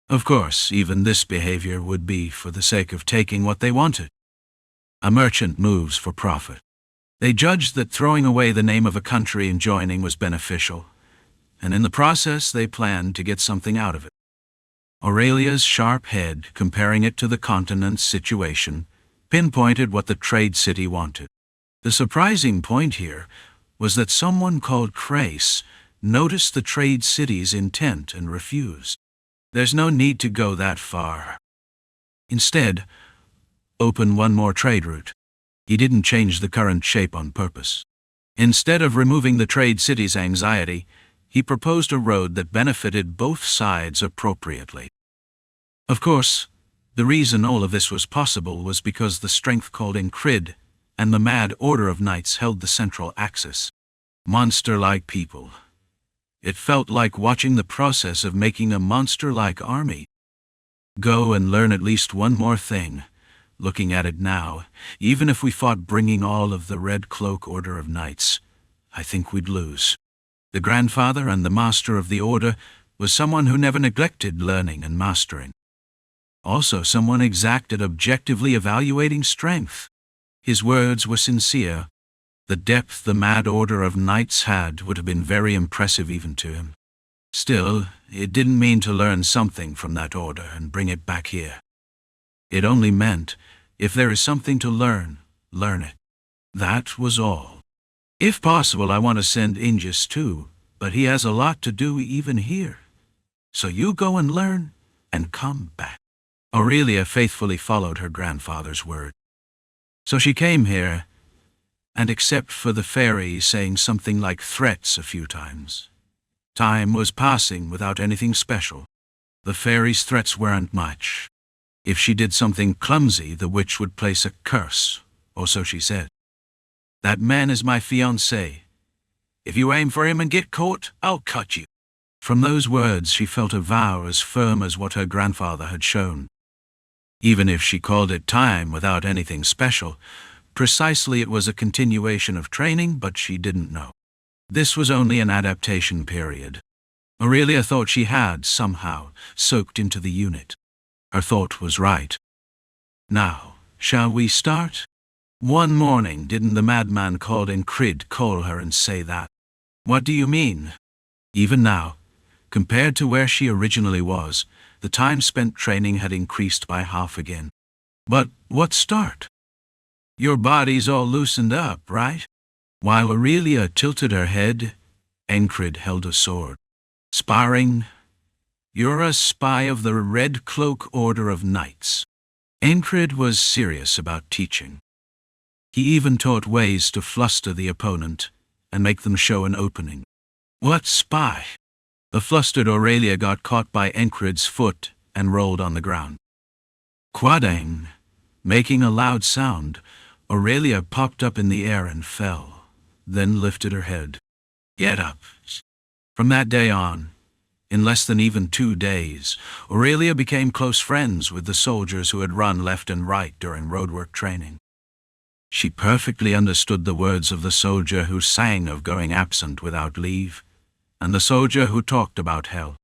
Of course, even this behavior would be for the sake of taking what they wanted. A merchant moves for profit. They judged that throwing away the name of a country and joining was beneficial, and in the process they planned to get something out of it. Aurelia's sharp head, comparing it to the continent's situation, pinpointed what the trade city wanted. The surprising point here was that someone called Crace noticed the trade city's intent and refused. There's no need to go that far. Instead, open one more trade route. He didn't change the current shape on purpose. Instead of removing the trade city's anxiety, he proposed a road that benefited both sides appropriately. Of course, the reason all of this was possible was because the strength called Enkrid and the mad order of knights held the central axis. Monster-like people. It felt like watching the process of making a monster-like army. Go and learn at least one more thing. Looking at it now, even if we fought bringing all of the Red Cloak Order of Knights, I think we'd lose. The grandfather and the master of the order was someone who never neglected learning and mastering. Also someone exact at objectively evaluating strength. His words were sincere. The depth the mad order of knights had would have been very impressive even to him. Still, it didn't mean to learn something from that order and bring it back here. It only meant, if there is something to learn, learn it. That was all. If possible, I want to send Ingus too, but he has a lot to do even here. So you go and learn, and come back. Aurelia faithfully followed her grandfather's word. So she came here, and except for the fairy saying something like threats a few times, time was passing without anything special. The fairy's threats weren't much. If she did something clumsy, the witch would place a curse, or so she said. That man is my fiancé. If you aim for him and get caught, I'll cut you. From those words she felt a vow as firm as what her grandfather had shown. Even if she called it time without anything special, precisely it was a continuation of training, but she didn't know. This was only an adaptation period. Aurelia thought she had, somehow, soaked into the unit. Her thought was right. Now, shall we start? One morning, didn't the madman called Enkrid call her and say that? What do you mean? Even now, compared to where she originally was, the time spent training had increased by half again. But what start? Your body's all loosened up, right? While Aurelia tilted her head, Enkrid held a sword. Sparring? You're a spy of the Red Cloak Order of Knights. Enkrid was serious about teaching. He even taught ways to fluster the opponent and make them show an opening. What spy? The flustered Aurelia got caught by Enkrid's foot and rolled on the ground. Quadang! Making a loud sound, Aurelia popped up in the air and fell, then lifted her head. Get up. From that day on, in less than even 2 days, Aurelia became close friends with the soldiers who had run left and right during roadwork training. She perfectly understood the words of the soldier who sang of going absent without leave, and the soldier who talked about hell.